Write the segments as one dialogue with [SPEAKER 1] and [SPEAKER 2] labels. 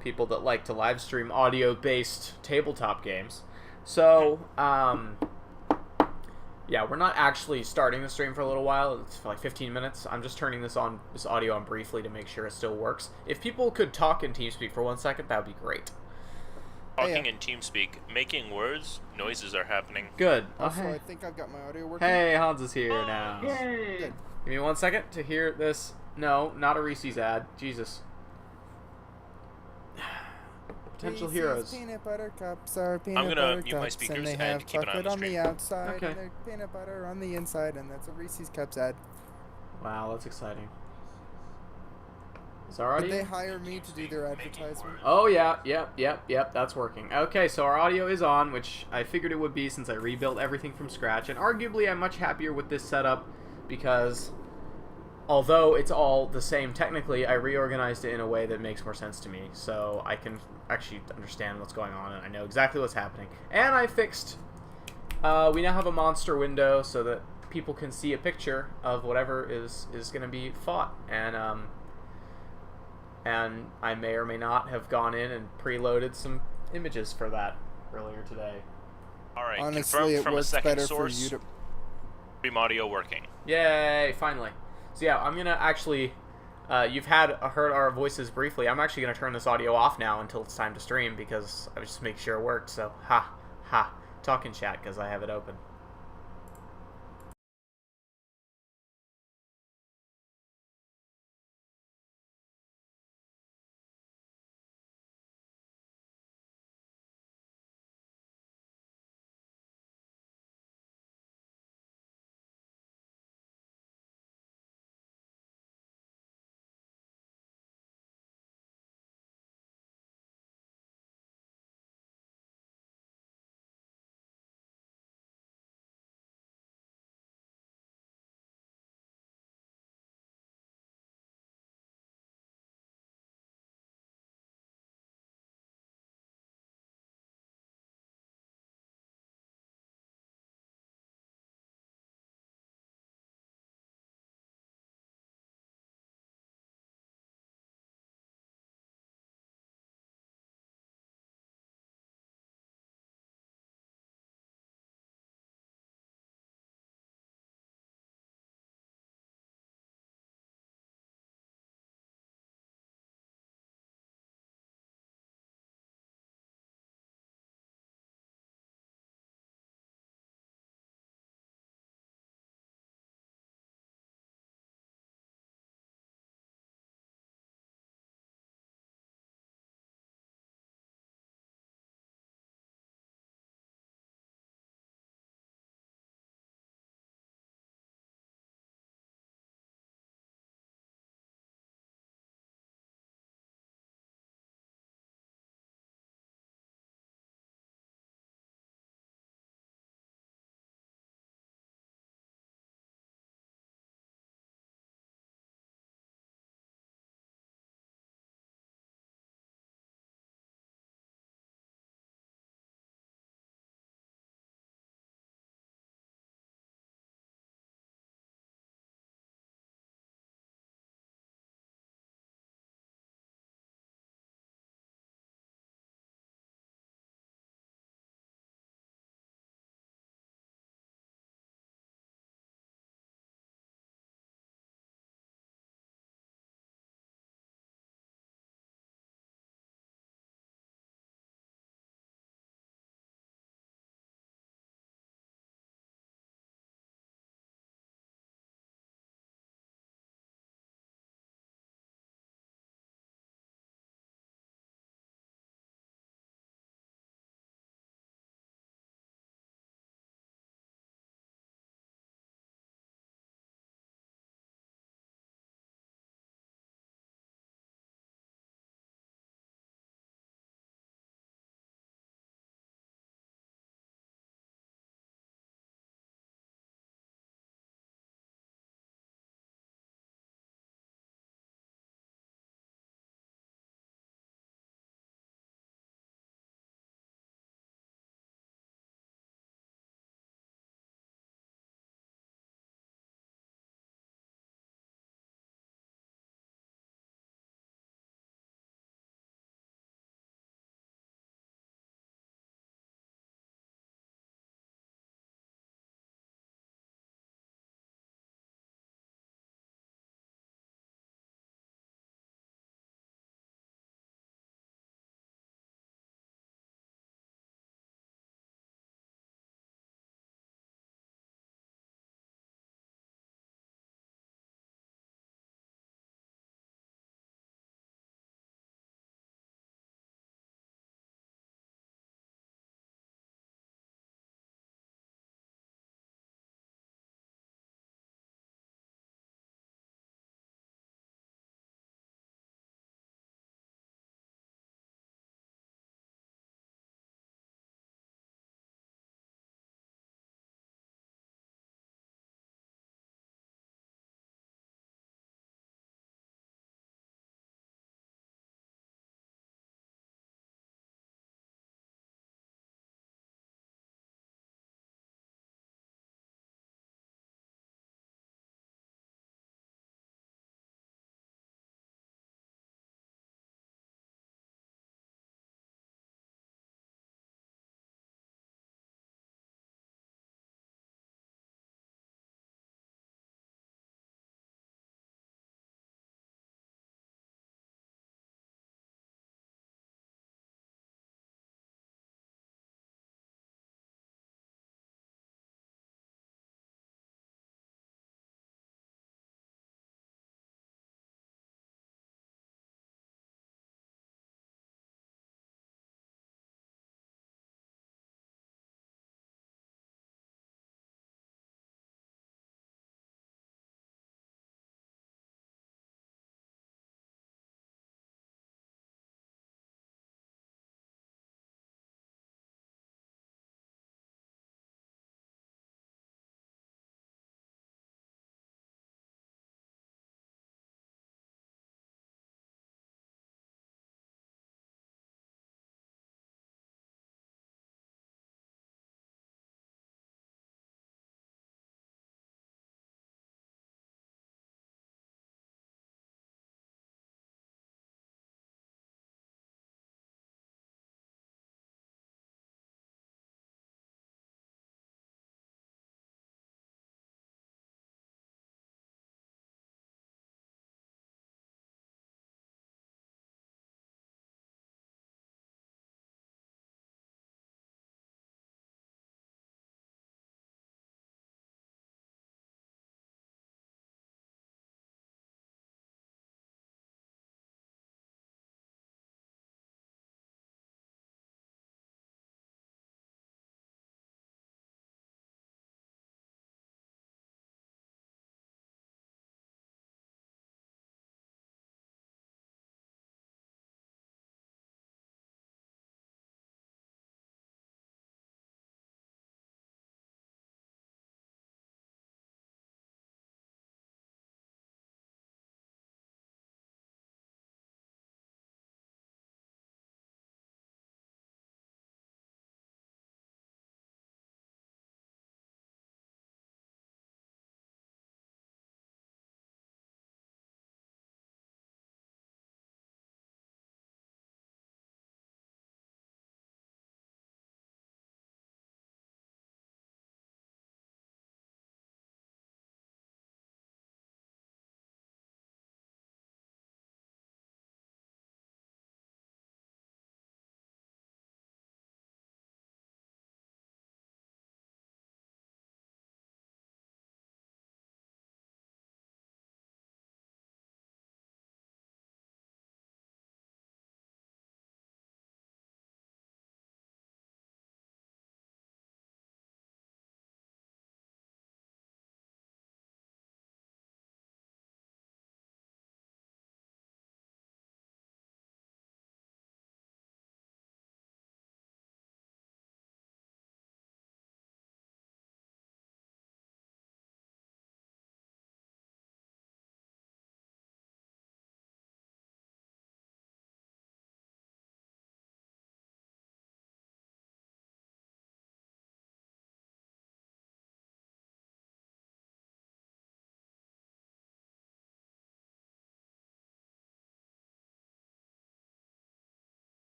[SPEAKER 1] people that like to live stream audio-based tabletop games. So, yeah, we're not actually starting the stream for a little while. It's for like 15 minutes. I'm just turning this audio on briefly to make sure it still works. If people could talk in TeamSpeak for 1 second, that would be great.
[SPEAKER 2] Talking in TeamSpeak, making words, noises are happening.
[SPEAKER 1] Good.
[SPEAKER 3] Also,
[SPEAKER 1] hey.
[SPEAKER 3] I think I've got my audio working.
[SPEAKER 1] Hey, Hans is here now.
[SPEAKER 4] Yay!
[SPEAKER 3] Good.
[SPEAKER 1] Give me 1 second to hear this. No, not a Reese's ad. Jesus. Potential
[SPEAKER 3] Reese's
[SPEAKER 1] heroes.
[SPEAKER 3] Peanut butter cups are peanut
[SPEAKER 2] I'm gonna
[SPEAKER 3] butter
[SPEAKER 2] mute my
[SPEAKER 3] cups,
[SPEAKER 2] speakers
[SPEAKER 3] and they
[SPEAKER 2] and
[SPEAKER 3] have
[SPEAKER 2] keep it on
[SPEAKER 3] chocolate
[SPEAKER 2] the
[SPEAKER 3] on the
[SPEAKER 2] screen.
[SPEAKER 3] outside,
[SPEAKER 1] Okay.
[SPEAKER 3] and they're peanut butter on the inside, and that's a Reese's Cups ad.
[SPEAKER 1] Wow, that's exciting. Is our audio?
[SPEAKER 3] Did they hire me to do their advertisement?
[SPEAKER 1] Oh yeah, yep, that's working. Okay, so our audio is on, which I figured it would be since I rebuilt everything from scratch, and arguably I'm much happier with this setup because although it's all the same technically, I reorganized it in a way that makes more sense to me, so I can actually understand what's going on and I know exactly what's happening. And I fixed, we now have a monster window so that people can see a picture of whatever is going to be fought, and I may or may not have gone in and preloaded some images for that earlier today.
[SPEAKER 2] Alright,
[SPEAKER 3] Honestly,
[SPEAKER 2] confirmed
[SPEAKER 3] it
[SPEAKER 2] from a
[SPEAKER 3] works
[SPEAKER 2] second
[SPEAKER 3] better
[SPEAKER 2] source.
[SPEAKER 3] for you to.
[SPEAKER 2] Stream audio working.
[SPEAKER 1] Yay, finally. So yeah, I'm gonna actually, you've heard our voices briefly. I'm actually gonna turn this audio off now until it's time to stream because I just make sure it worked. So talk in chat because I have it open.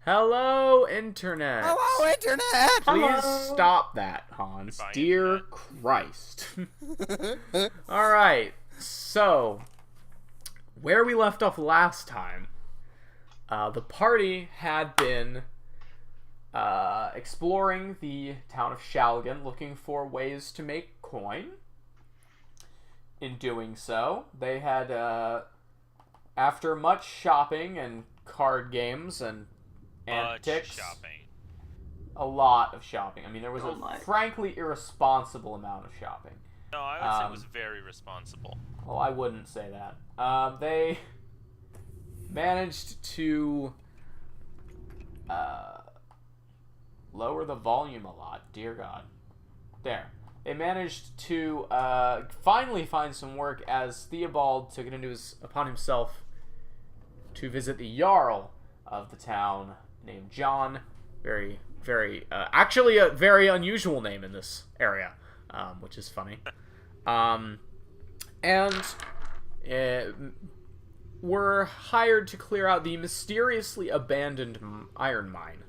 [SPEAKER 1] Hello, Internet.
[SPEAKER 3] Hello, Internet!
[SPEAKER 1] Please
[SPEAKER 4] Hello.
[SPEAKER 1] stop that, Hans.
[SPEAKER 2] Goodbye,
[SPEAKER 1] Dear
[SPEAKER 2] Internet.
[SPEAKER 1] Christ. Alright, so, where we left off last time, the party had been exploring the town of Shalgan, looking for ways to make coin. In doing so, they had, after much shopping and card games and antics,
[SPEAKER 2] shopping.
[SPEAKER 1] a lot of shopping. I mean, there was
[SPEAKER 4] Oh
[SPEAKER 1] a
[SPEAKER 4] my.
[SPEAKER 1] frankly irresponsible amount of shopping.
[SPEAKER 2] No, I would say it was very responsible.
[SPEAKER 1] Well, I wouldn't say that. They managed to lower the volume a lot. Dear God. There. They managed to finally find some work as Theobald took it upon himself to visit the Jarl of the town named John. Very, very, actually a very unusual name in this area, which is funny. And were hired to clear out the mysteriously abandoned iron mine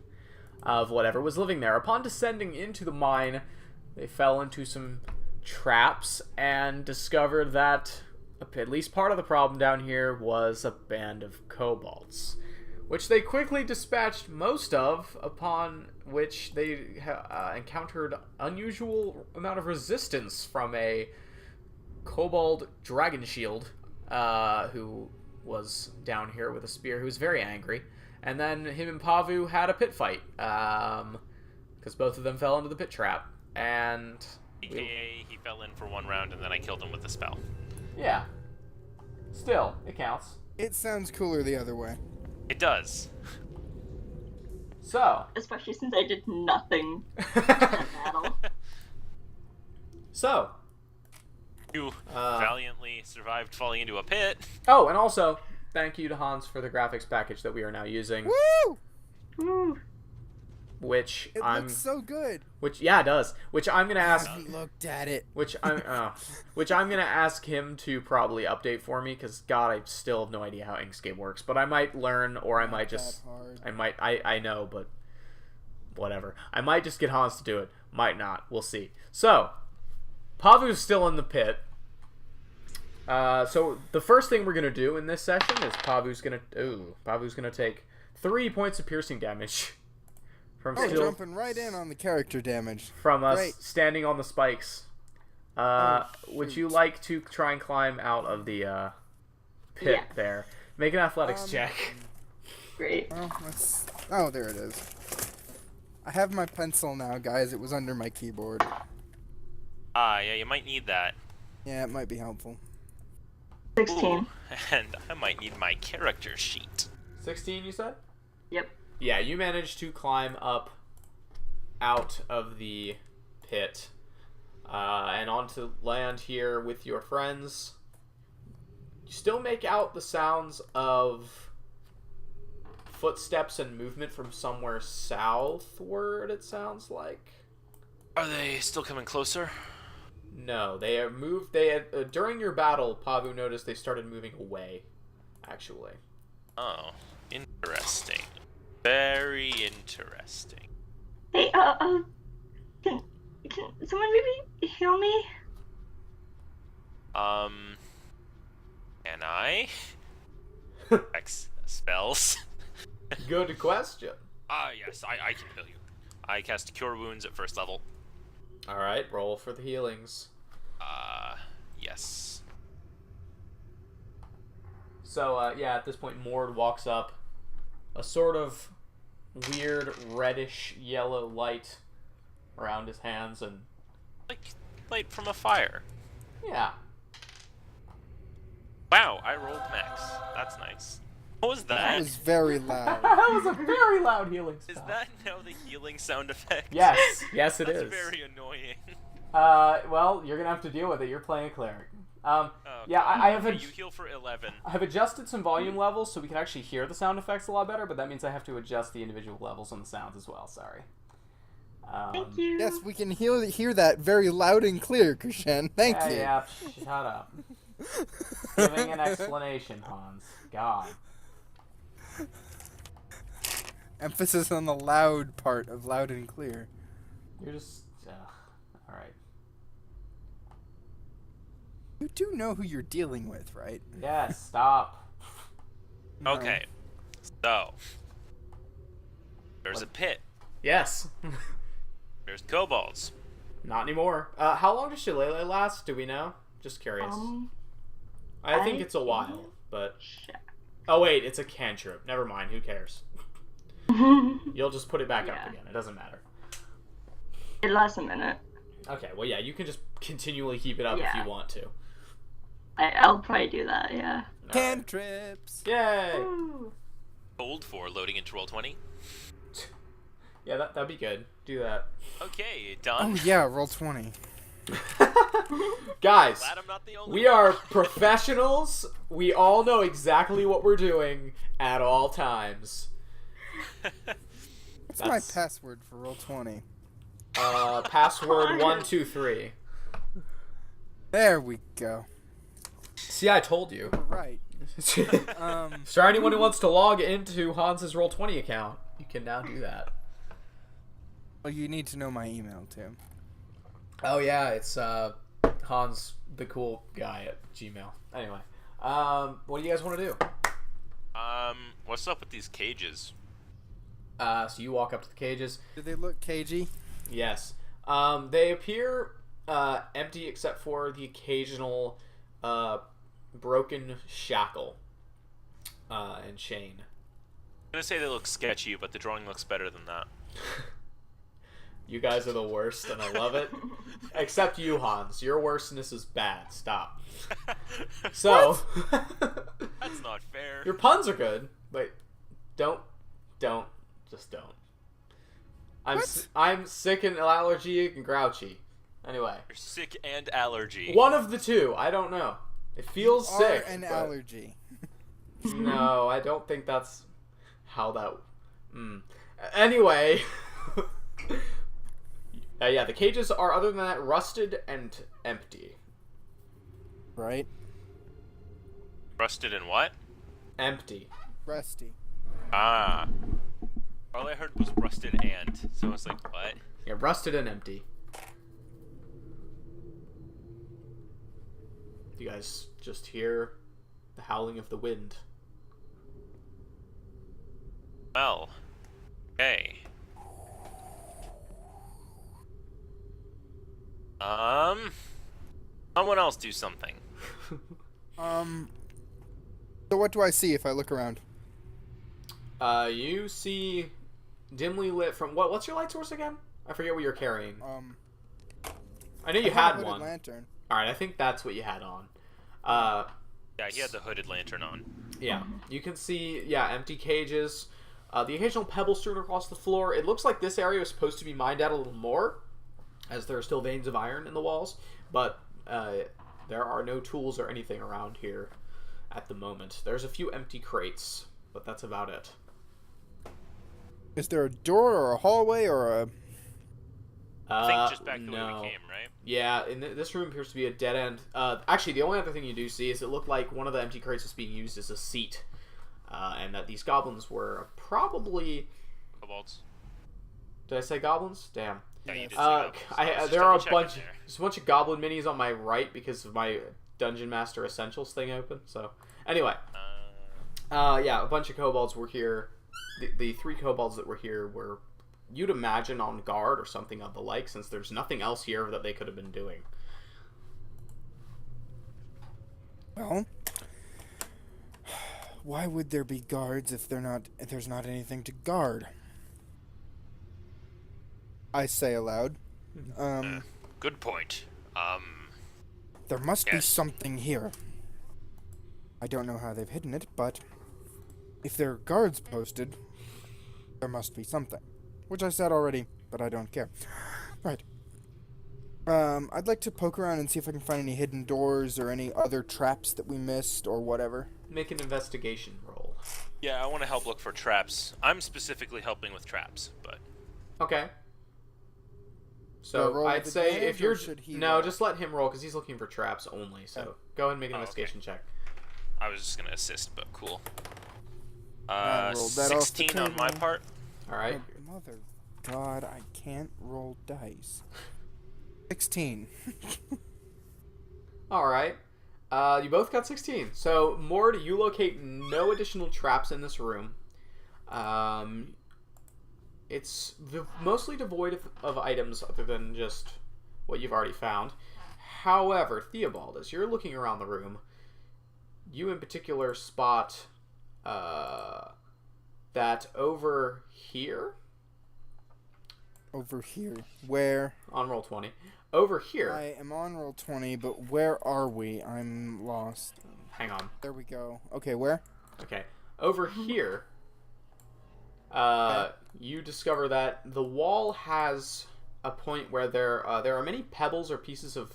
[SPEAKER 1] of whatever was living there. Upon descending into the mine, they fell into some traps and discovered that at least part of the problem down here was a band of kobolds, which they quickly dispatched most of, upon which they encountered unusual amount of resistance from a kobold dragon shield who was down here with a spear, who was very angry. And then him and Pavu had a pit fight, because both of them fell into the pit trap. And
[SPEAKER 2] AKA, he fell in for one round and then I killed him with a spell.
[SPEAKER 1] yeah, still, it counts.
[SPEAKER 3] It sounds cooler the other way.
[SPEAKER 2] It does.
[SPEAKER 1] So,
[SPEAKER 4] Especially since I did nothing in that battle.
[SPEAKER 1] so,
[SPEAKER 2] You valiantly survived falling into a pit.
[SPEAKER 1] oh, and also, thank you to Hans for the graphics package that we are now using,
[SPEAKER 3] Woo!
[SPEAKER 4] Woo.
[SPEAKER 1] which
[SPEAKER 3] It
[SPEAKER 1] I'm,
[SPEAKER 3] looks so good.
[SPEAKER 1] which yeah, it does. Which I'm gonna
[SPEAKER 3] I
[SPEAKER 1] ask,
[SPEAKER 3] haven't looked at it.
[SPEAKER 1] which I'm gonna ask him to probably update for me, because God, I still have no idea how Inkscape works. But I might learn, or I might just,
[SPEAKER 3] That hard.
[SPEAKER 1] I know, but whatever. I might just get Hans to do it. Might not. We'll see. So, Pavu's still in the pit. So the first thing we're gonna do in this session is Pavu's gonna take 3 points of piercing damage from
[SPEAKER 3] Oh,
[SPEAKER 1] still
[SPEAKER 3] jumping right in on the character damage.
[SPEAKER 1] from us
[SPEAKER 3] Great.
[SPEAKER 1] standing on the spikes. Would you like to try and climb out of the pit
[SPEAKER 4] Yeah.
[SPEAKER 1] there? Make an athletics check.
[SPEAKER 4] Great.
[SPEAKER 3] Oh, there it is. I have my pencil now, guys. It was under my keyboard.
[SPEAKER 2] Ah, yeah, you might need that.
[SPEAKER 3] Yeah, it might be helpful.
[SPEAKER 4] 16.
[SPEAKER 2] Ooh, and I might need my character sheet.
[SPEAKER 1] 16, you said?
[SPEAKER 4] Yep.
[SPEAKER 1] Yeah, you managed to climb up out of the pit and onto land here with your friends. You still make out the sounds of footsteps and movement from somewhere southward, it sounds like.
[SPEAKER 2] Are they still coming closer?
[SPEAKER 1] No, they have moved. They had, during your battle, Pavu noticed they started moving away, actually.
[SPEAKER 2] Oh, interesting. Very interesting.
[SPEAKER 4] Hey, can someone maybe heal me?
[SPEAKER 2] Can I? X spells.
[SPEAKER 1] Good question.
[SPEAKER 2] Ah, yes, I can heal you. I cast Cure Wounds at first level.
[SPEAKER 1] Alright, roll for the healings.
[SPEAKER 2] Yes.
[SPEAKER 1] So, yeah, at this point, Mord walks up. A sort of weird reddish yellow light around his hands, and
[SPEAKER 2] Like light from a fire.
[SPEAKER 1] yeah.
[SPEAKER 2] Wow, I rolled max. That's nice. What was
[SPEAKER 3] That
[SPEAKER 2] that?
[SPEAKER 3] was very loud.
[SPEAKER 1] That was a very loud healing spell.
[SPEAKER 2] Is that now the healing sound effect?
[SPEAKER 1] Yes, yes it
[SPEAKER 2] That's
[SPEAKER 1] is.
[SPEAKER 2] very annoying.
[SPEAKER 1] Well, you're gonna have to deal with it. You're playing a cleric. Yeah, I have
[SPEAKER 2] Okay, you heal for 11.
[SPEAKER 1] I have adjusted some volume levels so we can actually hear the sound effects a lot better, but that means I have to adjust the individual levels on the sounds as well. Sorry.
[SPEAKER 4] Thank you.
[SPEAKER 3] Yes, we can hear that very loud and clear, Krishan. Thank you.
[SPEAKER 1] Yeah, shut up. Giving an explanation, Hans. God.
[SPEAKER 3] Emphasis on the loud part of loud and clear.
[SPEAKER 1] You're just... Alright.
[SPEAKER 3] You do know who you're dealing with, right?
[SPEAKER 1] Yes, stop.
[SPEAKER 3] No.
[SPEAKER 2] Okay. So. There's a pit.
[SPEAKER 1] Yes.
[SPEAKER 2] There's kobolds.
[SPEAKER 1] Not anymore. How long does Shillelagh last? Do we know? Just curious. I think it's a while, but... Oh wait, it's a cantrip. Never mind, who cares? You'll just put it back up again. It doesn't matter.
[SPEAKER 4] It lasts a minute.
[SPEAKER 1] Okay, well yeah, you can just continually keep it up if you want to.
[SPEAKER 4] I'll probably do that, yeah.
[SPEAKER 3] Cantrips!
[SPEAKER 1] Yay!
[SPEAKER 4] Ooh.
[SPEAKER 2] Hold for loading into Roll20.
[SPEAKER 1] Yeah, that'd be good. Do that.
[SPEAKER 2] Okay, done.
[SPEAKER 3] Oh yeah, roll 20.
[SPEAKER 1] Guys,
[SPEAKER 2] Glad I'm not the only
[SPEAKER 1] we are professionals. We all know exactly what we're doing at all times.
[SPEAKER 3] What's my password for roll 20?
[SPEAKER 1] Password 123.
[SPEAKER 3] There we go.
[SPEAKER 1] See, I told you.
[SPEAKER 3] All right.
[SPEAKER 1] For anyone who wants to log into Hans's Roll20 account, you can now do that.
[SPEAKER 3] Well, you need to know my email too.
[SPEAKER 1] Oh yeah, it's Hans the cool guy at Gmail. Anyway, what do you guys want to do?
[SPEAKER 2] What's up with these cages?
[SPEAKER 1] So you walk up to the cages.
[SPEAKER 3] Do they look cagey?
[SPEAKER 1] Yes. They appear empty except for the occasional broken shackle and chain.
[SPEAKER 2] I'm gonna say they look sketchy, but the drawing looks better than that.
[SPEAKER 1] You guys are the worst, and I love it. Except you, Hans. Your worstness is bad. Stop. So...
[SPEAKER 2] That's not fair.
[SPEAKER 1] Your puns are good, but just don't. I'm sick and allergic and grouchy. Anyway.
[SPEAKER 2] You're sick and allergy.
[SPEAKER 1] One of the two. I don't know. It feels
[SPEAKER 3] You
[SPEAKER 1] sick.
[SPEAKER 3] are an
[SPEAKER 1] but...
[SPEAKER 3] allergy.
[SPEAKER 1] No, I don't think that's how that... Anyway... yeah, the cages are, other than that, rusted and empty.
[SPEAKER 3] Right?
[SPEAKER 2] Rusted and what?
[SPEAKER 1] Empty.
[SPEAKER 3] Rusty.
[SPEAKER 2] Ah. All I heard was rusted and, so I was like, what?
[SPEAKER 1] Yeah, rusted and empty. You guys just hear the howling of the wind.
[SPEAKER 2] Well. Okay. Someone else do something.
[SPEAKER 3] So what do I see if I look around?
[SPEAKER 1] You see dimly lit from... What's your light source again? I forget what you're carrying. I know you had one.
[SPEAKER 3] Lantern.
[SPEAKER 1] Alright, I think that's what you had on.
[SPEAKER 2] Yeah, he had the hooded lantern on.
[SPEAKER 1] Yeah, you can see, empty cages. The occasional pebble strewn across the floor. It looks like this area is supposed to be mined out a little more, as there are still veins of iron in the walls, but there are no tools or anything around here at the moment. There's a few empty crates, but that's about it.
[SPEAKER 3] Is there a door or a hallway or a...
[SPEAKER 2] I think just back the way we came, right?
[SPEAKER 1] Yeah, this room appears to be a dead end. Actually, the only other thing you do see is it looked like one of the empty crates was being used as a seat, and that these goblins were probably...
[SPEAKER 2] Kobolds.
[SPEAKER 1] Did I say goblins? Damn.
[SPEAKER 2] Yeah, you did say goblins.
[SPEAKER 1] There are there's a bunch of goblin minis on my right because of my Dungeon Master Essentials thing open. So, anyway, a bunch of kobolds were here. The three kobolds that were here were, you'd imagine, on guard or something of the like, since there's nothing else here that they could have been doing.
[SPEAKER 3] Well, why would there be guards if there's not anything to guard? I say aloud.
[SPEAKER 2] Good point.
[SPEAKER 3] There must be something here. I don't know how they've hidden it, but if there are guards posted, there must be something. Which I said already, but I don't care. Right. I'd like to poke around and see if I can find any hidden doors or any other traps that we missed or whatever.
[SPEAKER 1] Make an investigation roll.
[SPEAKER 2] Yeah, I want to help look for traps. I'm specifically helping with traps, but...
[SPEAKER 1] Okay. So I'd say if you're... No, just let him roll, because he's looking for traps only. So go ahead and make an investigation check.
[SPEAKER 2] I was just going to assist, but cool.
[SPEAKER 3] I rolled that
[SPEAKER 2] 16
[SPEAKER 3] off the
[SPEAKER 2] on my
[SPEAKER 3] table.
[SPEAKER 2] part.
[SPEAKER 1] All right.
[SPEAKER 3] Oh, mother God, I can't roll dice. 16.
[SPEAKER 1] All right. You both got 16. So, Mord, you locate no additional traps in this room. It's mostly devoid of items other than just what you've already found. However, Theobald, as you're looking around the room, you in particular spot that over here.
[SPEAKER 3] Over here. Where?
[SPEAKER 1] On roll 20. Over here.
[SPEAKER 3] I am on roll 20, but where are we? I'm lost.
[SPEAKER 1] Hang on.
[SPEAKER 3] There we go. Okay, where?
[SPEAKER 1] Okay. Over here, you discover that the wall has a point where there are many pebbles or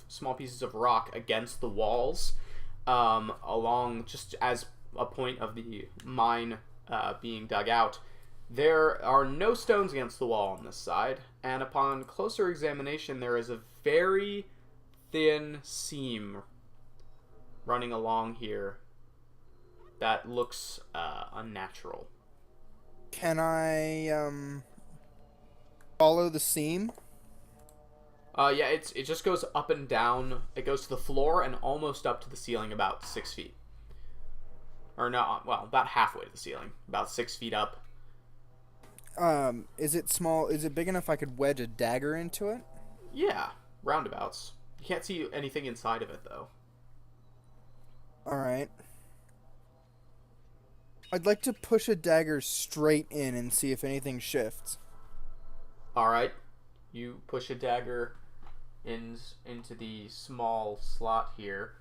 [SPEAKER 1] small pieces of rock against the walls, along just as a point of the mine being dug out. There are no stones against the wall on this side, and upon closer examination, there is a very thin seam running along here that looks unnatural.
[SPEAKER 3] Can I follow the seam?
[SPEAKER 1] Yeah, it just goes up and down. It goes to the floor and almost up to the ceiling, about 6 feet. Or no, well, about halfway to the ceiling, about 6 feet up.
[SPEAKER 3] Is it small? Is it big enough I could wedge a dagger into it?
[SPEAKER 1] Yeah, roundabouts. You can't see anything inside of it, though.
[SPEAKER 3] Alright. I'd like to push a dagger straight in and see if anything shifts.
[SPEAKER 1] Alright. You push a dagger into the small slot here.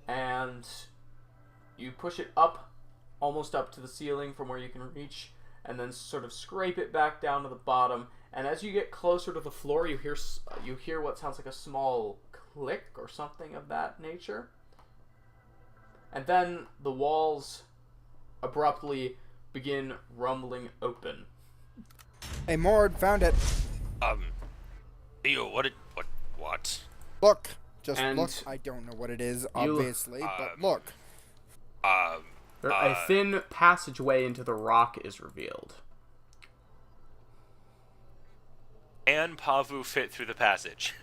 [SPEAKER 1] And you push it up, almost up to the ceiling from where you can reach, and then sort of scrape it back down to the bottom. And as you get closer to the floor, you hear what sounds like a small click or something of that nature. And then the walls abruptly begin rumbling open.
[SPEAKER 3] Hey, Mord, found it.
[SPEAKER 2] Theo, what?
[SPEAKER 3] Look. Just
[SPEAKER 1] And
[SPEAKER 3] look. I don't know what it is, obviously, but look.
[SPEAKER 1] A thin passageway into the rock is revealed.
[SPEAKER 2] And Pavu fit through the passage.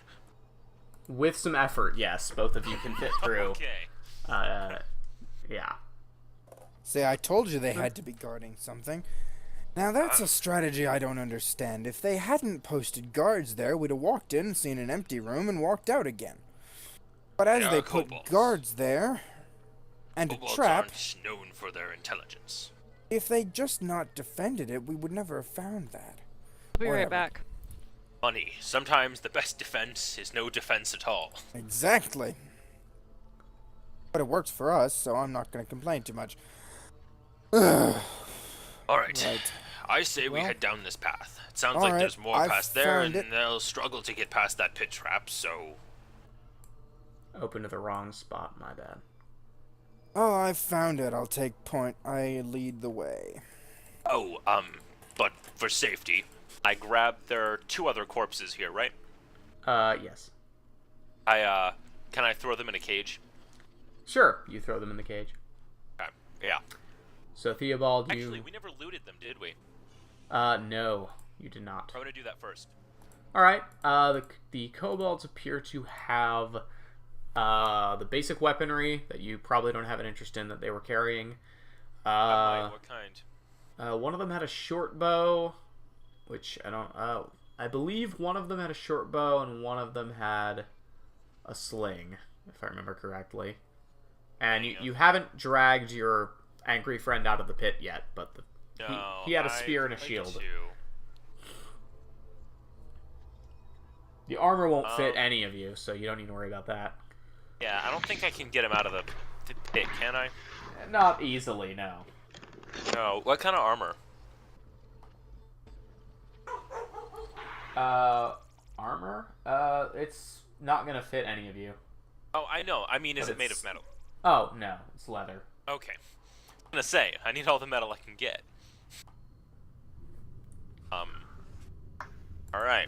[SPEAKER 1] With some effort, yes, both of you can fit through.
[SPEAKER 2] Okay.
[SPEAKER 1] Yeah.
[SPEAKER 3] See, I told you they had to be guarding something. Now, that's a strategy I don't understand. If they hadn't posted guards there, we'd have walked in, seen an empty room, and walked out again. But as they put guards there, and a trap,
[SPEAKER 2] aren't known for their intelligence.
[SPEAKER 3] if they'd just not defended it, we would never have found that.
[SPEAKER 5] I'll be
[SPEAKER 3] Whatever.
[SPEAKER 5] right back.
[SPEAKER 2] Funny, sometimes the best defense is no defense at all.
[SPEAKER 3] Exactly. But it works for us, so I'm not going to complain too much.
[SPEAKER 2] Alright,
[SPEAKER 3] Right.
[SPEAKER 2] I say we
[SPEAKER 3] Well,
[SPEAKER 2] head down this path. It sounds
[SPEAKER 3] alright,
[SPEAKER 2] like there's more
[SPEAKER 3] I've
[SPEAKER 2] past there,
[SPEAKER 3] found
[SPEAKER 2] and
[SPEAKER 3] it.
[SPEAKER 2] they'll struggle to get past that pit trap, so...
[SPEAKER 1] Open to the wrong spot, my bad.
[SPEAKER 3] Oh, I found it. I'll take point. I lead the way.
[SPEAKER 2] Oh, but for safety, I grabbed... There are 2 other corpses here, right?
[SPEAKER 1] Yes.
[SPEAKER 2] Can I throw them in a cage?
[SPEAKER 1] Sure, you throw them in the cage.
[SPEAKER 2] Okay, yeah.
[SPEAKER 1] So, Theobald, you...
[SPEAKER 2] Actually, we never looted them, did we?
[SPEAKER 1] No, you did not.
[SPEAKER 2] I'm gonna do that first.
[SPEAKER 1] Alright, the kobolds appear to have the basic weaponry that you probably don't have an interest in that they were carrying.
[SPEAKER 2] What kind?
[SPEAKER 1] One of them had a short bow, which I don't... I believe one of them had a short bow and one of them had a sling, if I remember correctly. And you haven't dragged your angry friend out of the pit yet, but he had a spear and a shield. The armor won't fit any of you, so you don't need to worry about that.
[SPEAKER 2] Yeah, I don't think I can get him out of the pit, can I?
[SPEAKER 1] Not easily, no.
[SPEAKER 2] No. What kind of armor?
[SPEAKER 1] Armor? It's not gonna fit any of you.
[SPEAKER 2] Oh, I know. I mean, is
[SPEAKER 1] But
[SPEAKER 2] it made
[SPEAKER 1] it's-
[SPEAKER 2] of metal?
[SPEAKER 1] Oh, no, it's leather.
[SPEAKER 2] Okay. I'm gonna say, I need all the metal I can get. Alright.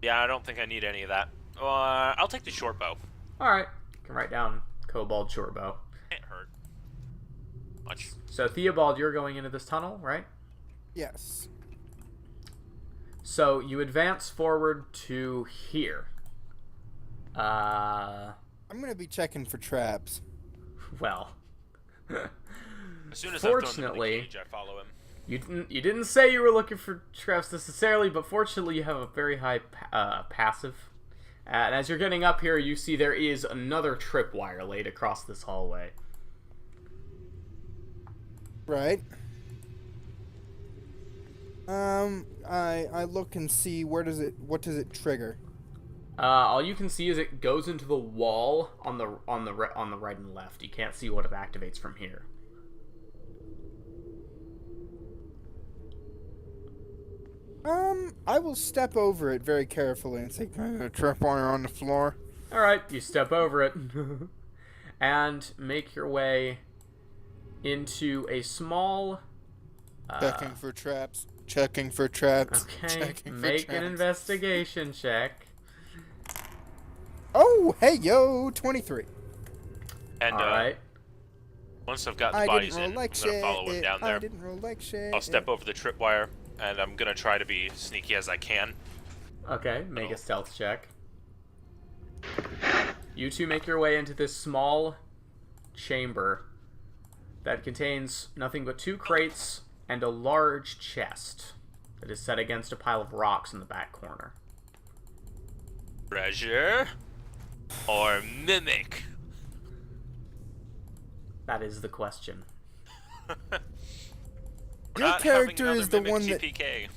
[SPEAKER 2] Yeah, I don't think I need any of that. I'll take the short bow.
[SPEAKER 1] Alright, you can write down kobold short bow.
[SPEAKER 2] Can't hurt much.
[SPEAKER 1] So, Theobald, you're going into this tunnel, right?
[SPEAKER 3] Yes.
[SPEAKER 1] So you advance forward to here.
[SPEAKER 3] I'm gonna be checking for traps.
[SPEAKER 1] Well.
[SPEAKER 2] As soon as I've thrown them in the
[SPEAKER 1] Fortunately,
[SPEAKER 2] cage, I follow him.
[SPEAKER 1] you didn't say you were looking for traps necessarily, but fortunately you have a very high passive. And as you're getting up here, you see there is another tripwire laid across this hallway.
[SPEAKER 3] Right. I look and see what does it trigger?
[SPEAKER 1] All you can see is it goes into the wall on the right and left. You can't see what it activates from here.
[SPEAKER 3] I will step over it very carefully and say, "Can I get a tripwire on the floor?"
[SPEAKER 1] All right, you step over it and make your way into a small.
[SPEAKER 3] Checking for traps. Checking for traps.
[SPEAKER 1] Okay,
[SPEAKER 3] Checking for
[SPEAKER 1] make
[SPEAKER 3] traps.
[SPEAKER 1] an investigation check.
[SPEAKER 3] Oh, hey, yo, 23.
[SPEAKER 2] And
[SPEAKER 1] All right.
[SPEAKER 2] once I've got the
[SPEAKER 3] I
[SPEAKER 2] bodies
[SPEAKER 3] didn't roll
[SPEAKER 2] in,
[SPEAKER 3] like
[SPEAKER 2] I'm gonna
[SPEAKER 3] shit.
[SPEAKER 2] follow him down
[SPEAKER 3] I
[SPEAKER 2] there.
[SPEAKER 3] didn't roll like shit.
[SPEAKER 2] I'll step over the tripwire, and I'm gonna try to be sneaky as I can.
[SPEAKER 1] Okay, make a stealth check. You two make your way into this small chamber that contains nothing but 2 crates and a large chest that is set against a pile of rocks in the back corner.
[SPEAKER 2] Treasure or mimic?
[SPEAKER 1] That is the question.
[SPEAKER 3] Your
[SPEAKER 2] Not
[SPEAKER 3] character
[SPEAKER 2] having
[SPEAKER 3] is the
[SPEAKER 2] another
[SPEAKER 3] one
[SPEAKER 2] mimic
[SPEAKER 3] that
[SPEAKER 2] GPK.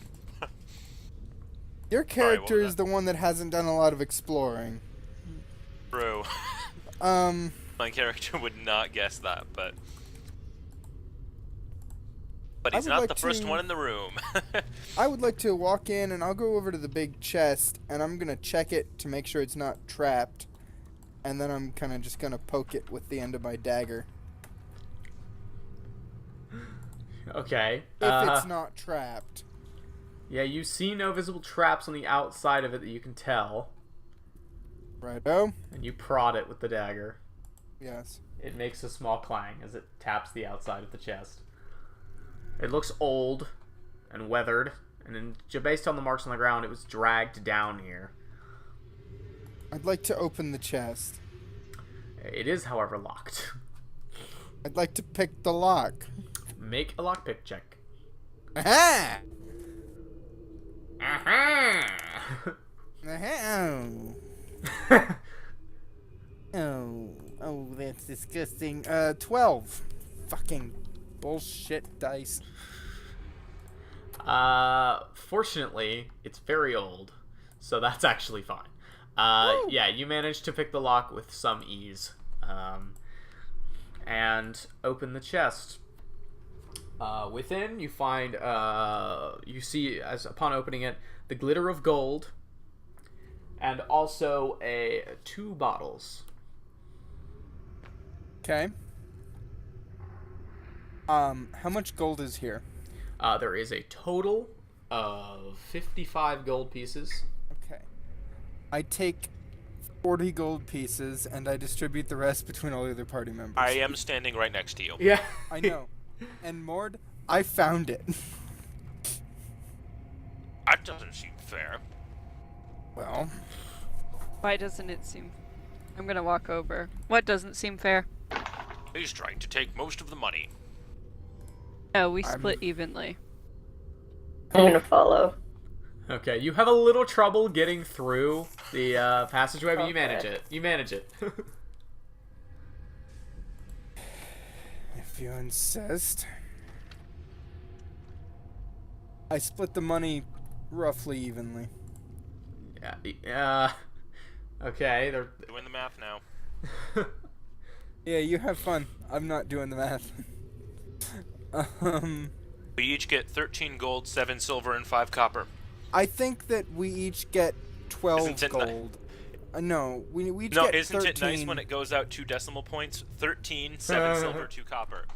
[SPEAKER 3] your character
[SPEAKER 2] was
[SPEAKER 3] is the one that hasn't done a lot of exploring.
[SPEAKER 2] True.
[SPEAKER 3] Um,
[SPEAKER 2] My character would not guess that, but
[SPEAKER 3] I
[SPEAKER 2] he's
[SPEAKER 3] would
[SPEAKER 2] not
[SPEAKER 3] like
[SPEAKER 2] the first
[SPEAKER 3] to-
[SPEAKER 2] one in the room.
[SPEAKER 3] I would like to walk in and I'll go over to the big chest and I'm gonna check it to make sure it's not trapped, and then I'm kind of just gonna poke it with the end of my dagger
[SPEAKER 1] Okay.
[SPEAKER 3] if it's not trapped.
[SPEAKER 1] Yeah, you see no visible traps on the outside of it that you can tell.
[SPEAKER 3] Righto.
[SPEAKER 1] And you prod it with the dagger.
[SPEAKER 3] Yes.
[SPEAKER 1] It makes a small clang as it taps the outside of the chest. It looks old and weathered, and based on the marks on the ground, it was dragged down here.
[SPEAKER 3] I'd like to open the chest.
[SPEAKER 1] It is, however, locked.
[SPEAKER 3] I'd like to pick the lock.
[SPEAKER 1] Make a lockpick check.
[SPEAKER 3] Aha!
[SPEAKER 1] Aha!
[SPEAKER 3] Aha! Oh, that's disgusting. 12. Fucking bullshit dice.
[SPEAKER 1] Fortunately, it's very old, so that's actually fine.
[SPEAKER 3] Woo!
[SPEAKER 1] Yeah, you managed to pick the lock with some ease, and open the chest. Within, you find, you see, as upon opening it, the glitter of gold, and also 2 bottles.
[SPEAKER 3] Okay. How much gold is here?
[SPEAKER 1] There is a total of 55 gold pieces.
[SPEAKER 3] Okay. I take 40 gold pieces and I distribute the rest between all the other party members.
[SPEAKER 2] I am standing right next to you.
[SPEAKER 1] Yeah.
[SPEAKER 3] I know. And Mord, I found it.
[SPEAKER 2] That doesn't seem fair.
[SPEAKER 3] Well,
[SPEAKER 5] Why doesn't it seem... I'm gonna walk over. What doesn't seem fair?
[SPEAKER 2] He's trying to take most of the money.
[SPEAKER 5] No, we split evenly.
[SPEAKER 4] I'm gonna follow.
[SPEAKER 1] Okay, you have a little trouble getting through the passageway, but you manage
[SPEAKER 4] Okay.
[SPEAKER 1] it. You manage it.
[SPEAKER 3] if you insist. I split the money roughly evenly.
[SPEAKER 1] Yeah. Okay. They're...
[SPEAKER 2] Doing the math now.
[SPEAKER 3] Yeah, you have fun. I'm not doing the math.
[SPEAKER 2] We each get 13 gold, 7 silver, and 5 copper.
[SPEAKER 3] I think that we each get 12
[SPEAKER 2] Isn't it
[SPEAKER 3] gold. No, we each
[SPEAKER 2] No,
[SPEAKER 3] get
[SPEAKER 2] isn't
[SPEAKER 3] 13.
[SPEAKER 2] it nice when it goes out 2 decimal points? 13, 7 silver, 2 copper.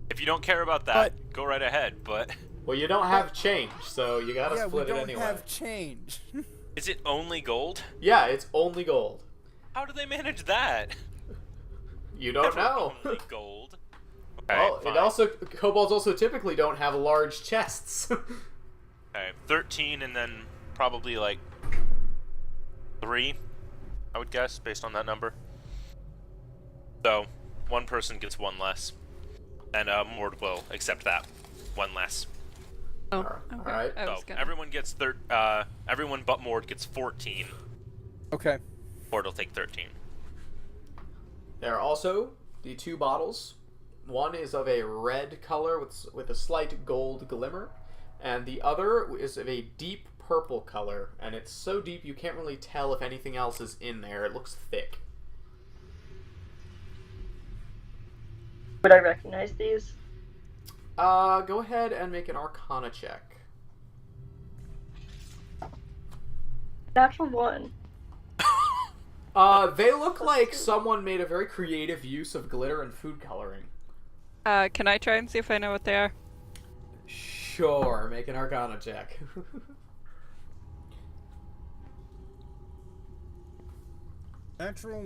[SPEAKER 2] If you don't care about that, go right ahead, but...
[SPEAKER 1] Well, you don't have change, so you gotta
[SPEAKER 3] Yeah, we
[SPEAKER 1] split it
[SPEAKER 3] don't
[SPEAKER 1] anyway.
[SPEAKER 3] have change.
[SPEAKER 2] Is it only gold?
[SPEAKER 1] Yeah, it's only gold.
[SPEAKER 2] How do they manage that?
[SPEAKER 1] You don't know.
[SPEAKER 2] Only gold.
[SPEAKER 1] Well,
[SPEAKER 2] fine.
[SPEAKER 1] it also kobolds also typically don't have large chests.
[SPEAKER 2] Okay, 13 and then probably like 3, I would guess, based on that number. So, one person gets 1 less. And Mord will accept that. 1 less.
[SPEAKER 5] Oh,
[SPEAKER 1] Alright,
[SPEAKER 5] okay.
[SPEAKER 1] alright.
[SPEAKER 5] I
[SPEAKER 2] So,
[SPEAKER 5] was gonna...
[SPEAKER 2] everyone gets everyone but Mord gets 14.
[SPEAKER 3] Okay.
[SPEAKER 2] Mord will take 13.
[SPEAKER 1] There are also the 2 bottles. One is of a red color with a slight gold glimmer, and the other is of a deep purple color, and it's so deep you can't really tell if anything else is in there. It looks thick.
[SPEAKER 4] Would I recognize these?
[SPEAKER 1] Go ahead and make an Arcana check.
[SPEAKER 4] Natural 1.
[SPEAKER 1] They look like someone made a very creative use of glitter and food coloring.
[SPEAKER 5] Can I try and see if I know what they are?
[SPEAKER 1] Sure, make an Arcana check.
[SPEAKER 3] Natural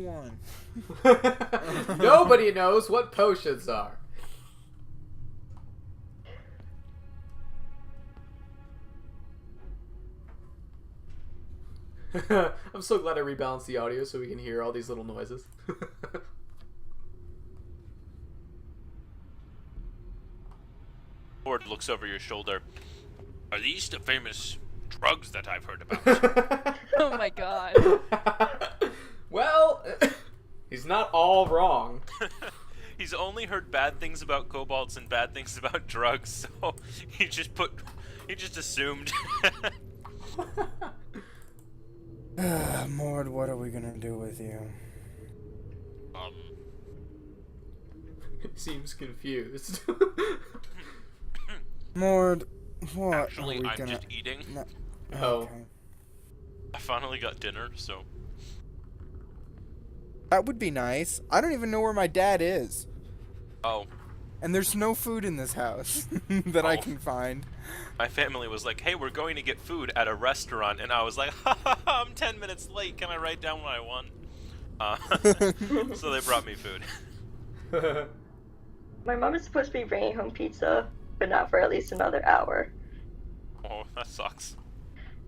[SPEAKER 3] 1.
[SPEAKER 1] Nobody knows what potions are. I'm so glad I rebalanced the audio so we can hear all these little noises.
[SPEAKER 2] Mord looks over your shoulder. Are these the famous drugs that I've heard about?
[SPEAKER 5] Oh my god.
[SPEAKER 1] Well, he's not all wrong.
[SPEAKER 2] He's only heard bad things about kobolds and bad things about drugs, so he just assumed.
[SPEAKER 3] Mord, what are we gonna do with you?
[SPEAKER 1] Seems confused.
[SPEAKER 3] Mord, what
[SPEAKER 2] Actually,
[SPEAKER 3] are we
[SPEAKER 2] I'm
[SPEAKER 3] gonna...
[SPEAKER 2] just eating.
[SPEAKER 3] No.
[SPEAKER 1] Oh.
[SPEAKER 3] Okay.
[SPEAKER 2] I finally got dinner, so
[SPEAKER 3] That would be nice. I don't even know where my dad is.
[SPEAKER 2] oh,
[SPEAKER 3] And there's no food in this house that I
[SPEAKER 2] Oh.
[SPEAKER 3] can find.
[SPEAKER 2] my family was like, "Hey, we're going to get food at a restaurant," and I was like, "Ha ha ha! I'm 10 minutes late. Can I write down what I want?" So they brought me food.
[SPEAKER 4] My mom is supposed to be bringing home pizza, but not for at least another hour.
[SPEAKER 2] Oh, that sucks.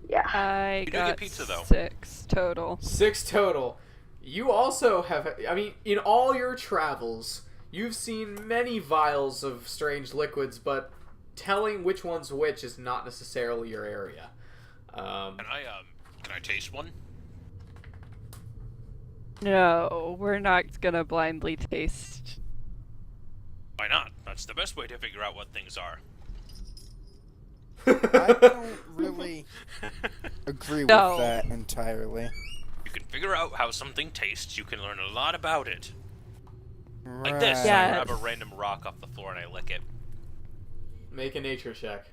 [SPEAKER 4] Yeah.
[SPEAKER 5] I
[SPEAKER 2] You do
[SPEAKER 5] got
[SPEAKER 2] get pizza, though.
[SPEAKER 5] 6 total.
[SPEAKER 1] 6 total. You also have, I mean, in all your travels, you've seen many vials of strange liquids, but telling which one's which is not necessarily your area.
[SPEAKER 2] Can I taste one?
[SPEAKER 5] No, we're not gonna blindly taste.
[SPEAKER 2] Why not? That's the best way to figure out what things are.
[SPEAKER 3] I don't really agree
[SPEAKER 5] No.
[SPEAKER 3] with that entirely.
[SPEAKER 2] You can figure out how something tastes. You can learn a lot about it. Like
[SPEAKER 3] Right.
[SPEAKER 2] this.
[SPEAKER 5] Yeah.
[SPEAKER 2] I grab a random rock off the floor and I lick it.
[SPEAKER 1] Make a nature check.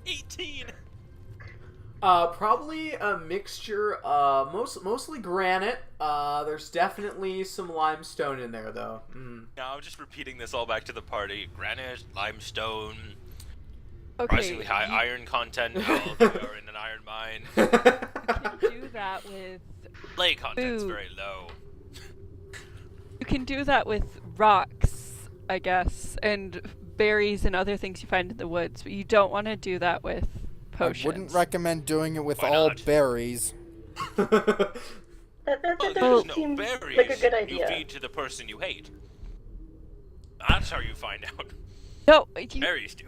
[SPEAKER 2] 18.
[SPEAKER 1] Probably a mixture, mostly granite. There's definitely some limestone in there, though.
[SPEAKER 2] Now I'm just repeating this all back to the party. Granite, limestone,
[SPEAKER 5] Okay,
[SPEAKER 2] surprisingly high
[SPEAKER 5] you
[SPEAKER 2] iron content. Oh, we are in an iron mine.
[SPEAKER 5] can do that with...
[SPEAKER 2] Clay content's
[SPEAKER 5] Food.
[SPEAKER 2] very low.
[SPEAKER 5] You can do that with rocks, I guess, and berries and other things you find in the woods, but you don't want to do that with potions.
[SPEAKER 3] I wouldn't recommend doing it with
[SPEAKER 2] Why
[SPEAKER 3] all
[SPEAKER 2] not?
[SPEAKER 3] berries.
[SPEAKER 2] Well,
[SPEAKER 4] That
[SPEAKER 2] there's
[SPEAKER 4] doesn't
[SPEAKER 2] no
[SPEAKER 4] seem
[SPEAKER 2] berries.
[SPEAKER 4] like a good
[SPEAKER 2] You
[SPEAKER 4] idea.
[SPEAKER 2] feed to the person you hate. That's how you find out.
[SPEAKER 5] No,
[SPEAKER 2] Berries do.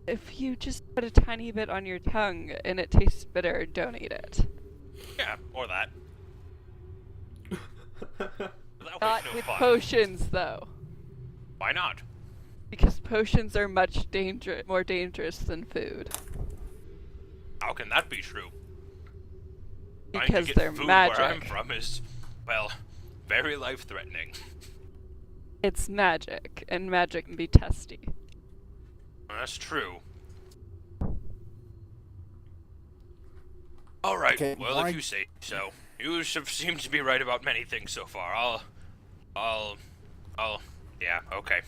[SPEAKER 5] if you just put a tiny bit on your tongue and it tastes bitter, don't eat it.
[SPEAKER 2] Yeah, or that. That
[SPEAKER 5] Not
[SPEAKER 2] was no
[SPEAKER 5] with
[SPEAKER 2] fun.
[SPEAKER 5] potions, though,
[SPEAKER 2] Why not?
[SPEAKER 5] because potions are much more dangerous than food.
[SPEAKER 2] How can that be true? Trying to
[SPEAKER 5] Because
[SPEAKER 2] get
[SPEAKER 5] they're
[SPEAKER 2] food Where I'm
[SPEAKER 5] magic.
[SPEAKER 2] from is, well, very life-threatening.
[SPEAKER 5] It's magic, and magic can be testy.
[SPEAKER 2] That's true. All right.
[SPEAKER 3] Okay,
[SPEAKER 2] well,
[SPEAKER 3] why-
[SPEAKER 2] if you say so. You have seemed to be right about many things so far. Yeah. Okay.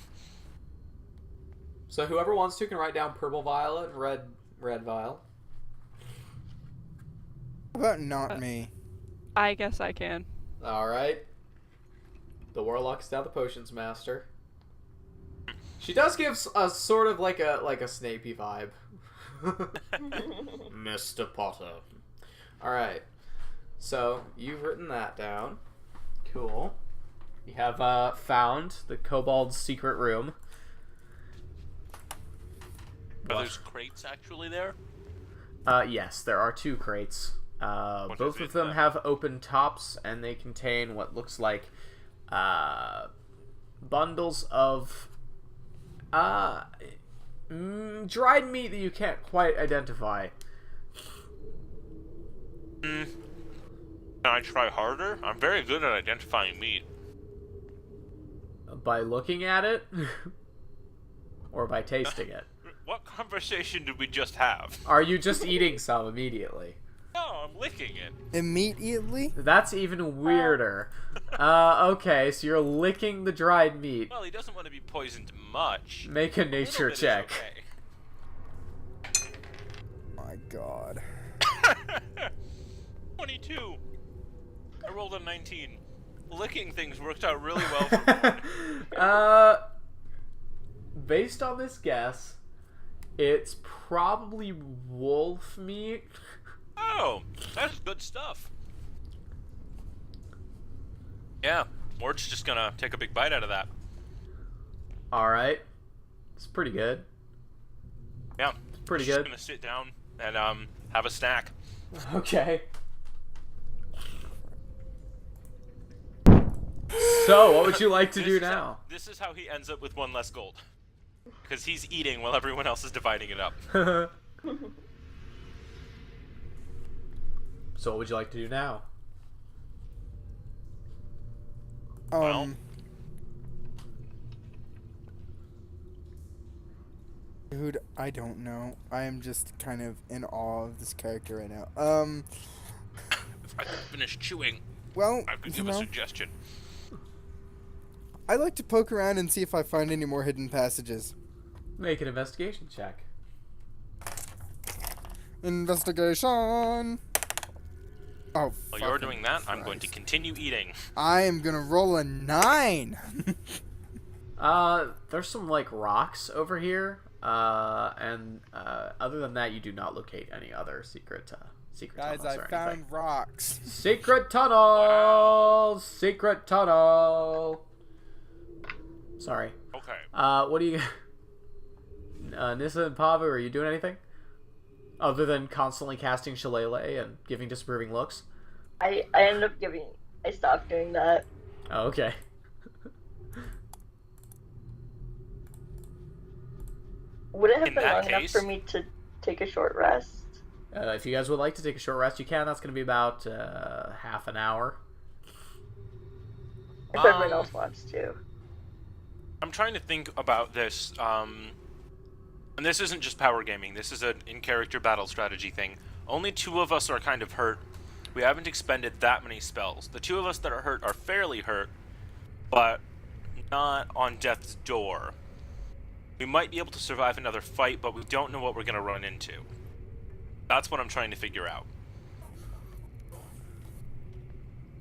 [SPEAKER 1] So whoever wants to can write down purple violet and red vial.
[SPEAKER 3] How about not me?
[SPEAKER 5] I guess I can.
[SPEAKER 1] All right. The warlock is now the potions master. She does give us sort of like a Snapey vibe. Mr. Potter. Alright. So, you've written that down. Cool. You have found the kobold's secret room.
[SPEAKER 2] Are those crates actually there?
[SPEAKER 1] Yes, there are 2 crates. Both of them have open tops, and they contain what looks like bundles of dried meat that you can't quite identify.
[SPEAKER 2] Can I try harder? I'm very good at identifying meat.
[SPEAKER 1] By looking at it? Or by tasting it?
[SPEAKER 2] What conversation did we just have?
[SPEAKER 1] Are you just eating some immediately?
[SPEAKER 2] No, I'm licking it.
[SPEAKER 3] Immediately?
[SPEAKER 1] That's even weirder. Okay, so you're licking the dried meat.
[SPEAKER 2] Well, he doesn't want to be poisoned much.
[SPEAKER 1] Make a nature
[SPEAKER 2] bit is
[SPEAKER 1] check.
[SPEAKER 2] okay.
[SPEAKER 3] My god.
[SPEAKER 2] 22. I rolled a 19. Licking things worked out really well for me.
[SPEAKER 1] Based on this guess, it's probably wolf meat.
[SPEAKER 2] Oh, that's good stuff. Yeah, Mord's just gonna take a big bite out of that.
[SPEAKER 1] Alright. It's pretty good.
[SPEAKER 2] Yeah,
[SPEAKER 1] It's pretty
[SPEAKER 2] just
[SPEAKER 1] good.
[SPEAKER 2] gonna sit down and have a snack.
[SPEAKER 1] Okay. So, what would you like to do now?
[SPEAKER 2] This is how he ends up with 1 less gold. Because he's eating while everyone else is dividing it up.
[SPEAKER 1] So, what would you like to do now?
[SPEAKER 2] Well.
[SPEAKER 3] Dude, I don't know. I am just kind of in awe of this character right now.
[SPEAKER 2] If I could finish chewing,
[SPEAKER 3] Well,
[SPEAKER 2] I could
[SPEAKER 3] you
[SPEAKER 2] give a
[SPEAKER 3] know,
[SPEAKER 2] suggestion.
[SPEAKER 3] I like to poke around and see if I find any more hidden passages.
[SPEAKER 1] Make an investigation check.
[SPEAKER 3] Investigation! Oh,
[SPEAKER 2] While you're
[SPEAKER 3] fucking
[SPEAKER 2] doing that, I'm going to
[SPEAKER 3] Christ.
[SPEAKER 2] continue eating.
[SPEAKER 3] I am gonna roll a 9!
[SPEAKER 1] There's some, like, rocks over here. And other than that, you do not locate any other secret
[SPEAKER 3] Guys,
[SPEAKER 1] tunnels
[SPEAKER 3] I
[SPEAKER 1] or
[SPEAKER 3] found
[SPEAKER 1] anything.
[SPEAKER 3] rocks.
[SPEAKER 1] Secret tunnel! Secret tunnel! Sorry.
[SPEAKER 2] Okay.
[SPEAKER 1] What do you... Nissa and Pavu, are you doing anything? Other than constantly casting Shillelagh and giving disapproving looks?
[SPEAKER 4] I ended up I stopped doing that.
[SPEAKER 1] Oh, okay.
[SPEAKER 4] Would it have
[SPEAKER 2] In
[SPEAKER 4] been
[SPEAKER 2] that
[SPEAKER 4] long enough
[SPEAKER 2] case-
[SPEAKER 4] for me to take a short rest?
[SPEAKER 1] If you guys would like to take a short rest, you can. That's going to be about half an hour.
[SPEAKER 4] If everyone else wants to.
[SPEAKER 2] I'm trying to think about this, and this isn't just power gaming, this is an in-character battle strategy thing. Only 2 of us are kind of hurt. We haven't expended that many spells. The 2 of us that are hurt are fairly hurt, but not on death's door. We might be able to survive another fight, but we don't know what we're going to run into. That's what I'm trying to figure out.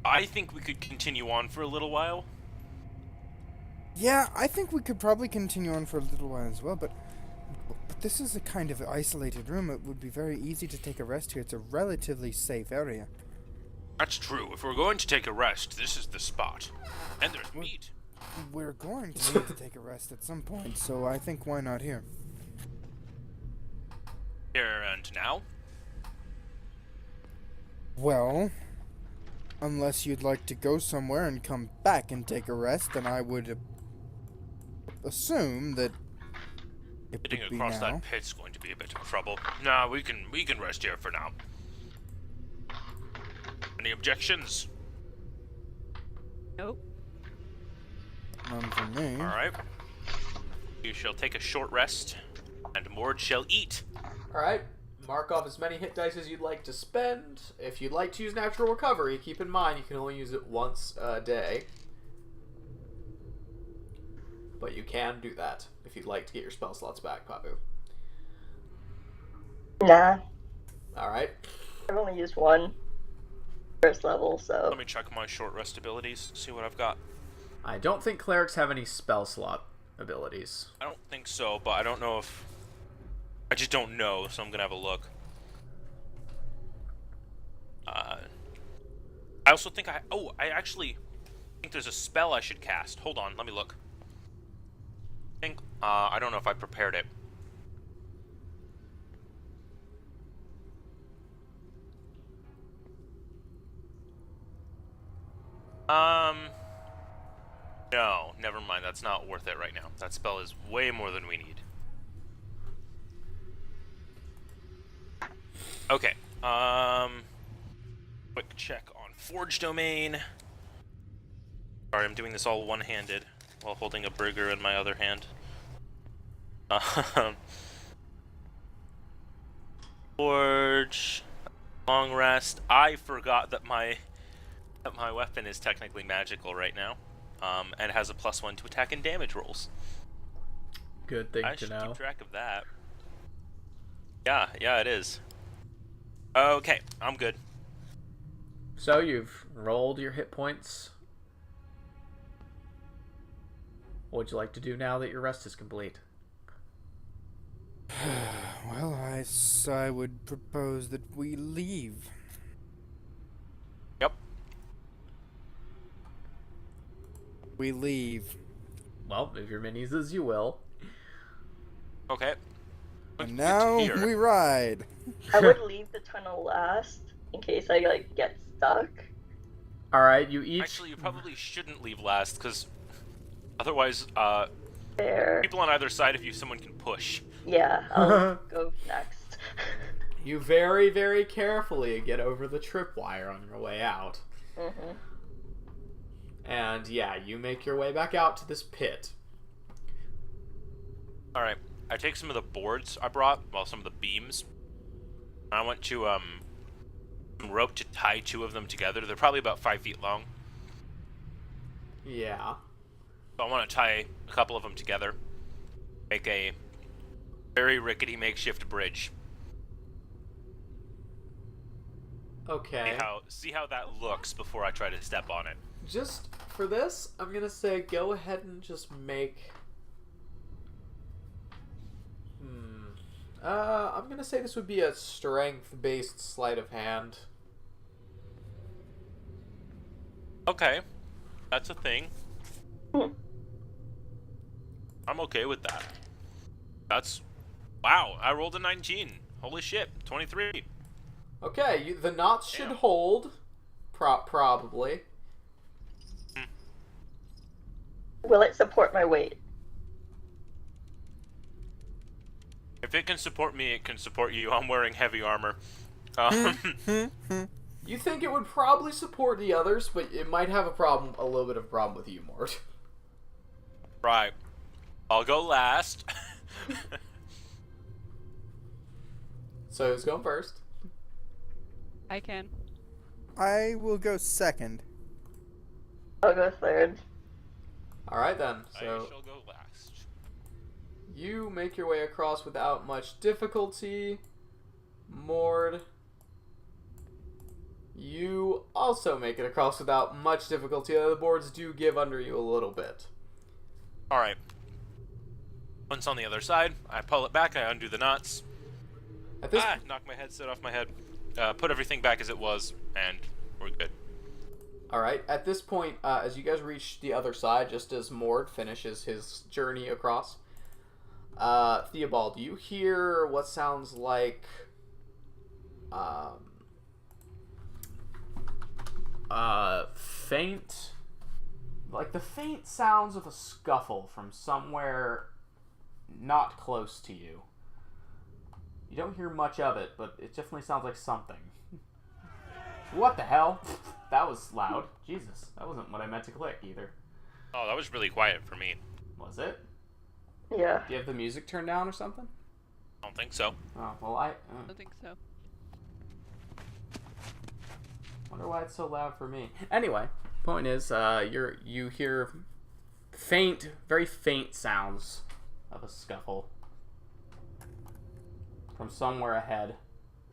[SPEAKER 2] I think we could continue on for a little while.
[SPEAKER 3] Yeah, I think we could probably continue on for a little while as well, but this is a kind of isolated room. It would be very easy to take a rest here. It's a relatively safe area.
[SPEAKER 2] That's true. If we're going to take a rest, this is the spot. And there's meat.
[SPEAKER 3] We're going to need to take a rest at some point, so I think why not here?
[SPEAKER 2] Here and now.
[SPEAKER 3] Well, unless you'd like to go somewhere and come back and take a rest, then I would assume that it
[SPEAKER 2] Getting
[SPEAKER 3] would be
[SPEAKER 2] across
[SPEAKER 3] now.
[SPEAKER 2] that pit's going to be a bit of trouble. Nah, we can rest here for now. Any objections?
[SPEAKER 5] Nope.
[SPEAKER 3] None for me.
[SPEAKER 2] Alright. You shall take a short rest, and Mord shall eat.
[SPEAKER 1] Alright. Mark off as many hit dice as you'd like to spend. If you'd like to use natural recovery, keep in mind you can only use it once a day. But you can do that if you'd like to get your spell slots back, Pavu.
[SPEAKER 4] Nah,
[SPEAKER 1] Alright.
[SPEAKER 4] I've only used 1 first level, so.
[SPEAKER 2] Let me check my short rest abilities, see what I've got.
[SPEAKER 1] I don't think clerics have any spell slot abilities.
[SPEAKER 2] I don't think so, but I don't know if... I just don't know, so I'm gonna have a look. I also think I actually think there's a spell I should cast. Hold on, let me look. I don't know if I prepared it. No, never mind. That's not worth it right now. That spell is way more than we need. Okay. Quick check on Forge Domain. Sorry, I'm doing this all one-handed while holding a burger in my other hand. Forge. Long rest. I forgot that my weapon is technically magical right now. And has a +1 to attack and damage rolls.
[SPEAKER 1] Good thing
[SPEAKER 2] I
[SPEAKER 1] to
[SPEAKER 2] should
[SPEAKER 1] know.
[SPEAKER 2] keep track of that. Yeah, it is. Okay, I'm good.
[SPEAKER 1] So you've rolled your hit points. What would you like to do now that your rest is complete?
[SPEAKER 3] Well, I would propose that we leave.
[SPEAKER 2] Yep.
[SPEAKER 3] We leave.
[SPEAKER 1] Well, if your minis as you will.
[SPEAKER 2] Okay.
[SPEAKER 3] And now we ride.
[SPEAKER 4] I would leave the tunnel last in case I like get stuck.
[SPEAKER 1] Alright, you each...
[SPEAKER 2] Actually, you probably shouldn't leave last, because otherwise,
[SPEAKER 4] There.
[SPEAKER 2] people on either side of you, someone can push.
[SPEAKER 4] Yeah, I'll go next.
[SPEAKER 1] You very, very carefully get over the tripwire on your way out.
[SPEAKER 4] Mhm.
[SPEAKER 1] And yeah, you make your way back out to this pit.
[SPEAKER 2] Alright, I take some of the boards I brought, well, some of the beams. And I want to, some rope to tie 2 of them together. They're probably about 5 feet long.
[SPEAKER 1] Yeah.
[SPEAKER 2] So I want to tie a couple of them together. Make a very rickety makeshift bridge.
[SPEAKER 1] Okay.
[SPEAKER 2] See how that looks before I try to step on it.
[SPEAKER 1] Just for this, I'm gonna say go ahead and just make... I'm gonna say this would be a strength-based sleight of hand.
[SPEAKER 2] Okay. That's a thing. I'm okay with that. That's... Wow, I rolled a 19. Holy shit, 23.
[SPEAKER 1] Okay, the knots should
[SPEAKER 2] Damn.
[SPEAKER 1] hold. Probably.
[SPEAKER 4] Will it support my weight?
[SPEAKER 2] If it can support me, it can support you. I'm wearing heavy armor.
[SPEAKER 1] You think it would probably support the others, but it might have a little bit of a problem with you, Mort.
[SPEAKER 2] Right. I'll go last.
[SPEAKER 1] So who's going first?
[SPEAKER 5] I can.
[SPEAKER 3] I will go second.
[SPEAKER 4] I'll go third.
[SPEAKER 1] Alright then,
[SPEAKER 2] I
[SPEAKER 1] so
[SPEAKER 2] shall go last.
[SPEAKER 1] you make your way across without much difficulty. Mord, you also make it across without much difficulty. The boards do give under you a little bit.
[SPEAKER 2] Alright. Once on the other side, I pull it back, I undo the knots.
[SPEAKER 1] At this
[SPEAKER 2] Knock my headset off my head. Put everything back as it was, and we're good.
[SPEAKER 1] Alright, at this point, as you guys reach the other side, just as Mord finishes his journey across, Theobald, you hear what sounds like faint, like the faint sounds of a scuffle from somewhere not close to you. You don't hear much of it, but it definitely sounds like something. What the hell? That was loud. Jesus, that wasn't what I meant to click either.
[SPEAKER 2] Oh, that was really quiet for me.
[SPEAKER 1] Was it?
[SPEAKER 4] Yeah.
[SPEAKER 1] Do you have the music turned down or something?
[SPEAKER 2] I don't think so.
[SPEAKER 1] Oh, well, I
[SPEAKER 5] don't think so.
[SPEAKER 1] wonder why it's so loud for me. Anyway, point is, you hear faint, very faint sounds of a scuffle from somewhere ahead,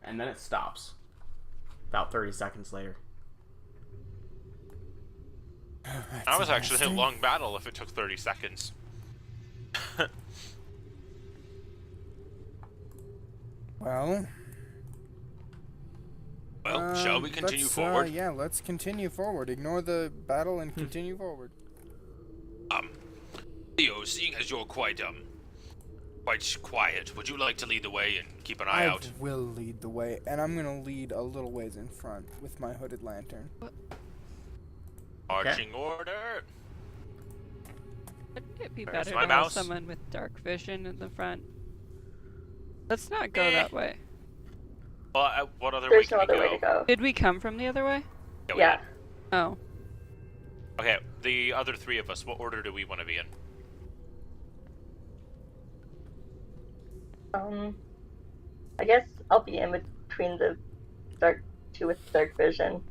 [SPEAKER 1] and then it stops. About 30 seconds later.
[SPEAKER 2] That was actually a long battle if it took 30 seconds.
[SPEAKER 3] Well,
[SPEAKER 2] shall we continue forward?
[SPEAKER 3] Yeah, let's continue forward. Ignore the battle and continue forward.
[SPEAKER 2] Theo, seeing as you're quite quiet, would you like to lead the way and keep an eye out?
[SPEAKER 3] I will lead the way, and I'm gonna lead a little ways in front with my hooded lantern.
[SPEAKER 2] Marching order.
[SPEAKER 5] Wouldn't it be
[SPEAKER 2] There's
[SPEAKER 5] better
[SPEAKER 2] my
[SPEAKER 5] to have
[SPEAKER 2] mouse.
[SPEAKER 5] someone with dark vision in the front? Let's not go that way.
[SPEAKER 2] Well, what other way
[SPEAKER 4] There's
[SPEAKER 2] can
[SPEAKER 4] no
[SPEAKER 2] we
[SPEAKER 4] other
[SPEAKER 2] go?
[SPEAKER 4] way to go.
[SPEAKER 5] Did we come from the other way?
[SPEAKER 2] Yeah, we
[SPEAKER 4] Yeah.
[SPEAKER 2] did.
[SPEAKER 5] Oh.
[SPEAKER 2] Okay, the other three of us, what order do we want to be in?
[SPEAKER 4] I guess I'll be in between the two with dark vision.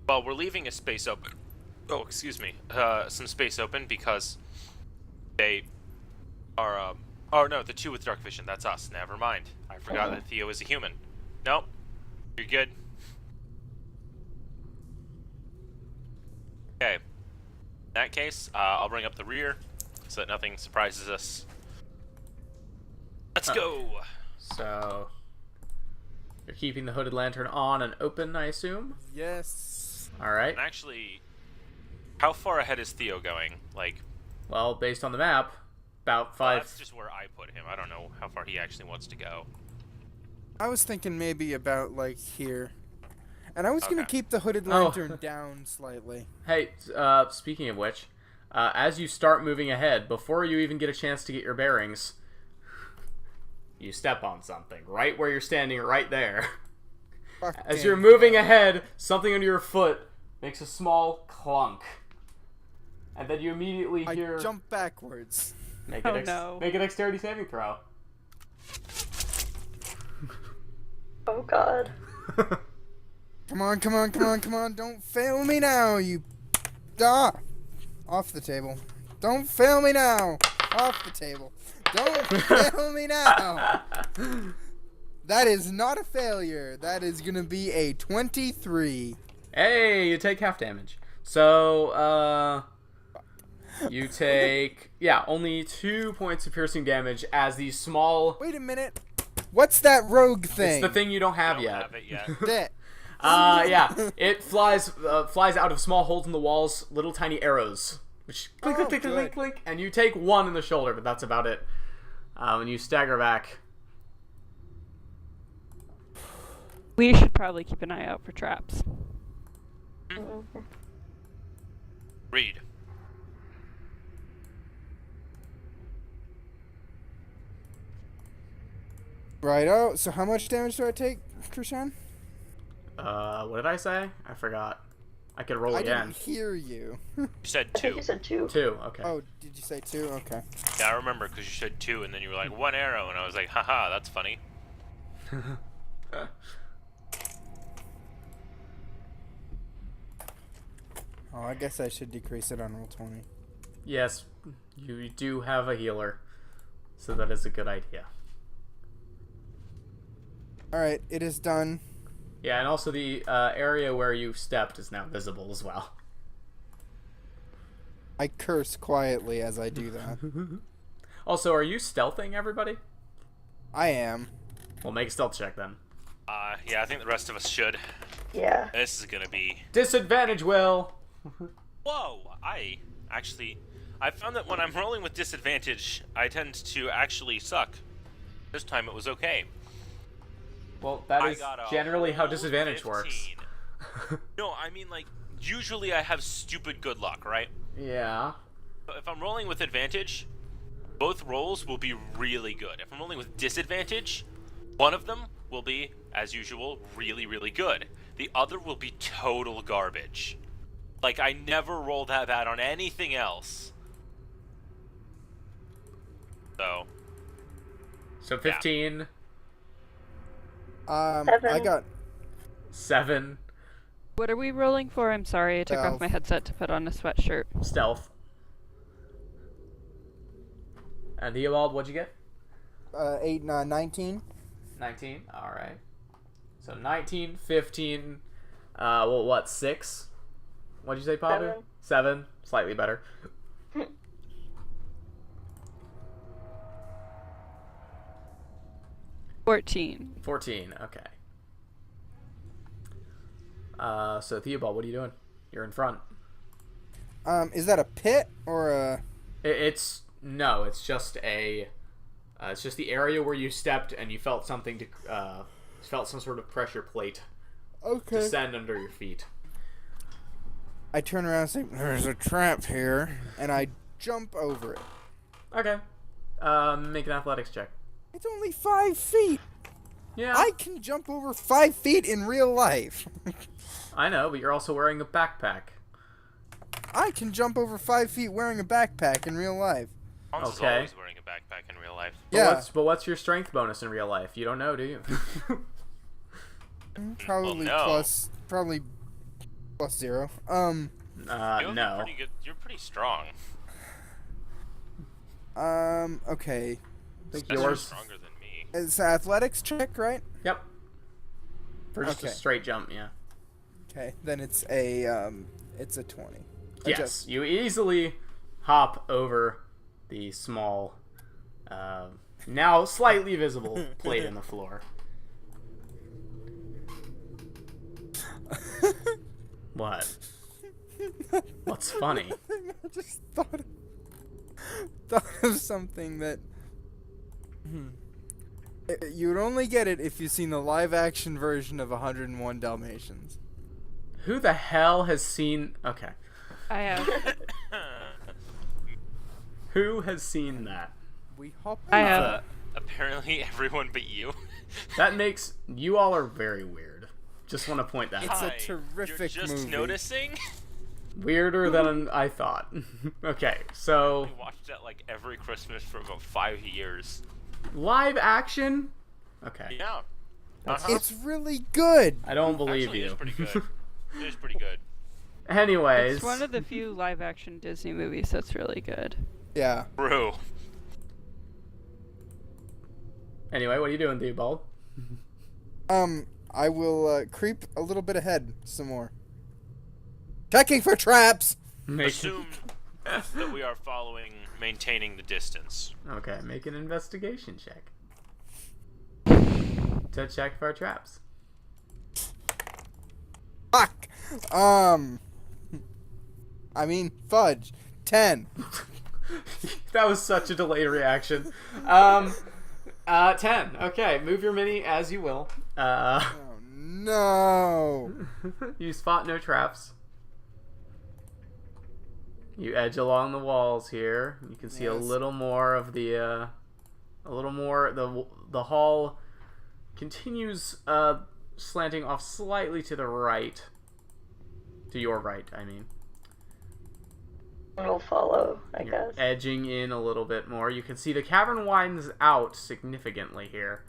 [SPEAKER 2] Well, we're leaving a space open. Oh, excuse me. Some space open because they are, oh no, the two with dark vision, that's us. Never mind. I forgot that Theo is a human. Nope. You're good. Okay. In that case, I'll bring up the rear so that nothing surprises us. Let's go!
[SPEAKER 1] So, you're keeping the hooded lantern on and open, I assume?
[SPEAKER 3] Yes.
[SPEAKER 1] Alright.
[SPEAKER 2] And actually, how far ahead is Theo going? Like,
[SPEAKER 1] Well, based on the map, about
[SPEAKER 2] well,
[SPEAKER 1] 5...
[SPEAKER 2] that's just where I put him. I don't know how far he actually wants to go.
[SPEAKER 3] I was thinking maybe about, like, here. And I was gonna
[SPEAKER 2] Okay.
[SPEAKER 3] keep the hooded lantern down slightly.
[SPEAKER 1] Hey, speaking of which, as you start moving ahead, before you even get a chance to get your bearings, you step on something right where you're standing right there. As
[SPEAKER 3] Fucking
[SPEAKER 1] you're moving ahead, something under your foot makes a small clunk. And then you immediately
[SPEAKER 3] I
[SPEAKER 1] hear...
[SPEAKER 3] jump backwards.
[SPEAKER 1] Make
[SPEAKER 5] Oh,
[SPEAKER 1] a
[SPEAKER 5] no.
[SPEAKER 1] Make a dexterity saving throw.
[SPEAKER 4] Oh god.
[SPEAKER 3] Come on, come on, come on, come on. Don't fail me now, you... Ah! Off the table. Don't fail me now! Off the table. Don't fail me now! That is not a failure. That is gonna be a 23.
[SPEAKER 1] Hey, you take half damage. So, you take, yeah, only 2 points of piercing damage as these small...
[SPEAKER 3] Wait a minute. What's that rogue thing?
[SPEAKER 1] It's the thing you don't have
[SPEAKER 2] Don't
[SPEAKER 1] yet.
[SPEAKER 2] have it yet.
[SPEAKER 3] That.
[SPEAKER 1] Yeah, it flies out of small holes in the walls, little tiny arrows, which clink,
[SPEAKER 3] Oh,
[SPEAKER 1] clink, clink, clink,
[SPEAKER 3] good.
[SPEAKER 1] clink, and you take one in the shoulder, but that's about it. And you stagger back.
[SPEAKER 5] We should probably keep an eye out for traps.
[SPEAKER 2] Read.
[SPEAKER 3] Righto. So how much damage do I take, Krishan?
[SPEAKER 1] What did I say? I forgot. I could roll
[SPEAKER 3] I
[SPEAKER 1] again.
[SPEAKER 3] didn't hear you.
[SPEAKER 2] You said
[SPEAKER 4] I think
[SPEAKER 2] 2.
[SPEAKER 4] you said 2.
[SPEAKER 1] 2, okay.
[SPEAKER 3] Oh, did you say 2? Okay.
[SPEAKER 2] Yeah, I remember because you said 2 and then you were like, 1 arrow, and I was like, haha, that's funny.
[SPEAKER 3] Oh, I guess I should decrease it on roll 20.
[SPEAKER 1] Yes, you do have a healer, so that is a good idea.
[SPEAKER 3] Alright, it is done.
[SPEAKER 1] Yeah, and also the area where you stepped is now visible as well.
[SPEAKER 3] I curse quietly as I do that.
[SPEAKER 1] Also, are you stealthing everybody?
[SPEAKER 3] I am.
[SPEAKER 1] Well, make a stealth check then.
[SPEAKER 2] Yeah, I think the rest of us should.
[SPEAKER 4] Yeah.
[SPEAKER 2] This is gonna be...
[SPEAKER 1] Disadvantage, Will!
[SPEAKER 2] Whoa! I found that when I'm rolling with disadvantage, I tend to actually suck. This time it was okay.
[SPEAKER 1] Well, that
[SPEAKER 2] I
[SPEAKER 1] is
[SPEAKER 2] got a
[SPEAKER 1] generally how
[SPEAKER 2] whole
[SPEAKER 1] disadvantage
[SPEAKER 2] 15.
[SPEAKER 1] works.
[SPEAKER 2] No, I mean, like, usually I have stupid good luck, right?
[SPEAKER 1] Yeah.
[SPEAKER 2] But if I'm rolling with advantage, both rolls will be really good. If I'm rolling with disadvantage, one of them will be, as usual, really, really good. The other will be total garbage. Like, I never roll that bad on anything else. So,
[SPEAKER 1] 15,
[SPEAKER 3] I
[SPEAKER 4] 7.
[SPEAKER 3] got
[SPEAKER 1] 7,
[SPEAKER 5] What are we rolling for? I'm sorry, I took off
[SPEAKER 3] Stealth.
[SPEAKER 5] my headset to put on a sweatshirt.
[SPEAKER 1] stealth. And Theobald, what'd you get?
[SPEAKER 3] 19.
[SPEAKER 1] 19. Alright. So 19, 15, well, what, 6? What'd you say, Papu? 7. Slightly better.
[SPEAKER 5] 14.
[SPEAKER 1] 14. Okay. So Theobald, what are you doing? You're in front.
[SPEAKER 3] Is that a pit or a...
[SPEAKER 1] It's just a. It's just the area where you stepped and you felt something felt some sort of pressure plate descend under your feet.
[SPEAKER 3] I turn around and say, "There's a trap here," and I jump over it.
[SPEAKER 1] Okay. Make an athletics check.
[SPEAKER 3] It's only 5 feet.
[SPEAKER 1] Yeah.
[SPEAKER 3] I can jump over 5 feet in real life.
[SPEAKER 1] I know, but you're also wearing a backpack.
[SPEAKER 3] I can jump over 5 feet wearing a backpack in real life.
[SPEAKER 2] Hans is
[SPEAKER 1] Okay.
[SPEAKER 2] always wearing a backpack in real life.
[SPEAKER 3] Yeah.
[SPEAKER 1] But what's your strength bonus in real life? You don't know, do you?
[SPEAKER 3] Probably
[SPEAKER 2] no.
[SPEAKER 3] probably plus 0.
[SPEAKER 2] You
[SPEAKER 1] no.
[SPEAKER 2] Pretty good. You're pretty strong.
[SPEAKER 3] Okay.
[SPEAKER 1] I think
[SPEAKER 2] You're
[SPEAKER 1] yours.
[SPEAKER 2] stronger than me.
[SPEAKER 3] It's an athletics check, right?
[SPEAKER 1] Yep. For just a
[SPEAKER 3] Okay.
[SPEAKER 1] straight jump, yeah.
[SPEAKER 3] Okay, then it's a 20.
[SPEAKER 1] Yes, you easily hop over the small, now slightly visible plate in the floor. What? What's funny?
[SPEAKER 3] I just thought of something that... You would only get it if you've seen the live-action version of 101 Dalmatians.
[SPEAKER 1] Who the hell has seen... Okay.
[SPEAKER 5] I have.
[SPEAKER 1] Who has seen that?
[SPEAKER 3] We hop
[SPEAKER 5] I
[SPEAKER 3] over.
[SPEAKER 5] have.
[SPEAKER 2] Apparently everyone but you.
[SPEAKER 1] That makes... You all are very weird. Just want to point that
[SPEAKER 3] It's
[SPEAKER 1] out.
[SPEAKER 3] a
[SPEAKER 2] Hi,
[SPEAKER 3] terrific
[SPEAKER 2] You're just
[SPEAKER 3] movie.
[SPEAKER 2] noticing?
[SPEAKER 1] Weirder than I thought. Okay, so...
[SPEAKER 2] We watched that like every Christmas for about 5 years.
[SPEAKER 1] Live action? Okay.
[SPEAKER 2] Yeah.
[SPEAKER 1] That's-
[SPEAKER 2] Uh-huh.
[SPEAKER 3] It's really good.
[SPEAKER 1] I don't believe
[SPEAKER 2] Actually,
[SPEAKER 1] you.
[SPEAKER 2] It is pretty good. It is pretty good.
[SPEAKER 1] Anyways.
[SPEAKER 5] It's one of the few live-action Disney movies that's really good.
[SPEAKER 3] Yeah.
[SPEAKER 2] True.
[SPEAKER 1] Anyway, what are you doing, Theobald?
[SPEAKER 3] I will creep a little bit ahead some more. Checking for traps.
[SPEAKER 2] Assume that we are maintaining the distance.
[SPEAKER 1] Okay, make an investigation check. To check for traps.
[SPEAKER 3] Fuck. I mean, fudge. 10.
[SPEAKER 1] That was such a delayed reaction. 10. Okay, move your mini as you will.
[SPEAKER 3] Oh no.
[SPEAKER 1] You spot no traps. You edge along the walls here. You can see a
[SPEAKER 3] Yes.
[SPEAKER 1] little more of the, the hall continues, slanting off slightly to the right. To your right, I mean.
[SPEAKER 4] We'll follow, I
[SPEAKER 1] You're
[SPEAKER 4] guess.
[SPEAKER 1] edging in a little bit more. You can see the cavern widens out significantly here.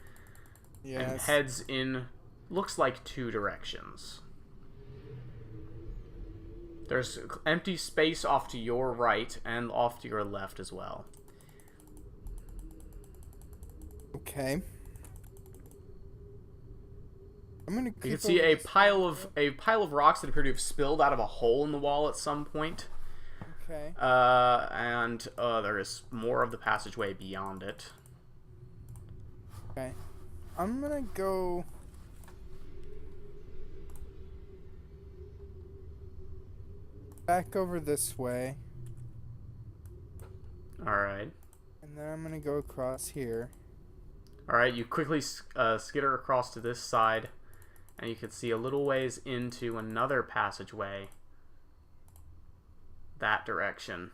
[SPEAKER 1] And
[SPEAKER 3] Yes.
[SPEAKER 1] heads in, looks like 2 directions. There's empty space off to your right and off to your left as well.
[SPEAKER 3] Okay. I'm gonna.
[SPEAKER 1] You can see a pile of rocks that appear to have spilled out of a hole in the wall at some point.
[SPEAKER 3] Okay.
[SPEAKER 1] And there is more of the passageway beyond it.
[SPEAKER 3] Okay. I'm gonna go. Back over this way,
[SPEAKER 1] Alright.
[SPEAKER 3] and then I'm gonna go across here.
[SPEAKER 1] Alright, you quickly skitter across to this side, and you can see a little ways into another passageway. That direction.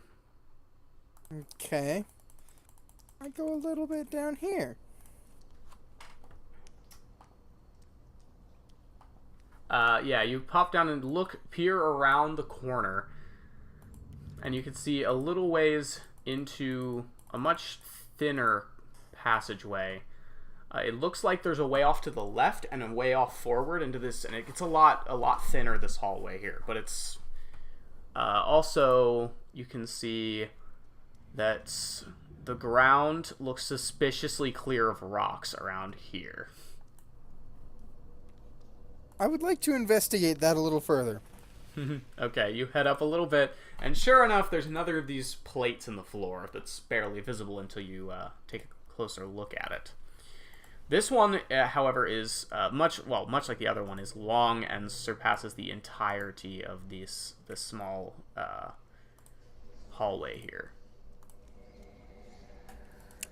[SPEAKER 3] Okay. I go a little bit down here.
[SPEAKER 1] Yeah, you pop down and peer around the corner, and you can see a little ways into a much thinner passageway. It looks like there's a way off to the left and a way off forward into this, and it gets a lot thinner, this hallway here. But it's also, you can see that the ground looks suspiciously clear of rocks around here.
[SPEAKER 3] I would like to investigate that a little further.
[SPEAKER 1] Okay, you head up a little bit, and sure enough, there's another of these plates in the floor that's barely visible until you take a closer look at it. This one, however, is much like the other one, is long and surpasses the entirety of this small hallway here.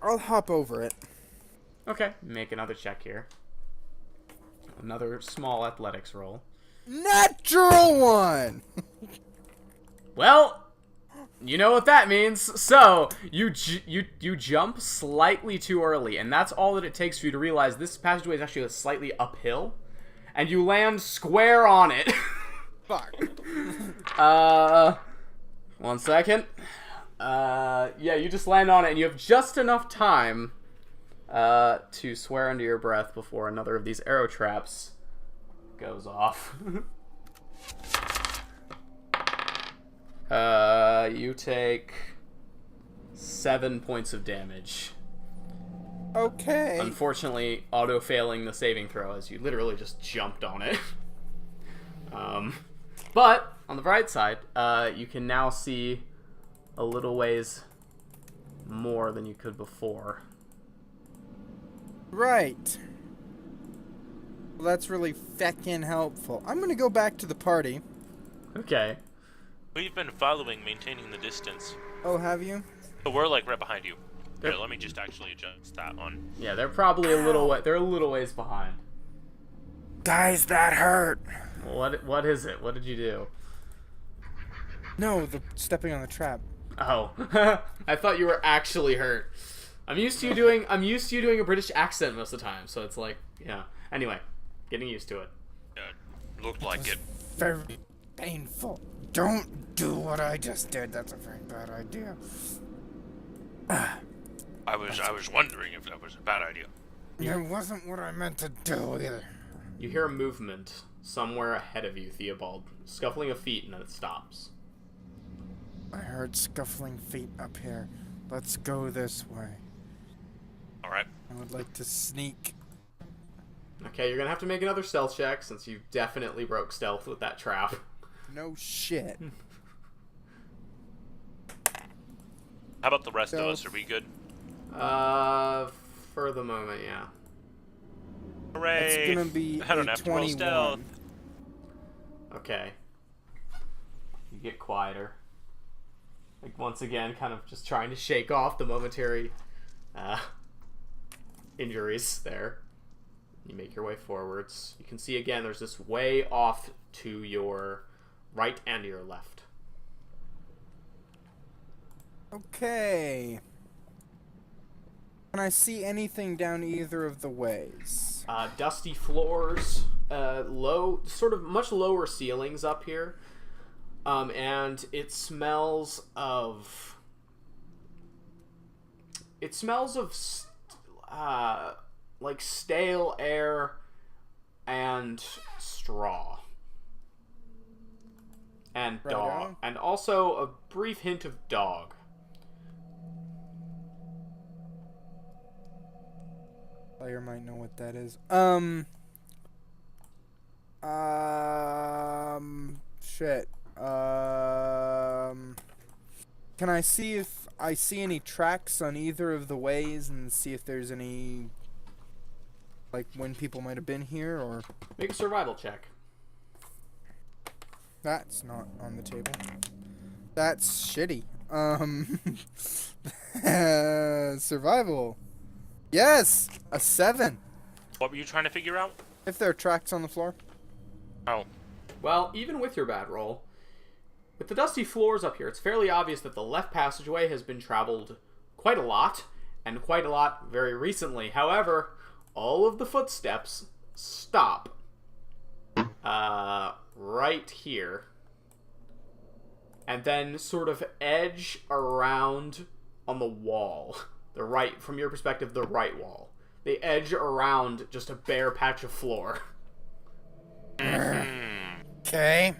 [SPEAKER 3] I'll hop over it.
[SPEAKER 1] Okay, make another check here. Another small athletics roll.
[SPEAKER 3] Natural one!
[SPEAKER 1] Well, you know what that means. So, you jump slightly too early, and that's all that it takes for you to realize this passageway is actually slightly uphill, and you land square on it.
[SPEAKER 3] Fuck.
[SPEAKER 1] 1 second. Yeah, you just land on it, and you have just enough time to swear under your breath before another of these arrow traps goes off. You take 7 points of damage.
[SPEAKER 3] Okay.
[SPEAKER 1] Unfortunately, auto-failing the saving throw as you literally just jumped on it. But, on the bright side, you can now see a little ways more than you could before.
[SPEAKER 3] Right. Well, that's really feckin' helpful. I'm gonna go back to the party.
[SPEAKER 1] Okay.
[SPEAKER 2] We've been following, maintaining the distance.
[SPEAKER 3] Oh, have you?
[SPEAKER 2] But we're like right behind you.
[SPEAKER 1] There-
[SPEAKER 2] Here, let me just actually adjust that one.
[SPEAKER 1] Yeah, they're probably a little they're a little ways behind.
[SPEAKER 3] Guys, that hurt.
[SPEAKER 1] What is it? What did you do?
[SPEAKER 3] No, the stepping on the trap.
[SPEAKER 1] Oh. I thought you were actually hurt. I'm used to you doing a British accent most of the time, so it's like, yeah. Anyway, getting used to it.
[SPEAKER 2] Looked like it.
[SPEAKER 3] Very painful. Don't do what I just did. That's a very bad idea.
[SPEAKER 2] I was wondering if that was a bad idea.
[SPEAKER 3] It wasn't what I meant to do either.
[SPEAKER 1] You hear a movement somewhere ahead of you, Theobald. Scuffling of feet, and then it stops.
[SPEAKER 3] I heard scuffling feet up here. Let's go this way.
[SPEAKER 2] Alright.
[SPEAKER 3] I would like to sneak.
[SPEAKER 1] Okay, you're gonna have to make another stealth check, since you definitely broke stealth with that trap.
[SPEAKER 3] No shit.
[SPEAKER 2] How about the rest of us? Are we good?
[SPEAKER 1] For the moment, yeah.
[SPEAKER 2] Hooray!
[SPEAKER 3] It's gonna be
[SPEAKER 2] I don't
[SPEAKER 3] a
[SPEAKER 2] have to roll
[SPEAKER 3] 21.
[SPEAKER 2] stealth.
[SPEAKER 1] Okay. You get quieter. Like, once again, kind of just trying to shake off the momentary injuries there. You make your way forwards. You can see again there's this way off to your right and your left.
[SPEAKER 3] Okay. Can I see anything down either of the ways?
[SPEAKER 1] Dusty floors, low, sort of much lower ceilings up here. And it smells of like stale air and straw and
[SPEAKER 3] Right
[SPEAKER 1] dog,
[SPEAKER 3] on.
[SPEAKER 1] and also a brief hint of dog.
[SPEAKER 3] Player might know what that is. Shit. Can I see if I see any tracks on either of the ways and see if there's any, like, when people might have been here, or...
[SPEAKER 1] Make a survival check.
[SPEAKER 3] That's not on the table. That's shitty. Survival. Yes! A 7!
[SPEAKER 2] What were you trying to figure out?
[SPEAKER 3] If there are tracks on the floor.
[SPEAKER 2] Oh.
[SPEAKER 1] Well, even with your bad roll, with the dusty floors up here, it's fairly obvious that the left passageway has been traveled quite a lot, and quite a lot very recently. However, all of the footsteps stop right here, and then sort of edge around on the wall. The right, from your perspective, the right wall. They edge around just a bare patch of floor.
[SPEAKER 3] Okay.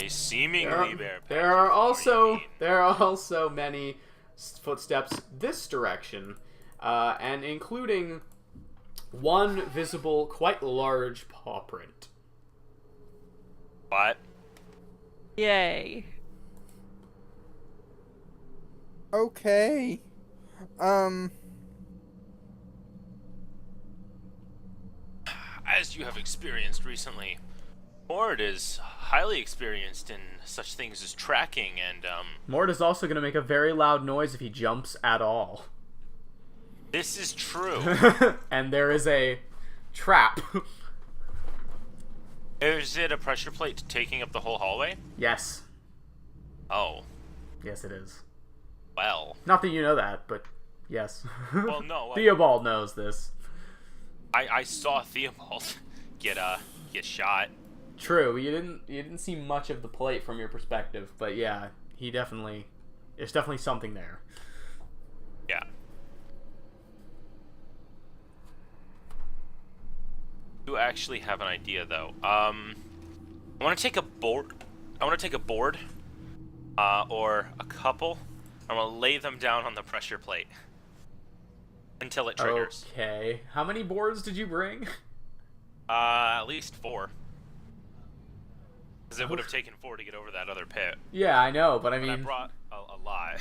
[SPEAKER 2] A seemingly bare patch.
[SPEAKER 1] There are
[SPEAKER 2] What do you mean?
[SPEAKER 1] also many footsteps this direction, and including one visible, quite large paw print.
[SPEAKER 2] What?
[SPEAKER 5] Yay.
[SPEAKER 3] Okay.
[SPEAKER 2] As you have experienced recently, Mord is highly experienced in such things as tracking and,
[SPEAKER 1] Mort is also going to make a very loud noise if he jumps at all.
[SPEAKER 2] This is true.
[SPEAKER 1] And there is a trap.
[SPEAKER 2] Is it a pressure plate taking up the whole hallway?
[SPEAKER 1] Yes.
[SPEAKER 2] Oh.
[SPEAKER 1] Yes, it is.
[SPEAKER 2] Well.
[SPEAKER 1] Not that you know that, but yes.
[SPEAKER 2] Well, no.
[SPEAKER 1] Theobald knows this.
[SPEAKER 2] I saw Theobald get shot.
[SPEAKER 1] True, you didn't see much of the plate from your perspective, but yeah, there's definitely something there.
[SPEAKER 2] Yeah. You actually have an idea though. I want to take a board. Or a couple. I'm gonna lay them down on the pressure plate until it triggers.
[SPEAKER 1] Okay. How many boards did you bring?
[SPEAKER 2] At least 4. Because it would have taken 4 to get over that other pit.
[SPEAKER 1] Yeah, I know, but I
[SPEAKER 2] But
[SPEAKER 1] mean...
[SPEAKER 2] I brought a lot.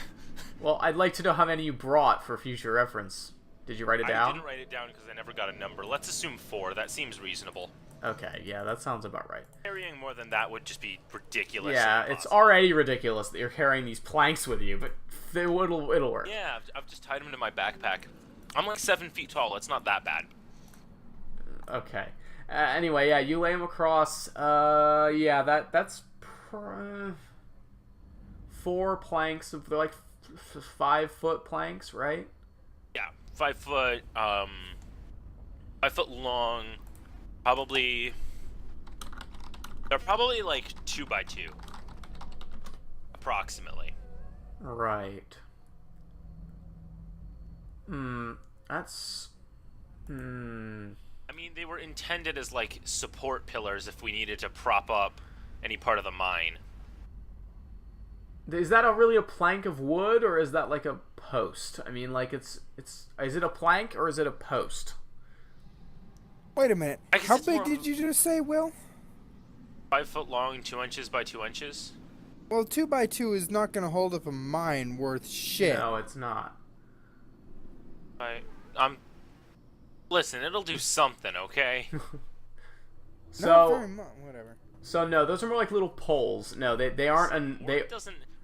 [SPEAKER 1] Well, I'd like to know how many you brought for future reference. Did you write it down?
[SPEAKER 2] I didn't write it down because I never got a number. Let's assume 4. That seems reasonable.
[SPEAKER 1] Okay, yeah, that sounds about right.
[SPEAKER 2] Carrying more than that would just be ridiculous.
[SPEAKER 1] Yeah, it's already ridiculous that you're carrying these planks with you, but it'll work.
[SPEAKER 2] Yeah, I've just tied them to my backpack. I'm like 7 feet tall. It's not that bad.
[SPEAKER 1] Okay. Anyway, yeah, you lay them across. Yeah, that's 4 planks of they're like 5-foot planks, right?
[SPEAKER 2] Yeah, 5 foot, 5 foot long. Probably. They're probably like 2 by 2, approximately.
[SPEAKER 1] Right. That's.
[SPEAKER 2] I mean, they were intended as like support pillars if we needed to prop up any part of the mine.
[SPEAKER 1] Is that really a plank of wood, or is that like a post? I mean, like is it a plank or is it a post?
[SPEAKER 3] Wait a minute.
[SPEAKER 2] I guess
[SPEAKER 3] How
[SPEAKER 2] it's
[SPEAKER 3] big
[SPEAKER 2] more-
[SPEAKER 3] did you just say, Will?
[SPEAKER 2] 5 foot long, 2 inches by 2 inches.
[SPEAKER 3] Well, 2 by 2 is not going to hold up a mine worth shit.
[SPEAKER 1] No, it's not.
[SPEAKER 2] Listen, it'll do something, okay?
[SPEAKER 1] So,
[SPEAKER 3] Not very much. Whatever.
[SPEAKER 1] so no, those are more like little poles. No, they aren't.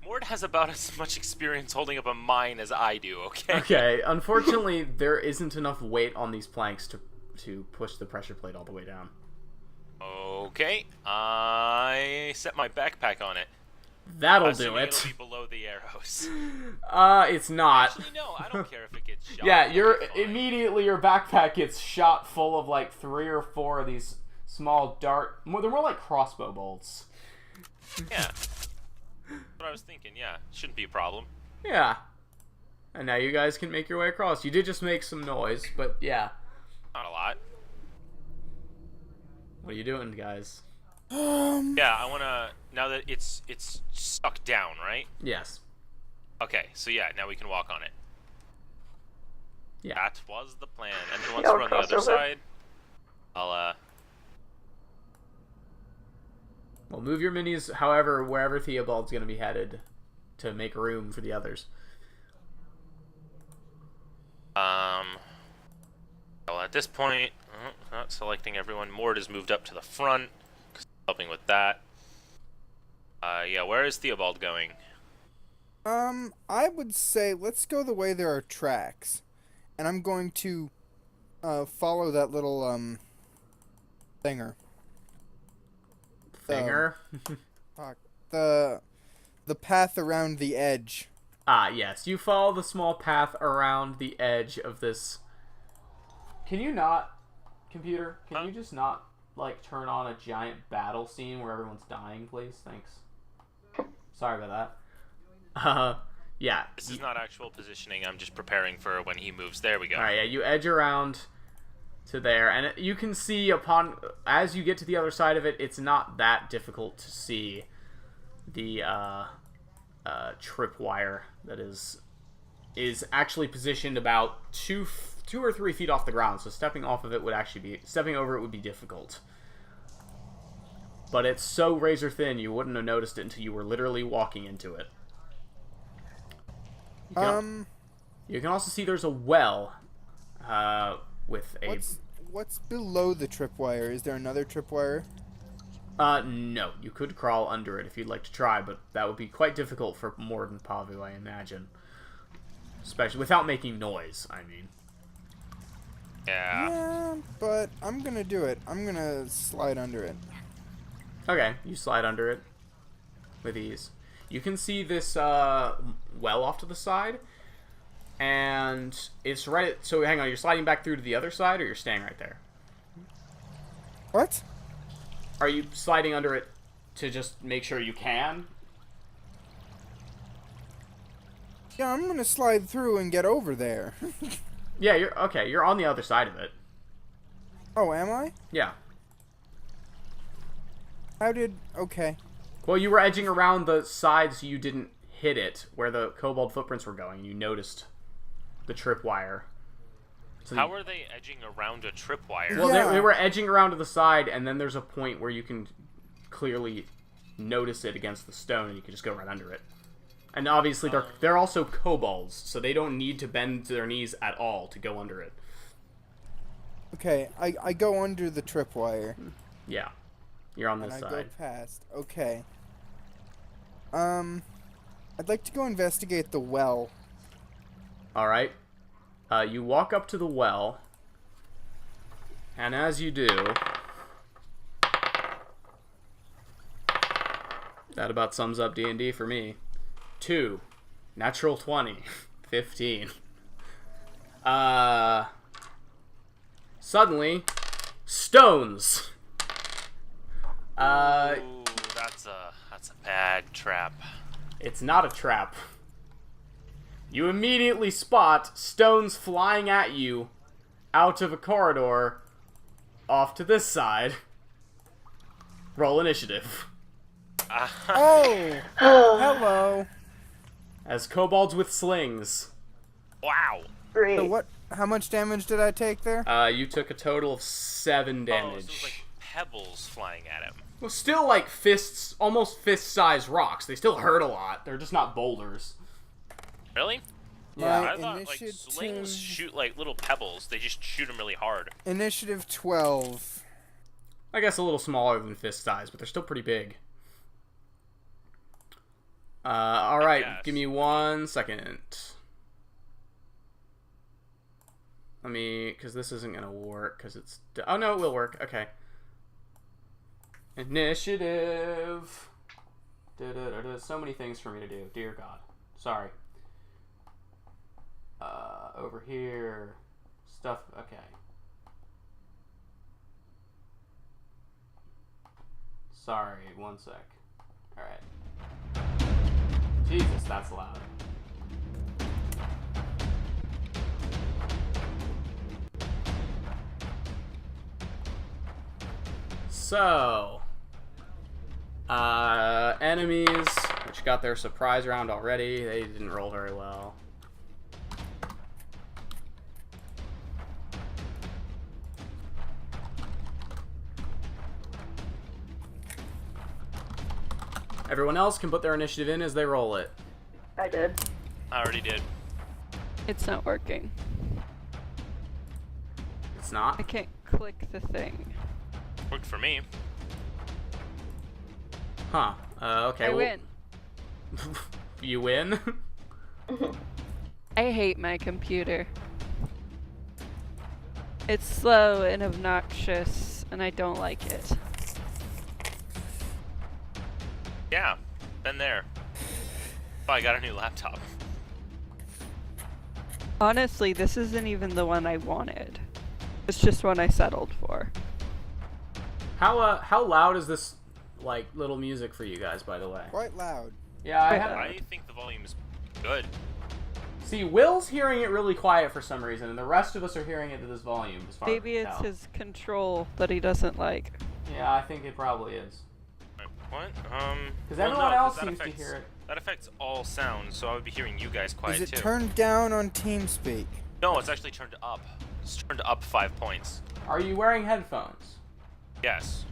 [SPEAKER 2] Mord has about as much experience holding up a mine as I do, okay?
[SPEAKER 1] Okay, unfortunately, there isn't enough weight on these planks to push the pressure plate all the way down.
[SPEAKER 2] Okay, I set my backpack on it.
[SPEAKER 1] That'll do
[SPEAKER 2] Assuming
[SPEAKER 1] it.
[SPEAKER 2] It'll be below the arrows.
[SPEAKER 1] It's not.
[SPEAKER 2] Actually, no, I don't care if it gets shot.
[SPEAKER 1] Yeah,
[SPEAKER 2] It'll be fine.
[SPEAKER 1] immediately your backpack gets shot full of like 3 or 4 of these small dart. They're more like crossbow bolts.
[SPEAKER 2] Yeah. That's what I was thinking, yeah. Shouldn't be a problem.
[SPEAKER 1] Yeah. And now you guys can make your way across. You did just make some noise, but yeah.
[SPEAKER 2] Not a lot.
[SPEAKER 1] What are you doing, guys?
[SPEAKER 2] Yeah, I wanna... Now that it's stuck down, right?
[SPEAKER 1] Yes.
[SPEAKER 2] Okay, so yeah, now we can walk on it.
[SPEAKER 1] Yeah.
[SPEAKER 2] That was the plan. And then once
[SPEAKER 4] Yeah,
[SPEAKER 2] we're on the other
[SPEAKER 4] crossover.
[SPEAKER 2] side, I'll,
[SPEAKER 1] Well, move your minis, however, wherever Theobald's going to be headed to make room for the others.
[SPEAKER 2] Well, at this point, not selecting everyone. Mord has moved up to the front, 'cause he's helping with that. Yeah, where is Theobald going?
[SPEAKER 3] I would say let's go the way there are tracks. And I'm going to follow that little thinger.
[SPEAKER 1] Finger?
[SPEAKER 3] Fuck. The path around the edge.
[SPEAKER 1] Yes. You follow the small path around the edge of this. Can you not, computer? Can you just not, like, turn on a giant battle scene where everyone's dying, please? Thanks. Sorry about that. Yeah.
[SPEAKER 2] This is not actual positioning. I'm just preparing for when he moves. There we go.
[SPEAKER 1] Alright, yeah, you edge around to there, and you can see as you get to the other side of it, it's not that difficult to see the tripwire that is actually positioned about 2 or 3 feet off the ground, so stepping over it would be difficult. but it's so razor thin you wouldn't have noticed it until you were literally walking into it. You can also see there's a well with a...
[SPEAKER 3] What's below the tripwire? Is there another tripwire?
[SPEAKER 1] No. You could crawl under it if you'd like to try, but that would be quite difficult for Morden Pavu, I imagine. Especially without making noise, I mean.
[SPEAKER 2] Yeah.
[SPEAKER 3] Yeah, but I'm gonna do it. I'm gonna slide under it.
[SPEAKER 1] Okay, you slide under it with ease. You can see this well off to the side, and it's right... So hang on, you're sliding back through to the other side, or you're staying right there?
[SPEAKER 3] What?
[SPEAKER 1] Are you sliding under it to just make sure you can?
[SPEAKER 3] Yeah, I'm gonna slide through and get over there.
[SPEAKER 1] Yeah, you're... Okay, you're on the other side of it.
[SPEAKER 3] Oh, am I?
[SPEAKER 1] Yeah.
[SPEAKER 3] How did... Okay.
[SPEAKER 1] Well, you were edging around the side so you didn't hit it, where the kobold footprints were going, and you noticed the tripwire. So
[SPEAKER 2] How are they edging around a tripwire?
[SPEAKER 1] Well,
[SPEAKER 3] Yeah.
[SPEAKER 1] they were edging around to the side, and then there's a point where you can clearly notice it against the stone, and you can just go right under it. And obviously, they're also kobolds, so they don't need to bend to their knees at all to go under it.
[SPEAKER 3] Okay, I go under the tripwire.
[SPEAKER 1] Yeah. You're on
[SPEAKER 3] And
[SPEAKER 1] this
[SPEAKER 3] I
[SPEAKER 1] side.
[SPEAKER 3] go past. Okay. I'd like to go investigate the well.
[SPEAKER 1] Alright. You walk up to the well, and as you do... That about sums up D&D for me. 2. Natural 20. 15. Suddenly, stones!
[SPEAKER 2] Ooh, that's a bad trap.
[SPEAKER 1] It's not a trap. You immediately spot stones flying at you out of a corridor off to this side. Roll initiative.
[SPEAKER 3] Oh! Hello!
[SPEAKER 1] As kobolds with slings.
[SPEAKER 2] Wow.
[SPEAKER 4] Great.
[SPEAKER 3] So what? How much damage did I take there?
[SPEAKER 1] You took a total of 7
[SPEAKER 2] Oh,
[SPEAKER 1] damage.
[SPEAKER 2] so it was like pebbles flying at him.
[SPEAKER 1] Well, still like fists, almost fist-sized rocks. They still hurt a lot. They're just not boulders.
[SPEAKER 2] Really?
[SPEAKER 1] Yeah.
[SPEAKER 3] My
[SPEAKER 2] I thought like
[SPEAKER 3] initiative-
[SPEAKER 2] slings shoot like little pebbles. They just shoot them really hard.
[SPEAKER 3] Initiative 12.
[SPEAKER 1] I guess a little smaller than fist size, but they're still pretty big. Alright,
[SPEAKER 2] guess.
[SPEAKER 1] give me 1 second. Let me, because this isn't going to work, because it's... Oh, no, it will work. Okay. Initiative. So many things for me to do. Dear God. Sorry. Over here. Stuff. Okay. Sorry, 1 sec. Alright. Jesus, that's loud. So, enemies, which got their surprise round already. They didn't roll very well. Everyone else can put their initiative in as they roll it.
[SPEAKER 4] I did.
[SPEAKER 2] I already did.
[SPEAKER 5] It's not working.
[SPEAKER 1] It's
[SPEAKER 5] I
[SPEAKER 1] not?
[SPEAKER 5] can't click the thing.
[SPEAKER 2] Worked for me.
[SPEAKER 1] Huh. Okay.
[SPEAKER 5] I
[SPEAKER 1] well-
[SPEAKER 5] win.
[SPEAKER 1] You win?
[SPEAKER 5] I hate my computer. It's slow and obnoxious, and I don't like it.
[SPEAKER 2] Yeah, been there. Oh, I got a new laptop.
[SPEAKER 5] Honestly, this isn't even the one I wanted. It's just one I settled for.
[SPEAKER 1] How loud is this, like, little music for you guys, by the way?
[SPEAKER 3] Quite loud.
[SPEAKER 1] Yeah, I
[SPEAKER 5] Quite
[SPEAKER 1] had...
[SPEAKER 5] loud.
[SPEAKER 2] I think the volume is good.
[SPEAKER 1] See, Will's hearing it really quiet for some reason, and the rest of us are hearing it at this volume, as far
[SPEAKER 5] Maybe
[SPEAKER 1] as I
[SPEAKER 5] it's
[SPEAKER 1] can
[SPEAKER 5] his control that he doesn't like.
[SPEAKER 1] tell. Yeah, I think it probably is.
[SPEAKER 2] What?
[SPEAKER 1] Because
[SPEAKER 2] well,
[SPEAKER 1] everyone
[SPEAKER 2] no,
[SPEAKER 1] else
[SPEAKER 2] 'cause that
[SPEAKER 1] seems to
[SPEAKER 2] affects-
[SPEAKER 1] hear it.
[SPEAKER 2] That affects all sounds, so I would be hearing you guys quiet
[SPEAKER 3] Is it
[SPEAKER 2] too.
[SPEAKER 3] turned down on TeamSpeak?
[SPEAKER 2] No, it's actually turned up. It's turned up 5 points.
[SPEAKER 1] Are you wearing headphones?
[SPEAKER 2] Yes.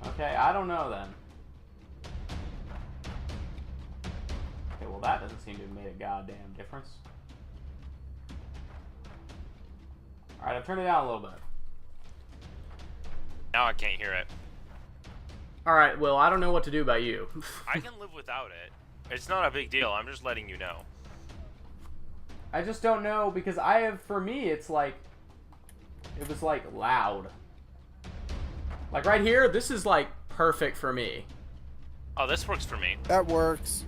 [SPEAKER 1] Okay, I don't know then. Okay, well that doesn't seem to have made a goddamn difference. Alright, I've turned it down a little bit.
[SPEAKER 2] Now I can't hear it.
[SPEAKER 1] Alright, well, I don't know what to do about you.
[SPEAKER 2] I can live without it. It's not a big deal. I'm just letting you know.
[SPEAKER 1] I just don't know, because for me, it's like, it was like loud. Like right here, this is like perfect for me.
[SPEAKER 2] Oh, this works for me.
[SPEAKER 3] That works.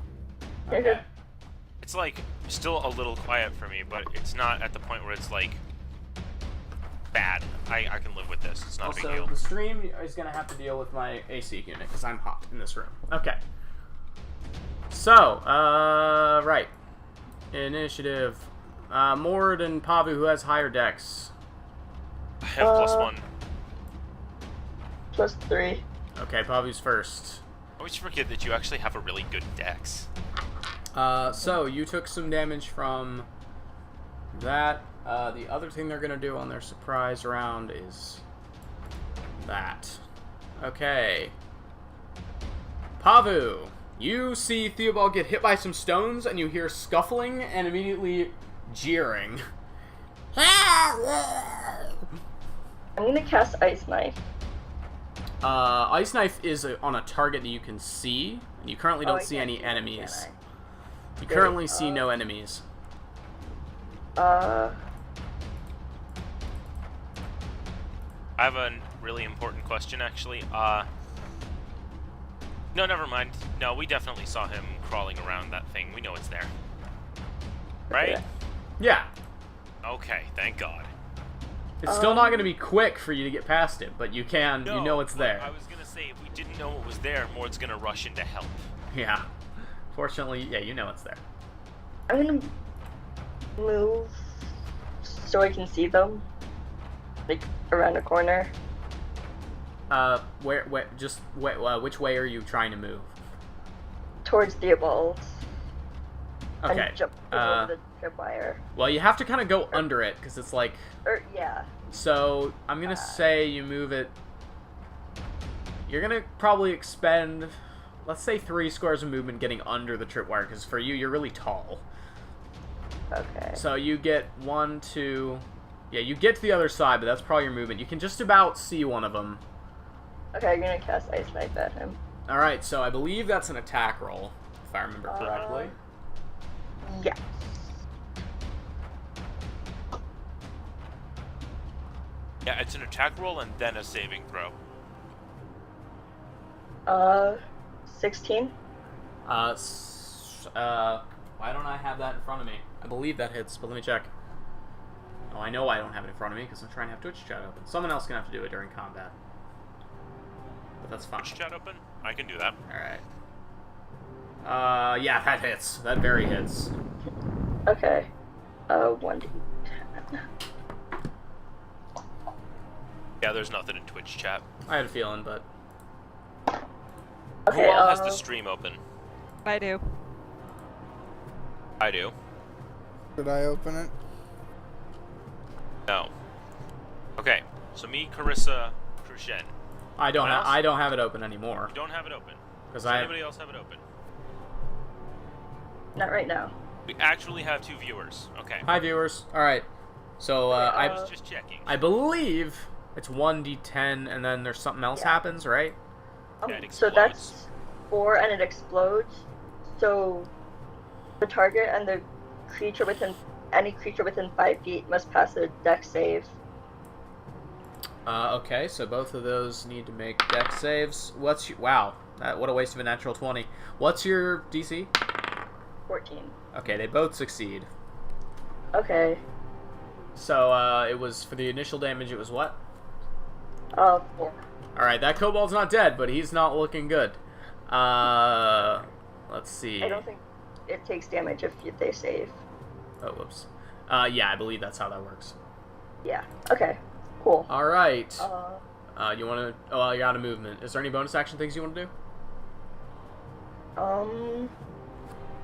[SPEAKER 1] Okay.
[SPEAKER 2] It's like still a little quiet for me, but it's not at the point where it's like bad. I can live with this. It's not a big
[SPEAKER 1] Also,
[SPEAKER 2] deal.
[SPEAKER 1] the stream is going to have to deal with my AC unit, because I'm hot in this room. Okay. So, right. Initiative. Mord and Pavu, who has higher dex?
[SPEAKER 2] I have +1.
[SPEAKER 4] +3.
[SPEAKER 1] Okay, Pavu's first.
[SPEAKER 2] I always forget that you actually have a really good dex.
[SPEAKER 1] So, you took some damage from that. The other thing they're going to do on their surprise round is that. Okay. Pavu, you see Theobald get hit by some stones, and you hear scuffling and immediately jeering.
[SPEAKER 4] I'm gonna cast Ice Knife.
[SPEAKER 1] Ice Knife is on a target that you can see, and you currently don't
[SPEAKER 4] I
[SPEAKER 1] see
[SPEAKER 4] can't
[SPEAKER 1] any
[SPEAKER 4] see it,
[SPEAKER 1] enemies.
[SPEAKER 4] can
[SPEAKER 1] You
[SPEAKER 4] Great.
[SPEAKER 1] currently see no enemies.
[SPEAKER 2] I have a really important question, actually. No, never mind. No, we definitely saw him crawling around that thing. We know it's there. Right?
[SPEAKER 4] Okay.
[SPEAKER 1] Yeah.
[SPEAKER 2] Okay, thank God.
[SPEAKER 1] It's still not going to be quick for you to get past it, but you can,
[SPEAKER 2] No,
[SPEAKER 1] you know it's
[SPEAKER 2] but
[SPEAKER 1] there.
[SPEAKER 2] I was gonna say, if we didn't know it was there, Mord's gonna rush in to help.
[SPEAKER 1] Yeah. Fortunately, yeah, you know it's there.
[SPEAKER 4] I'm gonna move so I can see them, like around a corner.
[SPEAKER 1] Which way are you trying to move?
[SPEAKER 4] Towards Theobald.
[SPEAKER 1] Okay.
[SPEAKER 4] And jump over the tripwire.
[SPEAKER 1] Well, you have to kind of go under it, because it's like...
[SPEAKER 4] Yeah.
[SPEAKER 1] So, I'm going to say you move it... You're going to probably expend, let's say 3 squares of movement getting under the tripwire, because for you, you're really tall.
[SPEAKER 4] Okay.
[SPEAKER 1] So you get 1, 2... Yeah, you get to the other side, but that's probably your movement. You can just about see one of them.
[SPEAKER 4] Okay, I'm gonna cast Ice Knife at him.
[SPEAKER 1] Alright, so I believe that's an attack roll, if I remember correctly.
[SPEAKER 4] Yeah.
[SPEAKER 2] Yeah, it's an attack roll and then a saving throw.
[SPEAKER 4] 16.
[SPEAKER 1] Why don't I have that in front of me? I believe that hits, but let me check. Oh, I know I don't have it in front of me because I'm trying to have Twitch chat open. Someone else can have to do it during combat. But that's fine.
[SPEAKER 2] Twitch chat open? I can do that.
[SPEAKER 1] Alright. Yeah, that hits. That very hits.
[SPEAKER 4] Okay. 1d10.
[SPEAKER 2] Yeah, there's nothing in Twitch chat.
[SPEAKER 1] I had a feeling, but...
[SPEAKER 4] Okay,
[SPEAKER 2] Who all has the stream open?
[SPEAKER 5] I do.
[SPEAKER 2] I do.
[SPEAKER 3] Should I open it?
[SPEAKER 2] No. Okay, so me, Carissa, Crucian.
[SPEAKER 1] I don't
[SPEAKER 2] Anyone else?
[SPEAKER 1] I don't have it open anymore.
[SPEAKER 2] You don't have it open.
[SPEAKER 1] Because
[SPEAKER 2] Does anybody else have it open?
[SPEAKER 4] Not right now.
[SPEAKER 2] We actually have 2 viewers. Okay.
[SPEAKER 1] Hi, viewers. Alright. So,
[SPEAKER 2] I was just checking.
[SPEAKER 1] I believe it's 1d10 and then there's something else happens, right?
[SPEAKER 2] Yeah, it
[SPEAKER 4] So
[SPEAKER 2] explodes.
[SPEAKER 4] that's 4 and it explodes. So the target and the creature within any creature within 5 feet must pass a dex save.
[SPEAKER 1] Okay, so both of those need to make dex saves. Wow, what a waste of a natural 20. What's your DC?
[SPEAKER 4] 14.
[SPEAKER 1] Okay, they both succeed.
[SPEAKER 4] Okay.
[SPEAKER 1] So, it was, for the initial damage, it was what?
[SPEAKER 4] 4.
[SPEAKER 1] Alright, that kobold's not dead, but he's not looking good. Let's see.
[SPEAKER 4] I don't think it takes damage if they save.
[SPEAKER 1] Oh, whoops. Yeah, I believe that's how that works.
[SPEAKER 4] Yeah. Okay. Cool.
[SPEAKER 1] Alright. You wanna... Oh, you're out of movement. Is there any bonus action things you want to do?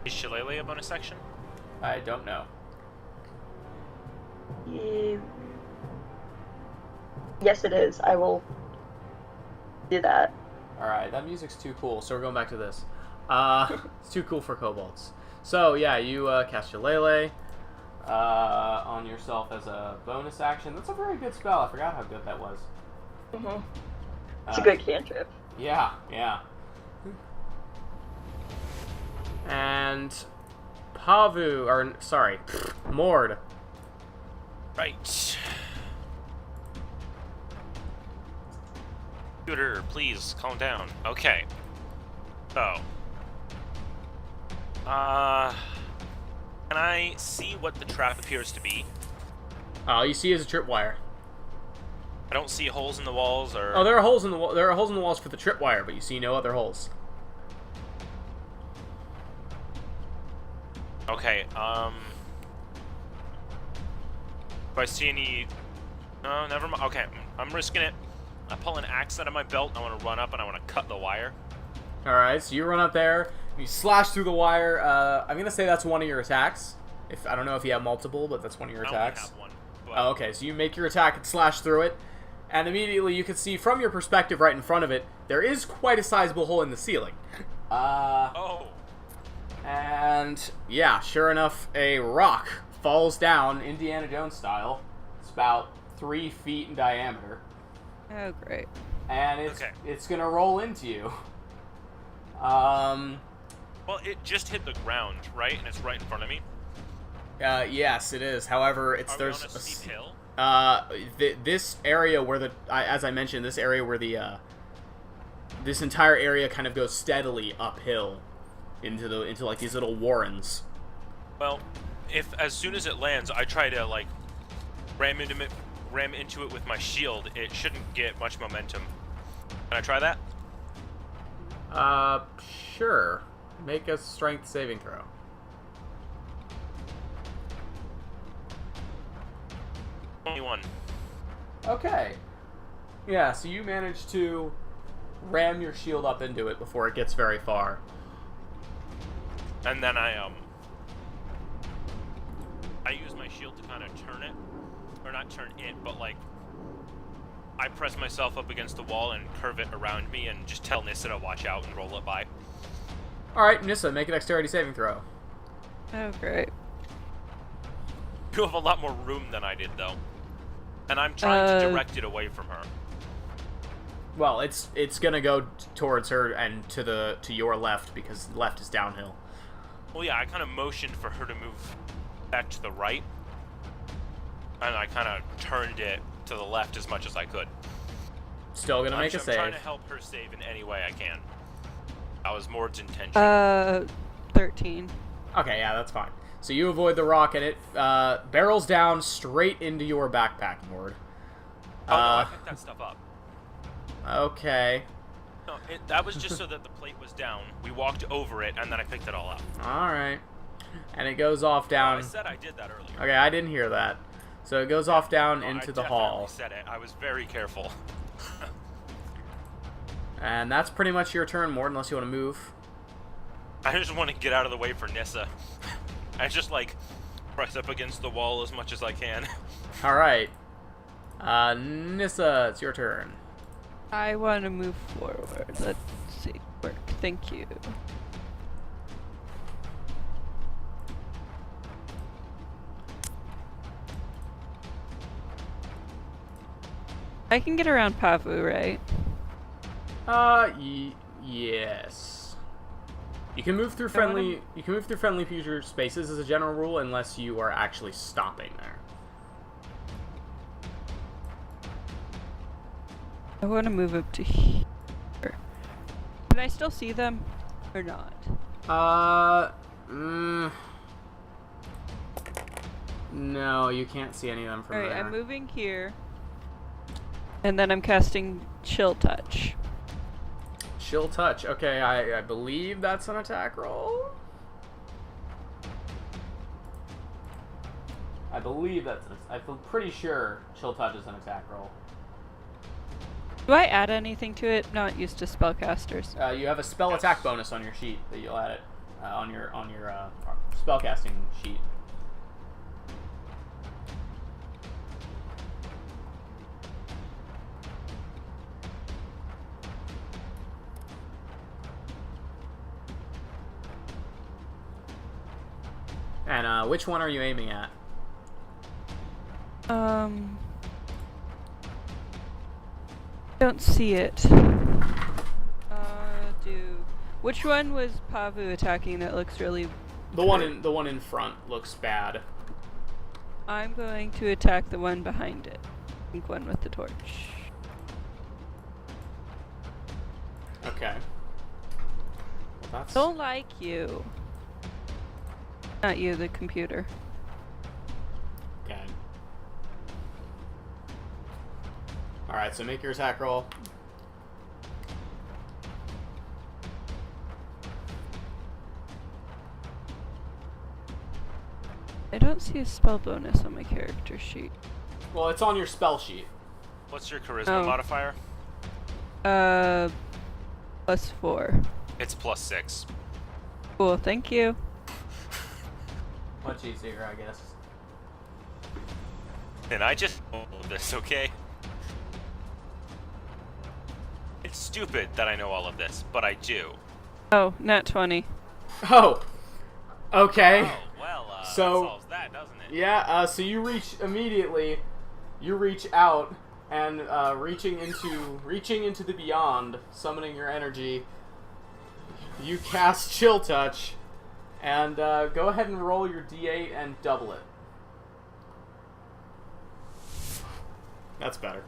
[SPEAKER 2] Is Shillelagh a bonus section?
[SPEAKER 1] I don't know.
[SPEAKER 4] Yes, it is. I will do that.
[SPEAKER 1] Alright, that music's too cool, so we're going back to this. It's too cool for kobolds. So, yeah, you cast your Lele on yourself as a bonus action. That's a very good spell. I forgot how good that was.
[SPEAKER 4] Mm-hmm. It's a good cantrip.
[SPEAKER 1] Yeah, yeah. And Pavu, or sorry, Mord.
[SPEAKER 2] Right. Computer, please calm down. Okay. So. Can I see what the trap appears to be?
[SPEAKER 1] All you see is a tripwire.
[SPEAKER 2] I don't see holes in the walls or.
[SPEAKER 1] Oh, there are holes in the wall. There are holes in the walls for the tripwire, but you see no other holes.
[SPEAKER 2] Okay. Do I see any? No, never mind. Okay, I'm risking it. I pull an axe out of my belt. I want to run up and I want to cut the wire.
[SPEAKER 1] All right, so you run up there. You slash through the wire. I'm gonna say that's one of your attacks. If I don't know if you have multiple, but that's one of your attacks.
[SPEAKER 2] I only have one. But...
[SPEAKER 1] Oh, okay, so you make your attack and slash through it, and immediately you can see from your perspective right in front of it, there is quite a sizable hole in the ceiling.
[SPEAKER 2] Oh.
[SPEAKER 1] And yeah, sure enough, a rock falls down, Indiana Jones style. It's about 3 feet in diameter.
[SPEAKER 5] Oh, great.
[SPEAKER 1] And it's gonna roll into you.
[SPEAKER 2] Well, it just hit the ground, right? And it's right in front of me.
[SPEAKER 1] Yes, it is. However,
[SPEAKER 2] Are we on a steep hill?
[SPEAKER 1] This area where as I mentioned, this area where this entire area kind of goes steadily uphill into like these little warrens.
[SPEAKER 2] Well, if as soon as it lands, I try to like ram into it with my shield, it shouldn't get much momentum. Can I try that?
[SPEAKER 1] Sure. Make a strength saving throw.
[SPEAKER 2] Only one.
[SPEAKER 1] Okay. Yeah, so you manage to ram your shield up into it before it gets very far.
[SPEAKER 2] And then I use my shield to kind of turn it. Or not turn it, but like I press myself up against the wall and curve it around me and just tell Nissa to watch out and roll it by.
[SPEAKER 1] Alright, Nissa, make a dexterity saving throw.
[SPEAKER 5] Oh, great.
[SPEAKER 2] You have a lot more room than I did, though. And I'm trying to direct it away from her.
[SPEAKER 1] Well, it's gonna go towards her and to your left, because left is downhill.
[SPEAKER 2] Well, yeah, I kind of motioned for her to move back to the right. And I kind of turned it to the left as much as I could.
[SPEAKER 1] Still gonna make a save.
[SPEAKER 2] I'm trying to help her save in any way I can. That was Mord's intention.
[SPEAKER 5] 13.
[SPEAKER 1] Okay, yeah, that's fine. So you avoid the rock, and it barrels down straight into your backpack, Mord.
[SPEAKER 2] Oh, no, I picked that stuff up.
[SPEAKER 1] Okay.
[SPEAKER 2] No, that was just so that the plate was down. We walked over it, and then I picked it all up.
[SPEAKER 1] Alright. And it goes off down...
[SPEAKER 2] I said I did that earlier.
[SPEAKER 1] Okay, I didn't hear that. So it goes off down into the hall.
[SPEAKER 2] I said it. I was very careful.
[SPEAKER 1] And that's pretty much your turn, Mord, unless you want to move.
[SPEAKER 2] I just want to get out of the way for Nissa. I just, like, press up against the wall as much as I can.
[SPEAKER 1] Alright. Nissa, it's your turn.
[SPEAKER 5] I want to move forward. Let's see. Work. Thank you. I can get around Pavu, right?
[SPEAKER 1] Yes. You can move through friendly. You can move through friendly future spaces as a general rule, unless you are actually stopping there.
[SPEAKER 5] I want to move up to here. Can I still see them, or not?
[SPEAKER 1] No, you can't see any of them from
[SPEAKER 5] Alright,
[SPEAKER 1] there.
[SPEAKER 5] I'm moving here. And then I'm casting Chill Touch.
[SPEAKER 1] Chill Touch. Okay, I believe that's an attack roll. I believe that's... I feel pretty sure Chill Touch is an attack roll.
[SPEAKER 5] Do I add anything to it? Not used to spellcasters.
[SPEAKER 1] You have a spell attack bonus on your sheet that you'll add it on your spellcasting sheet. And which one are you aiming at?
[SPEAKER 5] Don't see it. Which one was Pavu attacking that looks really...
[SPEAKER 1] The one in front looks bad.
[SPEAKER 5] I'm going to attack the one behind it. Pink one with the torch.
[SPEAKER 1] Okay. Well, that's...
[SPEAKER 5] Don't like you. Not you, the computer.
[SPEAKER 1] Okay. Alright, so make your attack roll.
[SPEAKER 5] I don't see a spell bonus on my character sheet.
[SPEAKER 1] Well, it's on your spell sheet.
[SPEAKER 2] What's your charisma modifier?
[SPEAKER 5] +4.
[SPEAKER 2] It's +6.
[SPEAKER 5] Cool, thank you.
[SPEAKER 1] Much easier, I guess.
[SPEAKER 2] And I just know this, okay? It's stupid that I know all of this, but I do.
[SPEAKER 5] Oh, nat 20.
[SPEAKER 1] Oh! Okay.
[SPEAKER 2] Oh, well,
[SPEAKER 1] so,
[SPEAKER 2] that solves that, doesn't it?
[SPEAKER 1] Yeah, so you reach out, and reaching into the beyond, summoning your energy, you cast Chill Touch, and go ahead and roll your d8 and double it. That's better.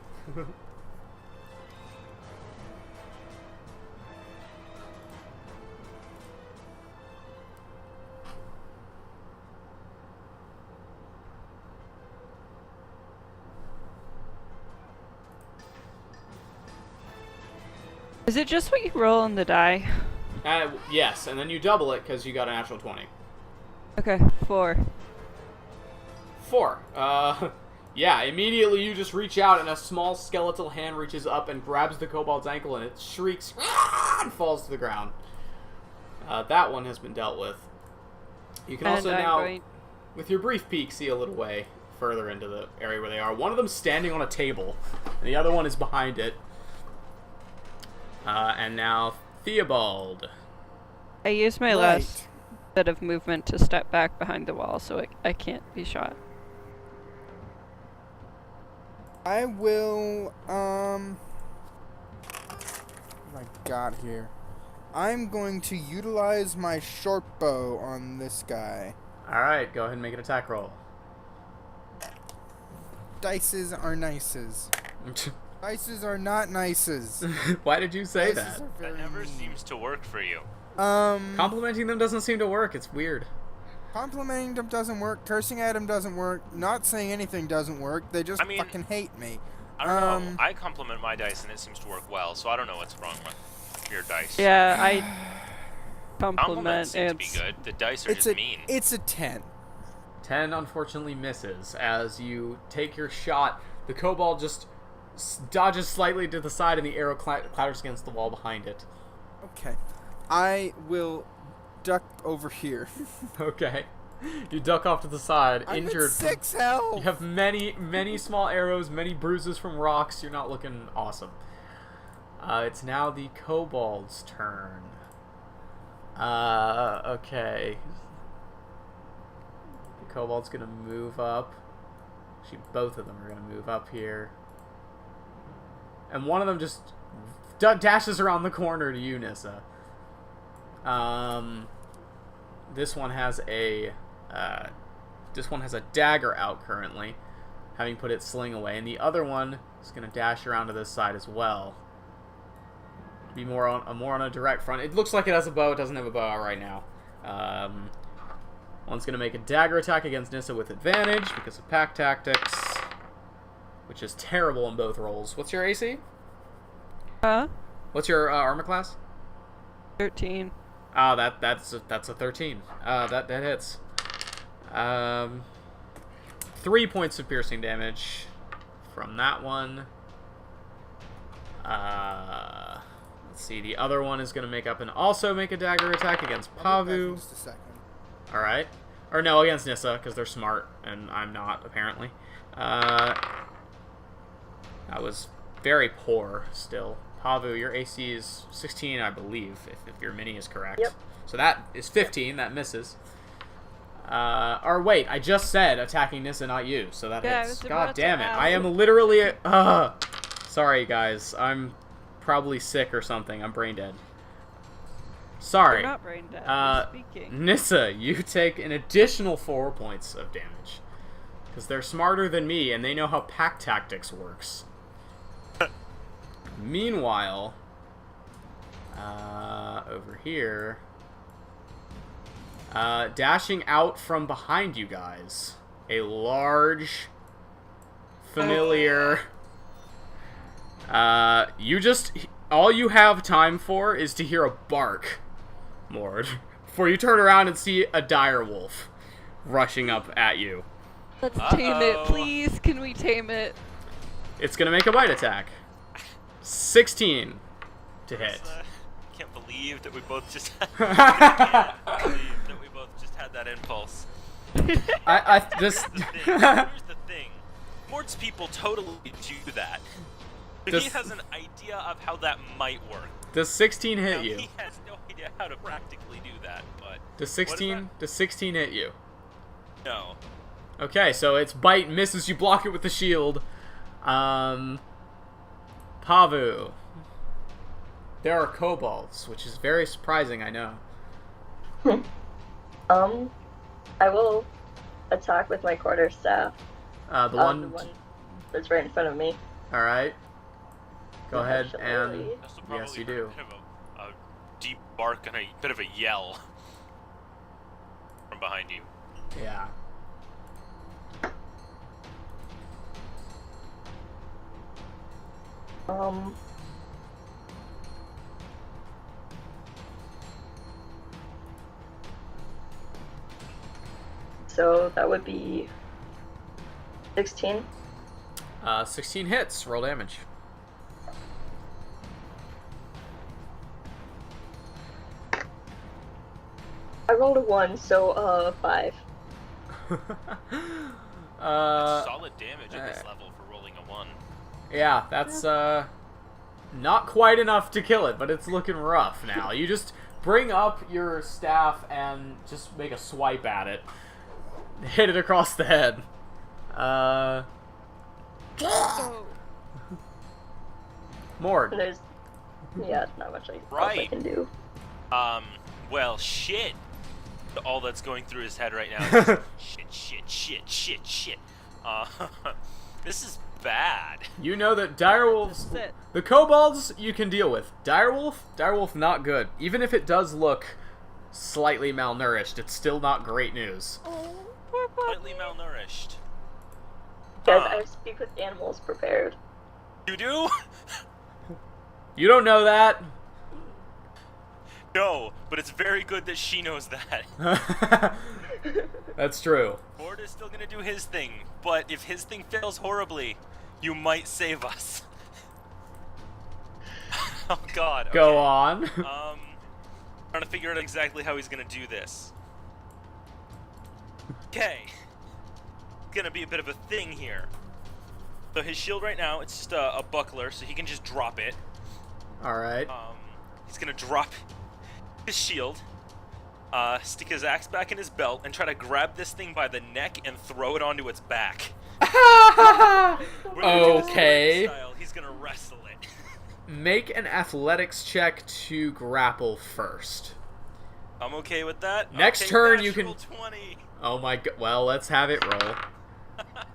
[SPEAKER 5] Is it just what you roll on the die?
[SPEAKER 1] Yes, and then you double it because you got a natural 20.
[SPEAKER 5] Okay, 4.
[SPEAKER 1] 4. Yeah, immediately you just reach out and a small skeletal hand reaches up and grabs the kobold's ankle and it shrieks and falls to the ground. That one has been dealt with. You can also now, with your brief peek, see a little way further into the area where they are. One of them's standing on a table, and the other one is behind it. And now Theobald.
[SPEAKER 5] I used my last bit of movement to step back behind the wall, so I can't be shot.
[SPEAKER 3] I will, what I got here? I'm going to utilize my short bow on this guy.
[SPEAKER 1] Alright, go ahead and make an attack roll.
[SPEAKER 3] Dices are nices. Dices are not nices.
[SPEAKER 1] Why did you say
[SPEAKER 3] Dices
[SPEAKER 1] that?
[SPEAKER 2] That never seems to work for you.
[SPEAKER 1] Complimenting them doesn't seem to work. It's weird.
[SPEAKER 3] Complimenting them doesn't work. Cursing at them doesn't work. Not saying anything doesn't work. They just fucking hate me.
[SPEAKER 2] I don't know. I compliment my dice and it seems to work well, so I don't know what's wrong with your dice.
[SPEAKER 5] Yeah, I compliment
[SPEAKER 2] seem to be good. The dice are just mean.
[SPEAKER 3] It's a 10.
[SPEAKER 1] 10 unfortunately misses. As you take your shot, the kobold just dodges slightly to the side and the arrow clatters against the wall behind it.
[SPEAKER 3] Okay. I will duck over here.
[SPEAKER 1] Okay. You duck off to the side,
[SPEAKER 3] I'm
[SPEAKER 1] injured.
[SPEAKER 3] At 6 health.
[SPEAKER 1] You have many small arrows, many bruises from rocks. You're not looking awesome. It's now the kobold's turn. Okay. The kobold's gonna move up. Actually, both of them are gonna move up here. And one of them just dashes around the corner to you, Nissa. This one has a dagger out currently, having put its sling away, and the other one is gonna dash around to this side as well. Be more on a direct front. It looks like it has a bow. It doesn't have a bow right now. One's gonna make a dagger attack against Nissa with advantage because of pack tactics, which is terrible in both rolls. What's your AC?
[SPEAKER 5] Huh?
[SPEAKER 1] What's your armor class?
[SPEAKER 5] 13.
[SPEAKER 1] Oh, that's a 13. That hits. 3 points of piercing damage from that one. Let's see. The other one is going to make a dagger attack against Pavu.
[SPEAKER 3] Just a second.
[SPEAKER 1] All right. Or no, against Nissa because they're smart and I'm not apparently. That was very poor still. Pavu, your AC is 16, I believe, if your mini is correct.
[SPEAKER 4] Yep.
[SPEAKER 1] So that is 15. That misses. Or wait, I just said attacking Nissa, not you, so that
[SPEAKER 5] Yeah, I
[SPEAKER 1] hits.
[SPEAKER 5] was
[SPEAKER 1] God
[SPEAKER 5] about to
[SPEAKER 1] damn it. I
[SPEAKER 5] ask.
[SPEAKER 1] am literally... Sorry, guys. I'm probably sick or something. I'm brain dead. Sorry.
[SPEAKER 5] You're not brain dead. You're speaking.
[SPEAKER 1] Nissa, you take an additional 4 points of damage. Because they're smarter than me, and they know how pack tactics works. Meanwhile, over here, dashing out from behind you guys, a large, familiar, all you have time for is to hear a bark, Mord, before you turn around and see a dire wolf rushing up at you.
[SPEAKER 5] Let's tame it, please. Can we tame it?
[SPEAKER 1] It's gonna make a bite attack. 16 to hit.
[SPEAKER 2] Can't believe that we both just had that impulse.
[SPEAKER 1] This.
[SPEAKER 2] Here's the thing. Mort's people totally do that. But he has an idea of how that might work.
[SPEAKER 1] Does 16 hit
[SPEAKER 2] Now,
[SPEAKER 1] you?
[SPEAKER 2] He has no idea how to practically do that, but...
[SPEAKER 1] Does 16 hit you?
[SPEAKER 2] No.
[SPEAKER 1] Okay, so its bite misses. You block it with the shield. Pavu. There are kobolds, which is very surprising, I know.
[SPEAKER 4] I will attack with my quarterstaff.
[SPEAKER 1] The
[SPEAKER 4] The one that's right in front of me.
[SPEAKER 1] Alright. Go ahead and...
[SPEAKER 4] Actually.
[SPEAKER 2] That's
[SPEAKER 1] Yes, you
[SPEAKER 2] probably
[SPEAKER 1] do.
[SPEAKER 2] a bit of a deep bark and a bit of a yell from behind you.
[SPEAKER 1] Yeah.
[SPEAKER 4] So that would be 16.
[SPEAKER 1] 16 hits. Roll damage.
[SPEAKER 4] I rolled a 1, so 5.
[SPEAKER 2] That's solid damage at this level for rolling a 1.
[SPEAKER 1] Yeah, that's not quite enough to kill it, but it's looking rough now. You just bring up your staff and just make a swipe at it. Hit it across the head. Mord.
[SPEAKER 4] There's, not much else I
[SPEAKER 2] Right.
[SPEAKER 4] can do.
[SPEAKER 2] Well, shit. All that's going through his head right now is shit. This is bad.
[SPEAKER 1] You know that direwolves,
[SPEAKER 5] That's it.
[SPEAKER 1] the kobolds you can deal with. Direwolf not good. Even if it does look slightly malnourished, it's still not great news.
[SPEAKER 5] Oh, poor puppy.
[SPEAKER 2] Slightly malnourished.
[SPEAKER 4] Guys, I speak with animals prepared.
[SPEAKER 2] You do?
[SPEAKER 1] You don't know that.
[SPEAKER 2] No, but it's very good that she knows that.
[SPEAKER 1] That's true.
[SPEAKER 2] Ford is still gonna do his thing, but if his thing fails horribly, you might save us. Oh god. Okay.
[SPEAKER 1] Go on.
[SPEAKER 2] Trying to figure out exactly how he's gonna do this. Okay. Gonna be a bit of a thing here. So his shield right now, it's just a buckler, so he can just drop it.
[SPEAKER 1] Alright.
[SPEAKER 2] He's gonna drop his shield, stick his axe back in his belt, and try to grab this thing by the neck and throw it onto its back. We're gonna do this
[SPEAKER 1] Okay.
[SPEAKER 2] style. He's gonna wrestle it.
[SPEAKER 1] Make an athletics check to grapple first.
[SPEAKER 2] I'm okay with that.
[SPEAKER 1] Next
[SPEAKER 2] Okay,
[SPEAKER 1] turn you
[SPEAKER 2] natural
[SPEAKER 1] can-
[SPEAKER 2] 20.
[SPEAKER 1] Oh my god. Well, let's have it roll.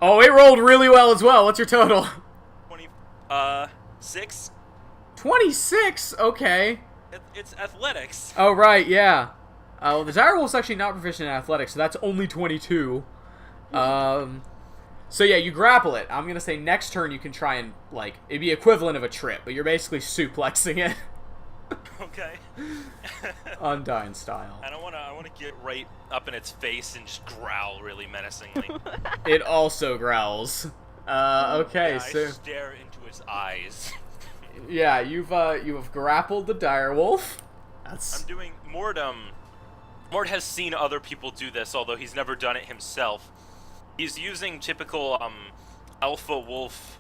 [SPEAKER 1] Oh, it rolled really well as well. What's your total?
[SPEAKER 2] 6.
[SPEAKER 1] 26? Okay.
[SPEAKER 2] It's athletics.
[SPEAKER 1] Oh, right, yeah. Well, the direwolf's actually not proficient in athletics, so that's only 22. So yeah, you grapple it. I'm gonna say next turn you can try and, like, it'd be equivalent of a trip, but you're basically suplexing it.
[SPEAKER 2] Okay.
[SPEAKER 1] Undyne style.
[SPEAKER 2] And I wanna get right up in its face and just growl really menacingly.
[SPEAKER 1] It also growls. Okay,
[SPEAKER 2] Yeah,
[SPEAKER 1] so...
[SPEAKER 2] I stare into his eyes.
[SPEAKER 1] Yeah, you have grappled the direwolf. That's...
[SPEAKER 2] I'm doing Mord has seen other people do this, although he's never done it himself. He's using typical alpha wolf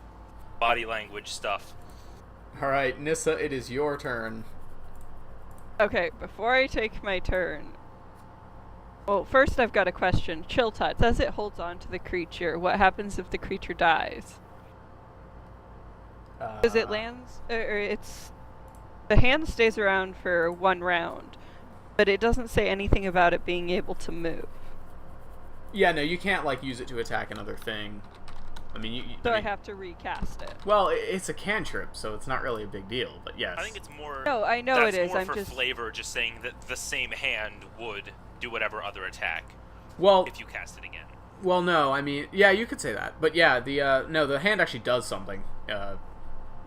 [SPEAKER 2] body language stuff.
[SPEAKER 1] Alright, Nissa, it is your turn.
[SPEAKER 5] Okay, before I take my turn, Well, first I've got a question. Chill touch. As it holds on to the creature, what happens if the creature dies? Because it lands, or it's the hand stays around for 1 round, but it doesn't say anything about it being able to move.
[SPEAKER 1] Yeah, no, you can't like use it to attack another thing. I mean,
[SPEAKER 5] So I have to recast it.
[SPEAKER 1] Well, it's a cantrip, so it's not really a big deal. But yes,
[SPEAKER 2] I think it's more.
[SPEAKER 5] No, I know it is.
[SPEAKER 2] More
[SPEAKER 5] I'm
[SPEAKER 2] for
[SPEAKER 5] just
[SPEAKER 2] flavor, just saying that the same hand would do whatever other attack.
[SPEAKER 1] Well,
[SPEAKER 2] if you cast it again.
[SPEAKER 1] Well, no, I mean, yeah, you could say that, but yeah, the hand actually does something,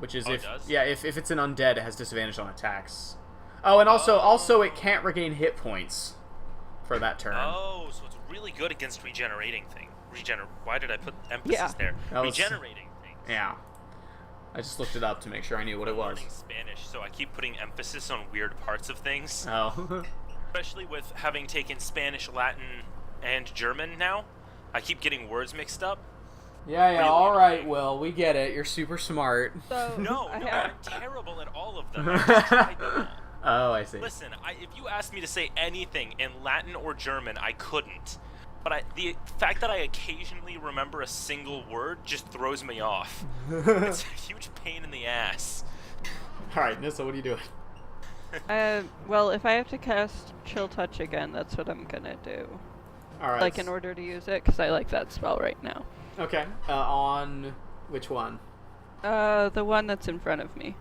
[SPEAKER 1] which is if it's an undead, it has disadvantage on attacks. Oh, and also it can't regain hit points for that turn.
[SPEAKER 2] Oh, so it's really good against regenerating things. Why did I put emphasis there? Regenerating things.
[SPEAKER 1] Yeah. I just looked it up to make sure I knew what it was.
[SPEAKER 2] Learning Spanish, so I keep putting emphasis on weird parts of things.
[SPEAKER 1] Oh.
[SPEAKER 2] Especially with having taken Spanish, Latin, and German now. I keep getting words mixed up.
[SPEAKER 1] Yeah,
[SPEAKER 2] really
[SPEAKER 1] alright, Will, we get it. You're super smart.
[SPEAKER 5] So
[SPEAKER 2] No, I'm terrible at all of them. I just tried them all.
[SPEAKER 1] Oh, I see.
[SPEAKER 2] Listen, if you asked me to say anything in Latin or German, I couldn't. But the fact that I occasionally remember a single word just throws me off. It's a huge pain in the ass.
[SPEAKER 1] Alright, Nissa, what are you doing?
[SPEAKER 5] Well, if I have to cast Chill Touch again, that's what I'm gonna do.
[SPEAKER 1] Alright.
[SPEAKER 5] Like, in order to use it, because I like that spell right now.
[SPEAKER 1] Okay. On which one?
[SPEAKER 5] The one that's in front of me.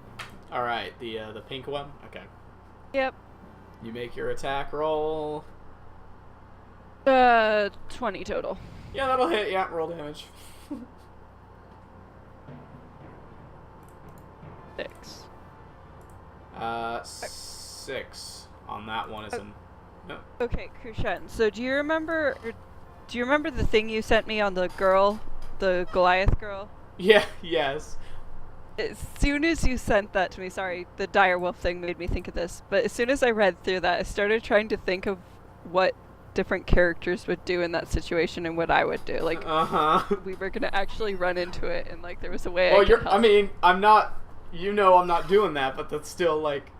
[SPEAKER 1] Alright, the pink one? Okay.
[SPEAKER 5] Yep.
[SPEAKER 1] You make your attack roll.
[SPEAKER 5] 20 total.
[SPEAKER 1] Yeah, that'll hit. Yeah, roll damage.
[SPEAKER 5] 6.
[SPEAKER 1] 6 on that one is an... No.
[SPEAKER 5] Okay, Krushen, so do you remember the thing you sent me on the girl, the Goliath girl?
[SPEAKER 1] Yeah, yes.
[SPEAKER 5] As soon as you sent that to me, sorry, the direwolf thing made me think of this, but as soon as I read through that, I started trying to think of what different characters would do in that situation and what I would do. Like, we were gonna actually run into it, and like there was a way.
[SPEAKER 1] Well, I mean, I'm not. You know, I'm not doing that, but that's still like.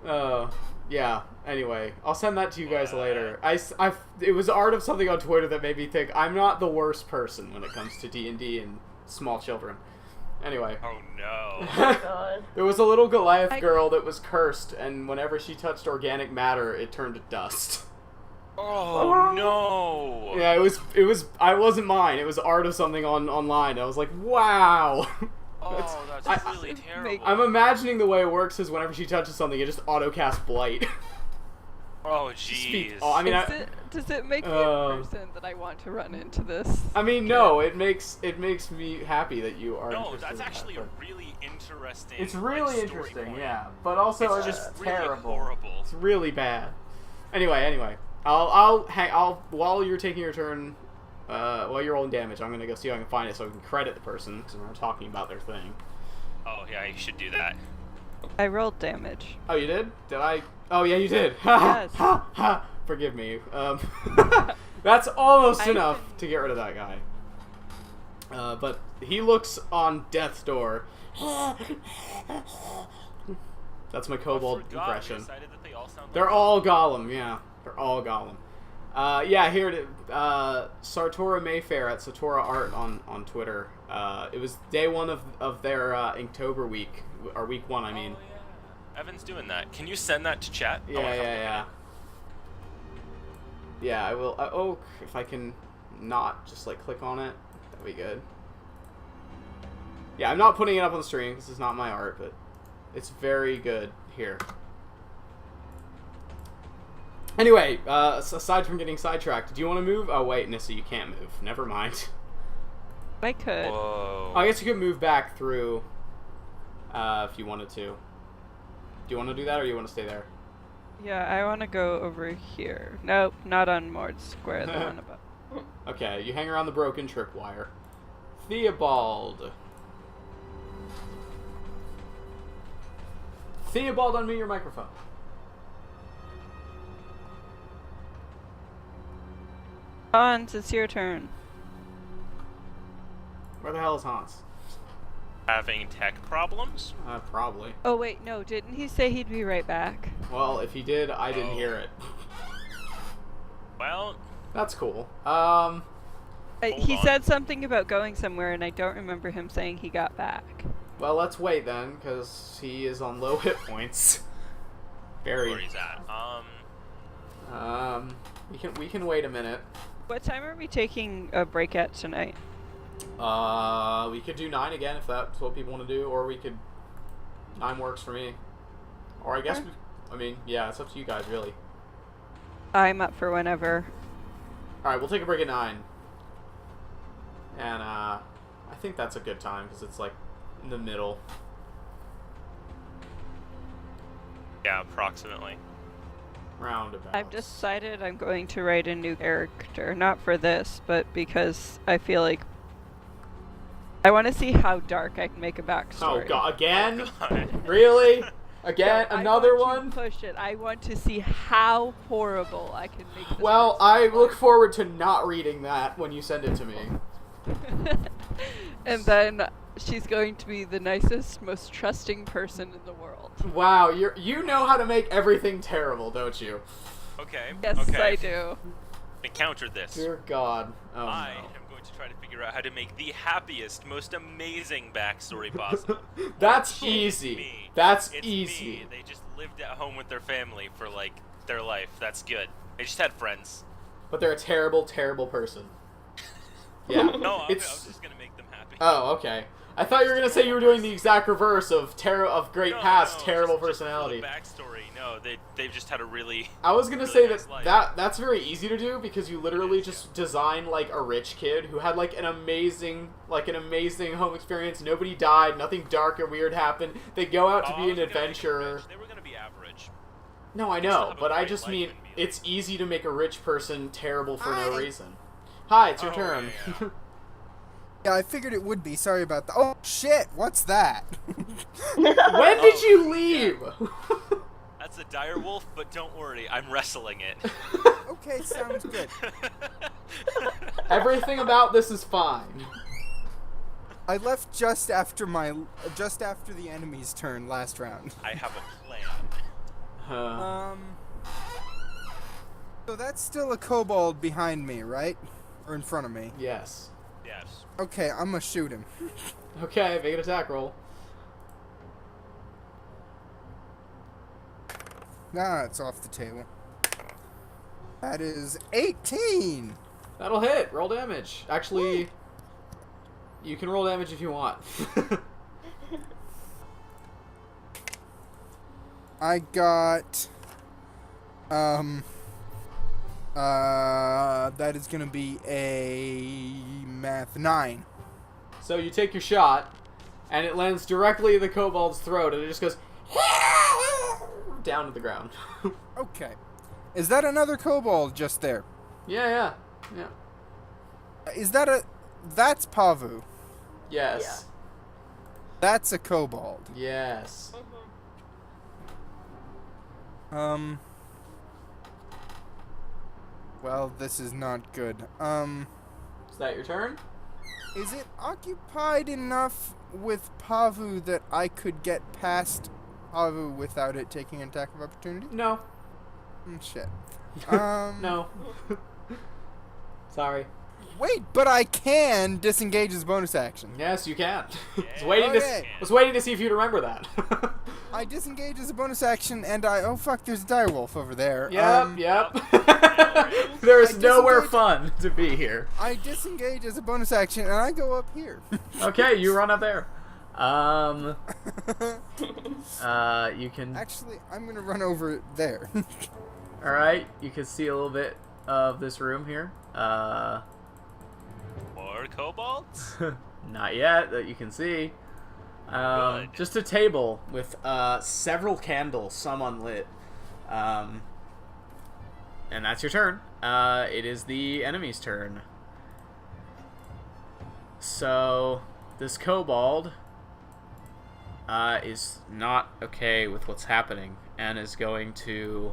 [SPEAKER 1] Yeah. Anyway, I'll send that to you guys later. It was art of something on Twitter that made me think I'm not the worst person when it comes to D&D and small children. Anyway.
[SPEAKER 2] Oh no.
[SPEAKER 4] Oh God.
[SPEAKER 1] There was a little Goliath girl that was cursed, and whenever she touched organic matter, it turned to dust.
[SPEAKER 2] Oh no.
[SPEAKER 1] Yeah, it was. I wasn't mine. It was art of something online. I was like, wow.
[SPEAKER 2] Oh, that's really terrible.
[SPEAKER 1] I'm imagining the way it works is whenever she touches something, it just auto casts blight.
[SPEAKER 2] Oh jeez.
[SPEAKER 1] I mean,
[SPEAKER 5] does it make me a person that I want to run into this?
[SPEAKER 1] I mean, no. It makes me happy that you are.
[SPEAKER 2] No, that's actually a really interesting.
[SPEAKER 1] It's really interesting, yeah. But also, it's just
[SPEAKER 2] really
[SPEAKER 1] terrible.
[SPEAKER 2] Horrible.
[SPEAKER 1] It's really bad. Anyway. I'll while you're taking your turn, while you're rolling damage, I'm gonna go see if I can find it so I can credit the person because we're talking about their thing.
[SPEAKER 2] Oh yeah, you should do that.
[SPEAKER 5] I rolled damage.
[SPEAKER 1] Oh, you did? Did I? Oh yeah, you did.
[SPEAKER 5] Yes.
[SPEAKER 1] Forgive me. That's almost enough to get rid of that guy. But he looks on death's door. That's my kobold impression. They're all Gollum, yeah. They're all Gollum. Yeah, here it is. Sartora Mayfair at Sartora Art on Twitter. It was day 1 of their Inktober week, or week 1, I mean.
[SPEAKER 2] Oh, yeah. Evan's doing that. Can you send that to chat?
[SPEAKER 1] Yeah. Yeah, I will. Oh, if I can not just like click on it, that'd be good. Yeah, I'm not putting it up on the stream because it's not my art, but it's very good here. Anyway, aside from getting sidetracked, do you want to move? Oh wait, Nissa, you can't move. Never mind.
[SPEAKER 5] I could.
[SPEAKER 2] Whoa.
[SPEAKER 1] I guess you could move back through if you wanted to. Do you want to do that, or you want to stay there?
[SPEAKER 5] Yeah, I want to go over here. Nope, not on Mord's Square, the one above.
[SPEAKER 1] Okay, you hang around the broken tripwire. Theobald. Theobald, unmute your microphone.
[SPEAKER 5] Hans, it's your turn.
[SPEAKER 1] Where the hell is Hans?
[SPEAKER 2] Having tech problems?
[SPEAKER 1] Probably.
[SPEAKER 5] Oh wait, no, didn't he say he'd be right back?
[SPEAKER 1] Well, if he did, I didn't hear it.
[SPEAKER 2] Well,
[SPEAKER 1] That's cool.
[SPEAKER 5] He
[SPEAKER 2] on.
[SPEAKER 5] said something about going somewhere, and I don't remember him saying he got back.
[SPEAKER 1] Well, let's wait then, because he is on low hit points. Very.
[SPEAKER 2] where he's at.
[SPEAKER 1] We can wait a minute.
[SPEAKER 5] What time are we taking a break at tonight?
[SPEAKER 1] We could do 9 again if that's what people want to do, or we could. 9 works for me. Or I guess. Yeah, it's up to you guys, really.
[SPEAKER 5] I'm up for whenever.
[SPEAKER 1] All right, we'll take a break at 9. And I think that's a good time because it's like in the middle.
[SPEAKER 2] Yeah, approximately.
[SPEAKER 1] Roundabout.
[SPEAKER 5] I've decided I'm going to write a new character, not for this, but because I feel like I want to see how dark I can make a backstory.
[SPEAKER 1] Oh god, again?
[SPEAKER 2] God.
[SPEAKER 1] Really? Again?
[SPEAKER 5] No,
[SPEAKER 1] Another
[SPEAKER 5] I want
[SPEAKER 1] one?
[SPEAKER 5] to push it. I want to see how horrible I can make this
[SPEAKER 1] Well,
[SPEAKER 5] person
[SPEAKER 1] I
[SPEAKER 5] look.
[SPEAKER 1] look forward to not reading that when you send it to me.
[SPEAKER 5] And then she's going to be the nicest, most trusting person in the world.
[SPEAKER 1] Wow, you know how to make everything terrible, don't you?
[SPEAKER 2] Okay.
[SPEAKER 5] Yes,
[SPEAKER 2] okay.
[SPEAKER 5] I do.
[SPEAKER 2] Encountered this.
[SPEAKER 1] Dear God. Oh
[SPEAKER 2] I
[SPEAKER 1] no.
[SPEAKER 2] am going to try to figure out how to make the happiest, most amazing backstory possible.
[SPEAKER 1] That's
[SPEAKER 2] It's
[SPEAKER 1] easy.
[SPEAKER 2] me.
[SPEAKER 1] That's
[SPEAKER 2] It's
[SPEAKER 1] easy.
[SPEAKER 2] me. They just lived at home with their family for like their life. That's good. They just had friends.
[SPEAKER 1] But they're a terrible, terrible person. Yeah.
[SPEAKER 2] No, I was
[SPEAKER 1] It's.
[SPEAKER 2] just gonna make them happy.
[SPEAKER 1] Oh, okay. I thought you were gonna say you were doing the exact reverse of great
[SPEAKER 2] No,
[SPEAKER 1] past,
[SPEAKER 2] no,
[SPEAKER 1] terrible
[SPEAKER 2] just
[SPEAKER 1] personality.
[SPEAKER 2] for the backstory. No, they've just had a really.
[SPEAKER 1] I was gonna
[SPEAKER 2] really
[SPEAKER 1] say
[SPEAKER 2] nice life.
[SPEAKER 1] that's very easy to do because you literally
[SPEAKER 2] is,
[SPEAKER 1] just design like a rich kid who had like an amazing home experience. Nobody died, nothing dark or weird happened. They go out to
[SPEAKER 2] Oh,
[SPEAKER 1] be
[SPEAKER 2] I
[SPEAKER 1] an
[SPEAKER 2] was gonna make them
[SPEAKER 1] adventurer.
[SPEAKER 2] rich. They were gonna be average.
[SPEAKER 1] No, I
[SPEAKER 2] They still
[SPEAKER 1] know,
[SPEAKER 2] have a
[SPEAKER 1] but I
[SPEAKER 2] great
[SPEAKER 1] just
[SPEAKER 2] life
[SPEAKER 1] mean
[SPEAKER 2] and be, like-
[SPEAKER 1] it's easy to make a rich person terrible for no
[SPEAKER 3] Hi.
[SPEAKER 1] reason. Hi, it's your
[SPEAKER 2] Oh,
[SPEAKER 1] turn.
[SPEAKER 2] yeah.
[SPEAKER 3] Yeah, I figured it would be. Sorry about that. Oh, shit! What's that?
[SPEAKER 1] When did you leave?
[SPEAKER 2] That's a dire wolf, but don't worry, I'm wrestling it.
[SPEAKER 3] Okay, sounds good.
[SPEAKER 1] Everything about this is fine.
[SPEAKER 3] I left just after the enemy's turn last round.
[SPEAKER 2] I have a plan.
[SPEAKER 3] So that's still a kobold behind me, right? Or in front of me.
[SPEAKER 1] Yes.
[SPEAKER 2] Yes.
[SPEAKER 3] Okay, I'm gonna shoot him.
[SPEAKER 1] Okay, make an attack roll.
[SPEAKER 3] Nah, it's off the table. That is 18!
[SPEAKER 1] That'll hit. Roll damage. Actually, you can roll damage if you want.
[SPEAKER 3] I got... that is gonna be a math 9.
[SPEAKER 1] So you take your shot, and it lands directly in the kobold's throat, and it just goes down to the ground.
[SPEAKER 3] Okay. Is that another kobold just there?
[SPEAKER 1] Yeah.
[SPEAKER 3] Is that a... That's Pavu.
[SPEAKER 1] Yes.
[SPEAKER 3] That's a kobold.
[SPEAKER 1] Yes.
[SPEAKER 3] Well, this is not good.
[SPEAKER 1] Is that your turn?
[SPEAKER 3] Is it occupied enough with Pavu that I could get past Pavu without it taking an attack of opportunity?
[SPEAKER 1] No.
[SPEAKER 3] Shit.
[SPEAKER 1] No. Sorry.
[SPEAKER 3] Wait, but I can disengage as bonus action.
[SPEAKER 1] Yes, you can.
[SPEAKER 3] Okay.
[SPEAKER 1] Was waiting to see if you'd remember that.
[SPEAKER 3] I disengage as a bonus action, and oh fuck, there's a direwolf over there.
[SPEAKER 1] Yep. There is
[SPEAKER 3] I
[SPEAKER 1] nowhere
[SPEAKER 3] disengage-
[SPEAKER 1] fun to be here.
[SPEAKER 3] I disengage as a bonus action, and I go up here.
[SPEAKER 1] Okay, you run up there. You can.
[SPEAKER 3] Actually, I'm gonna run over there.
[SPEAKER 1] All right, you can see a little bit of this room here.
[SPEAKER 2] More kobolds?
[SPEAKER 1] Not yet that you can see.
[SPEAKER 2] Good.
[SPEAKER 1] Just a table with several candles, some unlit. And that's your turn. It is the enemy's turn. So this kobold is not okay with what's happening and is going to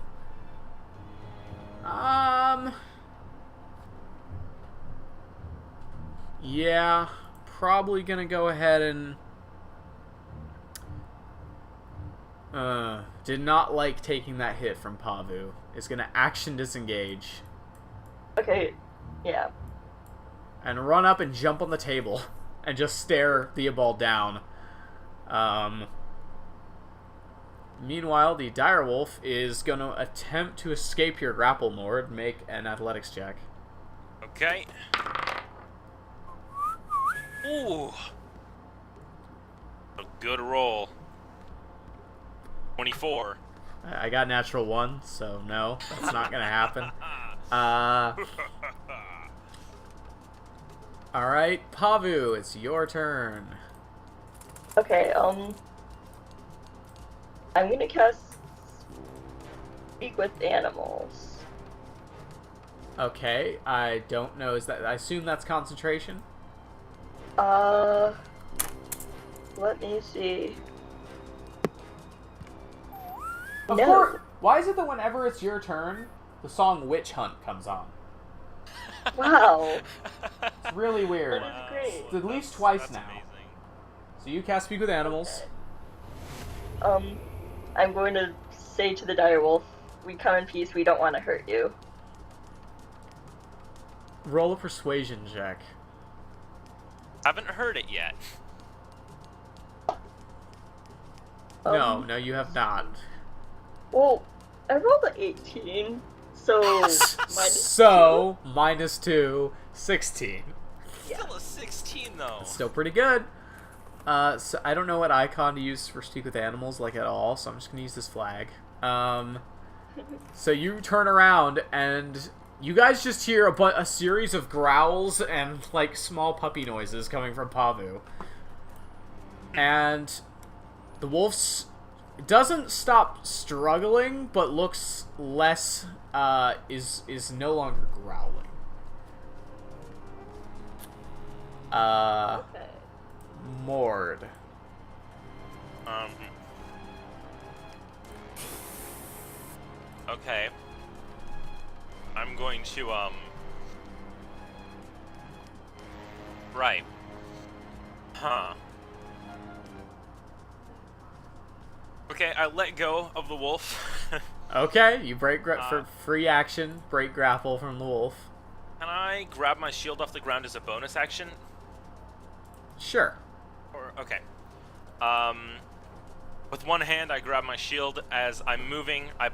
[SPEAKER 1] yeah, probably gonna go ahead and did not like taking that hit from Pavu. Is gonna action disengage
[SPEAKER 4] Okay, yeah.
[SPEAKER 1] And run up and jump on the table and just stare Theobald down. Meanwhile, the direwolf is going to attempt to escape your grapple, Nord. Make an athletics check.
[SPEAKER 2] Okay. Ooh. A good roll. 24.
[SPEAKER 1] I got natural 1, so no, that's not going to happen. Alright, Pavu, it's your turn.
[SPEAKER 4] Okay, I'm gonna cast Speak with Animals.
[SPEAKER 1] Okay, I don't know, I assume that's concentration?
[SPEAKER 4] Let me see.
[SPEAKER 1] Of
[SPEAKER 4] No.
[SPEAKER 1] course, why is it that whenever it's your turn, the song Witch Hunt comes on?
[SPEAKER 4] Wow.
[SPEAKER 1] It's really weird.
[SPEAKER 4] That is great.
[SPEAKER 1] It's at least twice
[SPEAKER 2] That's
[SPEAKER 1] now.
[SPEAKER 2] amazing.
[SPEAKER 1] So you cast Speak with Animals.
[SPEAKER 4] Okay. I'm going to say to the direwolf, we come in peace, we don't want to hurt you.
[SPEAKER 1] Roll a persuasion check.
[SPEAKER 2] Haven't heard it yet.
[SPEAKER 1] No, you have not.
[SPEAKER 4] Well, I rolled an 18, so
[SPEAKER 1] minus 2, 16.
[SPEAKER 2] Still a 16 though.
[SPEAKER 1] Still pretty good. So I don't know what icon to use for Speak with Animals, like, at all, so I'm just gonna use this flag. So you turn around, and you guys just hear a series of growls and, like, small puppy noises coming from Pavu. And the wolf doesn't stop struggling, but looks less, is no longer growling.
[SPEAKER 4] Okay.
[SPEAKER 1] Mord.
[SPEAKER 2] Okay. I'm going to, right. Huh. Okay, I let go of the wolf.
[SPEAKER 1] Okay, you break for free action, break grapple from the wolf.
[SPEAKER 2] Can I grab my shield off the ground as a bonus action?
[SPEAKER 1] Sure.
[SPEAKER 2] Or, okay. With one hand, I grab my shield. As I'm moving, I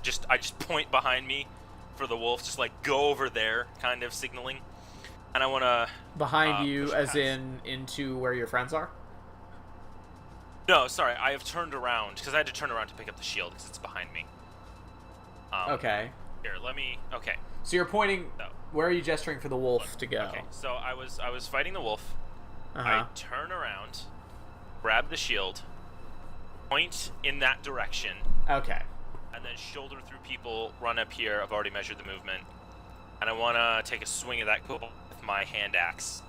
[SPEAKER 2] just point behind me for the wolf, just like go over there, kind of signaling. And I want to
[SPEAKER 1] Behind you,
[SPEAKER 2] push
[SPEAKER 1] as
[SPEAKER 2] past.
[SPEAKER 1] into where your friends are?
[SPEAKER 2] No, sorry, I have turned around because I had to turn around to pick up the shield because it's behind me.
[SPEAKER 1] Okay.
[SPEAKER 2] Here, let me. Okay.
[SPEAKER 1] So you're pointing.
[SPEAKER 2] So,
[SPEAKER 1] Where are you gesturing for the wolf to go?
[SPEAKER 2] Okay. So I was fighting the wolf.
[SPEAKER 1] Uh-huh.
[SPEAKER 2] I turn around, grab the shield, point in that direction,
[SPEAKER 1] Okay.
[SPEAKER 2] and then shoulder through people, run up here. I've already measured the movement, and I want to take a swing at that kobold with my hand axe.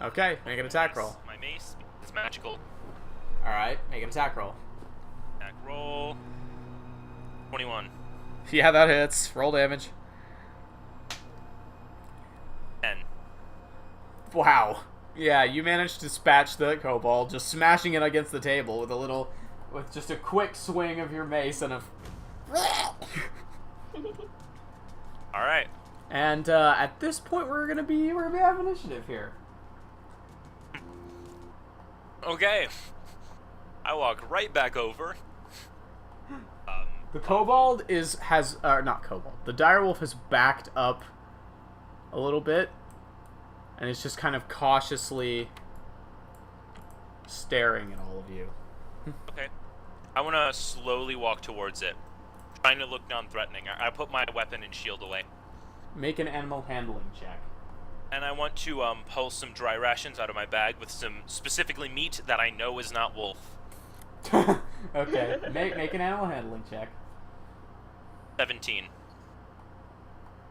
[SPEAKER 1] Okay, make an attack roll.
[SPEAKER 2] My mace is magical.
[SPEAKER 1] Alright, make an attack roll.
[SPEAKER 2] Attack roll. 21.
[SPEAKER 1] Yeah, that hits. Roll damage.
[SPEAKER 2] 10.
[SPEAKER 1] Wow. Yeah, you managed to dispatch the kobold, just smashing it against the table with just a quick swing of your mace and a...
[SPEAKER 2] Alright.
[SPEAKER 1] And, at this point, we're gonna have initiative here.
[SPEAKER 2] Okay. I walk right back over.
[SPEAKER 1] The kobold not kobold. The direwolf has backed up a little bit, and it's just kind of cautiously staring at all of you.
[SPEAKER 2] Okay. I want to slowly walk towards it, trying to look non-threatening. I put my weapon and shield away.
[SPEAKER 1] Make an animal handling check.
[SPEAKER 2] And I want to pull some dry rations out of my bag with some specifically meat that I know is not wolf.
[SPEAKER 1] Okay, make an animal handling check.
[SPEAKER 2] 17.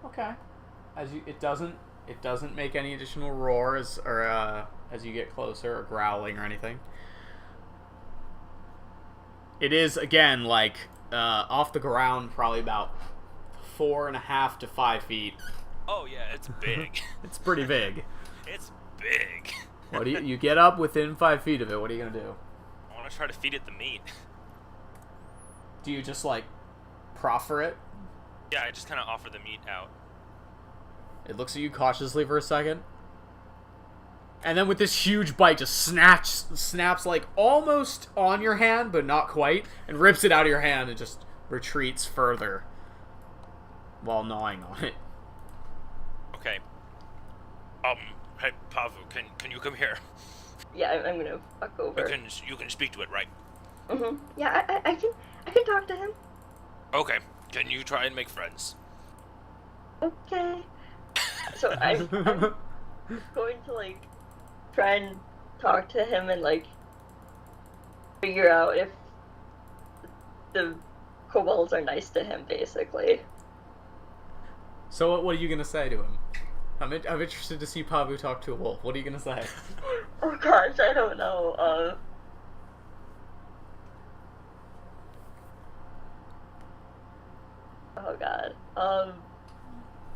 [SPEAKER 1] Okay. It doesn't make any additional roars as you get closer, or growling or anything. It is again like off the ground, probably about 4.5 to 5 feet.
[SPEAKER 2] Oh yeah, it's big.
[SPEAKER 1] It's pretty big.
[SPEAKER 2] It's big.
[SPEAKER 1] What do you get up within 5 feet of it? What are you gonna do?
[SPEAKER 2] I want to try to feed it the meat.
[SPEAKER 1] Do you just like proffer it?
[SPEAKER 2] Yeah, I just kind of offer the meat out.
[SPEAKER 1] It looks at you cautiously for a second. And then with this huge bite, just snaps like almost on your hand, but not quite, and rips it out of your hand and just retreats further while gnawing on it.
[SPEAKER 2] Okay. Hey, Pavu, can you come here?
[SPEAKER 4] Yeah, I'm gonna fuck over.
[SPEAKER 2] You can speak to it, right?
[SPEAKER 4] Yeah, I can talk to him.
[SPEAKER 2] Okay. Can you try and make friends?
[SPEAKER 4] Okay. So I'm going to like try and talk to him and like figure out if the kobolds are nice to him, basically.
[SPEAKER 1] So what are you gonna say to him? I'm interested to see Pavu talk to a wolf. What are you gonna say?
[SPEAKER 4] Oh gosh, I don't know. Oh god.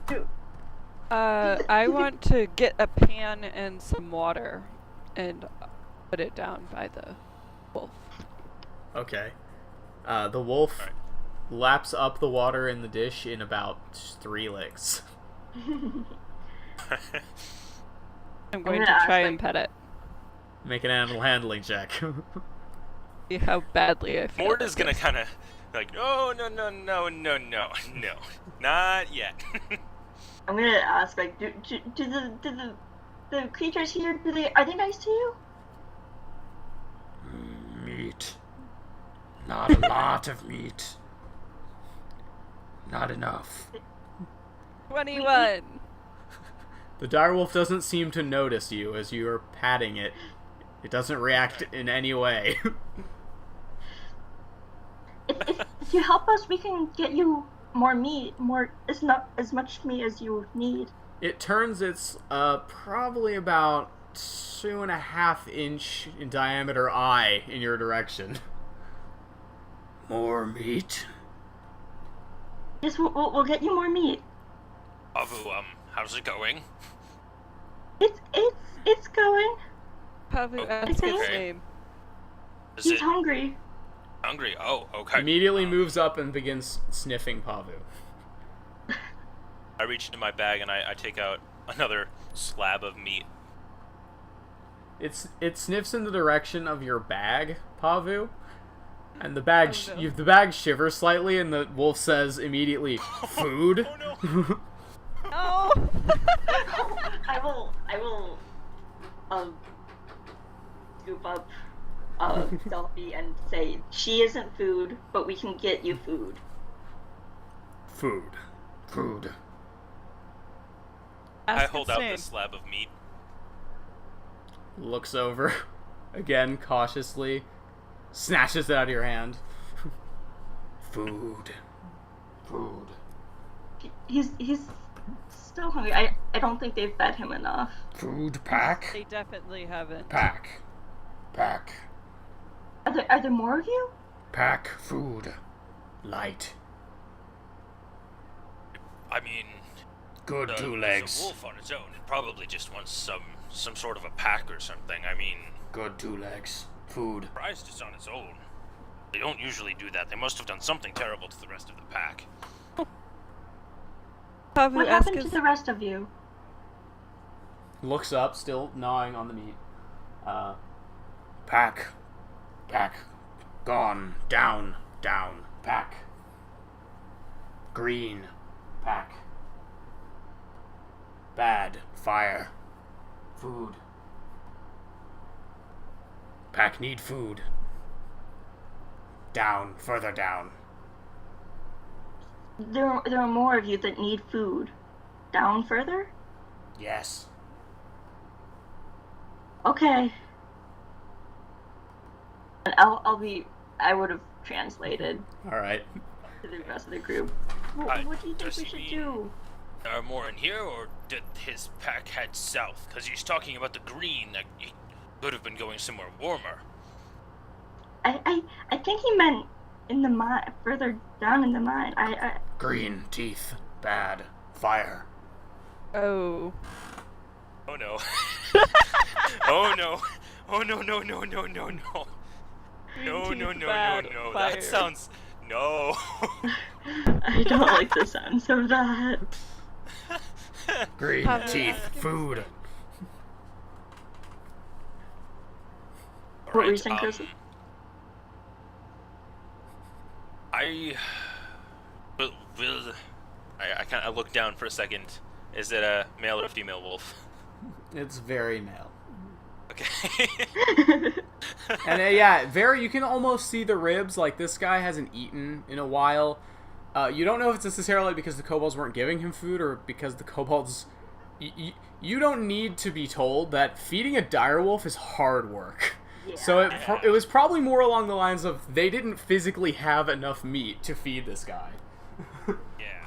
[SPEAKER 4] Dude.
[SPEAKER 5] I want to get a pan and some water and put it down by the wolf.
[SPEAKER 1] Okay. The wolf laps up the water in the dish in about 3 licks.
[SPEAKER 5] I'm going to try and pet it.
[SPEAKER 1] Make an animal handling check.
[SPEAKER 5] See how badly I feel.
[SPEAKER 2] Mort is gonna kind of like, no, not yet.
[SPEAKER 4] I'm gonna ask, like, do the creatures here, are they nice to you?
[SPEAKER 6] Meat. Not a lot of meat. Not enough.
[SPEAKER 5] 21.
[SPEAKER 1] The direwolf doesn't seem to notice you as you are patting it. It doesn't react in any way.
[SPEAKER 4] If you help us, we can get you more meat. It's not as much meat as you need.
[SPEAKER 1] It turns its probably about 2.5 inch in diameter eye in your direction.
[SPEAKER 6] More meat?
[SPEAKER 4] Yes, we'll get you more meat.
[SPEAKER 2] Pavu, how's it going?
[SPEAKER 4] It's going.
[SPEAKER 5] Pavu asks his name.
[SPEAKER 4] He's hungry.
[SPEAKER 2] Hungry? Oh, okay.
[SPEAKER 1] Immediately moves up and begins sniffing Pavu.
[SPEAKER 2] I reach into my bag and I take out another slab of meat.
[SPEAKER 1] It sniffs in the direction of your bag, Pavu, and the bag shivers slightly, and the wolf says immediately, "Food."
[SPEAKER 2] Oh no!
[SPEAKER 5] No!
[SPEAKER 4] I will scoop up Selfie and say, she isn't food, but we can get you food.
[SPEAKER 6] Food.
[SPEAKER 2] I hold out the slab of meat.
[SPEAKER 1] Looks over, again cautiously, snatches it out of your hand.
[SPEAKER 6] Food.
[SPEAKER 4] He's still hungry. I don't think they've fed him enough.
[SPEAKER 6] Food pack.
[SPEAKER 5] They definitely haven't.
[SPEAKER 6] Pack.
[SPEAKER 4] Are there more of you?
[SPEAKER 6] Pack food. Light.
[SPEAKER 2] I mean,
[SPEAKER 6] Good 2 legs.
[SPEAKER 2] It's a wolf on its own. It probably just wants some sort of a pack or something. I mean,
[SPEAKER 6] Good 2 legs. Food.
[SPEAKER 2] surprised it's on its own. They don't usually do that. They must have done something terrible to the rest of the pack.
[SPEAKER 5] Pavu
[SPEAKER 4] What
[SPEAKER 5] asks
[SPEAKER 4] happened to the rest of you?
[SPEAKER 1] Looks up, still gnawing on the meat.
[SPEAKER 6] Pack. Gone. Down. Pack. Green. Pack. Bad. Fire. Food. Pack need food. Down. Further down.
[SPEAKER 4] There are more of you that need food. Down further?
[SPEAKER 6] Yes.
[SPEAKER 4] Okay. And I would have translated
[SPEAKER 1] Alright.
[SPEAKER 4] to the rest of the group. What do you think
[SPEAKER 2] does
[SPEAKER 4] we
[SPEAKER 2] he
[SPEAKER 4] should
[SPEAKER 2] mean-
[SPEAKER 4] do?
[SPEAKER 2] There are more in here, or did his pack head south? Because he's talking about the green, that he could have been going somewhere warmer.
[SPEAKER 4] I think he meant in the mine, further down in the mine.
[SPEAKER 6] Green. Teeth. Bad. Fire.
[SPEAKER 5] Oh.
[SPEAKER 2] Oh no. Oh no. Oh no. No.
[SPEAKER 5] Fire.
[SPEAKER 2] That sounds... No.
[SPEAKER 4] I don't like the sounds of that.
[SPEAKER 6] Green
[SPEAKER 5] Pablo,
[SPEAKER 6] teeth,
[SPEAKER 5] ask him
[SPEAKER 6] food.
[SPEAKER 4] What were you saying, Chris?
[SPEAKER 2] I look down for a second. Is it a male or female wolf?
[SPEAKER 1] It's very male.
[SPEAKER 2] Okay.
[SPEAKER 1] And yeah, very. You can almost see the ribs. Like, this guy hasn't eaten in a while. You don't know if it's necessarily because the kobolds weren't giving him food or because the kobolds. You don't need to be told that feeding a direwolf is hard work.
[SPEAKER 4] Yeah.
[SPEAKER 1] So it was probably more along the lines of they didn't physically have enough meat to feed this guy.
[SPEAKER 2] Yeah.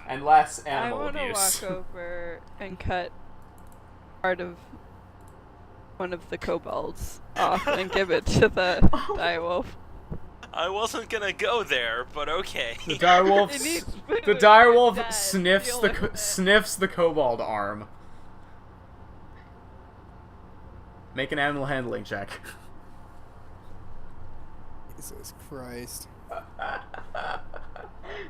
[SPEAKER 1] And less
[SPEAKER 5] I
[SPEAKER 1] animal
[SPEAKER 5] want to
[SPEAKER 1] abuse.
[SPEAKER 5] walk over and cut part of one of the kobolds off and give it to the direwolf.
[SPEAKER 2] I wasn't gonna go there, but okay.
[SPEAKER 1] The direwolf,
[SPEAKER 5] It needs
[SPEAKER 1] the
[SPEAKER 5] food.
[SPEAKER 1] direwolf
[SPEAKER 5] Dad,
[SPEAKER 1] sniffs
[SPEAKER 5] deal
[SPEAKER 1] the
[SPEAKER 5] with it.
[SPEAKER 1] sniffs the kobold arm. Make an animal handling check.
[SPEAKER 3] Jesus Christ.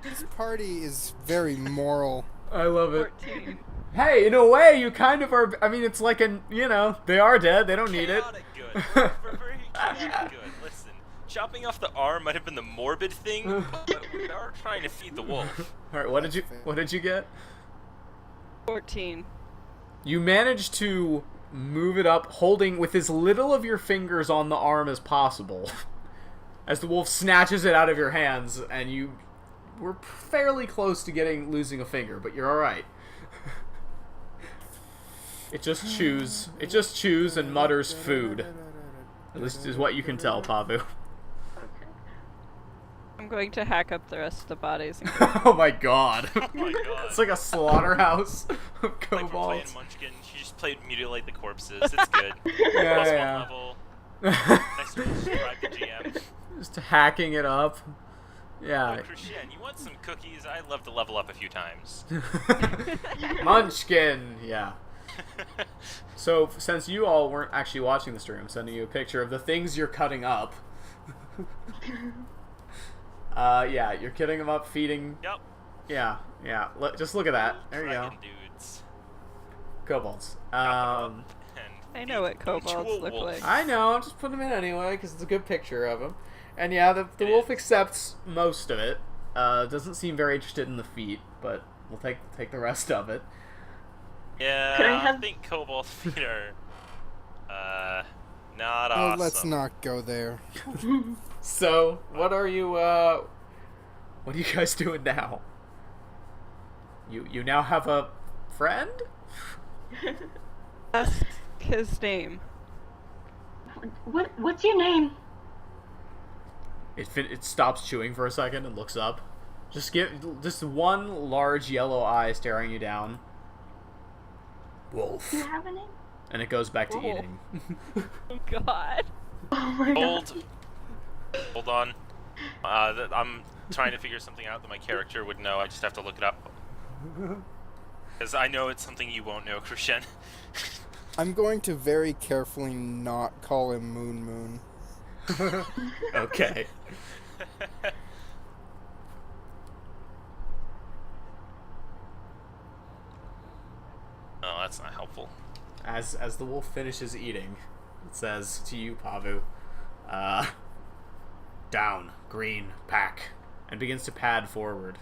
[SPEAKER 3] This party is very moral.
[SPEAKER 1] I love it.
[SPEAKER 5] 14.
[SPEAKER 1] Hey, in a way, you kind of are. I mean, it's like they are dead. They don't need it.
[SPEAKER 2] Chaotic good. We're very chaotic good. Listen, chopping off the arm might have been the morbid thing, but we are trying to feed the wolf.
[SPEAKER 1] All right, what did you get?
[SPEAKER 5] 14.
[SPEAKER 1] You managed to move it up, holding with as little of your fingers on the arm as possible. As the wolf snatches it out of your hands, and you were fairly close to losing a finger, but you're all right. It just chews and mutters food. At least is what you can tell, Pavu.
[SPEAKER 5] I'm going to hack up the rest of the bodies. And
[SPEAKER 1] Oh my god.
[SPEAKER 2] Oh my god.
[SPEAKER 1] It's like a slaughterhouse of
[SPEAKER 2] Like we're playing
[SPEAKER 1] kobolds.
[SPEAKER 2] Munchkin, she just played Mutilate the Corpses. It's good.
[SPEAKER 1] Yeah,
[SPEAKER 2] Plus
[SPEAKER 1] yeah.
[SPEAKER 2] one level. Nice to describe the GM.
[SPEAKER 1] Just hacking it up. Yeah.
[SPEAKER 2] Oh, Christian, you want some cookies? I'd love to level up a few times.
[SPEAKER 1] Munchkin! Yeah. So, since you all weren't actually watching the stream, I'm sending you a picture of the things you're cutting up. Yeah, you're cutting them up, feeding...
[SPEAKER 2] Yep.
[SPEAKER 1] Yeah. Just look at that. There you go.
[SPEAKER 2] Dragon dudes.
[SPEAKER 1] Kobolds.
[SPEAKER 2] And
[SPEAKER 5] I know what
[SPEAKER 2] feed
[SPEAKER 5] kobolds
[SPEAKER 2] them to a
[SPEAKER 5] look
[SPEAKER 2] wolf.
[SPEAKER 5] like.
[SPEAKER 1] I know, I'm just putting them in anyway, because it's a good picture of them. And yeah, the
[SPEAKER 2] It
[SPEAKER 1] wolf
[SPEAKER 2] is.
[SPEAKER 1] accepts most of it. Doesn't seem very interested in the feet, but we'll take the rest of it.
[SPEAKER 2] Yeah,
[SPEAKER 4] Could I
[SPEAKER 2] I
[SPEAKER 4] have-
[SPEAKER 2] think cobalt feet are, not
[SPEAKER 3] Oh,
[SPEAKER 2] awesome.
[SPEAKER 3] let's not go there.
[SPEAKER 1] So, what are you, what are you guys doing now? You now have a friend?
[SPEAKER 5] Ask his name.
[SPEAKER 4] What's your name?
[SPEAKER 1] It stops chewing for a second and looks up. Just one large yellow eye staring you down. Wolf.
[SPEAKER 4] Do you have a name?
[SPEAKER 1] And it goes back to
[SPEAKER 5] Wolf.
[SPEAKER 1] eating.
[SPEAKER 5] Oh God.
[SPEAKER 4] Oh my god.
[SPEAKER 2] Hold on. I'm trying to figure something out that my character would know. I just have to look it up. Because I know it's something you won't know, Christian.
[SPEAKER 3] I'm going to very carefully not call him Moon Moon.
[SPEAKER 1] Okay.
[SPEAKER 2] Oh, that's not helpful.
[SPEAKER 1] As the wolf finishes eating, it says to you, Pavu, down, green, pack, and begins to pad forward.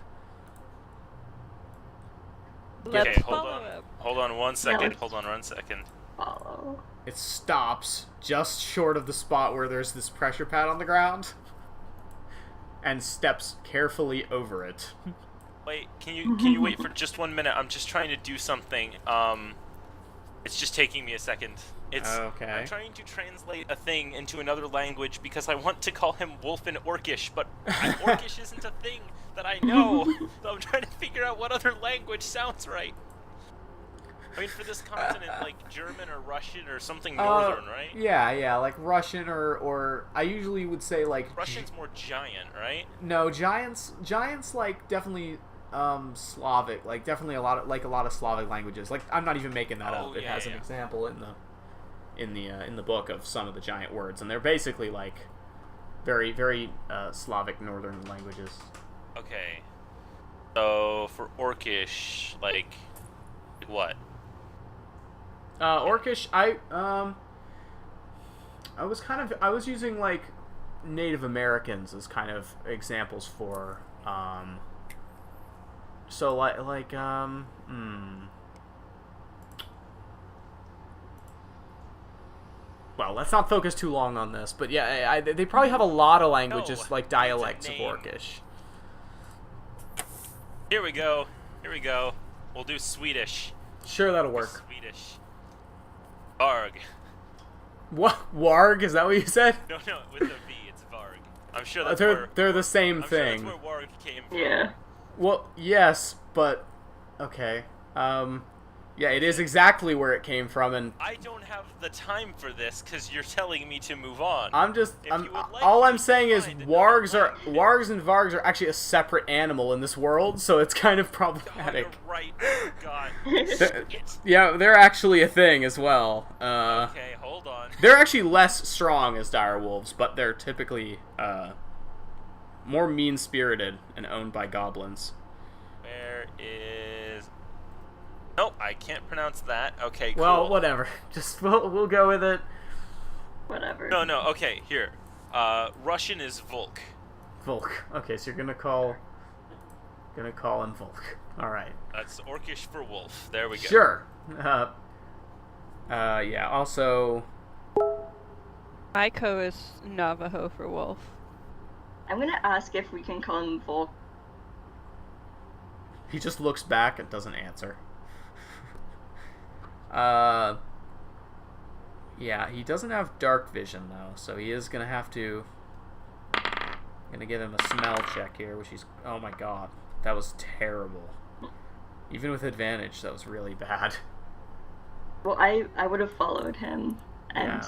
[SPEAKER 5] Let's
[SPEAKER 2] Okay, hold
[SPEAKER 5] follow
[SPEAKER 2] on.
[SPEAKER 5] him.
[SPEAKER 2] Hold on 1 second.
[SPEAKER 4] let's-
[SPEAKER 2] Hold on 1 second.
[SPEAKER 4] Follow.
[SPEAKER 1] It stops just short of the spot where there's this pressure pad on the ground, and steps carefully over it.
[SPEAKER 2] Wait, can you wait for just 1 minute? I'm just trying to do something. It's just taking me a second.
[SPEAKER 1] Okay.
[SPEAKER 2] I'm trying to translate a thing into another language because I want to call him Wolf in Orcish, but Orcish isn't a thing that I know. So I'm trying to figure out what other language sounds right. I mean, for this continent, like German or Russian or something northern, right?
[SPEAKER 1] Yeah, like Russian or I usually would say like
[SPEAKER 2] Russian's more giant, right?
[SPEAKER 1] No, giants like definitely Slavic, like definitely a lot of Slavic languages. Like I'm not even making that
[SPEAKER 2] Oh,
[SPEAKER 1] up. It
[SPEAKER 2] yeah,
[SPEAKER 1] has an
[SPEAKER 2] yeah.
[SPEAKER 1] example in the book of some of the giant words, and they're basically like very very Slavic northern languages.
[SPEAKER 2] Okay. So for Orcish, like what?
[SPEAKER 1] Orcish, I was using like Native Americans as kind of examples for so well, let's not focus too long on this, but yeah, they probably have a lot of languages,
[SPEAKER 2] No,
[SPEAKER 1] like dialects of
[SPEAKER 2] name.
[SPEAKER 1] Orcish.
[SPEAKER 2] Here we go. We'll do Swedish.
[SPEAKER 1] Sure, that'll work.
[SPEAKER 2] Swedish. Varg.
[SPEAKER 1] What? Warg? Is that what you said?
[SPEAKER 2] No, with a V, it's Varg. I'm sure that's
[SPEAKER 1] they're the same
[SPEAKER 2] I'm
[SPEAKER 1] thing.
[SPEAKER 2] Sure that's where Warg came from.
[SPEAKER 4] Yeah.
[SPEAKER 1] Well, yes, but okay. Yeah, it is exactly where it came from, and
[SPEAKER 2] I don't have the time for this because you're telling me to move on.
[SPEAKER 1] all I'm saying is wargs and vargs are actually a separate animal in this world, so it's kind of problematic.
[SPEAKER 2] Oh, you're right. Oh, God.
[SPEAKER 1] Yeah, they're actually a thing as well.
[SPEAKER 2] Okay, hold on.
[SPEAKER 1] They're actually less strong as direwolves, but they're typically more mean-spirited and owned by goblins.
[SPEAKER 2] Where is... Nope, I can't pronounce that. Okay, cool.
[SPEAKER 1] Well, whatever. Just we'll go with it.
[SPEAKER 4] Whatever.
[SPEAKER 2] No, okay, here. Russian is Volk.
[SPEAKER 1] Volk. Okay, so you're gonna call him Volk. All right.
[SPEAKER 2] That's Orcish for wolf. There we go.
[SPEAKER 1] Sure. Yeah. Also,
[SPEAKER 5] Maiko is Navajo for wolf.
[SPEAKER 4] I'm gonna ask if we can call him Volk.
[SPEAKER 1] he just looks back and doesn't answer. Yeah, he doesn't have dark vision though, so he is gonna have to. Gonna give him a smell check here, which he's. Oh my god, that was terrible. Even with advantage, that was really bad.
[SPEAKER 4] Well, I would have followed him, and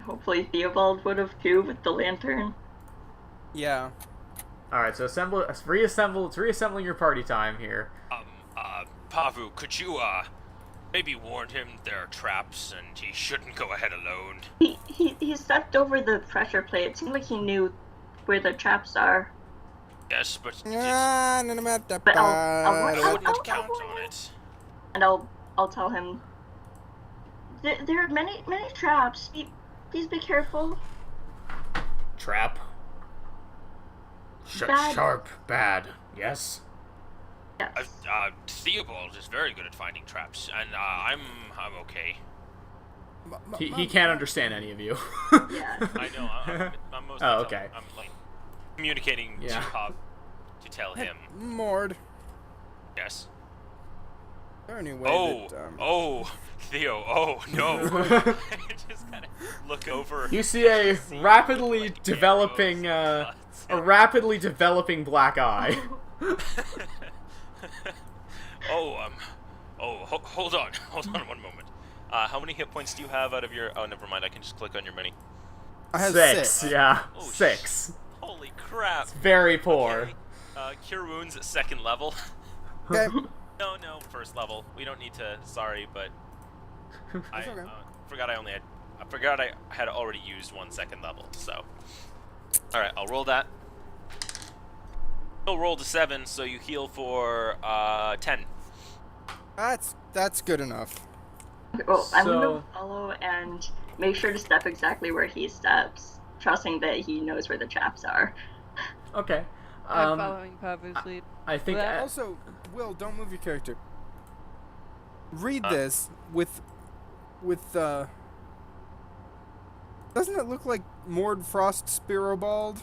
[SPEAKER 4] hopefully Theobald would have too with the lantern.
[SPEAKER 3] Yeah.
[SPEAKER 1] All right, so it's reassembling your party time here.
[SPEAKER 2] Pavu, could you, maybe warn him there are traps and he shouldn't go ahead alone?
[SPEAKER 4] He stepped over the pressure plate. It seemed like he knew where the traps are.
[SPEAKER 2] Yes, but
[SPEAKER 4] But I'll
[SPEAKER 2] wouldn't count on it.
[SPEAKER 4] And I'll tell him. There are many traps. Please be careful.
[SPEAKER 1] Trap.
[SPEAKER 4] Bad.
[SPEAKER 1] Sharp, bad. Yes.
[SPEAKER 4] Yes.
[SPEAKER 2] Theobald is very good at finding traps, and I'm okay.
[SPEAKER 1] He can't understand any of you.
[SPEAKER 4] Yeah.
[SPEAKER 2] I know. I'm mostly
[SPEAKER 1] okay.
[SPEAKER 2] I'm like communicating to Pop to tell him.
[SPEAKER 3] Mord.
[SPEAKER 2] Yes.
[SPEAKER 3] Anyway.
[SPEAKER 2] Theo. Oh no. Just kind of look over.
[SPEAKER 1] You see a rapidly developing black eye.
[SPEAKER 2] Hold on one moment. How many hit points do you have out of your... Oh, never mind, I can just click on your mini.
[SPEAKER 3] I have
[SPEAKER 1] 6, yeah.
[SPEAKER 2] Oh,
[SPEAKER 1] 6.
[SPEAKER 2] Holy crap.
[SPEAKER 1] It's very poor.
[SPEAKER 2] Okay. Cure wounds at 2nd level.
[SPEAKER 3] Okay.
[SPEAKER 2] No, first level. We don't need to... Sorry, but... I
[SPEAKER 3] okay.
[SPEAKER 2] forgot I had already used 1 2nd level, so... Alright, I'll roll that. You'll roll to 7, so you heal for 10.
[SPEAKER 3] That's good enough.
[SPEAKER 4] Well, I'm gonna follow and make sure to step exactly where he steps, trusting that he knows where the traps are.
[SPEAKER 1] Okay.
[SPEAKER 5] I'm following Pavu's lead.
[SPEAKER 1] I think...
[SPEAKER 3] Also, Will, don't move your character. Read this with doesn't it look like Mord Frost Spirobald?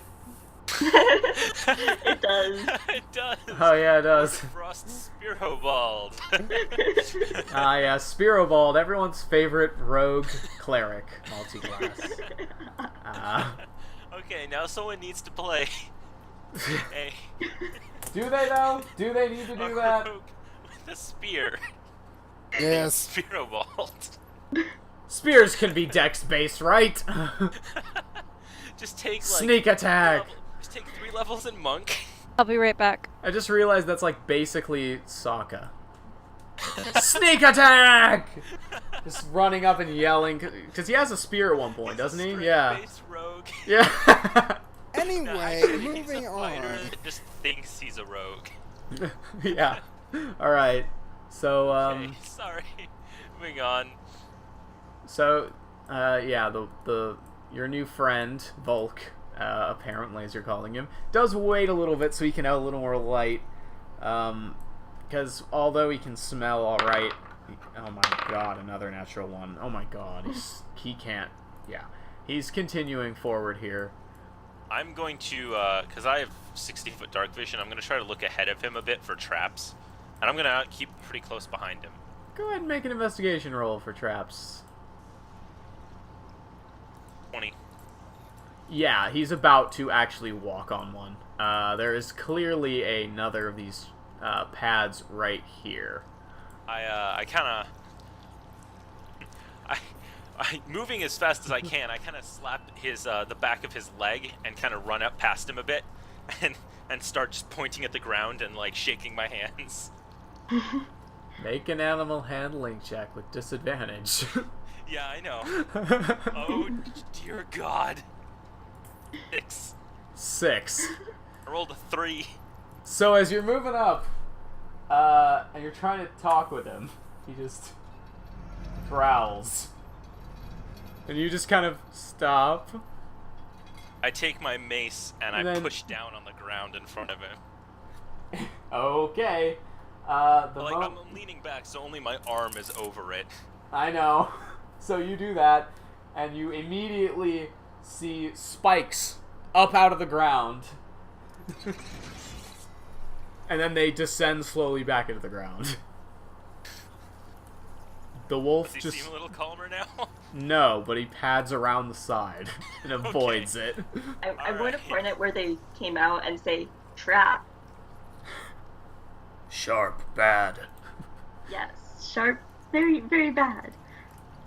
[SPEAKER 4] It does.
[SPEAKER 2] It does.
[SPEAKER 1] Oh yeah, it does.
[SPEAKER 2] Frost Spirobald.
[SPEAKER 1] Yeah, Spirobald, everyone's favorite rogue cleric, multi-class.
[SPEAKER 2] Okay, now someone needs to play. Hey.
[SPEAKER 1] Do they though? Do they need to do that?
[SPEAKER 2] Rogue with a spear.
[SPEAKER 3] Yes.
[SPEAKER 2] Spirobald.
[SPEAKER 1] Spears can be dex-based, right?
[SPEAKER 2] Just take like
[SPEAKER 1] Sneak attack.
[SPEAKER 2] Just take 3 levels in monk.
[SPEAKER 5] I'll be right back.
[SPEAKER 1] I just realized that's like basically Sokka. Sneak attack! Just running up and yelling, because he has a spear at one point, doesn't he? Yeah.
[SPEAKER 2] Straight-faced rogue.
[SPEAKER 1] Yeah.
[SPEAKER 3] Anyway,
[SPEAKER 2] Actually,
[SPEAKER 3] moving
[SPEAKER 2] he's a fighter
[SPEAKER 3] on.
[SPEAKER 2] that just thinks he's a rogue.
[SPEAKER 1] Yeah. All right. So
[SPEAKER 2] Okay, sorry. Moving on.
[SPEAKER 1] So, yeah, your new friend Volk, apparently as you're calling him, does wait a little bit so he can have a little more light. Because although he can smell all right, oh my god, another natural one. Oh my god, he can't. Yeah, he's continuing forward here.
[SPEAKER 2] I'm going to, because I have 60-foot dark vision, I'm going to try to look ahead of him a bit for traps. And I'm going to keep pretty close behind him.
[SPEAKER 1] Go ahead and make an investigation roll for traps.
[SPEAKER 2] 20.
[SPEAKER 1] Yeah, he's about to actually walk on one. There is clearly another of these pads right here.
[SPEAKER 2] I kind of... moving as fast as I can, I kind of slap his the back of his leg and kind of run up past him a bit, and start just pointing at the ground and like shaking my hands.
[SPEAKER 1] Make an animal handling check with disadvantage.
[SPEAKER 2] Yeah, I know. Oh dear God.
[SPEAKER 1] 6.
[SPEAKER 2] I rolled a 3.
[SPEAKER 1] So as you're moving up, and you're trying to talk with him, he just growls. And you just kind of stop.
[SPEAKER 2] I take my mace and I
[SPEAKER 1] then...
[SPEAKER 2] push down on the ground in front of him.
[SPEAKER 1] Okay.
[SPEAKER 2] I'm leaning back, so only my arm is over it.
[SPEAKER 1] I know. So you do that, and you immediately see spikes up out of the ground. And then they descend slowly back into the ground. The wolf
[SPEAKER 2] Does he
[SPEAKER 1] just...
[SPEAKER 2] seem a little calmer now?
[SPEAKER 1] No, but he pads around the side and avoids it.
[SPEAKER 4] I want to point at where they came out and say, trap.
[SPEAKER 6] Sharp, bad.
[SPEAKER 4] Yes, sharp, very, very bad.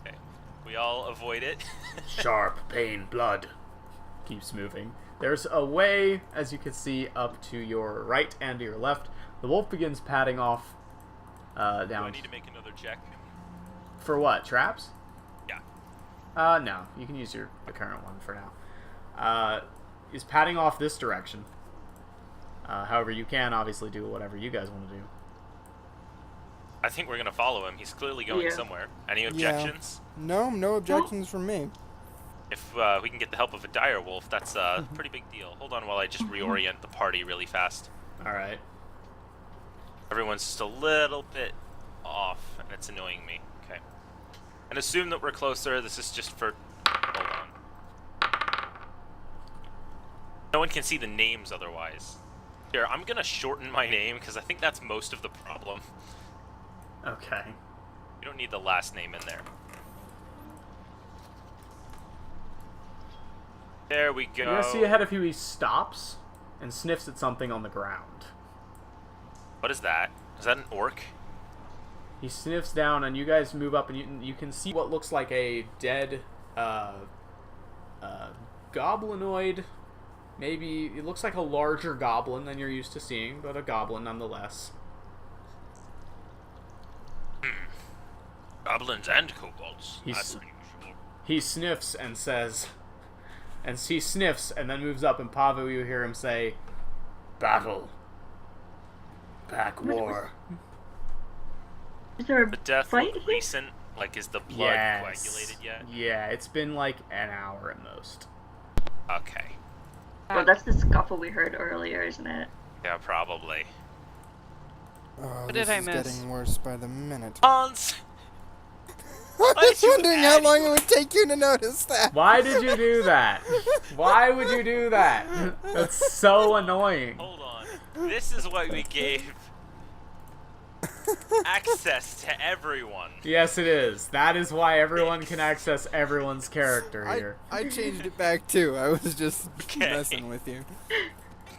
[SPEAKER 2] Okay. We all avoid it.
[SPEAKER 6] Sharp, pain, blood.
[SPEAKER 1] Keeps moving. There's a way, as you can see, up to your right and to your left. The wolf begins padding off down.
[SPEAKER 2] Do I need to make another check?
[SPEAKER 1] For what? Traps?
[SPEAKER 2] Yeah.
[SPEAKER 1] No. You can use the current one for now. He's padding off this direction. However, you can obviously do whatever you guys want to do.
[SPEAKER 2] I think we're gonna follow him. He's clearly going somewhere. Any objections?
[SPEAKER 3] No objections from me.
[SPEAKER 2] If we can get the help of a dire wolf, that's a pretty big deal. Hold on while I just reorient the party really fast.
[SPEAKER 1] Alright.
[SPEAKER 2] Everyone's just a little bit off, and it's annoying me. Okay. And assume that we're closer. This is just for... Hold on. No one can see the names otherwise. Here, I'm gonna shorten my name, because I think that's most of the problem.
[SPEAKER 1] Okay.
[SPEAKER 2] You don't need the last name in there. There we go.
[SPEAKER 1] You're gonna see ahead of you, he stops and sniffs at something on the ground.
[SPEAKER 2] What is that? Is that an orc?
[SPEAKER 1] He sniffs down, and you guys move up, and you can see what looks like a dead goblinoid. Maybe it looks like a larger goblin than you're used to seeing, but a goblin nonetheless.
[SPEAKER 2] Goblins and kobolds. That's unusual.
[SPEAKER 1] He sniffs and says, and he sniffs and then moves up, and Pavu, you hear him say,
[SPEAKER 6] Battle. Pack war.
[SPEAKER 4] Is there a
[SPEAKER 2] The death
[SPEAKER 4] fight
[SPEAKER 2] look
[SPEAKER 4] here?
[SPEAKER 2] recent. Like, is the blood coagulated yet?
[SPEAKER 1] Yeah, it's been like an hour at most.
[SPEAKER 2] Okay.
[SPEAKER 4] Oh, that's the scuffle we heard earlier, isn't it?
[SPEAKER 2] Yeah, probably.
[SPEAKER 3] Oh,
[SPEAKER 5] What
[SPEAKER 3] this
[SPEAKER 5] did I
[SPEAKER 3] is
[SPEAKER 5] miss?
[SPEAKER 3] getting worse by the minute.
[SPEAKER 2] Hans!
[SPEAKER 3] I was
[SPEAKER 2] did you
[SPEAKER 3] wondering how
[SPEAKER 2] add-
[SPEAKER 3] long it would take you to notice that.
[SPEAKER 1] Why did you do that? Why would you do that? That's so annoying.
[SPEAKER 2] Hold on. This is what we gave access to everyone.
[SPEAKER 1] Yes, it is. That is why everyone can access everyone's character here.
[SPEAKER 3] I changed it back too. I was just
[SPEAKER 2] Okay.
[SPEAKER 3] messing with you.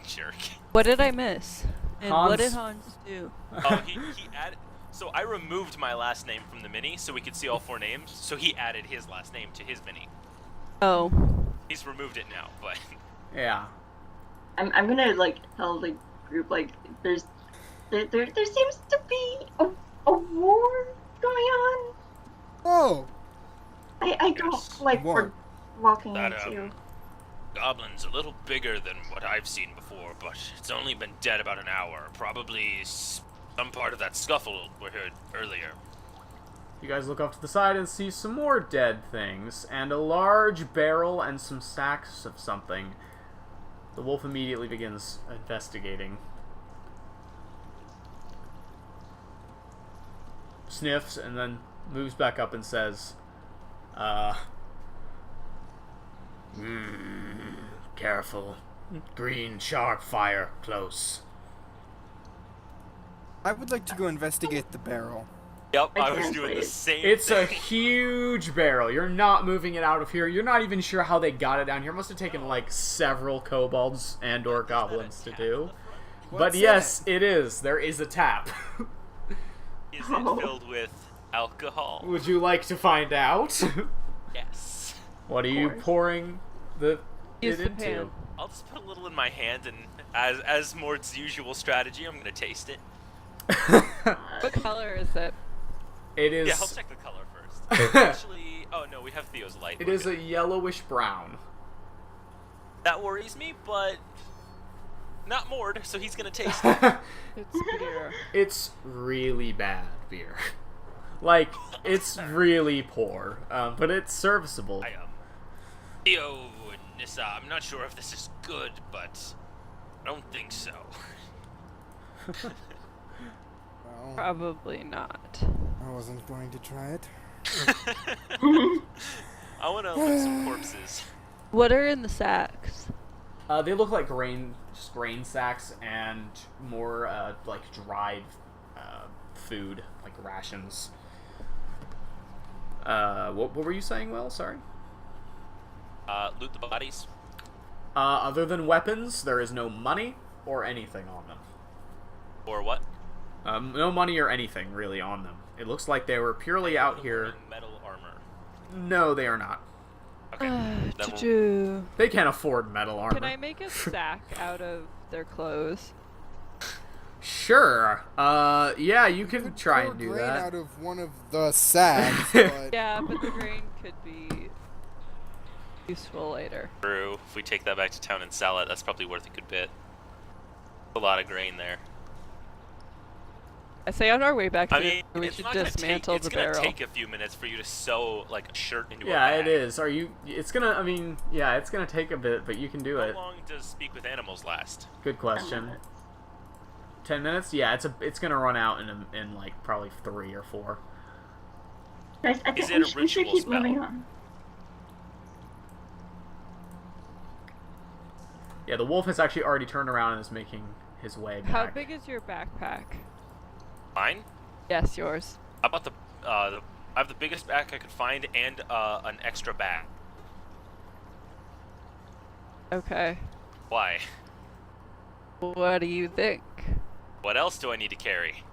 [SPEAKER 2] Jerk.
[SPEAKER 5] What did I miss? And what did
[SPEAKER 1] Hans-
[SPEAKER 5] Hans do?
[SPEAKER 2] Oh, he added... So I removed my last name from the mini so we could see all 4 names. So he added his last name to his mini.
[SPEAKER 5] Oh.
[SPEAKER 2] He's removed it now, but...
[SPEAKER 1] Yeah.
[SPEAKER 4] I'm gonna like tell the group like there seems to be a war going on.
[SPEAKER 3] Oh,
[SPEAKER 4] I don't like
[SPEAKER 3] War.
[SPEAKER 4] we're walking
[SPEAKER 2] That,
[SPEAKER 4] into.
[SPEAKER 2] Goblin's a little bigger than what I've seen before, but it's only been dead about an hour. Probably some part of that scuffle we heard earlier.
[SPEAKER 1] You guys look off to the side and see some more dead things, and a large barrel and some sacks of something. The wolf immediately begins investigating. Sniffs, and then moves back up and says, careful. Green sharp fire close.
[SPEAKER 3] I would like to go investigate the barrel.
[SPEAKER 2] Yep, I was
[SPEAKER 4] can't
[SPEAKER 2] doing the
[SPEAKER 4] wait.
[SPEAKER 2] same
[SPEAKER 1] It's a
[SPEAKER 2] thing.
[SPEAKER 1] huge barrel. You're not moving it out of here. You're not even sure how they got it down here. It must have taken like several kobolds and or goblins to do. But
[SPEAKER 3] What's in
[SPEAKER 1] yes, it is. There is a tap.
[SPEAKER 2] Is it filled with alcohol?
[SPEAKER 1] Would you like to find out?
[SPEAKER 2] Yes.
[SPEAKER 1] What are you
[SPEAKER 4] course.
[SPEAKER 1] pouring it
[SPEAKER 5] Use the
[SPEAKER 1] into?
[SPEAKER 5] pan.
[SPEAKER 2] I'll just put a little in my hand, and as Mord's usual strategy, I'm gonna taste it.
[SPEAKER 5] What color is it?
[SPEAKER 1] It is.
[SPEAKER 2] Yeah, I'll check the color first. Actually, oh no, we have Theo's light.
[SPEAKER 1] It
[SPEAKER 2] We're
[SPEAKER 1] is a
[SPEAKER 2] good.
[SPEAKER 1] yellowish brown.
[SPEAKER 2] That worries me, but not Mord, so he's gonna taste it.
[SPEAKER 5] It's beer.
[SPEAKER 1] It's really bad beer. Like, it's really poor, but it's serviceable.
[SPEAKER 2] Theo, Nissa, I'm not sure if this is good, but I don't think so.
[SPEAKER 3] Well,
[SPEAKER 5] Probably not.
[SPEAKER 3] I wasn't going to try it.
[SPEAKER 2] I want to lick some corpses.
[SPEAKER 5] What are in the sacks?
[SPEAKER 1] They look like just grain sacks and more like dried food, like rations. What were you saying, Will? Sorry.
[SPEAKER 2] Loot the bodies.
[SPEAKER 1] Other than weapons, there is no money or anything on them.
[SPEAKER 2] Or what?
[SPEAKER 1] No money or anything really on them. It looks like they were purely out here.
[SPEAKER 2] Metal armor.
[SPEAKER 1] No, they are not.
[SPEAKER 2] Okay. Then we'll-
[SPEAKER 5] Choo-choo.
[SPEAKER 1] They can't afford metal armor.
[SPEAKER 5] Can I make a sack out of their clothes?
[SPEAKER 1] Sure. Yeah, you can
[SPEAKER 3] Could
[SPEAKER 1] try
[SPEAKER 3] pour
[SPEAKER 1] and do
[SPEAKER 3] grain
[SPEAKER 1] that.
[SPEAKER 3] out of one of the sacks, but
[SPEAKER 5] Yeah, but the grain could be useful later.
[SPEAKER 2] True. If we take that back to town and sell it, that's probably worth a good bit. A lot of grain there.
[SPEAKER 5] I say on our way back
[SPEAKER 2] I
[SPEAKER 5] here,
[SPEAKER 2] mean,
[SPEAKER 5] we
[SPEAKER 2] it's
[SPEAKER 5] should
[SPEAKER 2] not gonna
[SPEAKER 5] dismantle
[SPEAKER 2] take,
[SPEAKER 5] the
[SPEAKER 2] it's gonna
[SPEAKER 5] barrel.
[SPEAKER 2] take a few minutes for you to sew like a shirt into a
[SPEAKER 1] Yeah,
[SPEAKER 2] bag.
[SPEAKER 1] it is. It's gonna, I mean, yeah, it's gonna take a bit, but you can do
[SPEAKER 2] How
[SPEAKER 1] it.
[SPEAKER 2] long does Speak with Animals last?
[SPEAKER 1] Good question. 10 minutes? Yeah, it's gonna run out in like probably 3 or 4.
[SPEAKER 4] Guys, I
[SPEAKER 2] Is
[SPEAKER 4] think
[SPEAKER 2] it a
[SPEAKER 4] we should
[SPEAKER 2] ritual
[SPEAKER 4] keep
[SPEAKER 2] spell?
[SPEAKER 4] moving on.
[SPEAKER 1] Yeah, the wolf has actually already turned around and is making his way back.
[SPEAKER 5] How big is your backpack?
[SPEAKER 2] Mine?
[SPEAKER 5] Yes, yours.
[SPEAKER 2] How about I have the biggest bag I could find and an extra bag.
[SPEAKER 5] Okay.
[SPEAKER 2] Why?
[SPEAKER 5] What do you think?
[SPEAKER 2] What else do I need to carry?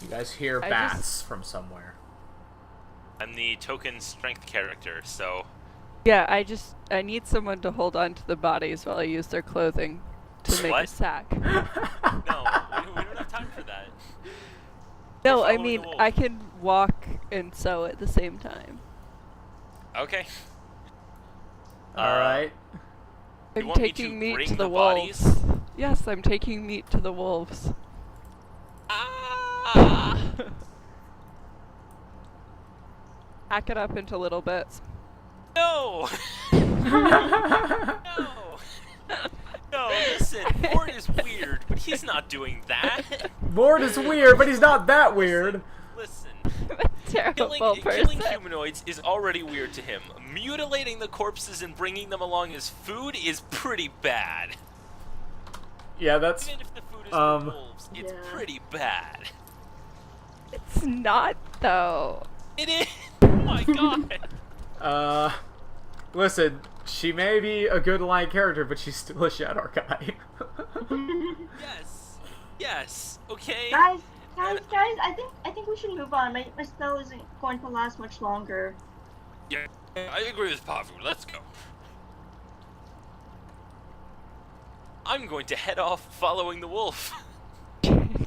[SPEAKER 1] You guys hear
[SPEAKER 5] I
[SPEAKER 1] bats
[SPEAKER 5] just-
[SPEAKER 1] from somewhere.
[SPEAKER 2] I'm the token strength character, so
[SPEAKER 5] Yeah, I need someone to hold on to the bodies while I use their clothing to make a
[SPEAKER 2] What?
[SPEAKER 5] sack.
[SPEAKER 2] no, we don't have time for that.
[SPEAKER 5] No,
[SPEAKER 2] We're
[SPEAKER 5] I
[SPEAKER 2] following
[SPEAKER 5] mean,
[SPEAKER 2] the wolf.
[SPEAKER 5] I can walk and sew at the same time.
[SPEAKER 2] Okay.
[SPEAKER 1] Alright.
[SPEAKER 2] You
[SPEAKER 5] I'm
[SPEAKER 2] want me to
[SPEAKER 5] taking meat
[SPEAKER 2] bring
[SPEAKER 5] to the
[SPEAKER 2] the
[SPEAKER 5] wolves.
[SPEAKER 2] bodies?
[SPEAKER 5] Yes, I'm taking meat to the wolves.
[SPEAKER 2] Ah!
[SPEAKER 5] Hack it up into little bits.
[SPEAKER 2] No! No! No, listen, Mort is weird, but he's not doing that.
[SPEAKER 1] Mort is weird, but he's not that weird.
[SPEAKER 2] Listen,
[SPEAKER 5] I'm a terrible
[SPEAKER 2] killing
[SPEAKER 5] person.
[SPEAKER 2] humanoids is already weird to him. Mutilating the corpses and bringing them along as food is pretty bad.
[SPEAKER 1] Yeah, that's...
[SPEAKER 2] Even if the food is
[SPEAKER 1] Um,
[SPEAKER 2] for wolves, it's
[SPEAKER 4] Yeah.
[SPEAKER 2] pretty bad.
[SPEAKER 5] It's not, though.
[SPEAKER 2] It is! Oh my god!
[SPEAKER 1] Listen, she may be a good line character, but she's still a shadow guy.
[SPEAKER 2] Yes! Yes! Okay?
[SPEAKER 4] Guys, I think we should move on. My spell isn't going to last much longer.
[SPEAKER 2] Yeah, I agree with Pavu. Let's go. I'm going to head off following the wolf.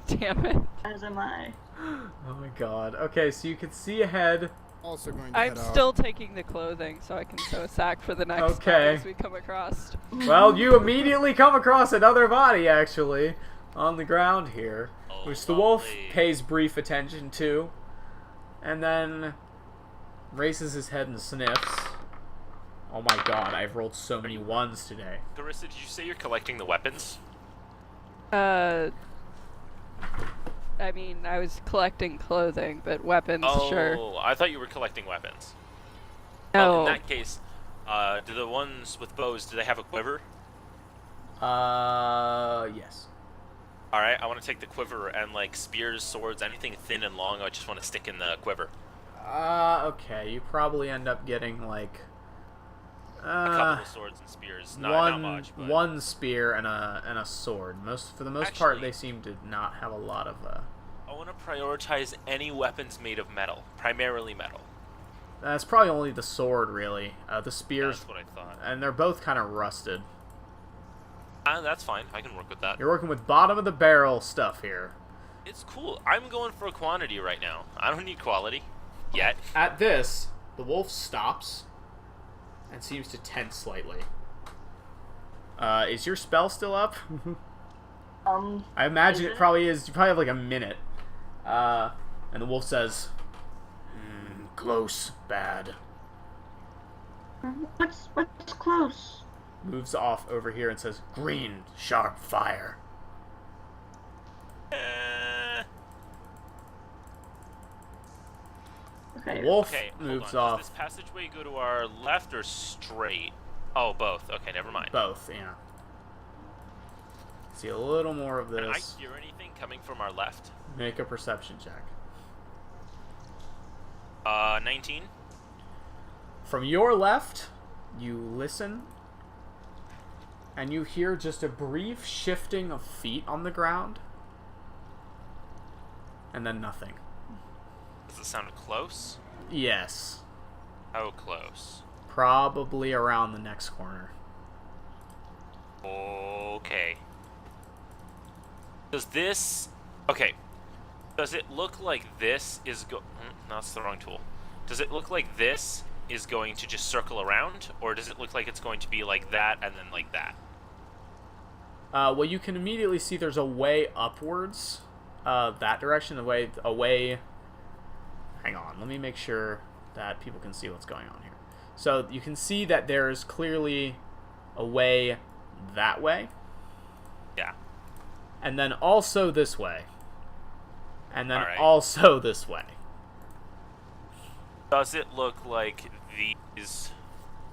[SPEAKER 5] Damn it.
[SPEAKER 4] As am I.
[SPEAKER 1] Oh my god. Okay, so you can see ahead.
[SPEAKER 3] also going to
[SPEAKER 5] I'm
[SPEAKER 3] head out.
[SPEAKER 5] still taking the clothing so I can sew a sack for the next
[SPEAKER 1] Okay.
[SPEAKER 5] bodies we come across.
[SPEAKER 1] Well, you immediately come across another body, actually. on the ground here,
[SPEAKER 2] Oh,
[SPEAKER 1] which the wolf
[SPEAKER 2] lovely.
[SPEAKER 1] pays brief attention to, and then raises his head and sniffs. Oh my god, I've rolled so many ones today.
[SPEAKER 2] Carissa, did you say you're collecting the weapons?
[SPEAKER 5] I mean, I was collecting clothing, but weapons, sure.
[SPEAKER 2] Oh, I thought you were collecting weapons.
[SPEAKER 5] No.
[SPEAKER 2] Well, in that case, do the ones with bows, do they have a quiver?
[SPEAKER 1] Yes.
[SPEAKER 2] Alright, I want to take the quiver and, like, spears, swords, anything thin and long, I just want to stick in the quiver.
[SPEAKER 1] Okay, you probably end up getting, like...
[SPEAKER 2] A couple of swords and spears. Not much, but...
[SPEAKER 1] one spear and a sword. For the most part,
[SPEAKER 2] Actually-
[SPEAKER 1] they seem to not have a lot of,
[SPEAKER 2] I want to prioritize any weapons made of metal. Primarily metal.
[SPEAKER 1] That's probably only the sword, really. The
[SPEAKER 2] Yeah,
[SPEAKER 1] spears,
[SPEAKER 2] that's what I thought.
[SPEAKER 1] and they're both kind of rusted.
[SPEAKER 2] That's fine. I can work with that.
[SPEAKER 1] You're working with bottom of the barrel stuff here.
[SPEAKER 2] It's cool. I'm going for quantity right now. I don't need quality. Yet.
[SPEAKER 1] At this, the wolf stops and seems to tense slightly. Is your spell still up? I imagine it probably is. You probably have like a minute. And the wolf says, close, bad.
[SPEAKER 4] What's close?
[SPEAKER 1] Moves off over here and says, green, sharp fire.
[SPEAKER 4] Okay.
[SPEAKER 1] The wolf
[SPEAKER 2] Okay,
[SPEAKER 1] moves
[SPEAKER 2] hold on.
[SPEAKER 1] off.
[SPEAKER 2] Does this passageway go to our left or straight? Oh, both. Okay, never mind.
[SPEAKER 1] Both, yeah. See a little more of
[SPEAKER 2] Can I
[SPEAKER 1] this.
[SPEAKER 2] hear anything coming from our left?
[SPEAKER 1] Make a perception check.
[SPEAKER 2] 19.
[SPEAKER 1] From your left, you listen, and you hear just a brief shifting of feet on the ground, and then nothing.
[SPEAKER 2] Does it sound close?
[SPEAKER 1] Yes.
[SPEAKER 2] How close?
[SPEAKER 1] Probably around the next corner.
[SPEAKER 2] Okay. Does this... Okay. Does it look like this is no, that's the wrong tool. Does it look like this is going to just circle around? Or does it look like it's going to be like that and then like that?
[SPEAKER 1] Well, you can immediately see there's a way upwards, that direction, a way... Hang on, let me make sure that people can see what's going on here. So you can see that there's clearly a way that way,
[SPEAKER 2] Yeah.
[SPEAKER 1] and then also this way, and then
[SPEAKER 2] Alright.
[SPEAKER 1] also this way.
[SPEAKER 2] Does it look like these...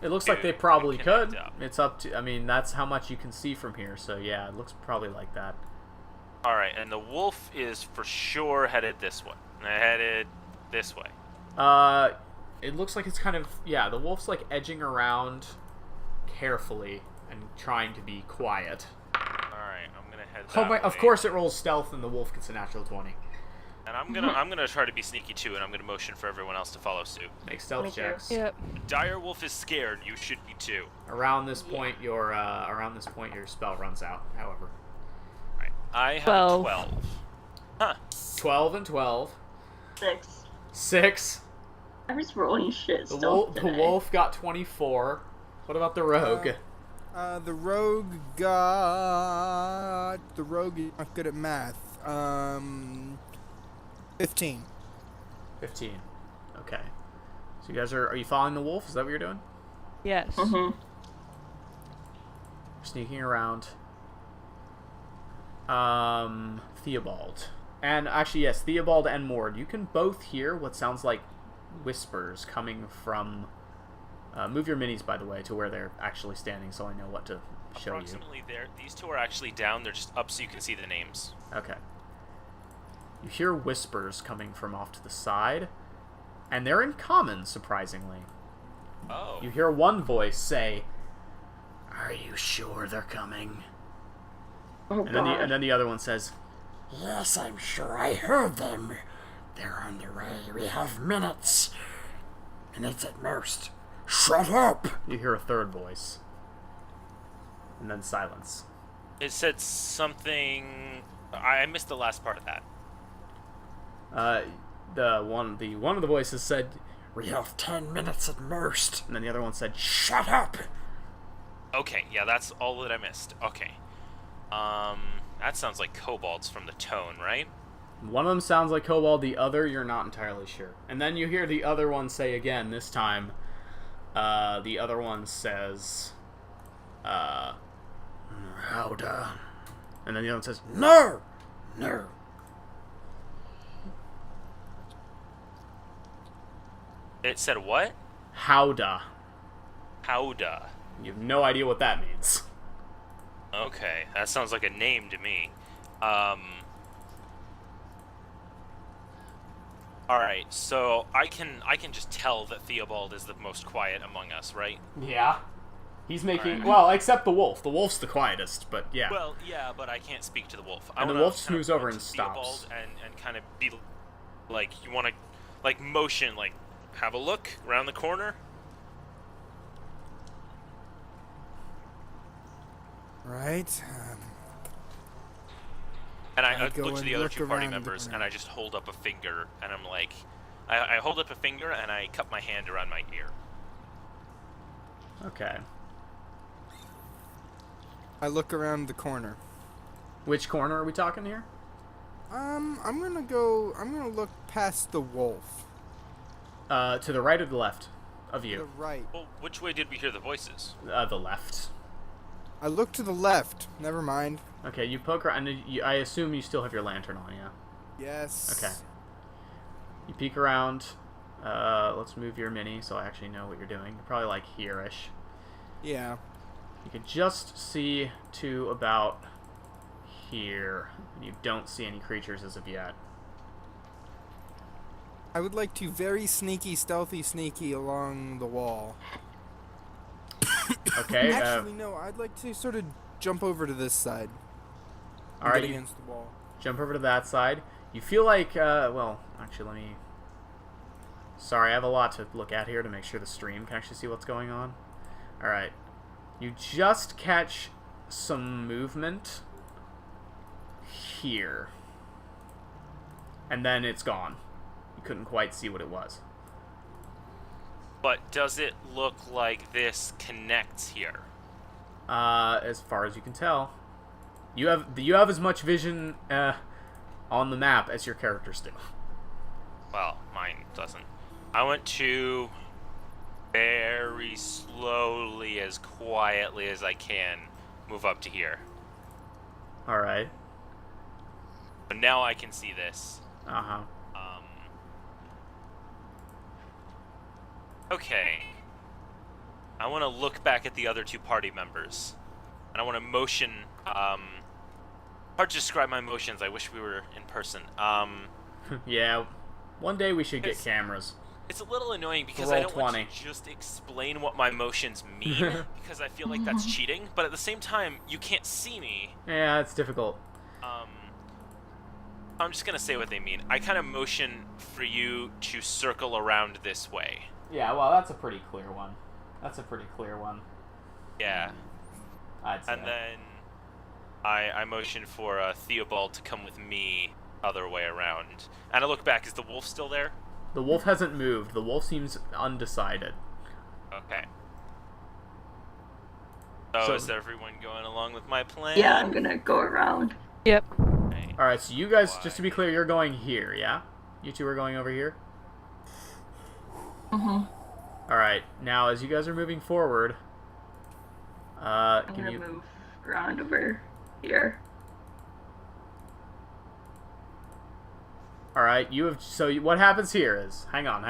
[SPEAKER 1] It looks like they
[SPEAKER 2] Dude,
[SPEAKER 1] probably
[SPEAKER 2] connect
[SPEAKER 1] could.
[SPEAKER 2] up.
[SPEAKER 1] It's up to, I mean, that's how much you can see from here, so yeah, it looks probably like that.
[SPEAKER 2] Alright, and the wolf is for sure headed this way. Headed this way.
[SPEAKER 1] It looks like it's kind of, yeah, the wolf's like edging around carefully and trying to be quiet.
[SPEAKER 2] Alright, I'm gonna head
[SPEAKER 1] Oh
[SPEAKER 2] that
[SPEAKER 1] my, of
[SPEAKER 2] way.
[SPEAKER 1] course it rolls stealth and the wolf gets a natural 20.
[SPEAKER 2] And I'm gonna try to be sneaky too, and I'm gonna motion for everyone else to follow suit.
[SPEAKER 1] Make stealth
[SPEAKER 4] Me too.
[SPEAKER 1] checks.
[SPEAKER 5] Yep.
[SPEAKER 2] Dire wolf is scared. You should be too.
[SPEAKER 1] Around this point, your spell runs out. However,
[SPEAKER 2] Right. I have
[SPEAKER 5] 12.
[SPEAKER 2] 12. Huh.
[SPEAKER 1] 12 and 12,
[SPEAKER 4] 6.
[SPEAKER 1] 6.
[SPEAKER 4] I'm just rolling shit
[SPEAKER 1] The
[SPEAKER 4] still
[SPEAKER 1] wolf, the
[SPEAKER 4] today.
[SPEAKER 1] wolf got 24. What about the rogue?
[SPEAKER 3] The rogue got... The rogue is not good at math. 15.
[SPEAKER 1] 15. Okay. So you guys are you following the wolf? Is that what you're doing?
[SPEAKER 5] Yes.
[SPEAKER 4] Mm-hmm.
[SPEAKER 1] Sneaking around. Theobald. And actually, yes, Theobald and Mord. You can both hear what sounds like whispers coming from... move your minis, by the way, to where they're actually standing so I know what to show you.
[SPEAKER 2] Approximately there. These two are actually down. They're just up so you can see the names.
[SPEAKER 1] Okay. You hear whispers coming from off to the side, and they're in common, surprisingly.
[SPEAKER 2] Oh.
[SPEAKER 1] You hear one voice say, "Are you sure they're coming?"
[SPEAKER 4] Oh,
[SPEAKER 1] And
[SPEAKER 4] God.
[SPEAKER 1] then the other one says,
[SPEAKER 6] Yes, I'm sure I heard them. They're on their way. We have minutes. Minutes at most. Shut up!
[SPEAKER 1] you hear a third voice. And then silence.
[SPEAKER 2] It said something... I missed the last part of that.
[SPEAKER 1] One of the voices said,
[SPEAKER 6] We have 10 minutes at most.
[SPEAKER 1] and then the other one said,
[SPEAKER 6] Shut up!
[SPEAKER 2] Okay, yeah, that's all that I missed. Okay. That sounds like kobolds from the tone, right?
[SPEAKER 1] One of them sounds like kobold, the other you're not entirely sure. And then you hear the other one say again, this time, the other one says, Howdah. And then the other one says,
[SPEAKER 6] No! No.
[SPEAKER 2] It said what?
[SPEAKER 1] Howdah.
[SPEAKER 2] Howdahya.
[SPEAKER 1] You have no idea what that means.
[SPEAKER 2] Okay, that sounds like a name to me. Alright, so I can just tell that Theobald is the most quiet among us, right?
[SPEAKER 1] Yeah. He's making...
[SPEAKER 2] Alright.
[SPEAKER 1] Well, except the wolf. The wolf's the quietest, but yeah.
[SPEAKER 2] Well, yeah, but I can't speak to the wolf.
[SPEAKER 1] And the wolf just moves over and stops.
[SPEAKER 2] Theobald and kind of be like, you want to, like, motion, like, have a look around the corner.
[SPEAKER 3] Right.
[SPEAKER 2] And I
[SPEAKER 3] I'd go
[SPEAKER 2] look to
[SPEAKER 3] and
[SPEAKER 2] the other
[SPEAKER 3] look
[SPEAKER 2] two party
[SPEAKER 3] around the
[SPEAKER 2] members,
[SPEAKER 3] corner.
[SPEAKER 2] and I just hold up a finger, and I'm like, I hold up a finger, and I cup my hand around my ear.
[SPEAKER 1] Okay.
[SPEAKER 3] I look around the corner.
[SPEAKER 1] Which corner are we talking here?
[SPEAKER 3] I'm gonna look past the wolf.
[SPEAKER 1] To the right or the left of
[SPEAKER 3] To the
[SPEAKER 1] you?
[SPEAKER 3] right.
[SPEAKER 2] Well, which way did we hear the voices?
[SPEAKER 1] The left.
[SPEAKER 3] I look to the left. Never mind.
[SPEAKER 1] Okay, you poke around, and I assume you still have your lantern on, yeah?
[SPEAKER 3] Yes.
[SPEAKER 1] Okay. You peek around. Let's move your mini so I actually know what you're doing. You're probably like here-ish.
[SPEAKER 3] Yeah.
[SPEAKER 1] You can just see to about here. You don't see any creatures as of yet.
[SPEAKER 3] I would like to very stealthy sneaky along the wall.
[SPEAKER 1] Okay.
[SPEAKER 3] Actually, no. I'd like to sort of jump over to this side.
[SPEAKER 1] All right.
[SPEAKER 3] Get against the wall.
[SPEAKER 1] Jump over to that side. You feel like, well, actually, let me... Sorry, I have a lot to look at here to make sure the stream can actually see what's going on. Alright. You just catch some movement here. And then it's gone. You couldn't quite see what it was.
[SPEAKER 2] But does it look like this connects here?
[SPEAKER 1] As far as you can tell. You have as much vision, on the map as your characters do.
[SPEAKER 2] Well, mine doesn't. I want to very slowly, as quietly as I can, move up to here.
[SPEAKER 1] Alright.
[SPEAKER 2] But now I can see this.
[SPEAKER 1] Uh-huh.
[SPEAKER 2] Okay. I want to look back at the other two party members. And I want to motion, hard to describe my emotions. I wish we were in person.
[SPEAKER 1] Yeah. One day we should get
[SPEAKER 2] It's-
[SPEAKER 1] cameras.
[SPEAKER 2] It's a little annoying because
[SPEAKER 1] Roll
[SPEAKER 2] I don't want
[SPEAKER 1] 20.
[SPEAKER 2] to just explain what my motions mean, because I feel like that's cheating, but at the same time, you can't see me.
[SPEAKER 1] Yeah, it's difficult.
[SPEAKER 2] I'm just gonna say what they mean. I kind of motion for you to circle around this way.
[SPEAKER 1] Yeah, well, that's a pretty clear one.
[SPEAKER 2] Yeah.
[SPEAKER 1] I'd say.
[SPEAKER 2] And then I motion for Theobald to come with me other way around. And I look back, is the wolf still there?
[SPEAKER 1] The wolf hasn't moved. The wolf seems undecided.
[SPEAKER 2] Okay. So
[SPEAKER 1] So-
[SPEAKER 2] is everyone going along with my plan?
[SPEAKER 4] Yeah, I'm gonna go around.
[SPEAKER 5] Yep.
[SPEAKER 2] Okay.
[SPEAKER 1] Alright, so you guys, just to be clear, you're going here, yeah? You two are going over here?
[SPEAKER 4] Mm-hmm.
[SPEAKER 1] Alright, now as you guys are moving forward,
[SPEAKER 4] I'm
[SPEAKER 1] can
[SPEAKER 4] gonna
[SPEAKER 1] you...
[SPEAKER 4] move around over here.
[SPEAKER 1] Alright, you have... So what happens here is... Hang on.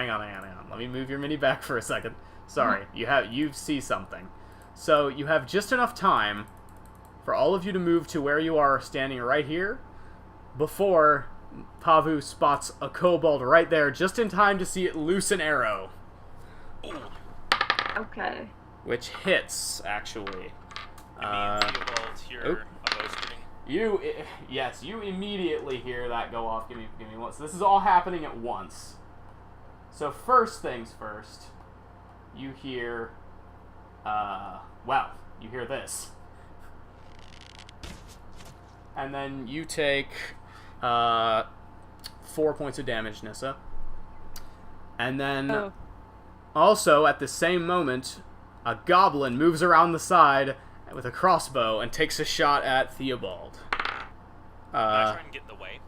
[SPEAKER 1] Let me move your mini back for a second. Sorry, you see something. So you have just enough time for all of you to move to where you are standing right here before Pavu spots a kobold right there, just in time to see it loose an arrow.
[SPEAKER 4] Okay.
[SPEAKER 1] Which hits, actually.
[SPEAKER 2] Me and Theobald here
[SPEAKER 1] oop.
[SPEAKER 2] are both getting...
[SPEAKER 1] Yes, you immediately hear that go off. Give me one. So this is all happening at once. So first things first, you hear, you hear this. And then you take, 4 points of damage, Nissa. And then, also, at the same moment, a goblin moves around the side with a crossbow and takes a shot at Theobald.
[SPEAKER 2] I try and get in the way?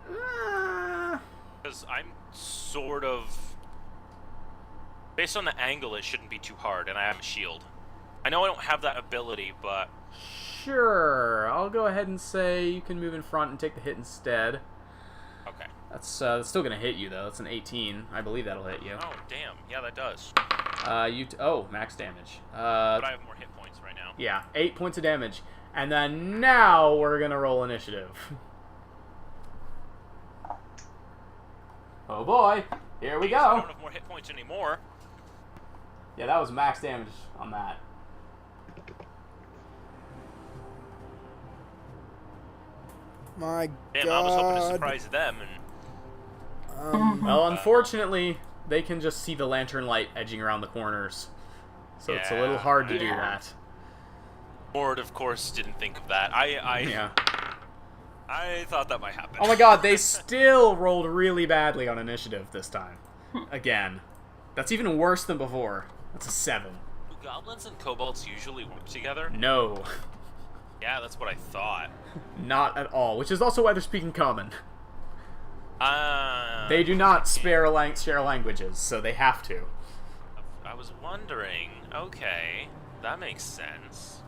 [SPEAKER 1] Uh,
[SPEAKER 2] Because I'm sort of... Based on the angle, it shouldn't be too hard, and I have a shield. I know I don't have that ability, but...
[SPEAKER 1] sure. I'll go ahead and say you can move in front and take the hit instead.
[SPEAKER 2] Okay.
[SPEAKER 1] That's still gonna hit you though. That's an 18. I believe that'll hit you.
[SPEAKER 2] Oh, damn. Yeah, that does.
[SPEAKER 1] Max damage.
[SPEAKER 2] But I have more hit points right now.
[SPEAKER 1] Yeah, 8 points of damage. And then now we're gonna roll initiative. Oh boy, here we
[SPEAKER 2] I
[SPEAKER 1] go.
[SPEAKER 2] don't have more hit points anymore.
[SPEAKER 1] Yeah, that was max damage on that.
[SPEAKER 3] My
[SPEAKER 2] Damn,
[SPEAKER 3] God.
[SPEAKER 2] I was hoping to surprise them, and...
[SPEAKER 1] Well, unfortunately, they can just see the lantern light edging around the corners. So it's a little
[SPEAKER 2] Yeah,
[SPEAKER 1] hard to do
[SPEAKER 4] yeah.
[SPEAKER 1] that.
[SPEAKER 2] Mord, of course, didn't think of that.
[SPEAKER 1] Yeah.
[SPEAKER 2] I thought that might happen.
[SPEAKER 1] Oh my god, they still rolled really badly on initiative this time. Again. That's even worse than before. That's a 7.
[SPEAKER 2] Do goblins and kobolds usually work together?
[SPEAKER 1] No.
[SPEAKER 2] Yeah, that's what I thought.
[SPEAKER 1] Not at all. Which is also why they're speaking common. They do
[SPEAKER 2] Okay.
[SPEAKER 1] not share languages, so they have to.
[SPEAKER 2] I was wondering. Okay, that makes sense.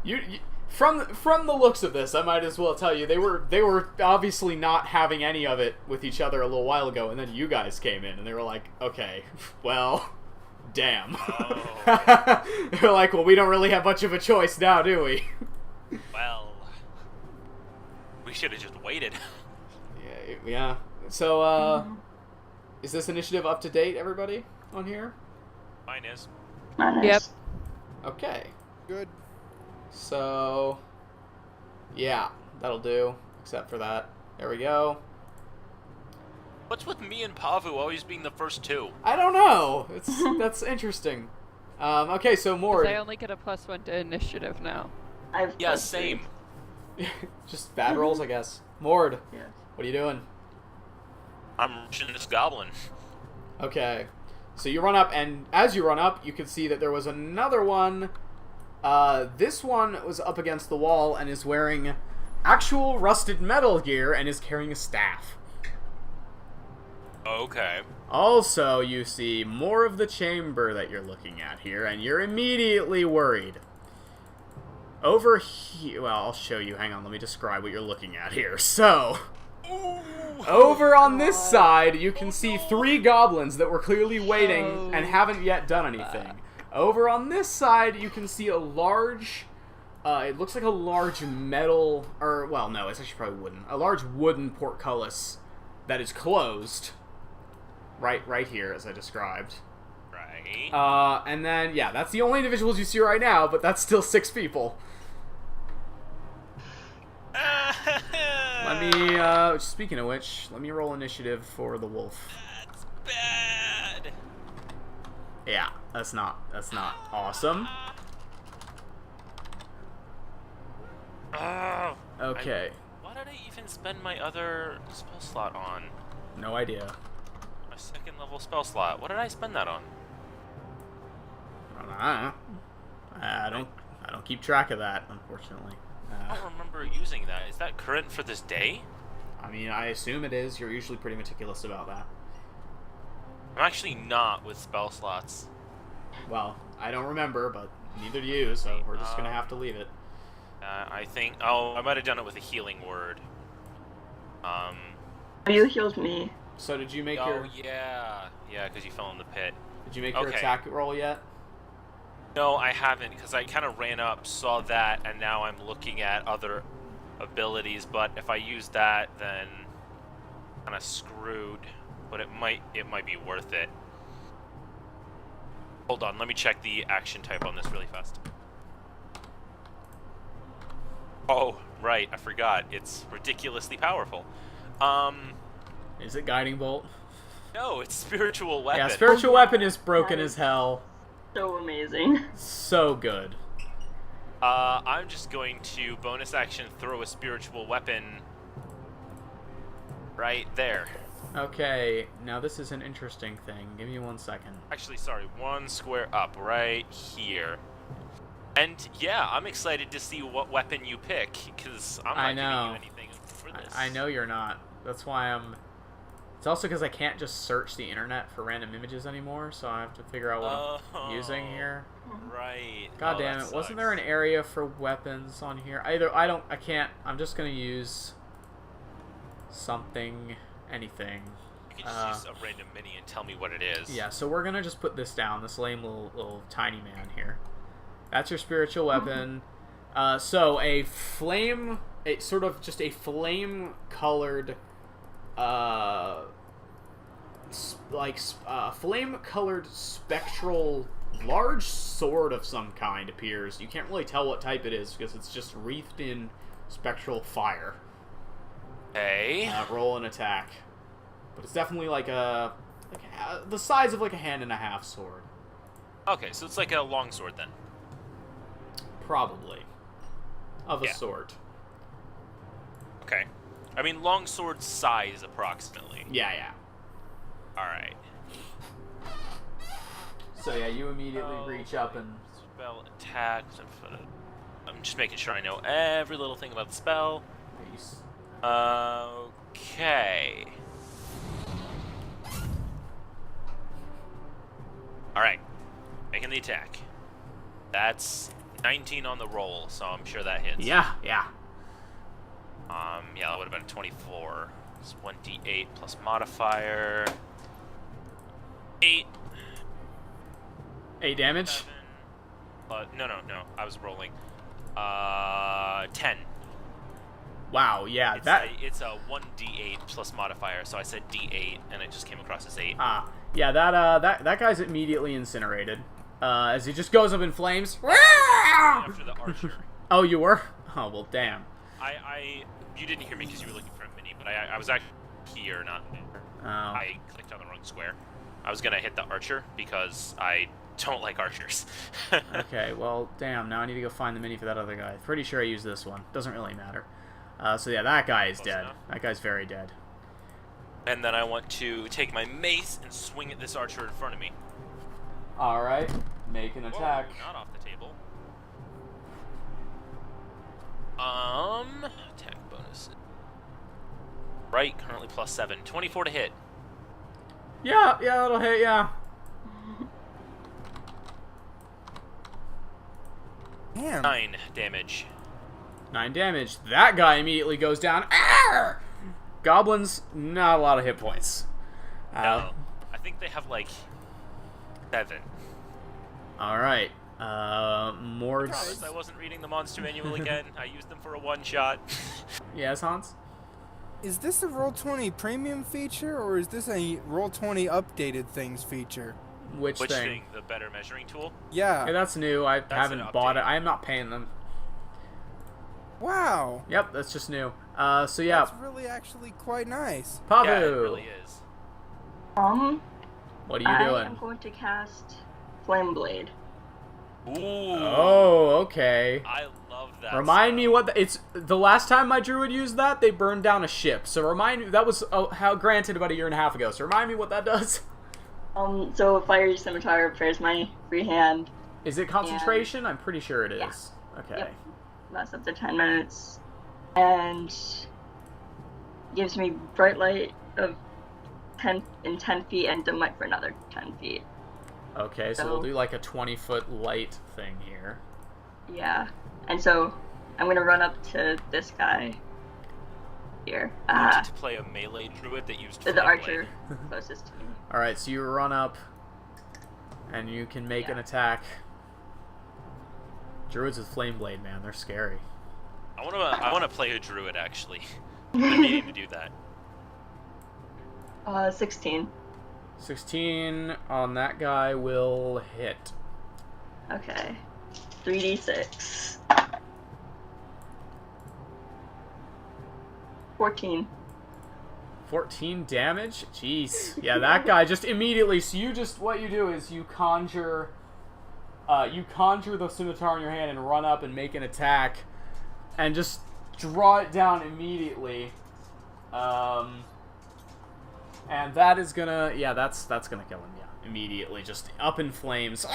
[SPEAKER 1] you from the looks of this, I might as well tell you they were obviously not having any of it with each other a little while ago, and then you guys came in and they were like, okay, well, damn.
[SPEAKER 2] Oh.
[SPEAKER 1] They're like, well, we don't really have much of a choice now, do we?
[SPEAKER 2] Well, we should have just waited.
[SPEAKER 1] Yeah. So, is this initiative up to date, everybody, on here?
[SPEAKER 2] Mine is.
[SPEAKER 4] Mine
[SPEAKER 5] Yep.
[SPEAKER 4] is.
[SPEAKER 1] Okay.
[SPEAKER 3] Good.
[SPEAKER 1] So, yeah, that'll do, except for that. There we go.
[SPEAKER 2] What's with me and Pavu always being the first two?
[SPEAKER 1] I don't know. That's interesting. Okay, so
[SPEAKER 5] 'Cause
[SPEAKER 1] Mord.
[SPEAKER 5] I only get a +1 to initiative now.
[SPEAKER 4] I've
[SPEAKER 2] Yeah,
[SPEAKER 4] plus
[SPEAKER 2] same.
[SPEAKER 1] Just bad rolls, I guess. Mord,
[SPEAKER 4] three. Yeah.
[SPEAKER 1] what are you doing?
[SPEAKER 2] I'm rushing this goblin.
[SPEAKER 1] Okay. So you run up, and as you run up, you can see that there was another one. This one was up against the wall and is wearing actual rusted metal gear and is carrying a staff.
[SPEAKER 2] Okay.
[SPEAKER 1] Also, you see more of the chamber that you're looking at here, and you're immediately worried. Over here, well, I'll show you. Hang on, let me describe what you're looking at here. So, over on this side, you can see 3 goblins that were clearly waiting and haven't yet done anything. Over on this side, you can see a large, it looks like a large metal, or, well, no, it's actually probably wooden. A large wooden portcullis that is closed. Right here, as I described.
[SPEAKER 2] Right.
[SPEAKER 1] And then, yeah, that's the only individuals you see right now, but that's still 6 people. Let me, speaking of which, let me roll initiative for the wolf.
[SPEAKER 2] That's bad.
[SPEAKER 1] Yeah, that's not awesome.
[SPEAKER 2] Oh.
[SPEAKER 1] Okay,
[SPEAKER 2] Why did I even spend my other spell slot on?
[SPEAKER 1] no idea.
[SPEAKER 2] My 2nd level spell slot. What did I spend that on?
[SPEAKER 1] I don't keep track of that, unfortunately.
[SPEAKER 2] I don't remember using that. Is that current for this day?
[SPEAKER 1] I mean, I assume it is. You're usually pretty meticulous about that.
[SPEAKER 2] I'm actually not with spell slots.
[SPEAKER 1] Well, I don't remember, but neither do you, so we're just gonna have to leave it.
[SPEAKER 2] I think... Oh, I might have done it with a healing word.
[SPEAKER 4] You healed me.
[SPEAKER 1] So did you make
[SPEAKER 2] Oh,
[SPEAKER 1] your
[SPEAKER 2] yeah. Yeah, because you fell in the pit.
[SPEAKER 1] did you make your
[SPEAKER 2] okay.
[SPEAKER 1] attack roll yet?
[SPEAKER 2] No, I haven't, because I kind of ran up, saw that, and now I'm looking at other abilities, but if I use that, then kind of screwed, but it might be worth it. Hold on, let me check the action type on this really fast. Oh, right, I forgot. It's ridiculously powerful.
[SPEAKER 1] Is it guiding bolt?
[SPEAKER 2] No, it's spiritual weapon.
[SPEAKER 1] Yeah, spiritual weapon is broken as hell.
[SPEAKER 4] So amazing.
[SPEAKER 1] So good.
[SPEAKER 2] I'm just going to bonus action throw a spiritual weapon right there.
[SPEAKER 1] Okay, now this is an interesting thing. Give me 1 second.
[SPEAKER 2] Actually, sorry, 1 square up right here. And yeah, I'm excited to see what weapon you pick, because I'm not giving you anything for this.
[SPEAKER 1] I know you're not. That's why I'm... It's also because I can't just search the internet for random images anymore, so I have to figure out what I'm using here.
[SPEAKER 2] Right.
[SPEAKER 1] God damn it, wasn't there an area for weapons on here? I can't, I'm just gonna use something, anything.
[SPEAKER 2] You can just use a random mini and tell me what it is.
[SPEAKER 1] Yeah, so we're gonna just put this down, this lame little tiny man here. That's your spiritual weapon. So a flame, sort of just a flame-colored, flame-colored spectral large sword of some kind appears. You can't really tell what type it is because it's just wreathed in spectral fire.
[SPEAKER 2] Hey.
[SPEAKER 1] Roll an attack, but it's definitely like the size of like a hand and a half sword.
[SPEAKER 2] Okay, so it's like a long sword then.
[SPEAKER 1] Probably. Of a sort.
[SPEAKER 2] Okay. I mean, long sword size approximately.
[SPEAKER 1] Yeah.
[SPEAKER 2] Alright.
[SPEAKER 1] So yeah, you immediately reach up and...
[SPEAKER 2] Spell attack. I'm just making sure I know every little thing about the spell.
[SPEAKER 1] Peace.
[SPEAKER 2] Okay. Alright. Making the attack. That's 19 on the roll, so I'm sure that hits.
[SPEAKER 1] Yeah.
[SPEAKER 2] Yeah, that would have been 24. It's 1d8 plus modifier. 8.
[SPEAKER 1] 8 damage?
[SPEAKER 2] 7. No. I was rolling. 10.
[SPEAKER 1] Wow, yeah,
[SPEAKER 2] It's a 1d8 plus modifier, so I said d8, and it just came across as 8.
[SPEAKER 1] Yeah, that guy's immediately incinerated. As he just goes up in flames.
[SPEAKER 2] After the archer.
[SPEAKER 1] Oh, you were? Oh, well, damn.
[SPEAKER 2] You didn't hear me because you were looking for a mini, but I was actually here, not there.
[SPEAKER 1] Oh.
[SPEAKER 2] I clicked on the wrong square. I was gonna hit the archer because I don't like archers.
[SPEAKER 1] Okay, well, damn, now I need to go find the mini for that other guy. Pretty sure I used this one. Doesn't really matter. So yeah, that guy is dead.
[SPEAKER 2] Enough.
[SPEAKER 1] That guy's very dead.
[SPEAKER 2] And then I want to take my mace and swing at this archer in front of me.
[SPEAKER 1] Alright, make an attack.
[SPEAKER 2] Whoa, not off the table. Attack bonus. Right, currently +7. 24 to hit.
[SPEAKER 1] Yeah, that'll hit, yeah.
[SPEAKER 3] Damn.
[SPEAKER 2] 9 damage.
[SPEAKER 1] 9 damage. That guy immediately goes down. Arr! Goblins, not a lot of hit points.
[SPEAKER 2] No. I think they have like 7.
[SPEAKER 1] Alright. More...
[SPEAKER 2] I wasn't reading the monster manual again. I used them for a one-shot.
[SPEAKER 1] Yes, Hans?
[SPEAKER 3] Is this a Roll20 premium feature, or is this a Roll20 updated things feature?
[SPEAKER 1] Which thing?
[SPEAKER 2] The better measuring tool?
[SPEAKER 3] Yeah.
[SPEAKER 1] Okay, that's new. I haven't bought it.
[SPEAKER 2] update.
[SPEAKER 1] I am not paying them.
[SPEAKER 3] Wow.
[SPEAKER 1] Yep, that's just new. So yeah.
[SPEAKER 3] That's really actually quite nice.
[SPEAKER 1] Pavu!
[SPEAKER 2] Yeah, it really is.
[SPEAKER 1] What are you
[SPEAKER 4] I
[SPEAKER 1] doing?
[SPEAKER 4] am going to cast Flame Blade.
[SPEAKER 2] Ooh.
[SPEAKER 1] Oh, okay.
[SPEAKER 2] I love that.
[SPEAKER 1] Remind me what it's the last time my druid used that, they burned down a ship. So remind me, that was how granted about a year and a half ago. So remind me what that does.
[SPEAKER 4] So Fiery Scimitar repairs my free hand.
[SPEAKER 1] Is it concentration? I'm pretty sure it is.
[SPEAKER 4] Yeah.
[SPEAKER 1] Okay.
[SPEAKER 4] Yep. Lasts up to 10 minutes. And gives me bright light of 10 feet and dim light for another 10 feet.
[SPEAKER 1] Okay, so we'll do like a 20-foot light thing here.
[SPEAKER 4] Yeah. And so I'm gonna run up to this guy here.
[SPEAKER 2] I wanted to play a melee druid that used
[SPEAKER 4] The
[SPEAKER 2] Flame
[SPEAKER 4] archer
[SPEAKER 2] Blade.
[SPEAKER 4] closest to me.
[SPEAKER 1] Alright, so you run up and you can make an attack. Druids with Flame Blade, man, they're scary.
[SPEAKER 2] I wanna play a druid actually. I've been meaning to do that.
[SPEAKER 4] 16.
[SPEAKER 1] 16 on that guy will hit.
[SPEAKER 4] Okay. 3d6. 14.
[SPEAKER 1] 14 damage? Jeez. Yeah, that guy just immediately, so what you do is you conjure the scimitar in your hand and run up and make an attack and just draw it down immediately. And that is gonna, yeah, that's gonna kill him, yeah. Immediately, just up in flames.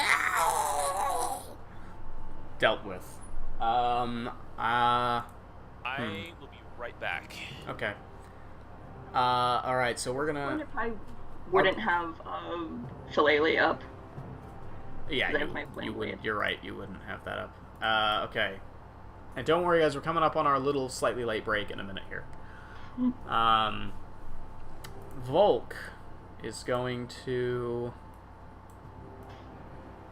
[SPEAKER 1] dealt with.
[SPEAKER 2] I will be right back.
[SPEAKER 1] Okay. Alright, so we're
[SPEAKER 4] I wonder
[SPEAKER 1] gonna...
[SPEAKER 4] if I wouldn't have Shillelagh up.
[SPEAKER 1] Yeah,
[SPEAKER 4] That might
[SPEAKER 1] you
[SPEAKER 4] blame
[SPEAKER 1] wouldn't.
[SPEAKER 4] it.
[SPEAKER 1] You're right, you wouldn't have that up. Okay. And don't worry, guys, we're coming up on our little slightly late break in a minute here. Volk is going to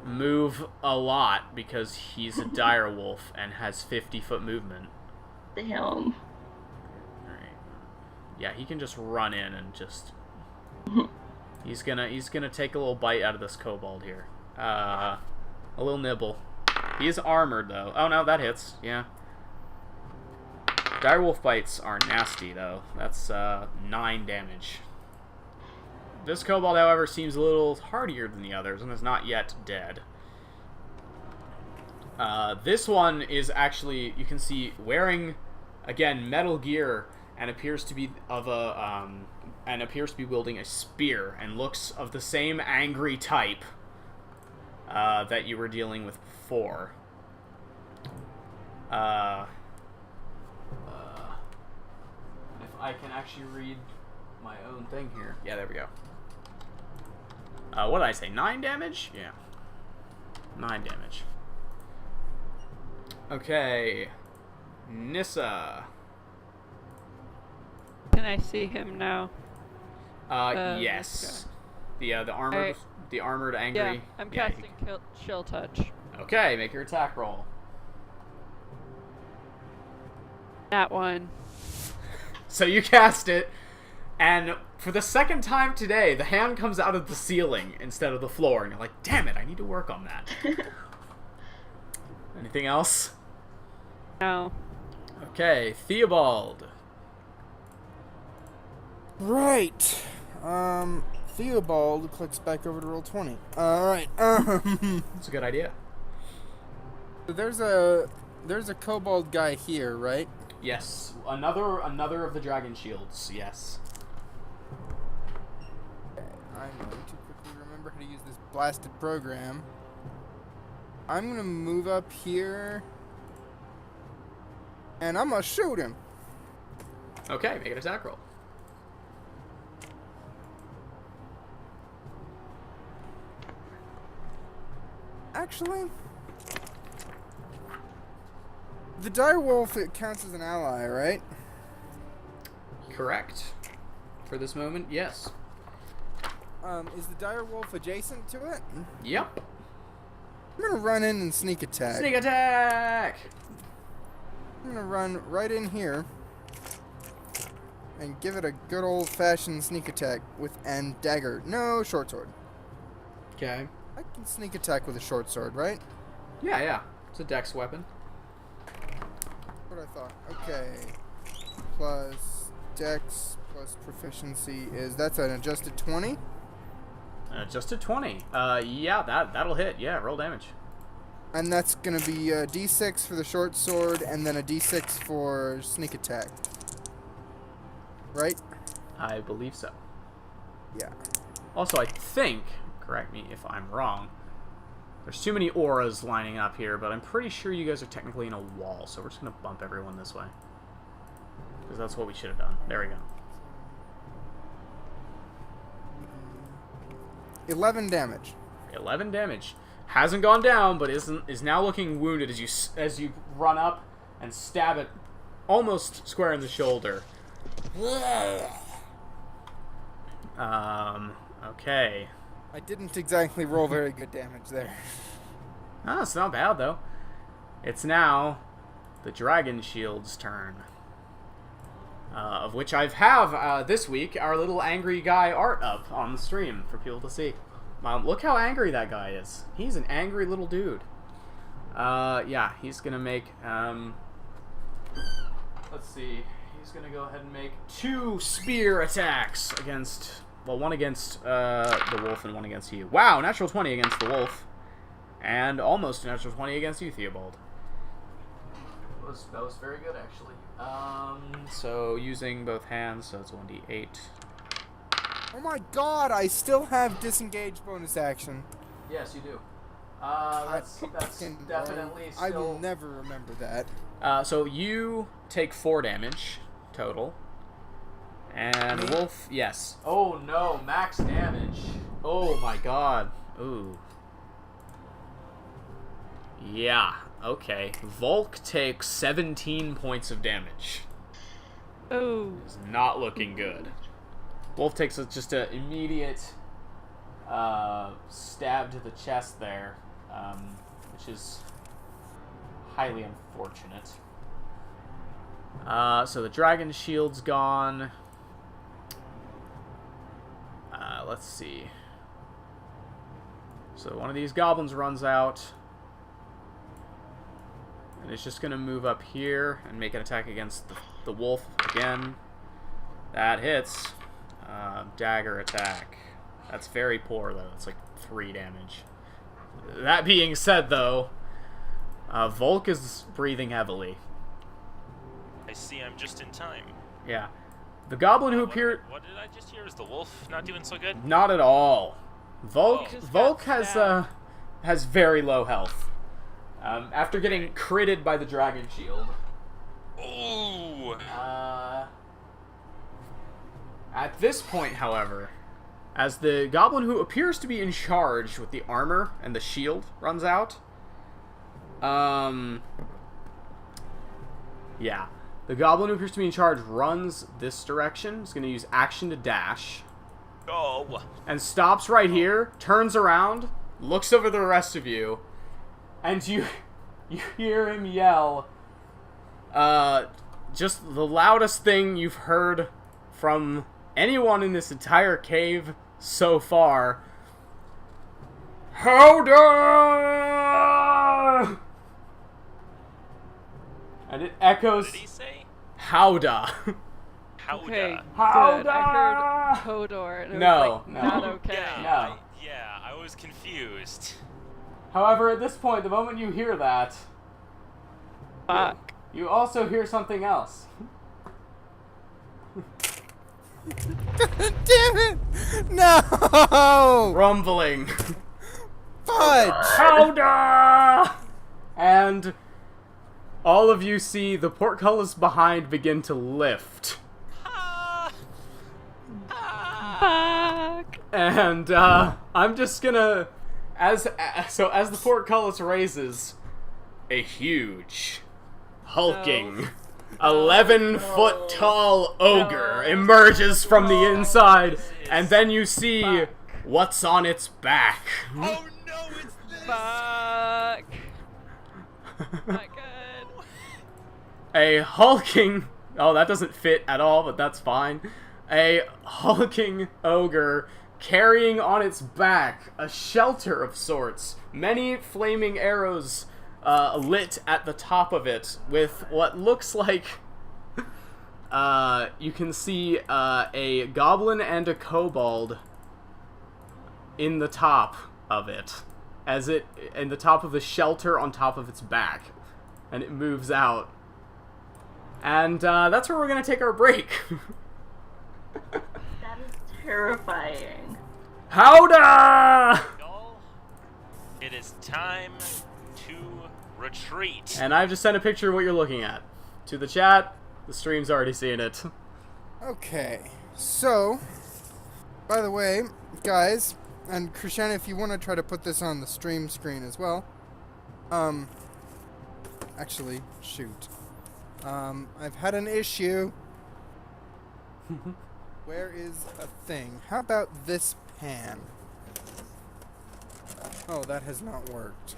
[SPEAKER 1] move a lot because he's a dire wolf and has 50-foot movement.
[SPEAKER 4] Damn.
[SPEAKER 1] Alright. Yeah, he can just run in and just... He's gonna take a little bite out of this kobold here. A little nibble. He is armored, though. Oh, no, that hits. Yeah. Direwolf bites are nasty, though. That's 9 damage. This kobold, however, seems a little hardier than the others and is not yet dead. This one is actually, you can see, wearing, again, metal gear and appears to be wielding a spear and looks of the same angry type that you were dealing with before. If I can actually read my own thing here. Yeah, there we go. What did I say? 9 damage? Yeah. 9 damage. Okay. Nissa.
[SPEAKER 5] Can I see him now?
[SPEAKER 1] Yes. The armored,
[SPEAKER 5] Alright.
[SPEAKER 1] the armored angry.
[SPEAKER 5] Yeah, I'm casting Chill Touch.
[SPEAKER 1] Okay, make your attack roll.
[SPEAKER 5] That one.
[SPEAKER 1] So you cast it, and for the second time today, the hand comes out of the ceiling instead of the floor, and you're like, damn it, I need to work on that. Anything else?
[SPEAKER 5] No.
[SPEAKER 1] Okay, Theobald.
[SPEAKER 3] Right. Theobald clicks back over to roll 20. Alright.
[SPEAKER 1] That's a good idea.
[SPEAKER 3] So there's a kobold guy here, right?
[SPEAKER 1] Yes, another of the dragon shields. Yes.
[SPEAKER 3] Okay, I'm going to quickly remember how to use this blasted program. I'm gonna move up here, and I'm gonna shoot him.
[SPEAKER 1] Okay, make an attack roll.
[SPEAKER 3] Actually, the direwolf, it counts as an ally, right?
[SPEAKER 1] Correct. For this moment, yes.
[SPEAKER 3] Is the direwolf adjacent to it?
[SPEAKER 1] Yep.
[SPEAKER 3] I'm gonna run in and sneak attack.
[SPEAKER 1] Sneak attack!
[SPEAKER 3] I'm gonna run right in here and give it a good old-fashioned sneak attack with and dagger. No, short sword.
[SPEAKER 1] Okay.
[SPEAKER 3] I can sneak attack with a short sword, right?
[SPEAKER 1] Yeah. It's a dex weapon.
[SPEAKER 3] That's what I thought. Okay. Plus dex plus proficiency that's an adjusted 20?
[SPEAKER 1] Just a 20. Yeah, that'll hit. Yeah, roll damage.
[SPEAKER 3] And that's gonna be a d6 for the short sword and then a d6 for sneak attack. Right?
[SPEAKER 1] I believe so.
[SPEAKER 3] Yeah.
[SPEAKER 1] Also, I think, correct me if I'm wrong, there's too many auras lining up here, but I'm pretty sure you guys are technically in a wall, so we're just going to bump everyone this way. Because that's what we should have done. There we go.
[SPEAKER 3] 11 damage.
[SPEAKER 1] 11 damage. Hasn't gone down, but is now looking wounded as you run up and stab it almost square in the shoulder. Okay.
[SPEAKER 3] I didn't exactly roll very good damage there.
[SPEAKER 1] Ah, it's not bad, though. It's now the Dragon Shield's turn. Of which I have, this week, our little angry guy art up on the stream for people to see. Look how angry that guy is. He's an angry little dude. Yeah, he's gonna make, let's see. He's gonna go ahead and make 2 spear attacks against, well, one against, the wolf and one against you. Wow, natural 20 against the wolf. And almost a natural 20 against you, Theobald. That was very good, actually. So using both hands, so it's 1d8.
[SPEAKER 3] Oh my god, I still have disengage bonus action.
[SPEAKER 1] Yes, you do. That's
[SPEAKER 3] Fucking
[SPEAKER 1] definitely
[SPEAKER 3] I
[SPEAKER 1] still...
[SPEAKER 3] will never remember that.
[SPEAKER 1] So you take 4 damage total. And
[SPEAKER 3] Me?
[SPEAKER 1] Wolf, yes. Oh no, max damage. Oh my god. Ooh. Yeah, okay. Volk takes 17 points of damage.
[SPEAKER 5] Oh.
[SPEAKER 1] It's not looking good. Wolf takes just an immediate stab to the chest there, which is highly unfortunate. So the dragon shield's gone. Let's see. So one of these goblins runs out. And it's just going to move up here and make an attack against the wolf again. That hits. Dagger attack. That's very poor, though. It's like 3 damage. That being said, though, Volk is breathing heavily.
[SPEAKER 2] I see I'm just in time.
[SPEAKER 1] Yeah. The goblin who appeared...
[SPEAKER 2] What did I just hear? Is the wolf not doing so good?
[SPEAKER 1] Not at all. Volk
[SPEAKER 2] Oh.
[SPEAKER 1] Volk has very low health. After getting critted by the dragon shield.
[SPEAKER 2] Ooh!
[SPEAKER 1] At this point, however, as the goblin who appears to be in charge with the armor and the shield runs out, yeah. The goblin who appears to be in charge runs this direction. He's going to use action to dash.
[SPEAKER 2] Oh!
[SPEAKER 1] And stops right here, turns around, looks over the rest of you, and you hear him yell, just the loudest thing you've heard from anyone in this entire cave so far. Howdahya! And it echoes.
[SPEAKER 2] What did he say?
[SPEAKER 1] Howdah.
[SPEAKER 2] Howdah.
[SPEAKER 5] Okay, good.
[SPEAKER 1] Howdah!
[SPEAKER 5] I heard Hodor, and it
[SPEAKER 1] No,
[SPEAKER 5] was like,
[SPEAKER 1] no.
[SPEAKER 5] not okay.
[SPEAKER 2] Yeah,
[SPEAKER 1] No.
[SPEAKER 2] I was confused.
[SPEAKER 1] However, at this point, the moment you hear that,
[SPEAKER 5] Fuck.
[SPEAKER 1] you also hear something else.
[SPEAKER 3] Damn it! No!
[SPEAKER 1] Rumbling.
[SPEAKER 3] Fudge!
[SPEAKER 1] Howdah! And all of you see the portcullis behind begin to lift.
[SPEAKER 5] Fuck.
[SPEAKER 1] And I'm just gonna, as the portcullis raises, a huge, hulking, 11-foot tall ogre emerges from the inside, and then you see what's on its back.
[SPEAKER 2] Oh no, it's this!
[SPEAKER 5] Fuck. Not good.
[SPEAKER 1] A hulking... Oh, that doesn't fit at all, but that's fine. A hulking ogre carrying on its back a shelter of sorts. Many flaming arrows lit at the top of it with what looks like... you can see a goblin and a kobold in the top of it. In the top of the shelter on top of its back. And it moves out. And that's where we're going to take our break.
[SPEAKER 4] That is terrifying.
[SPEAKER 1] Howdah!
[SPEAKER 2] Y'all, it is time to retreat.
[SPEAKER 1] And I've just sent a picture of what you're looking at. To the chat, the stream's already seen it.
[SPEAKER 3] Okay, so, by the way, guys, and Krishana, if you want to try to put this on the stream screen as well, actually, shoot. I've had an issue. Where is a thing? How about this pan? Oh, that has not worked.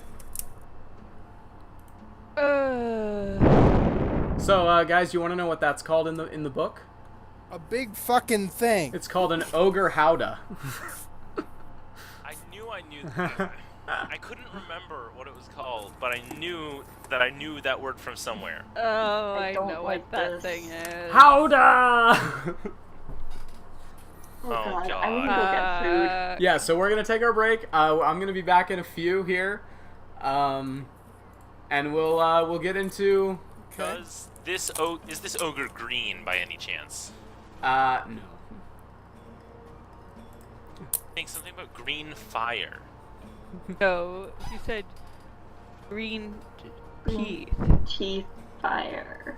[SPEAKER 1] So, guys, you want to know what that's called in the book?
[SPEAKER 3] A big fucking thing.
[SPEAKER 1] It's called an ogre howdah.
[SPEAKER 2] I knew that. I couldn't remember what it was called, but I knew that word from somewhere.
[SPEAKER 5] Oh, I
[SPEAKER 4] don't
[SPEAKER 5] know
[SPEAKER 4] like
[SPEAKER 5] what that
[SPEAKER 4] this.
[SPEAKER 5] thing is.
[SPEAKER 1] Howdah!
[SPEAKER 4] Oh,
[SPEAKER 2] Oh,
[SPEAKER 4] God. I need to go get food.
[SPEAKER 1] Yeah, so we're gonna take our break. I'm gonna be back in a few here, and we'll get into.
[SPEAKER 2] Is this ogre green by any chance?
[SPEAKER 1] No.
[SPEAKER 2] Think something about green fire.
[SPEAKER 5] No, you said green teeth.
[SPEAKER 4] Teeth fire.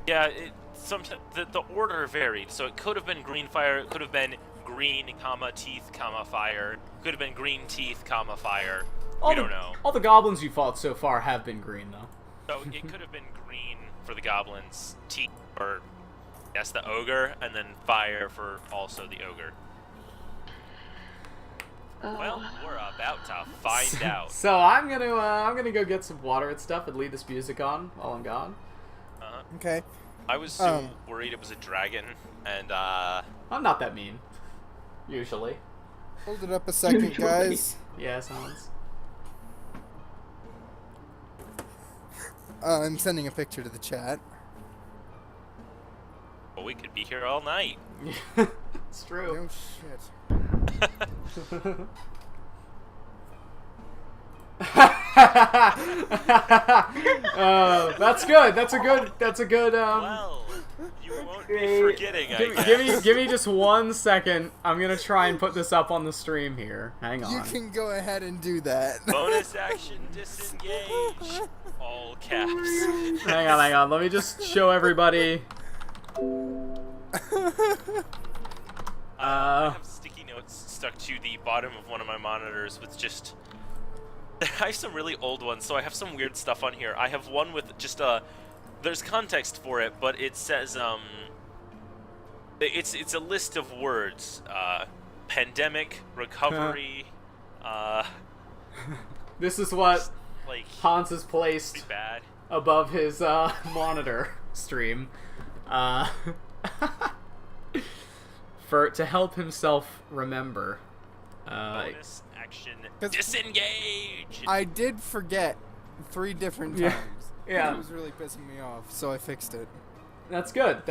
[SPEAKER 2] Yeah, sometimes the order varied, so it could have been green fire, it could have been green, comma, teeth, comma, fire, could have been green teeth, comma, fire. We don't know.
[SPEAKER 1] All the goblins you fought so far have been green, though.
[SPEAKER 2] So it could have been green for the goblins, teeth for, yes, the ogre, and then fire for also the ogre. Well, we're about to find out.
[SPEAKER 1] So I'm gonna go get some water and stuff and leave this music on while I'm gone.
[SPEAKER 3] Okay.
[SPEAKER 2] I was so worried it was a dragon, and
[SPEAKER 1] I'm not that mean, usually.
[SPEAKER 3] Hold it up a second, guys.
[SPEAKER 1] Yes, Hans.
[SPEAKER 3] I'm sending a picture to the chat.
[SPEAKER 2] well, we could be here all night.
[SPEAKER 1] It's true.
[SPEAKER 3] No shit.
[SPEAKER 1] That's good. That's a good.
[SPEAKER 2] Well, you won't be forgetting, I guess.
[SPEAKER 1] Give me just 1 second. I'm gonna try and put this up on the stream here. Hang on.
[SPEAKER 3] You can go ahead and do that.
[SPEAKER 2] Bonus action disengage. All caps.
[SPEAKER 1] Hang on. Let me just show everybody.
[SPEAKER 2] I have sticky notes stuck to the bottom of one of my monitors with just... I have some really old ones, so I have some weird stuff on here. I have one with just there's context for it, but it says, it's a list of words. Pandemic, recovery,
[SPEAKER 1] This is what
[SPEAKER 2] like...
[SPEAKER 1] Hans has placed
[SPEAKER 2] bad.
[SPEAKER 1] above his monitor stream. To help himself remember.
[SPEAKER 2] Bonus action disengage!
[SPEAKER 3] I did forget 3 different times.
[SPEAKER 1] Yeah.
[SPEAKER 3] It was really pissing me off, so I fixed it.
[SPEAKER 1] That's good.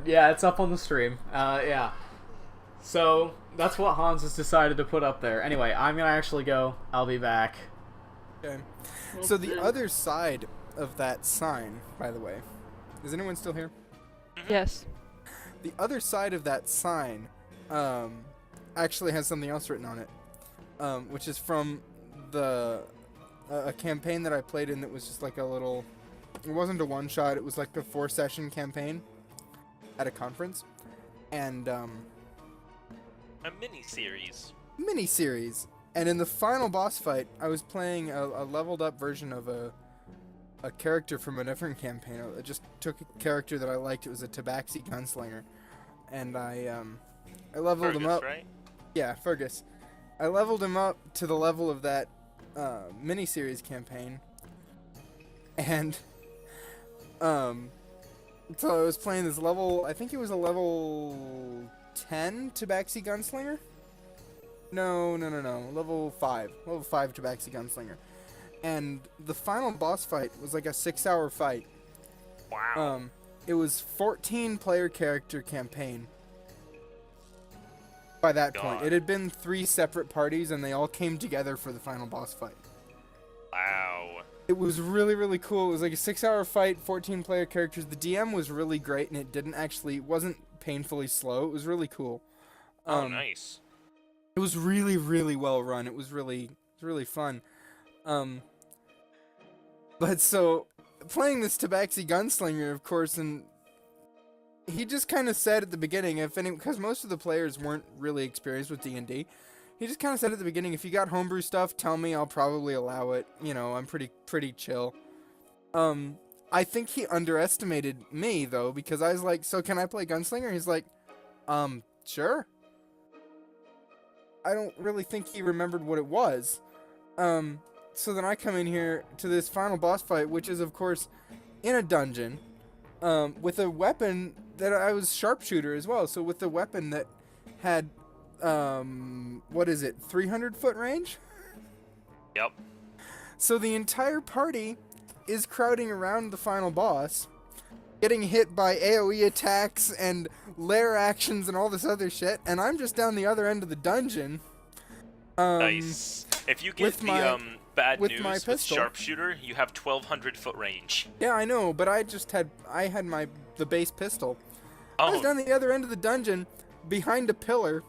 [SPEAKER 1] Yeah, it's up on the stream. Yeah. So, that's what Hans has decided to put up there. Anyway, I'm gonna actually go. I'll be back.
[SPEAKER 3] Okay. So the other side of that sign, by the way, is anyone still here?
[SPEAKER 5] Yes.
[SPEAKER 3] The other side of that sign actually has something else written on it, which is from a campaign that I played in that was just like a little... It wasn't a one-shot, it was like a 4-session campaign at a conference. And,
[SPEAKER 2] A mini-series.
[SPEAKER 3] Mini-series. And in the final boss fight, I was playing a leveled-up version of a character from a different campaign. I just took a character that I liked. It was a Tabaxi gunslinger, and I leveled him up.
[SPEAKER 2] Right?
[SPEAKER 3] Yeah, Fergus. I leveled him up to the level of that miniseries campaign, and so I was playing this level. I think it was a level 10 Tabaxi gunslinger. No. Level 5 Tabaxi gunslinger. And the final boss fight was like a 6-hour fight.
[SPEAKER 2] Wow.
[SPEAKER 3] It was 14-player character campaign. By that point, it had been 3 separate parties, and they all came together for the final boss fight.
[SPEAKER 2] Wow.
[SPEAKER 3] It was really, really cool. It was like a 6-hour fight, 14-player characters. The DM was really great, and it wasn't painfully slow. It was really cool.
[SPEAKER 2] Oh, nice.
[SPEAKER 3] It was really, really well run. It was really fun. But so, playing this Tabaxi gunslinger, of course, and he just kind of said at the beginning, because most of the players weren't really experienced with D&D, he just kind of said at the beginning, if you got homebrew stuff, tell me, I'll probably allow it. You know, I'm pretty chill. I think he underestimated me, though, because I was like, so can I play gunslinger? He's like, sure. I don't really think he remembered what it was. So then I come in here to this final boss fight, which is, of course, in a dungeon, with a weapon that I was sharpshooter as well. So with a weapon that had, 300-foot range?
[SPEAKER 2] Yep.
[SPEAKER 3] So the entire party is crowding around the final boss, getting hit by AoE attacks and lair actions and all this other shit, and I'm just down the other end of the dungeon.
[SPEAKER 2] Nice. If you get bad
[SPEAKER 3] with
[SPEAKER 2] news
[SPEAKER 3] my
[SPEAKER 2] with
[SPEAKER 3] pistol.
[SPEAKER 2] sharpshooter, you have 1,200-foot range.
[SPEAKER 3] Yeah, I know, but I had the base pistol. I was
[SPEAKER 2] Oh,
[SPEAKER 3] down the other end of the dungeon, behind a pillar,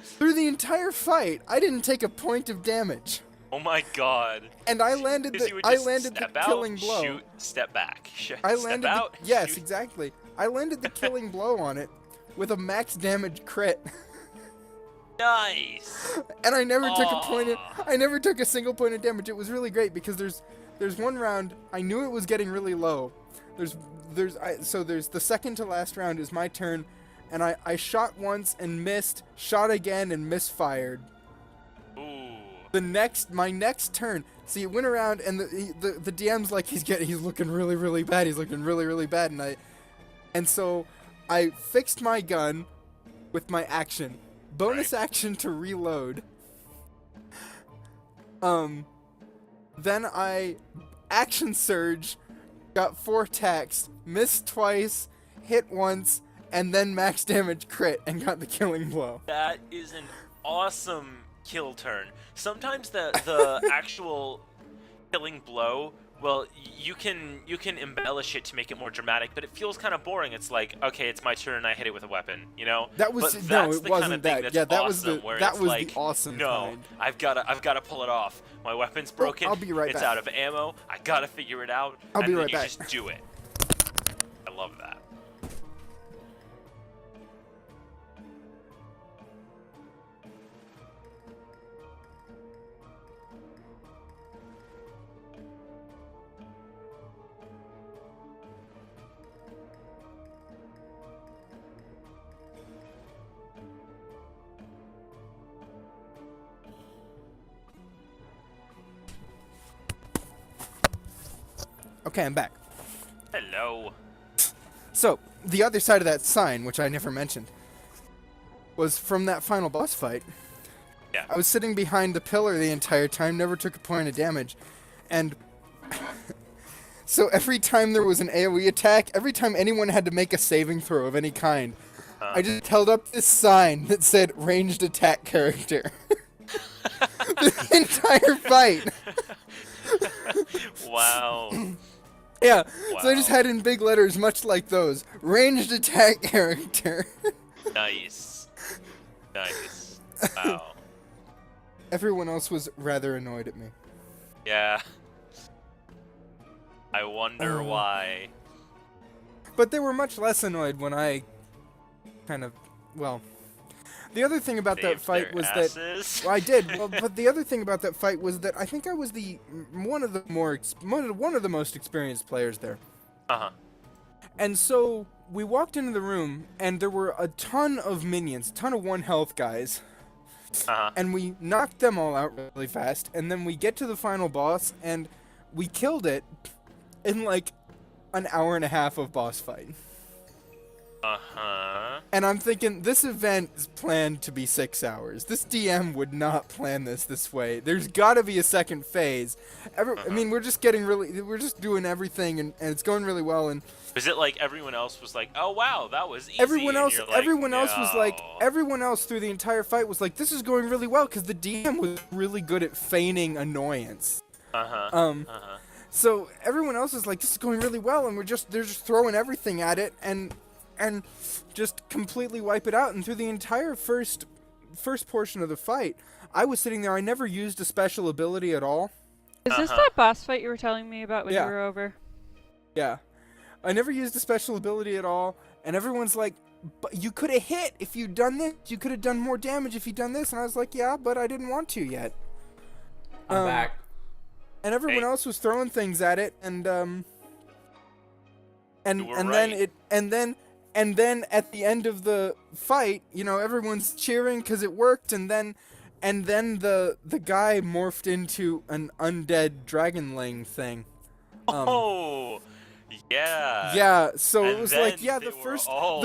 [SPEAKER 3] Through the entire fight, I didn't take a point of damage.
[SPEAKER 2] Oh my god.
[SPEAKER 3] And I landed
[SPEAKER 2] Because
[SPEAKER 3] the
[SPEAKER 2] you would just
[SPEAKER 3] the
[SPEAKER 2] step out,
[SPEAKER 3] killing blow.
[SPEAKER 2] shoot, step back.
[SPEAKER 3] I
[SPEAKER 2] Step
[SPEAKER 3] landed
[SPEAKER 2] out,
[SPEAKER 3] yes,
[SPEAKER 2] shoot.
[SPEAKER 3] exactly. I landed the killing blow on it with a max damage crit.
[SPEAKER 2] Nice.
[SPEAKER 3] And I never took a point of,
[SPEAKER 2] Aw.
[SPEAKER 3] I never took a single point of damage. It was really great because there's one round I knew it was getting really low. So there's the second to last round is my turn, and I shot once and missed, shot again and misfired.
[SPEAKER 2] Ooh.
[SPEAKER 3] My next turn, see, it went around and the DM's like he's looking really, really bad. He's looking really, really bad, and so I fixed my gun with my action. Bonus action to reload. Then I action surge, got 4 attacks, missed twice, hit once, and then max damage crit and got the killing blow.
[SPEAKER 2] That is an awesome kill turn. Sometimes the actual killing blow, well, you can embellish it to make it more dramatic, but it feels kind of boring. It's like, okay, it's my turn and I hit it with a weapon, you know?
[SPEAKER 3] That was
[SPEAKER 2] but
[SPEAKER 3] no,
[SPEAKER 2] that's
[SPEAKER 3] it
[SPEAKER 2] the
[SPEAKER 3] wasn't
[SPEAKER 2] kind of thing
[SPEAKER 3] that.
[SPEAKER 2] that's
[SPEAKER 3] Yeah, that
[SPEAKER 2] awesome,
[SPEAKER 3] was
[SPEAKER 2] where
[SPEAKER 3] the
[SPEAKER 2] it's like,
[SPEAKER 3] the awesome
[SPEAKER 2] no,
[SPEAKER 3] kind.
[SPEAKER 2] I've got to pull it off. My weapon's broken.
[SPEAKER 3] I'll be right
[SPEAKER 2] it's
[SPEAKER 3] back.
[SPEAKER 2] out of ammo. I gotta figure it out.
[SPEAKER 3] I'll
[SPEAKER 2] and
[SPEAKER 3] be
[SPEAKER 2] then
[SPEAKER 3] right
[SPEAKER 2] you
[SPEAKER 3] back.
[SPEAKER 2] just do it. I love that.
[SPEAKER 3] Okay, I'm back.
[SPEAKER 2] Hello.
[SPEAKER 3] So, the other side of that sign, which I never mentioned, was from that final boss fight.
[SPEAKER 2] Yeah.
[SPEAKER 3] I was sitting behind the pillar the entire time, never took a point of damage, and so every time there was an AoE attack, every time anyone had to make a saving throw of any kind, I just held up this sign that said ranged attack character. The entire fight.
[SPEAKER 2] Wow.
[SPEAKER 3] Yeah, so I just
[SPEAKER 2] Wow.
[SPEAKER 3] had in big letters, much like those, ranged attack character.
[SPEAKER 2] Nice. Nice. Wow.
[SPEAKER 3] Everyone else was rather annoyed at me.
[SPEAKER 2] Yeah. I wonder why.
[SPEAKER 3] But they were much less annoyed when I kind of, well, the other thing about that
[SPEAKER 2] Saved
[SPEAKER 3] fight
[SPEAKER 2] their
[SPEAKER 3] was
[SPEAKER 2] asses.
[SPEAKER 3] that well, I did. Well, but the other thing about that fight was that I think I was one of the most experienced players there.
[SPEAKER 2] Uh-huh.
[SPEAKER 3] And so we walked into the room, and there were a ton of minions, a ton of 1 health guys.
[SPEAKER 2] Uh-huh.
[SPEAKER 3] And we knocked them all out really fast, and then we get to the final boss, and we killed it in like an hour and a half of boss fight.
[SPEAKER 2] Uh-huh.
[SPEAKER 3] And I'm thinking, this event is planned to be 6 hours. This DM would not plan this way. There's gotta be a second phase. I mean, we're just doing everything, and it's going really well, and
[SPEAKER 2] Is it like everyone else was like, oh wow, that was easy?
[SPEAKER 3] everyone
[SPEAKER 2] and
[SPEAKER 3] else
[SPEAKER 2] you're like,
[SPEAKER 3] everyone else was like
[SPEAKER 2] "No."
[SPEAKER 3] everyone else through the entire fight was like, this is going really well, because the DM was really good at feigning annoyance.
[SPEAKER 2] Uh-huh.
[SPEAKER 3] So everyone else is like, this is going really well, and they're just throwing everything at it and just completely wipe it out. And through the entire first portion of the fight, I was sitting there. I never used a special ability at all.
[SPEAKER 5] Is this that boss fight you were telling me about when
[SPEAKER 3] Yeah.
[SPEAKER 5] you were over?
[SPEAKER 3] Yeah, I never used a special ability at all. And everyone's like, but you could have hit if you'd done this. You could have done more damage if you'd done this. And I was like, yeah, but I didn't want to yet.
[SPEAKER 1] I'm back.
[SPEAKER 3] And everyone
[SPEAKER 2] Hey.
[SPEAKER 3] else was throwing things at it, and
[SPEAKER 2] You were
[SPEAKER 3] then at the end of the fight, you know, everyone's cheering because it worked, and then the guy morphed into an undead dragonling thing.
[SPEAKER 2] Oh, yeah.
[SPEAKER 3] Yeah, so it
[SPEAKER 2] And
[SPEAKER 3] was like,
[SPEAKER 2] then
[SPEAKER 3] yeah,
[SPEAKER 2] they
[SPEAKER 3] the
[SPEAKER 2] were
[SPEAKER 3] first
[SPEAKER 2] all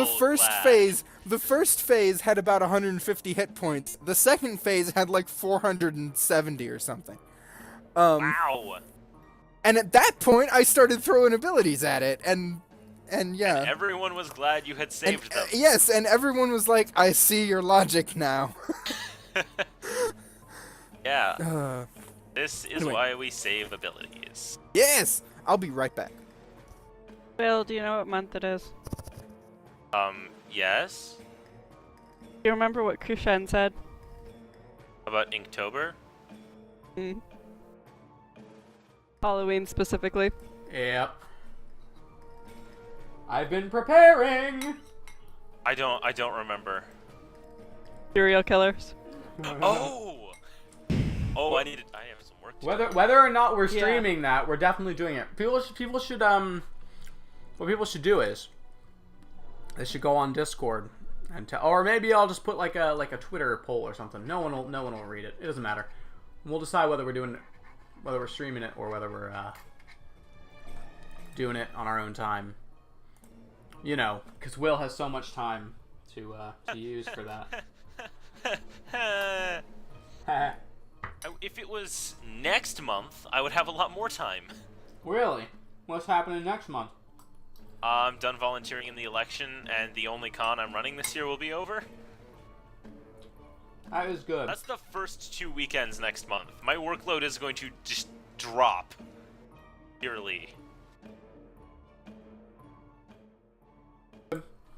[SPEAKER 3] phase,
[SPEAKER 2] glad.
[SPEAKER 3] the first phase had about 150 hit points. The second phase had like 470 or something.
[SPEAKER 2] Wow.
[SPEAKER 3] And at that point, I started throwing abilities at it, and yeah.
[SPEAKER 2] Everyone was glad you had
[SPEAKER 3] And,
[SPEAKER 2] saved them.
[SPEAKER 3] yes, and everyone was like, I see your logic now.
[SPEAKER 2] Yeah. This is
[SPEAKER 3] anyway.
[SPEAKER 2] why we save abilities.
[SPEAKER 3] Yes! I'll be right back.
[SPEAKER 5] Bill, do you know what month it is?
[SPEAKER 2] Yes?
[SPEAKER 5] Do you remember what Krishan said?
[SPEAKER 2] About Inktober?
[SPEAKER 5] Mm. Halloween specifically.
[SPEAKER 1] Yep. I've been preparing.
[SPEAKER 2] I don't remember.
[SPEAKER 5] Serial killers.
[SPEAKER 2] Oh! Oh, I have some work to do.
[SPEAKER 1] Whether or not we're
[SPEAKER 5] Yeah.
[SPEAKER 1] streaming that, we're definitely doing it. People should what people should do is they should go on Discord and or maybe I'll just put like a Twitter poll or something. No one will read it. It doesn't matter. We'll decide whether we're streaming it or whether we're doing it on our own time. You know, because Will has so much time to use for that.
[SPEAKER 2] If it was next month, I would have a lot more time.
[SPEAKER 1] Really? What's happening next month?
[SPEAKER 2] I'm done volunteering in the election, and the only con I'm running this year will be over.
[SPEAKER 1] That is good.
[SPEAKER 2] That's the first 2 weekends next month. My workload is going to just drop. Purely.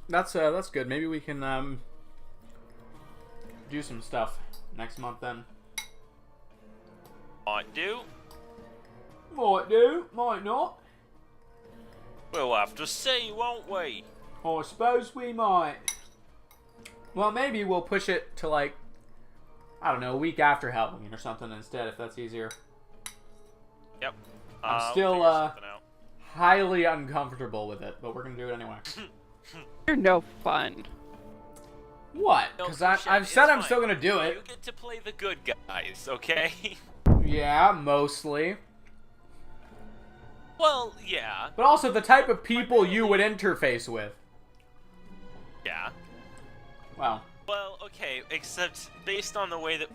[SPEAKER 1] That's good. Maybe we can do some stuff next month then.
[SPEAKER 2] Might do.
[SPEAKER 1] Might do, might not.
[SPEAKER 2] We'll have to see, won't we?
[SPEAKER 1] I suppose we might. Well, maybe we'll push it to like, I don't know, a week after Halloween or something instead, if that's easier.
[SPEAKER 2] Yep.
[SPEAKER 1] I'm still
[SPEAKER 2] we'll figure something out.
[SPEAKER 1] highly uncomfortable with it, but we're gonna do it anyway.
[SPEAKER 5] You're no fun.
[SPEAKER 1] What?
[SPEAKER 2] No,
[SPEAKER 1] Because
[SPEAKER 2] shit,
[SPEAKER 1] I've
[SPEAKER 2] it's
[SPEAKER 1] said I'm
[SPEAKER 2] fine.
[SPEAKER 1] still gonna do
[SPEAKER 2] You
[SPEAKER 1] it.
[SPEAKER 2] get to play the good guys, okay?
[SPEAKER 1] Yeah, mostly.
[SPEAKER 2] Well, yeah.
[SPEAKER 1] But also the type of people you would interface with.
[SPEAKER 2] Yeah.
[SPEAKER 1] Well,
[SPEAKER 2] Well, okay, except based on the way that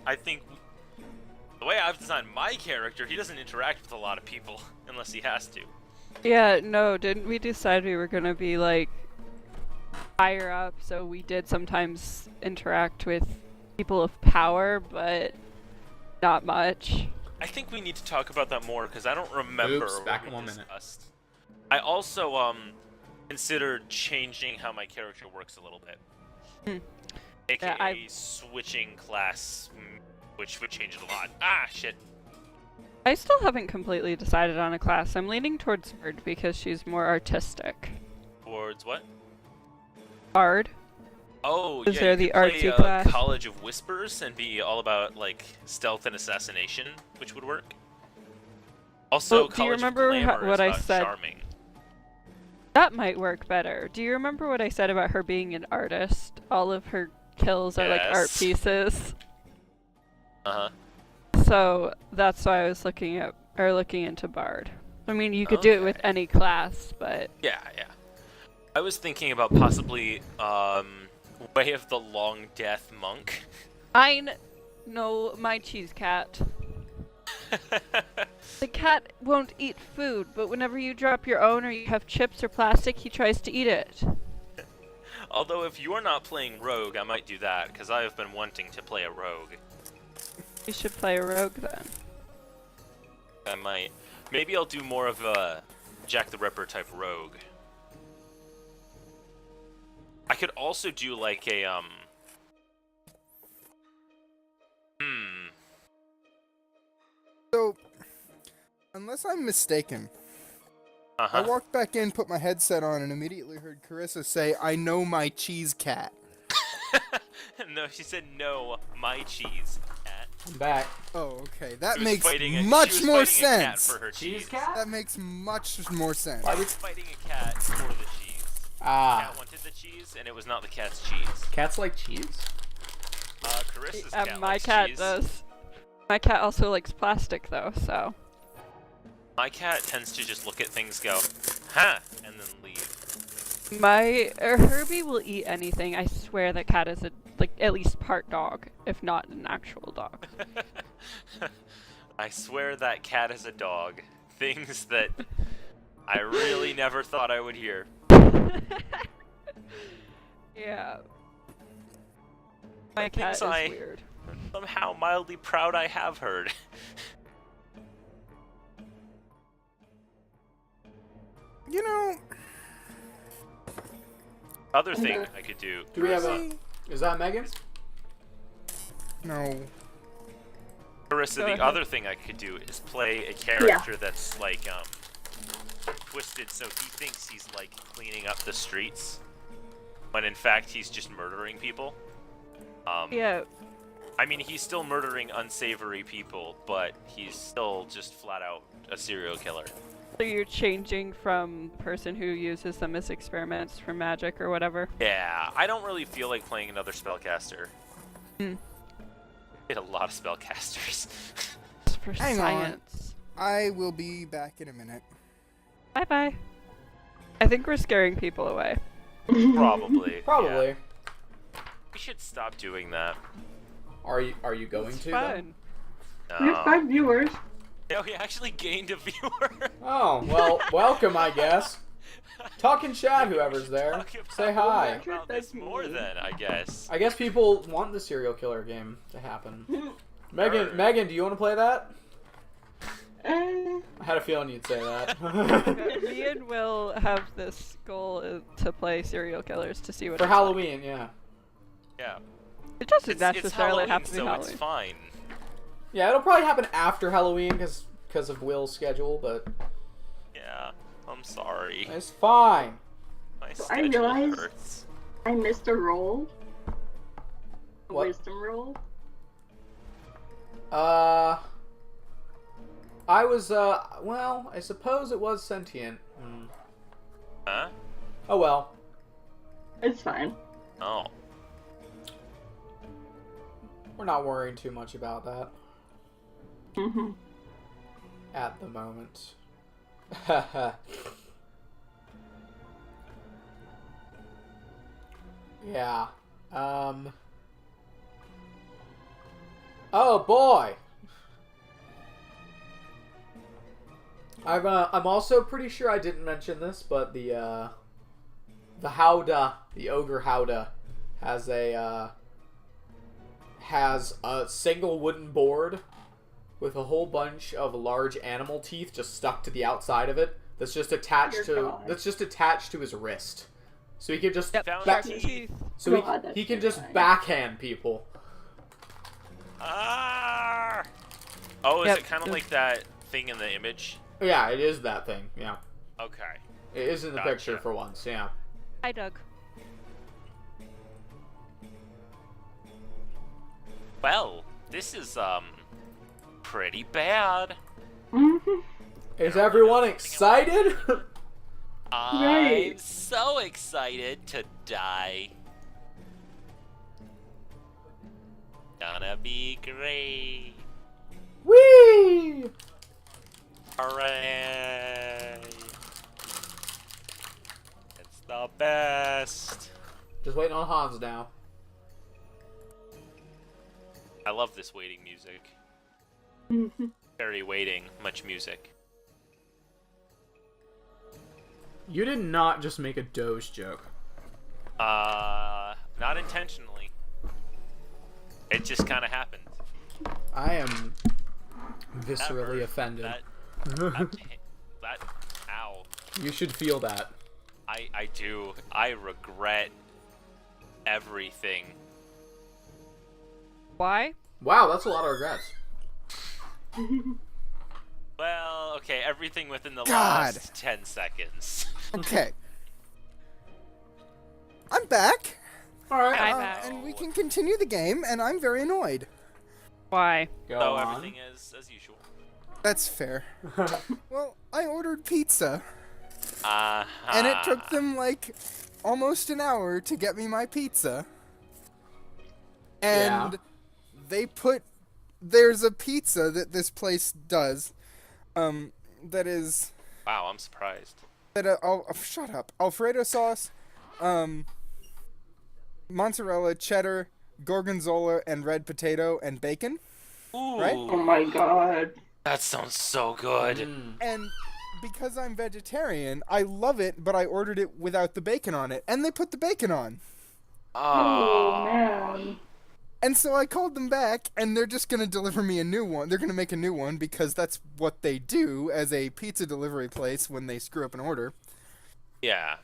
[SPEAKER 2] the way I've designed my character, he doesn't interact with a lot of people unless he has to.
[SPEAKER 5] Yeah, no, didn't we decide we were gonna be like higher up, so we did sometimes interact with people of power, but not much.
[SPEAKER 2] I think we need to talk about that more because I don't remember
[SPEAKER 1] Oops,
[SPEAKER 2] what
[SPEAKER 1] back
[SPEAKER 2] we
[SPEAKER 1] in 1 minute.
[SPEAKER 2] discussed. I also considered changing how my character works a little bit. AKA
[SPEAKER 5] I-
[SPEAKER 2] switching class, which would change it a lot. Ah, shit.
[SPEAKER 5] I still haven't completely decided on a class. I'm leaning towards Bard because she's more artistic.
[SPEAKER 2] Towards what?
[SPEAKER 5] Bard?
[SPEAKER 2] Oh,
[SPEAKER 5] Is
[SPEAKER 2] yeah,
[SPEAKER 5] there
[SPEAKER 2] you
[SPEAKER 5] the
[SPEAKER 2] could play,
[SPEAKER 5] artsy class?
[SPEAKER 2] College of Whispers and be all about like stealth and assassination, which would work. Also,
[SPEAKER 5] Well, do you
[SPEAKER 2] College
[SPEAKER 5] remember
[SPEAKER 2] of Glamour
[SPEAKER 5] what
[SPEAKER 2] is
[SPEAKER 5] I
[SPEAKER 2] about
[SPEAKER 5] said?
[SPEAKER 2] charming.
[SPEAKER 5] That might work better. Do you remember what I said about her being an artist? All of her kills are like art
[SPEAKER 2] Yes.
[SPEAKER 5] pieces.
[SPEAKER 2] Uh-huh.
[SPEAKER 5] So that's why I was looking into Bard. I mean, you could do it with
[SPEAKER 2] Okay.
[SPEAKER 5] any class, but
[SPEAKER 2] Yeah, yeah. I was thinking about possibly Way of the Long Death Monk.
[SPEAKER 5] no, my cheese cat. The cat won't eat food, but whenever you drop your own or you have chips or plastic, he tries to eat it.
[SPEAKER 2] Although if you're not playing Rogue, I might do that, because I have been wanting to play a Rogue.
[SPEAKER 5] You should play a rogue then.
[SPEAKER 2] I might. Maybe I'll do more of a Jack the Ripper type Rogue. I could also do like a,
[SPEAKER 3] So, unless I'm mistaken, I
[SPEAKER 2] Uh-huh.
[SPEAKER 3] walked back in, put my headset on, and immediately heard Carissa say, "I know my cheese cat."
[SPEAKER 2] No, she said no, my cheese cat.
[SPEAKER 1] I'm back.
[SPEAKER 3] Oh, okay. That
[SPEAKER 2] She was
[SPEAKER 3] makes
[SPEAKER 2] fighting she
[SPEAKER 3] much
[SPEAKER 2] was
[SPEAKER 3] more
[SPEAKER 2] fighting a cat
[SPEAKER 3] sense.
[SPEAKER 2] for her
[SPEAKER 1] Cheese
[SPEAKER 2] cheese.
[SPEAKER 1] cat?
[SPEAKER 3] That makes much more sense.
[SPEAKER 1] Why
[SPEAKER 2] She
[SPEAKER 1] would...
[SPEAKER 2] was fighting a cat for the cheese. The
[SPEAKER 1] Ah,
[SPEAKER 2] cat wanted the cheese, and it was not the cat's cheese.
[SPEAKER 1] cats like cheese?
[SPEAKER 2] Carissa's cat
[SPEAKER 5] My
[SPEAKER 2] likes
[SPEAKER 5] cat
[SPEAKER 2] cheese.
[SPEAKER 5] does. My cat also likes plastic though, so.
[SPEAKER 2] My cat tends to just look at things, go, huh, and then leave.
[SPEAKER 5] Herbie will eat anything. I swear that cat is at least part dog, if not an actual dog.
[SPEAKER 2] I swear that cat is a dog. Things that I really never thought I would hear.
[SPEAKER 5] Yeah. My cat is
[SPEAKER 2] I-
[SPEAKER 5] weird.
[SPEAKER 2] Somehow mildly proud I have heard.
[SPEAKER 3] You know,
[SPEAKER 2] Other thing I could do.
[SPEAKER 1] Do we have a...
[SPEAKER 3] Carissa-
[SPEAKER 1] Is that Megan?
[SPEAKER 3] No.
[SPEAKER 2] Marissa,
[SPEAKER 5] Go
[SPEAKER 2] the
[SPEAKER 5] ahead.
[SPEAKER 2] other thing I could do is play a character that's like twisted, so he thinks he's like cleaning up the streets, when in fact he's just murdering people.
[SPEAKER 5] Yeah.
[SPEAKER 2] I mean, he's still murdering unsavory people, but he's still just flat out a serial killer.
[SPEAKER 5] So you're changing from person who uses them as experiments for magic or whatever.
[SPEAKER 2] Yeah, I don't really feel like playing another spellcaster. Get a lot of spellcasters.
[SPEAKER 5] It's for
[SPEAKER 3] Hang on.
[SPEAKER 5] science.
[SPEAKER 3] I will be back in a minute.
[SPEAKER 5] Bye bye. I think we're scaring people away.
[SPEAKER 2] Probably.
[SPEAKER 1] Probably.
[SPEAKER 2] Yeah. We should stop doing that.
[SPEAKER 1] Are you going
[SPEAKER 5] It's
[SPEAKER 1] to?
[SPEAKER 5] fun.
[SPEAKER 4] We have 5 viewers.
[SPEAKER 2] Yeah, we actually gained a viewer.
[SPEAKER 1] Oh, well, welcome, I guess. Talk in chat,
[SPEAKER 2] Maybe we
[SPEAKER 1] whoever's
[SPEAKER 2] should
[SPEAKER 1] there.
[SPEAKER 2] talk about-
[SPEAKER 1] Say hi.
[SPEAKER 2] About this more then, I guess.
[SPEAKER 1] I guess people want the serial killer game to happen. Megan,
[SPEAKER 2] Sure.
[SPEAKER 1] Megan, do you want to play that?
[SPEAKER 4] Uh,
[SPEAKER 1] I had a feeling you'd say that.
[SPEAKER 5] Me and Will have this goal to play serial killers to see what
[SPEAKER 1] For
[SPEAKER 5] it's like.
[SPEAKER 1] Halloween, yeah.
[SPEAKER 2] Yeah.
[SPEAKER 5] It doesn't
[SPEAKER 2] It's
[SPEAKER 5] necessarily
[SPEAKER 2] Halloween,
[SPEAKER 5] have to be
[SPEAKER 2] so
[SPEAKER 5] Halloween.
[SPEAKER 2] it's fine.
[SPEAKER 1] Yeah, it'll probably happen after Halloween because of Will's schedule, but
[SPEAKER 2] Yeah. I'm sorry.
[SPEAKER 1] it's fine.
[SPEAKER 2] My
[SPEAKER 4] I
[SPEAKER 2] schedule
[SPEAKER 4] realized-
[SPEAKER 2] hurts.
[SPEAKER 4] I missed a roll. A
[SPEAKER 1] What?
[SPEAKER 4] wisdom roll.
[SPEAKER 1] I was, well, I suppose it was sentient.
[SPEAKER 2] Huh?
[SPEAKER 1] Oh well.
[SPEAKER 4] It's fine.
[SPEAKER 2] Oh.
[SPEAKER 1] We're not worrying too much about that
[SPEAKER 4] Mm-hmm.
[SPEAKER 1] at the moment. Yeah. Oh boy. I'm also pretty sure I didn't mention this, but the Howdah, the ogre Howdah, has a single wooden board with a whole bunch of large animal teeth just stuck to the outside of it. That's just attached
[SPEAKER 4] Dear
[SPEAKER 1] to
[SPEAKER 4] God.
[SPEAKER 1] his wrist, so he can just
[SPEAKER 5] Yep.
[SPEAKER 1] back,
[SPEAKER 5] Shark teeth.
[SPEAKER 1] so
[SPEAKER 4] God, that's
[SPEAKER 1] he can just
[SPEAKER 4] terrifying.
[SPEAKER 1] backhand people.
[SPEAKER 2] Ah! Oh, is
[SPEAKER 5] Yep.
[SPEAKER 2] it kind of like that thing in the image?
[SPEAKER 1] Yeah, it is that thing. Yeah,
[SPEAKER 2] Okay.
[SPEAKER 1] it is in the
[SPEAKER 2] Gotcha.
[SPEAKER 1] picture for once. Yeah.
[SPEAKER 5] Hi, Doug.
[SPEAKER 2] Well, this is pretty bad.
[SPEAKER 4] Mm-hmm.
[SPEAKER 1] Is everyone excited?
[SPEAKER 2] I'm so excited to die. Gonna be great.
[SPEAKER 1] Whee!
[SPEAKER 2] Hooray! It's the best.
[SPEAKER 1] Just waiting on Hans now.
[SPEAKER 2] I love this waiting music.
[SPEAKER 4] Mm-hmm.
[SPEAKER 2] Very waiting, much music.
[SPEAKER 1] You did not just make a Doge joke.
[SPEAKER 2] Not intentionally. It just kind of happened.
[SPEAKER 1] I am
[SPEAKER 2] That
[SPEAKER 1] viscerally
[SPEAKER 2] hurt.
[SPEAKER 1] offended.
[SPEAKER 2] That, ow.
[SPEAKER 1] You should feel that.
[SPEAKER 2] I do. I regret everything.
[SPEAKER 5] Why?
[SPEAKER 1] Wow, that's a lot of regrets.
[SPEAKER 2] Well, okay, everything within the
[SPEAKER 3] God.
[SPEAKER 2] last 10 seconds.
[SPEAKER 3] Okay. I'm back,
[SPEAKER 1] All right.
[SPEAKER 5] Hi, Matt.
[SPEAKER 3] and we can continue the game, and I'm very annoyed.
[SPEAKER 5] Why?
[SPEAKER 1] Go
[SPEAKER 2] So
[SPEAKER 1] on.
[SPEAKER 2] everything is as usual.
[SPEAKER 3] That's fair. Well, I ordered pizza,
[SPEAKER 2] Uh-huh.
[SPEAKER 3] and it took them like almost an hour to get me my pizza. And
[SPEAKER 1] Yeah.
[SPEAKER 3] there's a pizza that this place does, that is
[SPEAKER 2] Wow, I'm surprised.
[SPEAKER 3] shut up. Alfredo sauce, mozzarella, cheddar, gorgonzola, and red potato and bacon.
[SPEAKER 2] Ooh,
[SPEAKER 3] Right?
[SPEAKER 4] Oh my god.
[SPEAKER 2] that sounds so good.
[SPEAKER 1] Mm.
[SPEAKER 3] And because I'm vegetarian, I love it, but I ordered it without the bacon on it, and they put the bacon on.
[SPEAKER 4] Oh man.
[SPEAKER 3] And so I called them back, and they're just gonna deliver me a new one. They're gonna make a new one because that's what they do as a pizza delivery place when they screw up an order.
[SPEAKER 2] Yeah.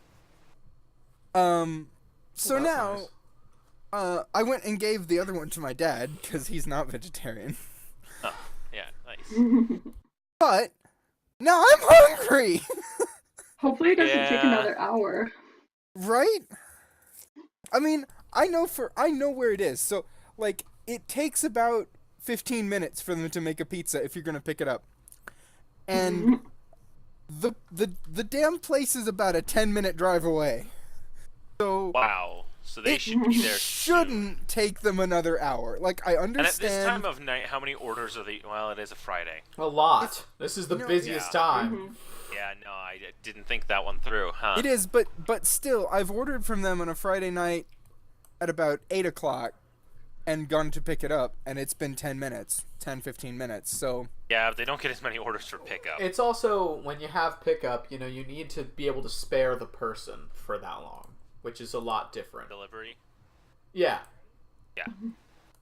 [SPEAKER 3] So
[SPEAKER 1] that's
[SPEAKER 3] now,
[SPEAKER 1] nice.
[SPEAKER 3] I went and gave the other one to my dad because he's not vegetarian. But now I'm hungry.
[SPEAKER 7] Hopefully it doesn't take
[SPEAKER 2] Yeah.
[SPEAKER 7] another hour.
[SPEAKER 3] Right? I mean, I know where it is. So, like, it takes about 15 minutes for them to make a pizza if you're gonna pick it up. And the damn place is about a 10-minute drive away. So
[SPEAKER 2] Wow. So they
[SPEAKER 3] it
[SPEAKER 2] should be there soon.
[SPEAKER 3] shouldn't take them another hour. Like, I
[SPEAKER 2] And at
[SPEAKER 3] understand.
[SPEAKER 2] this time of night, how many orders are they? Well, it is a Friday.
[SPEAKER 1] A lot. This is the
[SPEAKER 3] No,
[SPEAKER 1] busiest
[SPEAKER 2] yeah.
[SPEAKER 1] time.
[SPEAKER 2] Yeah, no, I didn't think that one through, huh?
[SPEAKER 3] It is, but still, I've ordered from them on a Friday night at about 8 o'clock and gone to pick it up, and it's been 10 minutes, 10-15 minutes, so...
[SPEAKER 2] Yeah, they don't get as many orders for pickup.
[SPEAKER 1] It's also, when you have pickup, you need to be able to spare the person for that long, which is a lot different.
[SPEAKER 2] Delivery.
[SPEAKER 1] Yeah.
[SPEAKER 2] Yeah.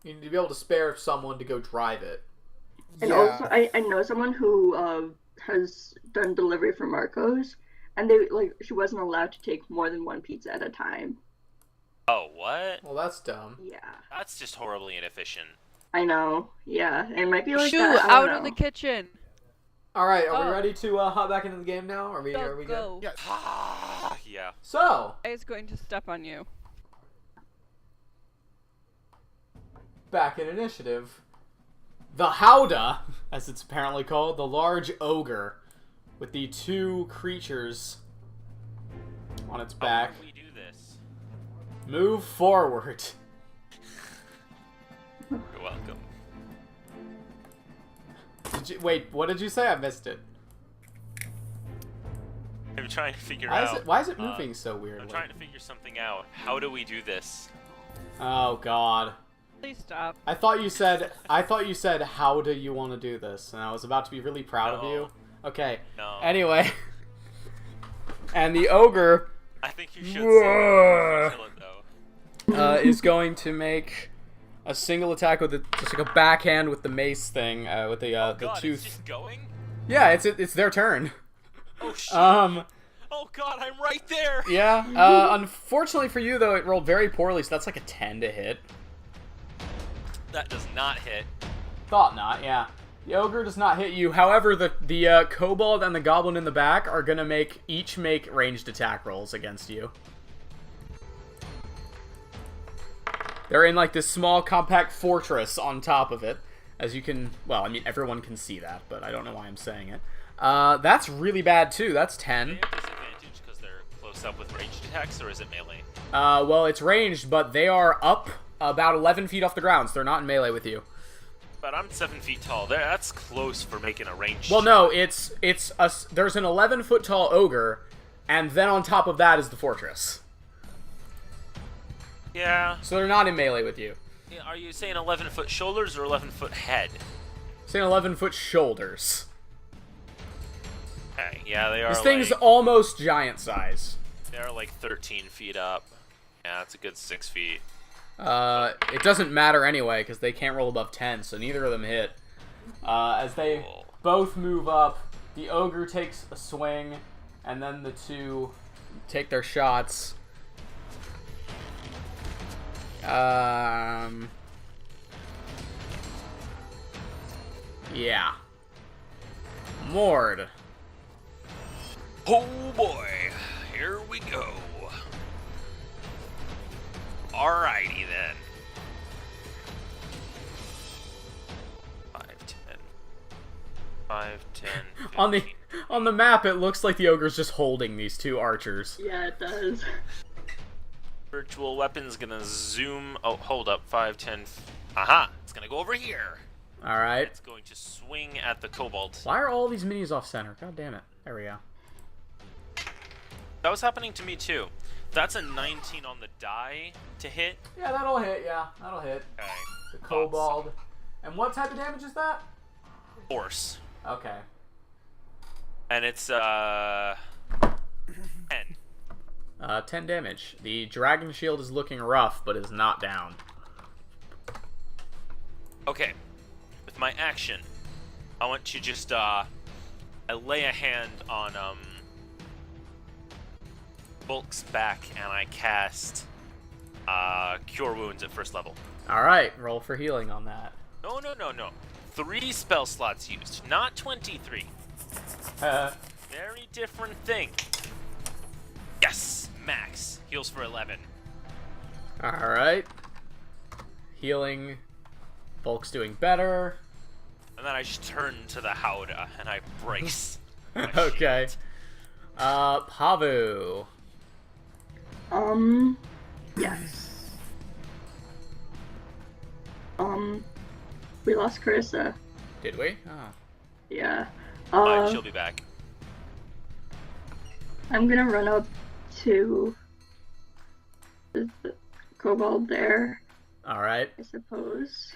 [SPEAKER 1] You need to be able to spare someone to go drive it.
[SPEAKER 7] And also, I know someone who has done delivery for Marco's, and she wasn't allowed to take more than one pizza at a time.
[SPEAKER 2] Oh, what?
[SPEAKER 1] Well, that's dumb.
[SPEAKER 7] Yeah.
[SPEAKER 2] That's just horribly inefficient.
[SPEAKER 7] I know. Yeah, it might be like
[SPEAKER 5] Shoo,
[SPEAKER 7] that. I
[SPEAKER 5] out
[SPEAKER 7] don't
[SPEAKER 5] of the
[SPEAKER 7] know.
[SPEAKER 5] kitchen.
[SPEAKER 1] All right, are we
[SPEAKER 5] Oh.
[SPEAKER 1] ready to hop back into the game now? Are we
[SPEAKER 5] Go,
[SPEAKER 1] good?
[SPEAKER 5] go.
[SPEAKER 3] Yeah.
[SPEAKER 2] Yeah.
[SPEAKER 1] So,
[SPEAKER 5] I is going to step on you.
[SPEAKER 1] back in initiative, the Howdahya, as it's apparently called, the large ogre, with the two creatures on its back,
[SPEAKER 2] How do we do this?
[SPEAKER 1] move forward.
[SPEAKER 2] You're welcome.
[SPEAKER 1] Wait, what did you say? I missed it.
[SPEAKER 2] I'm trying to figure
[SPEAKER 1] Why
[SPEAKER 2] out.
[SPEAKER 1] is it moving so weirdly?
[SPEAKER 2] I'm trying to figure something out. How do we do this?
[SPEAKER 1] Oh God.
[SPEAKER 5] Please stop.
[SPEAKER 1] I thought you said how do you want to do this, and I was about to be really proud of you. Okay.
[SPEAKER 2] No.
[SPEAKER 1] Anyway, and the ogre
[SPEAKER 2] I think you should say it. Kill it though.
[SPEAKER 1] is going to make a single attack with just like a backhand with the mace thing, with the
[SPEAKER 2] God,
[SPEAKER 1] the
[SPEAKER 2] it's
[SPEAKER 1] tooth.
[SPEAKER 2] just going?
[SPEAKER 1] Yeah, it's their turn.
[SPEAKER 2] Oh shit.
[SPEAKER 1] Oh
[SPEAKER 2] God, I'm right there.
[SPEAKER 1] yeah. Unfortunately for you though, it rolled very poorly, so that's like a 10 to hit.
[SPEAKER 2] That does not hit.
[SPEAKER 1] Thought not, yeah. The ogre does not hit you. However, the kobold and the goblin in the back are gonna each make ranged attack rolls against you. They're in like this small compact fortress on top of it. As you can, well, I mean everyone can see that, but I don't know why I'm saying it. That's really bad too. That's
[SPEAKER 2] Do
[SPEAKER 1] 10.
[SPEAKER 2] they have disadvantage because they're close up with ranged attacks, or is it melee?
[SPEAKER 1] Well, it's ranged, but they are up about 11 feet off the ground, so they're not in melee with you.
[SPEAKER 2] But I'm 7 feet tall. That's close for making a ranged.
[SPEAKER 1] Well, no, there's an 11-foot tall ogre, and then on top of that is the fortress.
[SPEAKER 2] Yeah.
[SPEAKER 1] So they're not in melee with you.
[SPEAKER 2] Are you saying 11-foot shoulders or 11-foot head?
[SPEAKER 1] Saying 11-foot shoulders.
[SPEAKER 2] Okay, yeah, they are.
[SPEAKER 1] This thing's
[SPEAKER 2] like,
[SPEAKER 1] almost giant size.
[SPEAKER 2] they're like 13 feet up. Yeah, that's a good 6 feet.
[SPEAKER 1] It doesn't matter anyway, because they can't roll above 10, so neither of them hit. As they both move up, the ogre takes a swing, and then the two take their shots. Yeah. Mord.
[SPEAKER 2] Oh boy, here we go. Alrighty then. 5, 10. 5, 10. 15.
[SPEAKER 1] On the map, it looks like the ogre's just holding these two archers.
[SPEAKER 7] Yeah, it does.
[SPEAKER 2] Virtual weapon's gonna zoom. Oh, hold up. 5, 10. Aha! It's gonna go over here.
[SPEAKER 1] All right.
[SPEAKER 2] It's going to swing at the kobold.
[SPEAKER 1] Why are all these minis off center? God damn it. There we go.
[SPEAKER 2] That was happening to me too. That's a 19 on the die to hit.
[SPEAKER 1] Yeah, that'll hit. Yeah, that'll hit.
[SPEAKER 2] Okay.
[SPEAKER 1] The kobold. And what type of damage is that?
[SPEAKER 2] Force.
[SPEAKER 1] Okay.
[SPEAKER 2] And it's 10.
[SPEAKER 1] 10 damage. The dragon shield is looking rough, but is not down.
[SPEAKER 2] Okay. With my action, I want to just I lay a hand on Bulk's back and I cast Cure Wounds at first level.
[SPEAKER 1] All right, roll for healing on that.
[SPEAKER 2] No. 3 spell slots used, not 23. Very different thing. Yes, max. Heals for 11.
[SPEAKER 1] Alright. Healing. Volk's doing better.
[SPEAKER 2] And then I just turn to the Howdah and I brace. my
[SPEAKER 1] Okay.
[SPEAKER 2] shield.
[SPEAKER 1] Pavu.
[SPEAKER 7] Yes. We lost Carissa.
[SPEAKER 1] Did we? Oh.
[SPEAKER 7] Yeah.
[SPEAKER 2] Fine, she'll be back.
[SPEAKER 7] I'm gonna run up to the kobold there,
[SPEAKER 1] Alright.
[SPEAKER 7] I suppose,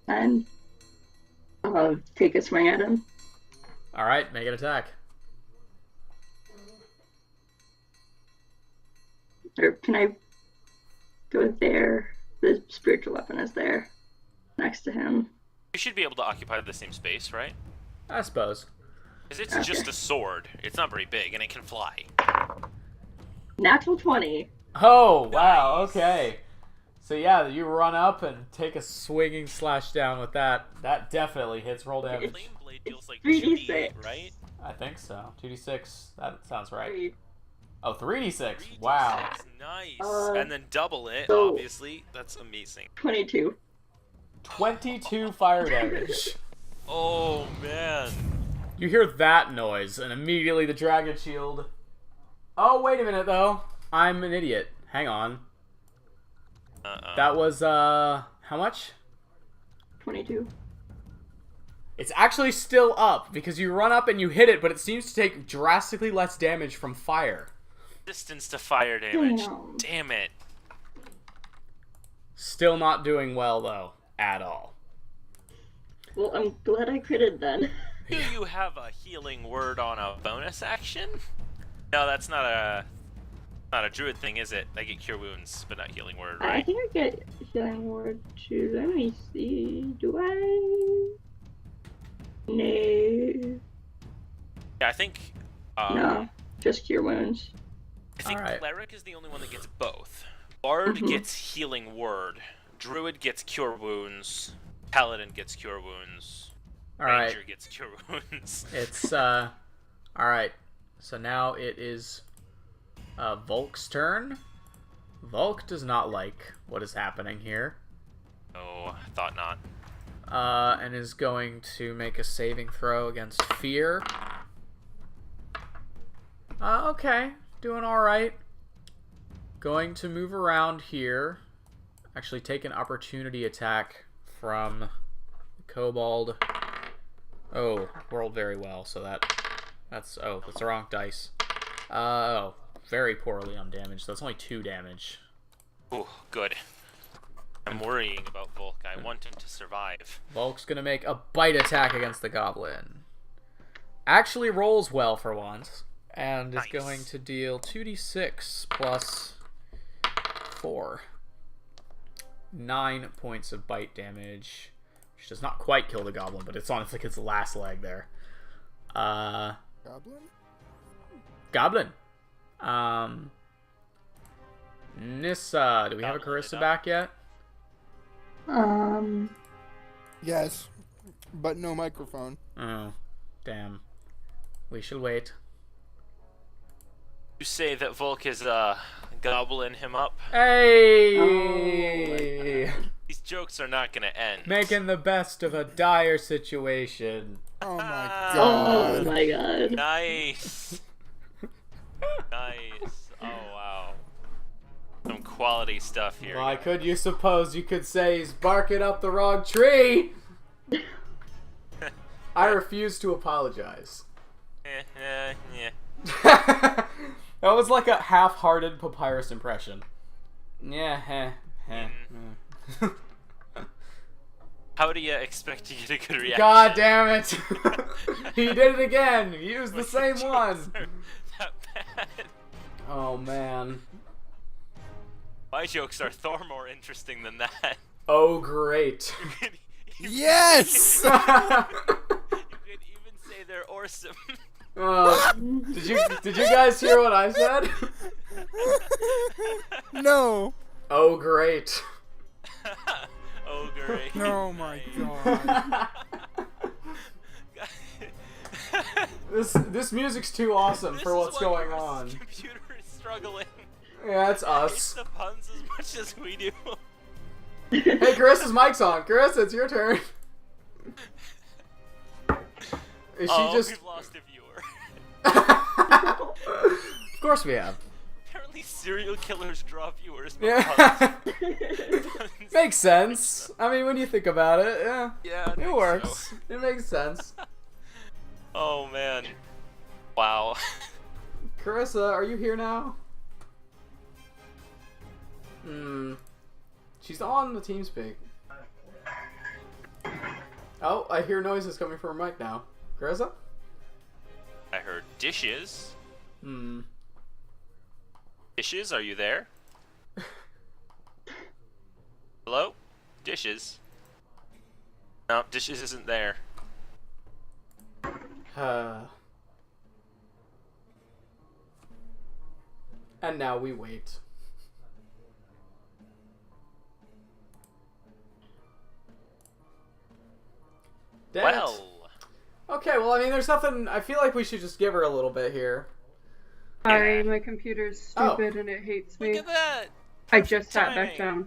[SPEAKER 7] and take a swing at him.
[SPEAKER 1] Alright, make an attack.
[SPEAKER 7] Or can I go there? The spiritual weapon is there, next to him.
[SPEAKER 2] You should be able to occupy the same space, right?
[SPEAKER 1] I suppose.
[SPEAKER 2] Because it's just a sword. It's not very big, and it can fly.
[SPEAKER 7] Natural 20.
[SPEAKER 1] Oh, wow,
[SPEAKER 2] Nice.
[SPEAKER 1] okay. So yeah, you run up and take a swinging slash down with that. That definitely hits roll damage.
[SPEAKER 2] Flame Blade deals like
[SPEAKER 7] 3d6.
[SPEAKER 2] 2d8, right?
[SPEAKER 1] I think so. 2d6. That sounds right.
[SPEAKER 7] Three.
[SPEAKER 1] Oh, 3d6.
[SPEAKER 2] 3d6,
[SPEAKER 1] Wow.
[SPEAKER 2] nice. And then double it,
[SPEAKER 7] so-
[SPEAKER 2] obviously. That's amazing.
[SPEAKER 7] 22.
[SPEAKER 1] 22 fire damage.
[SPEAKER 2] Oh, man.
[SPEAKER 1] You hear that noise, and immediately the dragon shield. Oh, wait a minute, though. I'm an idiot. Hang on. That was, how much?
[SPEAKER 7] 22.
[SPEAKER 1] It's actually still up, because you run up and you hit it, but it seems to take drastically less damage from fire.
[SPEAKER 2] Distance to fire damage.
[SPEAKER 7] Damn.
[SPEAKER 2] Damn it.
[SPEAKER 1] Still not doing well, though, at all.
[SPEAKER 7] Well, I'm glad I critted then.
[SPEAKER 2] Do you have a healing word on a bonus action? No, that's not a druid thing, is it? I get cure wounds, but not healing word,
[SPEAKER 7] I
[SPEAKER 2] right?
[SPEAKER 7] think I get healing word too. Let me see. Do I? No.
[SPEAKER 2] Yeah, I think.
[SPEAKER 7] No. Just cure wounds.
[SPEAKER 2] I think
[SPEAKER 1] Alright.
[SPEAKER 2] cleric is the only one that gets both. Bard gets healing word. Druid gets cure wounds. Paladin gets cure wounds.
[SPEAKER 1] Alright.
[SPEAKER 2] Ranger gets cure wounds.
[SPEAKER 1] It's, alright. So now it is, Volk's turn. Volk does not like what is happening here.
[SPEAKER 2] Oh, I thought not.
[SPEAKER 1] And is going to make a saving throw against fear. Okay. Doing alright. Going to move around here. Actually take an opportunity attack from the kobold. Oh, rolled very well, so that's the wrong dice. Oh, very poorly on damage, so that's only 2 damage.
[SPEAKER 2] Oh, good. I'm worrying about Volk. I want him to survive.
[SPEAKER 1] Volk's gonna make a bite attack against the goblin. Actually rolls well for once, and is
[SPEAKER 2] Nice.
[SPEAKER 1] going to deal 2d6 plus 4. 9 points of bite damage, which does not quite kill the goblin, but it's on its last leg there.
[SPEAKER 3] Goblin?
[SPEAKER 1] Goblin. Nissa, do we have a
[SPEAKER 2] Goblin it
[SPEAKER 1] Carissa
[SPEAKER 2] up.
[SPEAKER 1] back yet?
[SPEAKER 3] Yes, but no microphone.
[SPEAKER 1] Oh, damn. We shall wait.
[SPEAKER 2] You say that Volk is gobbling him up.
[SPEAKER 1] Hey!
[SPEAKER 2] These jokes are not gonna end.
[SPEAKER 1] Making the best of a dire situation.
[SPEAKER 3] Oh my
[SPEAKER 7] Oh
[SPEAKER 3] god.
[SPEAKER 7] my god.
[SPEAKER 2] Nice. Nice. Oh wow. Some quality stuff here.
[SPEAKER 1] Why could you suppose you could say he's barking up the wrong tree? I refuse to apologize.
[SPEAKER 2] Yeah.
[SPEAKER 1] That was like a half-hearted Papyrus impression. Yeah,
[SPEAKER 2] How do you expect to get a good reaction?
[SPEAKER 1] God damn it! He did it again! He used the
[SPEAKER 2] Like,
[SPEAKER 1] same
[SPEAKER 2] jokes
[SPEAKER 1] one!
[SPEAKER 2] are that bad.
[SPEAKER 1] Oh man.
[SPEAKER 2] My jokes are far more interesting than that.
[SPEAKER 1] Oh great.
[SPEAKER 3] Yes!
[SPEAKER 2] You could even say they're awesome.
[SPEAKER 1] Did you guys hear what I said?
[SPEAKER 3] No.
[SPEAKER 1] Oh great.
[SPEAKER 2] Oh, great. Great
[SPEAKER 3] Oh my
[SPEAKER 2] night.
[SPEAKER 3] god.
[SPEAKER 1] This music's too awesome
[SPEAKER 2] This
[SPEAKER 1] for
[SPEAKER 2] is
[SPEAKER 1] what's
[SPEAKER 2] why
[SPEAKER 1] going
[SPEAKER 2] your
[SPEAKER 1] on.
[SPEAKER 2] Computer is struggling.
[SPEAKER 1] Yeah, it's
[SPEAKER 2] It's
[SPEAKER 1] us.
[SPEAKER 2] the puns as much as we do.
[SPEAKER 1] Hey, Carissa's mic's on. Carissa, it's your turn. Is she
[SPEAKER 2] Oh,
[SPEAKER 1] just...
[SPEAKER 2] we've lost a viewer.
[SPEAKER 1] Of course we have.
[SPEAKER 2] Apparently serial killers draw viewers. Not
[SPEAKER 1] Yeah.
[SPEAKER 2] puns.
[SPEAKER 1] Makes sense. I mean, when you think about it, yeah.
[SPEAKER 2] Yeah, I
[SPEAKER 1] It
[SPEAKER 2] think
[SPEAKER 1] works.
[SPEAKER 2] so.
[SPEAKER 1] It makes sense.
[SPEAKER 2] Oh man. Wow.
[SPEAKER 1] Carissa, are you here now? She's on the TeamSpeak. Oh, I hear noises coming from her mic now. Carissa?
[SPEAKER 2] I heard dishes.
[SPEAKER 1] Hmm.
[SPEAKER 2] Dishes, are you there? Hello? Dishes. No, dishes isn't there.
[SPEAKER 1] And now we wait. Damn it.
[SPEAKER 2] Well.
[SPEAKER 1] Okay, well, I mean, there's nothing... I feel like we should just give her a little bit here.
[SPEAKER 8] Sorry, my computer's stupid and it hates me.
[SPEAKER 2] Look at that!
[SPEAKER 8] I just sat
[SPEAKER 2] timing.
[SPEAKER 8] back down.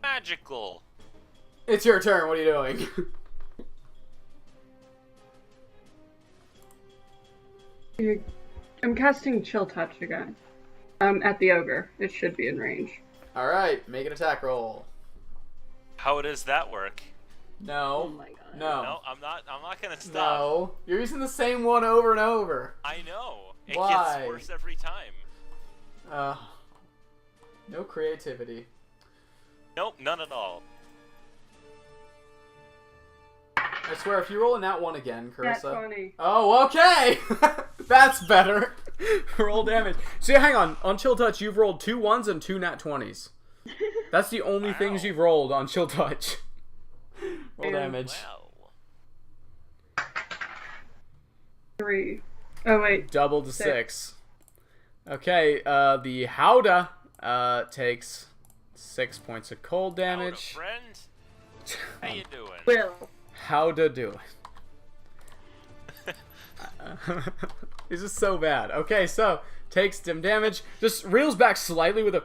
[SPEAKER 2] Magical.
[SPEAKER 1] It's your turn. What are you doing?
[SPEAKER 8] I'm casting Chill Touch again. At the ogre. It should be in range.
[SPEAKER 1] Alright, make an attack roll.
[SPEAKER 2] How does that work?
[SPEAKER 1] No.
[SPEAKER 7] Oh my god.
[SPEAKER 1] No.
[SPEAKER 2] No, I'm not gonna stop.
[SPEAKER 1] No. You're using the same one over and over.
[SPEAKER 2] I know. It
[SPEAKER 1] Why?
[SPEAKER 2] gets worse every time.
[SPEAKER 1] No creativity.
[SPEAKER 2] Nope, none at all.
[SPEAKER 1] I swear, if you roll a nat 1 again,
[SPEAKER 8] Nat
[SPEAKER 1] Carissa...
[SPEAKER 8] 20.
[SPEAKER 1] Oh, okay! That's better. Roll damage. See, hang on. On Chill Touch, you've rolled 2 1s and 2 nat 20s. That's the only things you've rolled on Chill Touch. Roll damage.
[SPEAKER 2] Well.
[SPEAKER 8] 3. Oh, wait.
[SPEAKER 1] Double to 6. Okay, the Howdahya takes 6 points of cold damage.
[SPEAKER 2] Howda, friend. How you doing?
[SPEAKER 7] Will.
[SPEAKER 1] Howda do it. This is so bad. Okay, so takes some damage, just reels back slightly with a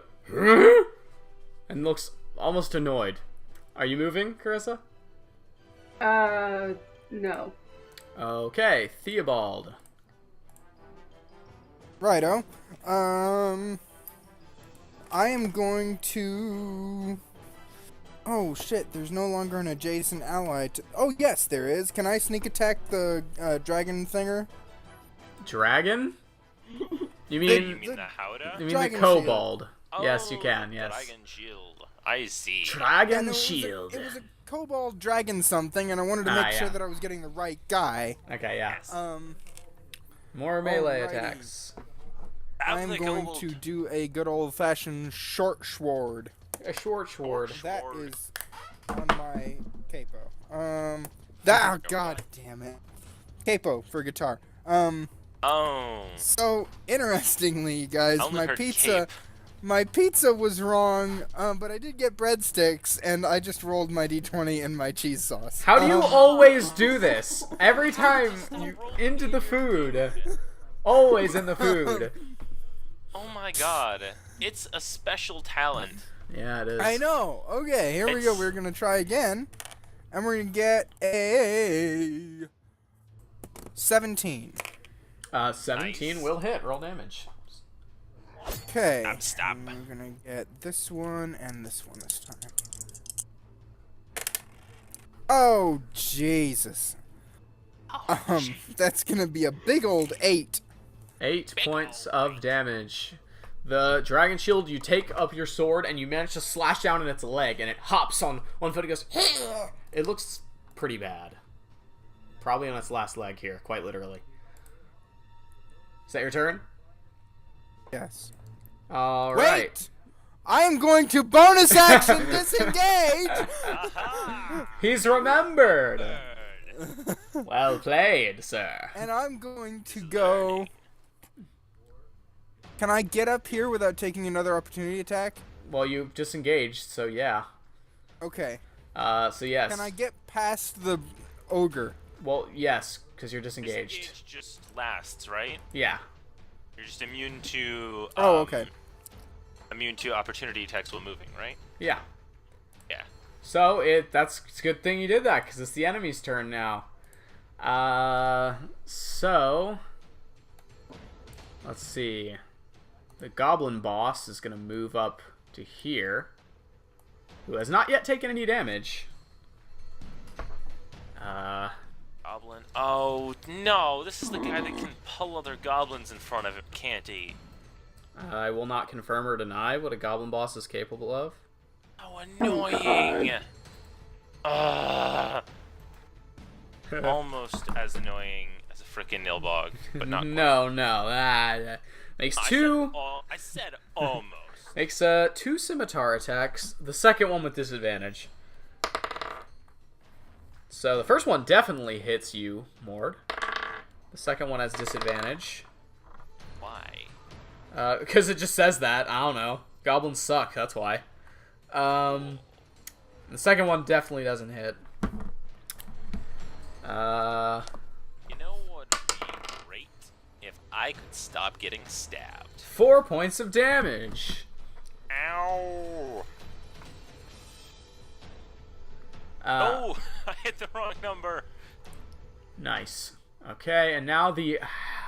[SPEAKER 1] and looks almost annoyed. Are you moving, Carissa?
[SPEAKER 8] No.
[SPEAKER 1] Okay, Theobald.
[SPEAKER 3] Righto. I am going to... Oh shit, there's no longer an adjacent ally to... Oh yes, there is. Can I sneak attack the dragon thinger?
[SPEAKER 1] Dragon? You
[SPEAKER 2] You
[SPEAKER 1] mean
[SPEAKER 2] mean the Howda?
[SPEAKER 1] you mean the
[SPEAKER 3] Dragon
[SPEAKER 1] kobold? Yes, you
[SPEAKER 2] Oh,
[SPEAKER 1] can. Yes.
[SPEAKER 2] Dragon shield. I see.
[SPEAKER 1] Dragon
[SPEAKER 3] no,
[SPEAKER 1] shield.
[SPEAKER 3] It was a kobold dragon something, and I wanted to make sure
[SPEAKER 1] yeah.
[SPEAKER 3] that I was getting the right guy.
[SPEAKER 1] Okay, yeah. More
[SPEAKER 3] alrighty.
[SPEAKER 1] melee attacks.
[SPEAKER 3] I'm
[SPEAKER 2] Ugly
[SPEAKER 3] going
[SPEAKER 2] gold.
[SPEAKER 3] to do a good old-fashioned short sword.
[SPEAKER 1] A short sword.
[SPEAKER 3] That
[SPEAKER 2] Sword.
[SPEAKER 3] is on my capo. That, oh, god damn it. Capo for guitar.
[SPEAKER 2] Oh.
[SPEAKER 3] So, interestingly, you guys,
[SPEAKER 2] I only
[SPEAKER 3] my
[SPEAKER 2] heard
[SPEAKER 3] pizza...
[SPEAKER 2] cape.
[SPEAKER 3] My pizza was wrong, but I did get breadsticks, and I just rolled my d20 in my cheese sauce.
[SPEAKER 1] How do you always do this? Every time you into the food. Always in the food.
[SPEAKER 2] Oh my god. It's a special talent.
[SPEAKER 1] Yeah, it is.
[SPEAKER 3] I know. Okay, here we go.
[SPEAKER 2] It's-
[SPEAKER 3] We're gonna try again, and we're gonna get a 17.
[SPEAKER 1] 17
[SPEAKER 2] Nice.
[SPEAKER 1] will hit. Roll damage.
[SPEAKER 3] Okay.
[SPEAKER 2] Stop.
[SPEAKER 3] And we're gonna get this one and this one this time. Oh Jesus. That's gonna be a big old 8.
[SPEAKER 1] 8 points of damage. The dragon shield, you take up your sword and you manage to slash down in its leg, and it hops on one foot and goes. It looks pretty bad. Probably on its last leg here, quite literally. Is that your turn?
[SPEAKER 3] Yes.
[SPEAKER 1] All right.
[SPEAKER 3] Wait! I am going to bonus action disengage!
[SPEAKER 1] He's remembered. Well played, sir.
[SPEAKER 3] And I'm going to go... Can I get up here without taking another opportunity attack?
[SPEAKER 1] Well, you disengaged, so yeah.
[SPEAKER 3] Okay.
[SPEAKER 1] So yes.
[SPEAKER 3] Can I get past the ogre?
[SPEAKER 1] Well, yes, because you're disengaged.
[SPEAKER 2] Disengage just lasts, right?
[SPEAKER 1] Yeah.
[SPEAKER 2] You're just immune to.
[SPEAKER 3] Okay.
[SPEAKER 2] Immune to opportunity attacks while moving, right?
[SPEAKER 1] Yeah.
[SPEAKER 2] Yeah.
[SPEAKER 1] So it's a good thing you did that because it's the enemy's turn now. So let's see. The goblin boss is gonna move up to here, who has not yet taken any damage.
[SPEAKER 2] Goblin. Oh no! This is the guy that can pull other goblins in front of him, can't he?
[SPEAKER 1] I will not confirm or deny what a goblin boss is capable of.
[SPEAKER 2] Oh, annoying! Almost as annoying as a frickin' Nilbog, but not quite.
[SPEAKER 1] No. Makes two.
[SPEAKER 2] I said almost.
[SPEAKER 1] Makes 2 scimitar attacks. The second one with disadvantage. So the first one definitely hits you, Mord. The second one has disadvantage.
[SPEAKER 2] Why?
[SPEAKER 1] Because it just says that. I don't know. Goblins suck, that's why. The second one definitely doesn't hit.
[SPEAKER 2] You know what would be great? If I could stop getting stabbed.
[SPEAKER 1] 4 points of damage.
[SPEAKER 2] Ow! Oh, I hit the wrong number.
[SPEAKER 1] Nice. Okay, and now the...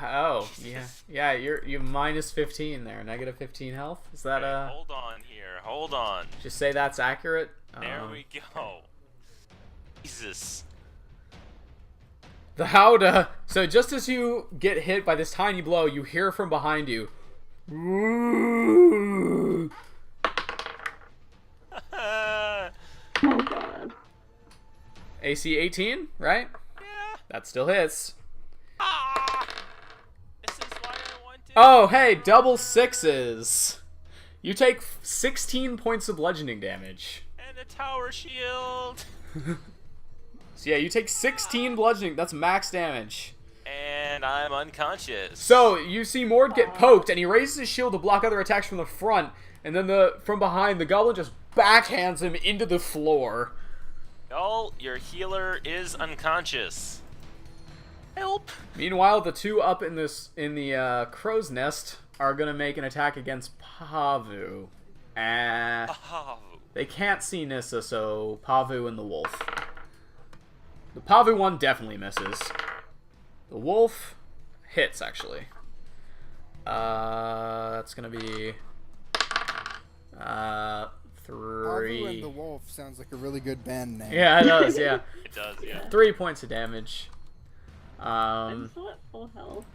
[SPEAKER 1] Oh, yeah, you're minus 15 there. Negative 15 health? Is that,
[SPEAKER 2] Okay, hold on here. Hold on.
[SPEAKER 1] Just say that's accurate?
[SPEAKER 2] There we go. Jesus.
[SPEAKER 1] The Howdahya. So just as you get hit by this tiny blow, you hear from behind you. Ooh.
[SPEAKER 7] Oh god.
[SPEAKER 1] AC 18, right?
[SPEAKER 2] Yeah.
[SPEAKER 1] That still hits.
[SPEAKER 2] This is why I wanted.
[SPEAKER 1] Oh, hey, double sixes. You take 16 points of bludgeoning damage.
[SPEAKER 2] And a tower shield.
[SPEAKER 1] So yeah, you take 16 bludgeoning. That's max damage.
[SPEAKER 2] And I'm unconscious.
[SPEAKER 1] So you see Mord get poked, and he raises his shield to block other attacks from the front, and then from behind, the goblin just backhands him into the floor.
[SPEAKER 2] Oh, your healer is unconscious. Help!
[SPEAKER 1] Meanwhile, the two up in the crow's nest are gonna make an attack against Pavu. They can't see Nissa, so Pavu and the wolf. The Pavu one definitely misses. The wolf hits, actually. That's gonna be 3.
[SPEAKER 3] Pavu and the Wolf sounds like a really good band name.
[SPEAKER 1] Yeah, it does. Yeah,
[SPEAKER 2] It does, yeah.
[SPEAKER 1] 3 points of damage.
[SPEAKER 7] I'm still at full health.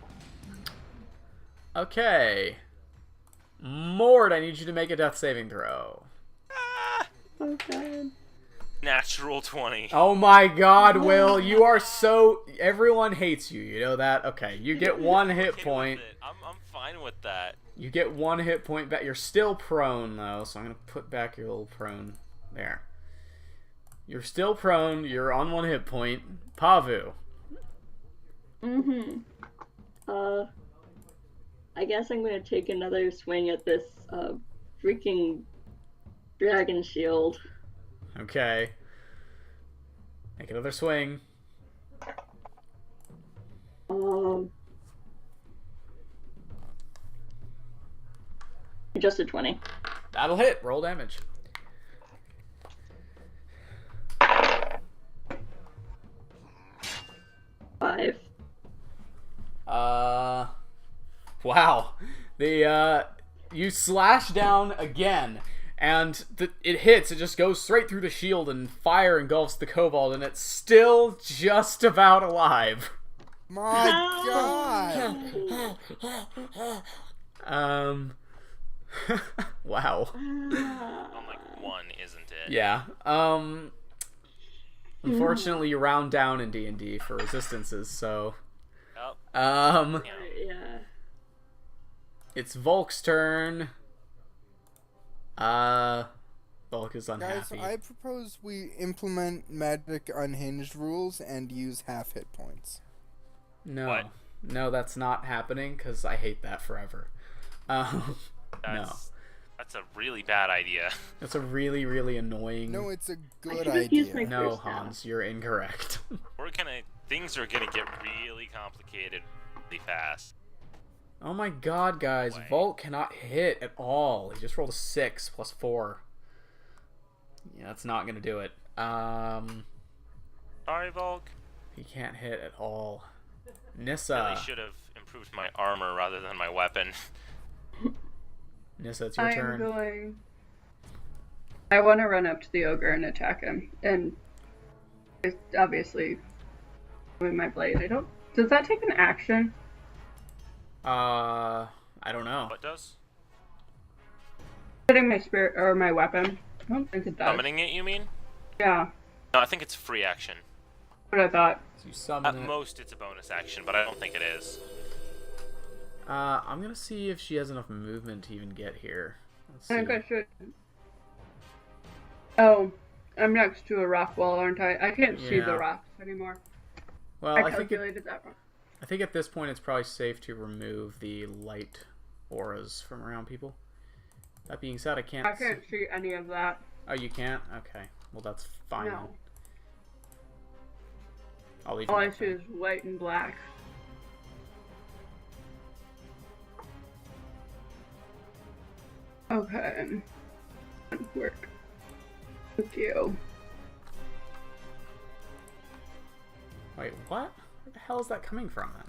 [SPEAKER 1] Okay. Mord, I need you to make a death saving throw.
[SPEAKER 7] Oh god.
[SPEAKER 2] Natural 20.
[SPEAKER 1] Oh my god, Will, you are so... Everyone hates you, you know that? Okay, you get 1 hit
[SPEAKER 2] Okay
[SPEAKER 1] point.
[SPEAKER 2] with it. I'm fine with that.
[SPEAKER 1] You get 1 hit point back. You're still prone, though, so I'm going to put back your little prone. There. You're still prone. You're on 1 hit point. Pavu.
[SPEAKER 7] I guess I'm gonna take another swing at this, freaking dragon shield.
[SPEAKER 1] Okay. Make another swing.
[SPEAKER 7] Just a 20.
[SPEAKER 1] That'll hit. Roll damage.
[SPEAKER 7] Five.
[SPEAKER 1] Wow. You slash down again, and it hits. It just goes straight through the shield, and fire engulfs the kobold, and it's still just about alive.
[SPEAKER 3] My god!
[SPEAKER 1] Wow.
[SPEAKER 2] I'm like, 1, isn't it?
[SPEAKER 1] Yeah. Unfortunately, you round down in D&D for resistances, so...
[SPEAKER 2] Oh.
[SPEAKER 7] Yeah.
[SPEAKER 1] It's Volk's turn. Volk is unhappy.
[SPEAKER 3] Guys, I propose we implement Magic Unhinged rules and use half hit points.
[SPEAKER 1] No.
[SPEAKER 2] What?
[SPEAKER 1] No, that's not happening, because I hate that forever. No.
[SPEAKER 2] That's a really bad idea.
[SPEAKER 1] That's a really, really annoying...
[SPEAKER 3] No, it's a good
[SPEAKER 7] should've used
[SPEAKER 3] idea.
[SPEAKER 7] my-
[SPEAKER 1] No,
[SPEAKER 7] first down.
[SPEAKER 1] Hans, you're incorrect.
[SPEAKER 2] Things are gonna get really complicated really fast.
[SPEAKER 1] Oh my god, guys.
[SPEAKER 2] Way.
[SPEAKER 1] Volt cannot hit at all. He just rolled a 6 plus 4. Yeah, that's not gonna do it.
[SPEAKER 2] Sorry, Volk.
[SPEAKER 1] He can't hit at all. Nissa.
[SPEAKER 2] Really should have improved my armor rather than my weapon.
[SPEAKER 1] Nissa, it's your turn.
[SPEAKER 8] I want to run up to the ogre and attack him, and it's obviously with my blade. Does that take an action?
[SPEAKER 1] I don't know.
[SPEAKER 2] What does?
[SPEAKER 8] Putting my spirit or my weapon. I don't think it does.
[SPEAKER 2] Summoning it, you mean?
[SPEAKER 8] Yeah,
[SPEAKER 2] No, I think it's free action.
[SPEAKER 8] what I thought.
[SPEAKER 1] So you summon
[SPEAKER 2] At
[SPEAKER 1] it.
[SPEAKER 2] most, it's a bonus action, but I don't think it is.
[SPEAKER 1] I'm gonna see if she has enough movement to even get here. Let's
[SPEAKER 8] I think
[SPEAKER 1] see.
[SPEAKER 8] I should. Oh, I'm next to a rock wall, aren't I? I can't see
[SPEAKER 1] Yeah.
[SPEAKER 8] the rocks anymore.
[SPEAKER 1] Well,
[SPEAKER 8] I
[SPEAKER 1] I think
[SPEAKER 8] calculated that wrong.
[SPEAKER 1] I think at this point it's probably safe to remove the light auras from around people. That being said, I can't.
[SPEAKER 8] I can't see any of that.
[SPEAKER 1] Oh, you can't? Okay. Well, that's fine.
[SPEAKER 8] No.
[SPEAKER 1] Then. I'll leave.
[SPEAKER 8] All
[SPEAKER 1] it
[SPEAKER 8] I
[SPEAKER 1] like
[SPEAKER 8] see
[SPEAKER 1] that.
[SPEAKER 8] is white and black. Okay. Work. Thank you.
[SPEAKER 1] Wait, what? Where the hell is that coming from then?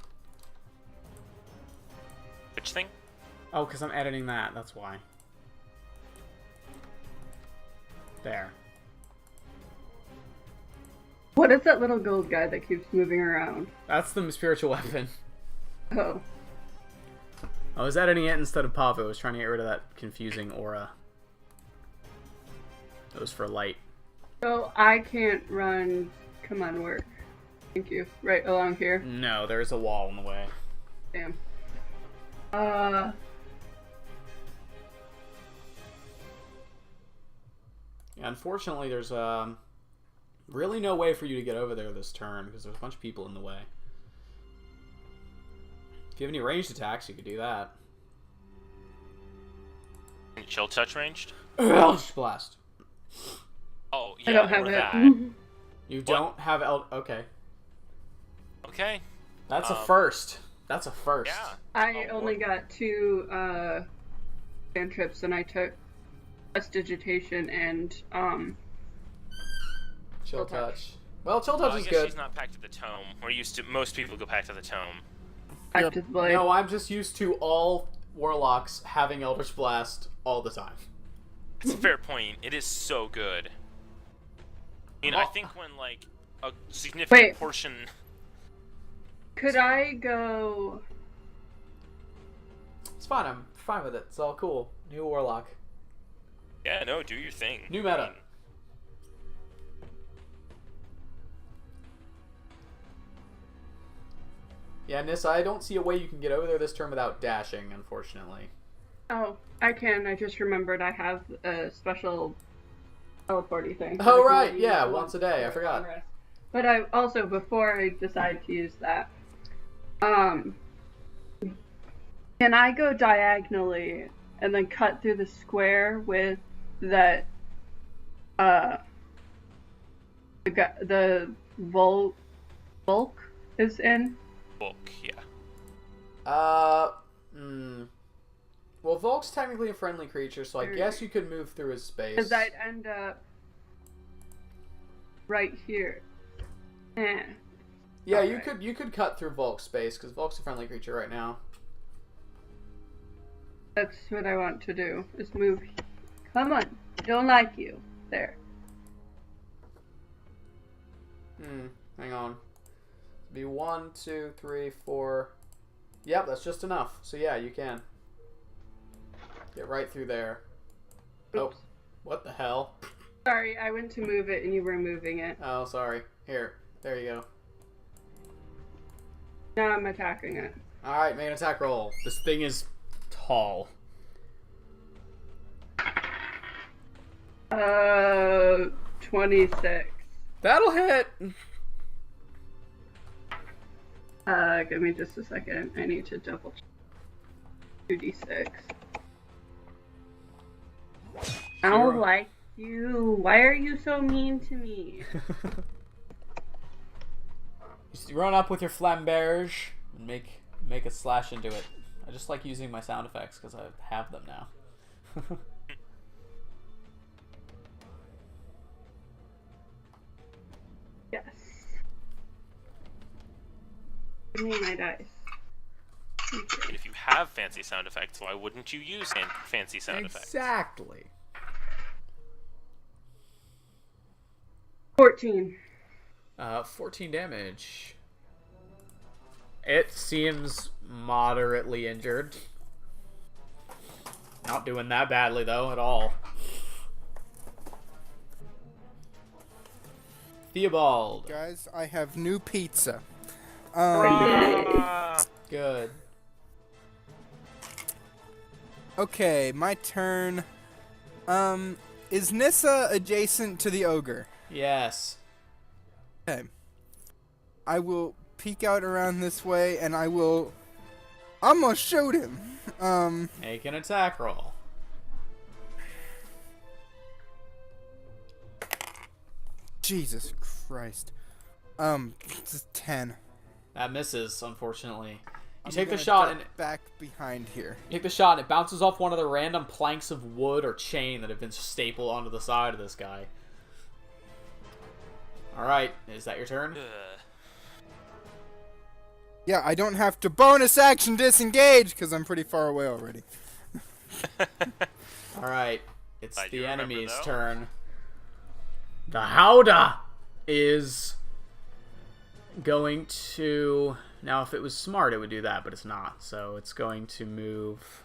[SPEAKER 2] Which thing?
[SPEAKER 1] Oh, because I'm editing that. That's why. There.
[SPEAKER 8] What is that little gold guy that keeps moving around?
[SPEAKER 1] That's the spiritual weapon.
[SPEAKER 8] Oh.
[SPEAKER 1] I was editing it instead of Pavo. I was trying to get rid of that confusing aura. It was for light.
[SPEAKER 8] So I can't run. Come on, work. Thank you. Right along here.
[SPEAKER 1] No, there's a wall in the way.
[SPEAKER 8] Damn.
[SPEAKER 1] Yeah, unfortunately, there's really no way for you to get over there this turn because there's a bunch of people in the way. If you have any ranged attacks, you could do that.
[SPEAKER 2] Chill touch ranged?
[SPEAKER 1] Eldritch Blast.
[SPEAKER 2] Oh, yeah,
[SPEAKER 8] I don't have
[SPEAKER 2] or
[SPEAKER 8] it.
[SPEAKER 2] that.
[SPEAKER 1] You don't have Okay.
[SPEAKER 2] Okay.
[SPEAKER 1] That's a first. That's a first.
[SPEAKER 2] Yeah.
[SPEAKER 8] I
[SPEAKER 2] Oh,
[SPEAKER 8] only
[SPEAKER 2] boy.
[SPEAKER 8] got 2 cantrips, and I took prestidigitation and
[SPEAKER 1] Chill
[SPEAKER 8] Chill touch.
[SPEAKER 1] touch. Well, chill touch
[SPEAKER 2] I
[SPEAKER 1] is
[SPEAKER 2] guess
[SPEAKER 1] good.
[SPEAKER 2] she's not packed to the tome. We're used to most people go back to the tome.
[SPEAKER 8] back
[SPEAKER 1] Yep.
[SPEAKER 8] to the blade.
[SPEAKER 1] No, I'm just used to all warlocks having Eldritch Blast all the time.
[SPEAKER 2] It's a fair point. It is so good. I mean, I think when like a significant
[SPEAKER 8] Wait.
[SPEAKER 2] portion.
[SPEAKER 8] Could I go?
[SPEAKER 1] It's fine. I'm fine with it. It's all cool. New warlock.
[SPEAKER 2] Yeah, no, do your thing.
[SPEAKER 1] New meta.
[SPEAKER 2] I mean,
[SPEAKER 1] Yeah, Nissa, I don't see a way you can get over there this turn without dashing, unfortunately.
[SPEAKER 8] Oh, I can. I just remembered I have a special teleporty thing.
[SPEAKER 1] Oh,
[SPEAKER 8] that I can
[SPEAKER 1] right,
[SPEAKER 8] use
[SPEAKER 1] yeah,
[SPEAKER 8] once
[SPEAKER 1] once a day, I
[SPEAKER 8] for
[SPEAKER 1] forgot.
[SPEAKER 8] long rest. But I also, before I decide to use that, can I go diagonally and then cut through the square with that, the Volk is in?
[SPEAKER 2] book, yeah.
[SPEAKER 1] Well, Volk's technically a friendly creature, so I guess you could move through his space.
[SPEAKER 8] Because I'd end up right here. Eh.
[SPEAKER 1] Yeah,
[SPEAKER 8] Alright.
[SPEAKER 1] you could cut through Volk's space, because Volk's a friendly creature right now.
[SPEAKER 8] That's what I want to do, is move. Come on. I don't like you. There.
[SPEAKER 1] Hang on. It'd be 1, 2, 3, 4. Yep, that's just enough. So yeah, you can. Get right through there.
[SPEAKER 8] Oops.
[SPEAKER 1] Oh, what the hell?
[SPEAKER 8] Sorry, I went to move it and you were moving it.
[SPEAKER 1] Oh, sorry. Here. There you go.
[SPEAKER 8] Now I'm attacking it.
[SPEAKER 1] Alright, make an attack roll. This thing is tall.
[SPEAKER 8] 26.
[SPEAKER 1] That'll hit!
[SPEAKER 8] Give me just a second. I need to double check. 2d6. I don't like you. Why are you so mean to me?
[SPEAKER 1] You run up with your flamberge and make a slash into it. I just like using my sound effects because I have them now.
[SPEAKER 8] Yes. Give me my dice.
[SPEAKER 2] And if you have fancy sound effects, why wouldn't you use fancy sound effects?
[SPEAKER 1] Exactly.
[SPEAKER 8] 14.
[SPEAKER 1] 14 damage. It seems moderately injured. Not doing that badly, though, at all. Theobald.
[SPEAKER 3] Guys, I have new pizza.
[SPEAKER 1] Good.
[SPEAKER 3] Okay, my turn. Is Nissa adjacent to the ogre?
[SPEAKER 1] Yes.
[SPEAKER 3] Okay. I will peek out around this way, and I'm gonna shoot him.
[SPEAKER 1] Make an attack roll.
[SPEAKER 3] Jesus Christ. This is 10.
[SPEAKER 1] That misses, unfortunately. You
[SPEAKER 3] I'm
[SPEAKER 1] take the
[SPEAKER 3] gonna
[SPEAKER 1] shot
[SPEAKER 3] duck
[SPEAKER 1] and
[SPEAKER 3] back behind here.
[SPEAKER 1] you take the shot and it bounces off one of the random planks of wood or chain that have been stapled onto the side of this guy. Alright, is that your turn?
[SPEAKER 3] Yeah, I don't have to bonus action disengage because I'm pretty far away already.
[SPEAKER 1] Alright, it's
[SPEAKER 2] Glad you
[SPEAKER 1] the
[SPEAKER 2] remember,
[SPEAKER 1] enemy's
[SPEAKER 2] though.
[SPEAKER 1] turn. The Howdahya is going to... Now, if it was smart, it would do that, but it's not. So it's going to move...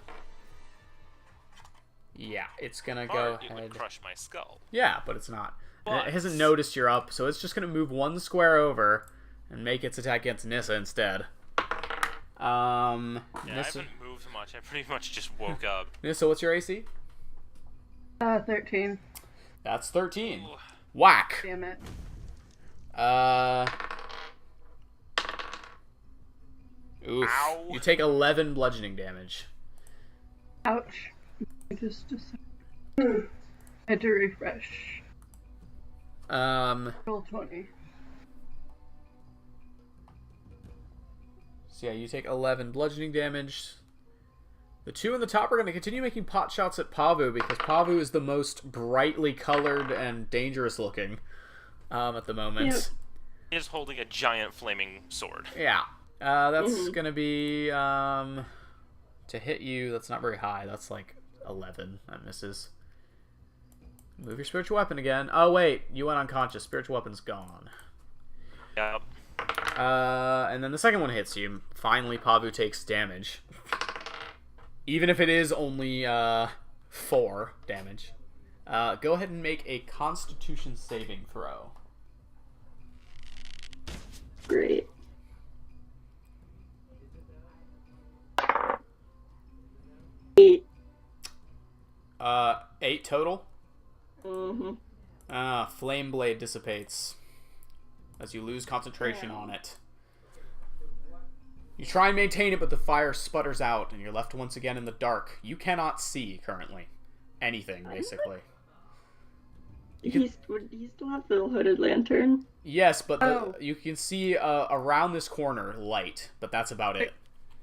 [SPEAKER 1] Yeah, it's going to go
[SPEAKER 2] It
[SPEAKER 1] ahead...
[SPEAKER 2] would crush my skull.
[SPEAKER 1] Yeah, but it's not. And
[SPEAKER 2] But-
[SPEAKER 1] it hasn't noticed you're up, so it's just going to move one square over and make its attack against Nissa instead.
[SPEAKER 2] Yeah,
[SPEAKER 1] Nissa,
[SPEAKER 2] I haven't moved much. I pretty much just woke up.
[SPEAKER 1] Nissa, what's your AC?
[SPEAKER 8] 13.
[SPEAKER 1] That's 13.
[SPEAKER 2] Ooh.
[SPEAKER 1] Whack!
[SPEAKER 8] Damn it.
[SPEAKER 1] Oof.
[SPEAKER 2] Ow.
[SPEAKER 1] You take 11 bludgeoning damage.
[SPEAKER 8] Ouch. Just a second. I had to refresh. Roll 20.
[SPEAKER 1] So yeah, you take 11 bludgeoning damage. The two in the top are going to continue making pot shots at Pavu because Pavu is the most brightly colored and dangerous looking at the moment.
[SPEAKER 8] Yep.
[SPEAKER 2] He is holding a giant flaming sword.
[SPEAKER 1] Yeah. That's going to be to hit you. That's not very high. That's like 11. That misses. Move your spiritual weapon again. Oh wait, you went unconscious. Spiritual weapon's gone.
[SPEAKER 2] Yep.
[SPEAKER 1] And then the second one hits you. Finally, Pavu takes damage. Even if it is only 4 damage. Go ahead and make a Constitution saving throw.
[SPEAKER 7] Great. Eight.
[SPEAKER 1] 8 total.
[SPEAKER 7] Mm-hmm.
[SPEAKER 1] Flame blade dissipates as you lose concentration on it. You try and maintain it, but the fire sputters out, and you're left once again in the dark. You cannot see currently anything, basically.
[SPEAKER 7] Would he still have the hooded lantern?
[SPEAKER 1] Yes, but
[SPEAKER 8] Oh.
[SPEAKER 1] you can see around this corner light, but that's about it.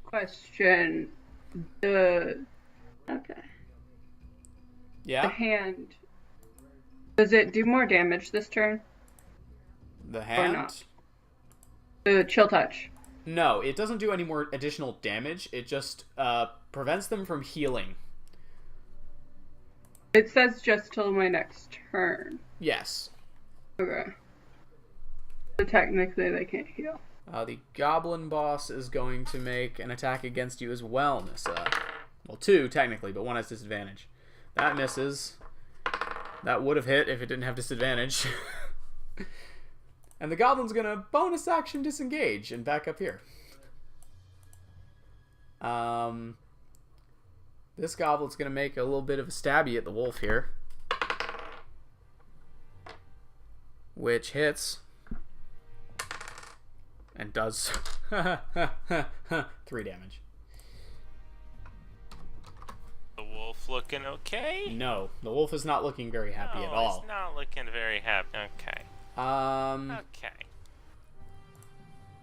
[SPEAKER 8] Question. The
[SPEAKER 7] Okay.
[SPEAKER 1] Yeah,
[SPEAKER 8] hand. Does it do more damage this turn?
[SPEAKER 1] the hand.
[SPEAKER 8] not? The chill touch.
[SPEAKER 1] No, it doesn't do any more additional damage. It just prevents them from healing.
[SPEAKER 8] It says just till my next turn.
[SPEAKER 1] Yes.
[SPEAKER 8] Okay. So technically they can't heal.
[SPEAKER 1] The goblin boss is going to make an attack against you as well, Nissa. Well, 2 technically, but 1 has disadvantage. That misses. That would have hit if it didn't have disadvantage. And the goblin's gonna bonus action disengage and back up here. This goblin's gonna make a little bit of a stabby at the wolf here, which hits and does 3 damage.
[SPEAKER 2] The wolf wolf looking okay?
[SPEAKER 1] No, the wolf is not looking very happy
[SPEAKER 2] No,
[SPEAKER 1] at all.
[SPEAKER 2] he's not looking very happy. Okay. Okay.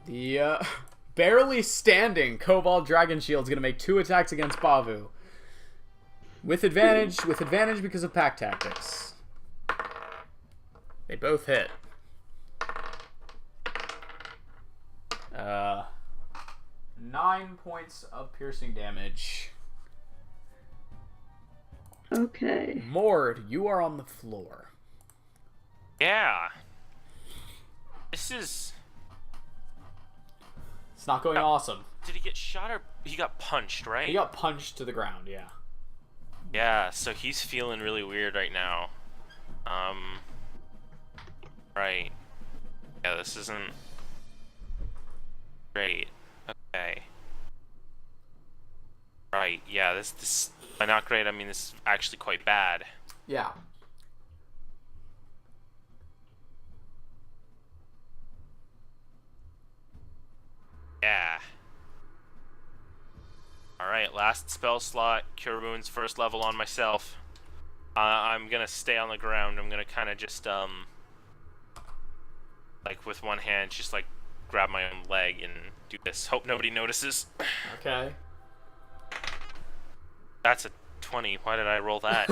[SPEAKER 1] The barely standing Kobold Dragon Shield's gonna make 2 attacks against Bavu. With advantage because of pack tactics. They both hit. 9 points of piercing damage.
[SPEAKER 7] Okay.
[SPEAKER 1] Mord, you are on the floor.
[SPEAKER 2] Yeah. This is...
[SPEAKER 1] It's not going awesome.
[SPEAKER 2] Did he get shot or he got punched, right?
[SPEAKER 1] He got punched to the ground, yeah.
[SPEAKER 2] Yeah, so he's feeling really weird right now. Right. Yeah, this isn't great. Okay. Right, yeah, this by not great, I mean this is actually quite bad.
[SPEAKER 1] Yeah.
[SPEAKER 2] Yeah. Alright, last spell slot, Cure Wounds, first level on myself. I'm gonna stay on the ground. I'm gonna kinda just, like with one hand, just like grab my own leg and do this. Hope nobody notices.
[SPEAKER 1] Okay.
[SPEAKER 2] That's a 20. Why did I roll that?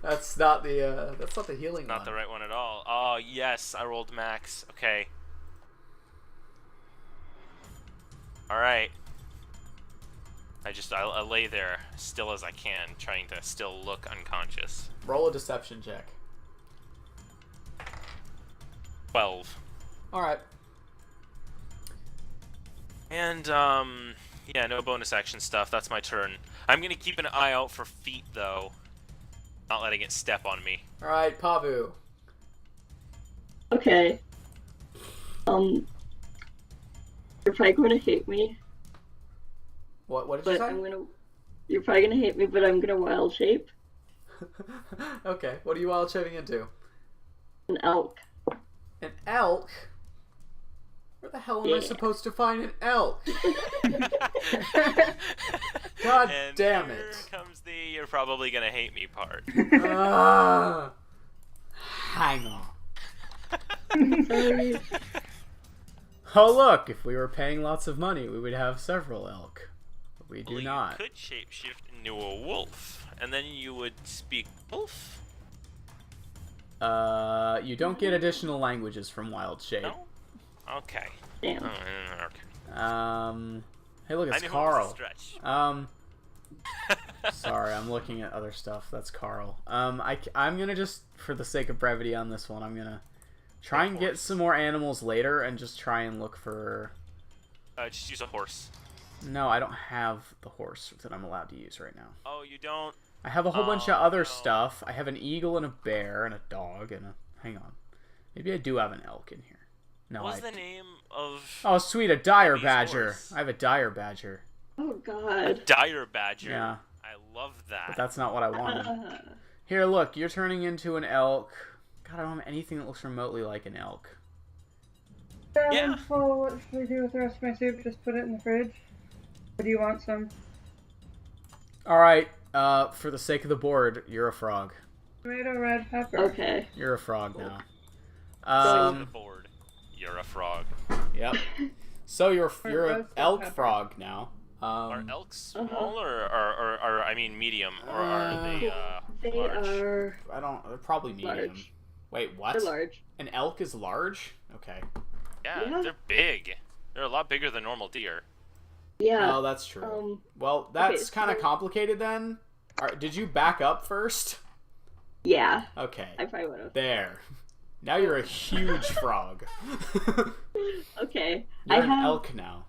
[SPEAKER 1] That's not the healing
[SPEAKER 2] Not
[SPEAKER 1] one.
[SPEAKER 2] the right one at all. Oh, yes, I rolled max. Okay. Alright. I lay there still as I can, trying to still look unconscious.
[SPEAKER 1] Roll a deception check.
[SPEAKER 2] 12.
[SPEAKER 1] Alright.
[SPEAKER 2] And, yeah, no bonus action stuff. That's my turn. I'm gonna keep an eye out for feet, though. Not letting it step on me.
[SPEAKER 1] Alright, Pavu.
[SPEAKER 7] Okay. You're probably going to hate me,
[SPEAKER 1] What did you
[SPEAKER 7] but
[SPEAKER 1] say?
[SPEAKER 7] you're probably going to hate me, but I'm going to wild shape
[SPEAKER 1] Okay, what are you wild shaping into?
[SPEAKER 7] an elk.
[SPEAKER 1] An elk? Where the hell am I supposed to find an elk? God
[SPEAKER 2] And
[SPEAKER 1] damn
[SPEAKER 2] here
[SPEAKER 1] it.
[SPEAKER 2] comes the "you're probably gonna hate me" part.
[SPEAKER 1] Hang on.
[SPEAKER 7] Sorry.
[SPEAKER 1] Oh look, if we were paying lots of money, we would have several elk. But we do
[SPEAKER 2] Well,
[SPEAKER 1] not.
[SPEAKER 2] You could shapeshift into a wolf, and then you would speak wolf.
[SPEAKER 1] You don't get additional languages from Wild Shape.
[SPEAKER 2] No. Okay.
[SPEAKER 7] Damn.
[SPEAKER 2] Okay.
[SPEAKER 1] Hey look,
[SPEAKER 2] I
[SPEAKER 1] it's
[SPEAKER 2] knew it was a
[SPEAKER 1] Carl.
[SPEAKER 2] stretch.
[SPEAKER 1] Sorry, I'm looking at other stuff. That's Carl. I'm gonna just, for the sake of brevity on this one, I'm gonna try and get some more animals later and just try and look for...
[SPEAKER 2] Just use a horse.
[SPEAKER 1] No, I don't have the horse that I'm allowed to use right now.
[SPEAKER 2] Oh, you don't?
[SPEAKER 1] I have a whole bunch of other
[SPEAKER 2] no.
[SPEAKER 1] stuff. I have an eagle and a bear and a dog and a... Hang on. Maybe I do have an elk in here. No,
[SPEAKER 2] What's the name of...
[SPEAKER 1] Oh, sweet, a dire
[SPEAKER 2] Baby's
[SPEAKER 1] badger.
[SPEAKER 2] horse?
[SPEAKER 1] I have a dire badger.
[SPEAKER 7] Oh god.
[SPEAKER 2] Dire badger.
[SPEAKER 1] Yeah.
[SPEAKER 2] I love that.
[SPEAKER 1] But that's not what I wanted. Here, look, you're turning into an elk. God, I don't have anything that looks remotely like an elk.
[SPEAKER 2] Yeah.
[SPEAKER 8] Well, what should we do with the rest of my soup? Just put it in the fridge? Or do you want some?
[SPEAKER 1] Alright, for the sake of the board, you're a frog.
[SPEAKER 8] Tomato, red pepper.
[SPEAKER 7] Okay.
[SPEAKER 1] You're a frog now.
[SPEAKER 2] The board. You're a frog.
[SPEAKER 1] Yep. So you're an
[SPEAKER 8] roasted
[SPEAKER 1] elk
[SPEAKER 8] pepper.
[SPEAKER 1] frog now.
[SPEAKER 2] Are elks small or I mean medium, or are they
[SPEAKER 7] They
[SPEAKER 2] large?
[SPEAKER 7] are
[SPEAKER 1] They're probably medium.
[SPEAKER 7] large.
[SPEAKER 1] Wait, what?
[SPEAKER 7] They're large.
[SPEAKER 1] An elk is large? Okay.
[SPEAKER 2] Yeah,
[SPEAKER 7] Yeah.
[SPEAKER 2] they're big. They're a lot bigger than normal deer.
[SPEAKER 7] Yeah.
[SPEAKER 1] Oh, that's true.
[SPEAKER 7] Um.
[SPEAKER 1] Well, that's
[SPEAKER 7] okay,
[SPEAKER 1] kind of
[SPEAKER 7] so-
[SPEAKER 1] complicated then. Did you back up first?
[SPEAKER 7] Yeah.
[SPEAKER 1] Okay.
[SPEAKER 7] I probably would have.
[SPEAKER 1] There. Now you're a huge frog.
[SPEAKER 7] Okay.
[SPEAKER 1] You're
[SPEAKER 7] I
[SPEAKER 1] an
[SPEAKER 7] have
[SPEAKER 1] elk now.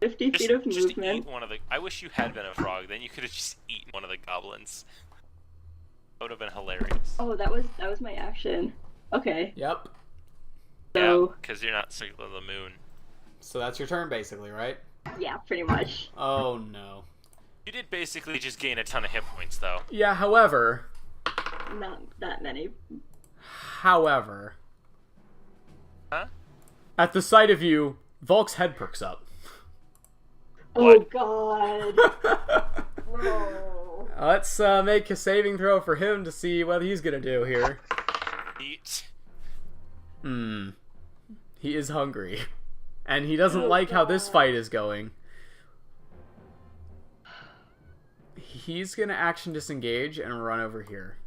[SPEAKER 7] 50 feet of
[SPEAKER 2] Just eat
[SPEAKER 7] movement.
[SPEAKER 2] one of the. I wish you had been a frog. Then you could have just eaten one of the goblins. That would have been hilarious.
[SPEAKER 7] Oh, that was my action. Okay.
[SPEAKER 1] Yep.
[SPEAKER 7] So
[SPEAKER 2] because you're not sick of the moon.
[SPEAKER 1] So that's your turn, basically, right?
[SPEAKER 7] yeah, pretty much.
[SPEAKER 1] Oh, no.
[SPEAKER 2] You did basically just gain a ton of hit points, though.
[SPEAKER 1] Yeah, however...
[SPEAKER 7] Not that many.
[SPEAKER 1] However...
[SPEAKER 2] Huh?
[SPEAKER 1] At the sight of you, Volk's head perks up.
[SPEAKER 7] Oh god. No.
[SPEAKER 1] Let's make a saving throw for him to see what he's gonna do here.
[SPEAKER 2] Eat.
[SPEAKER 1] He is hungry. And he doesn't like how this fight is going. He's gonna action disengage and run over here.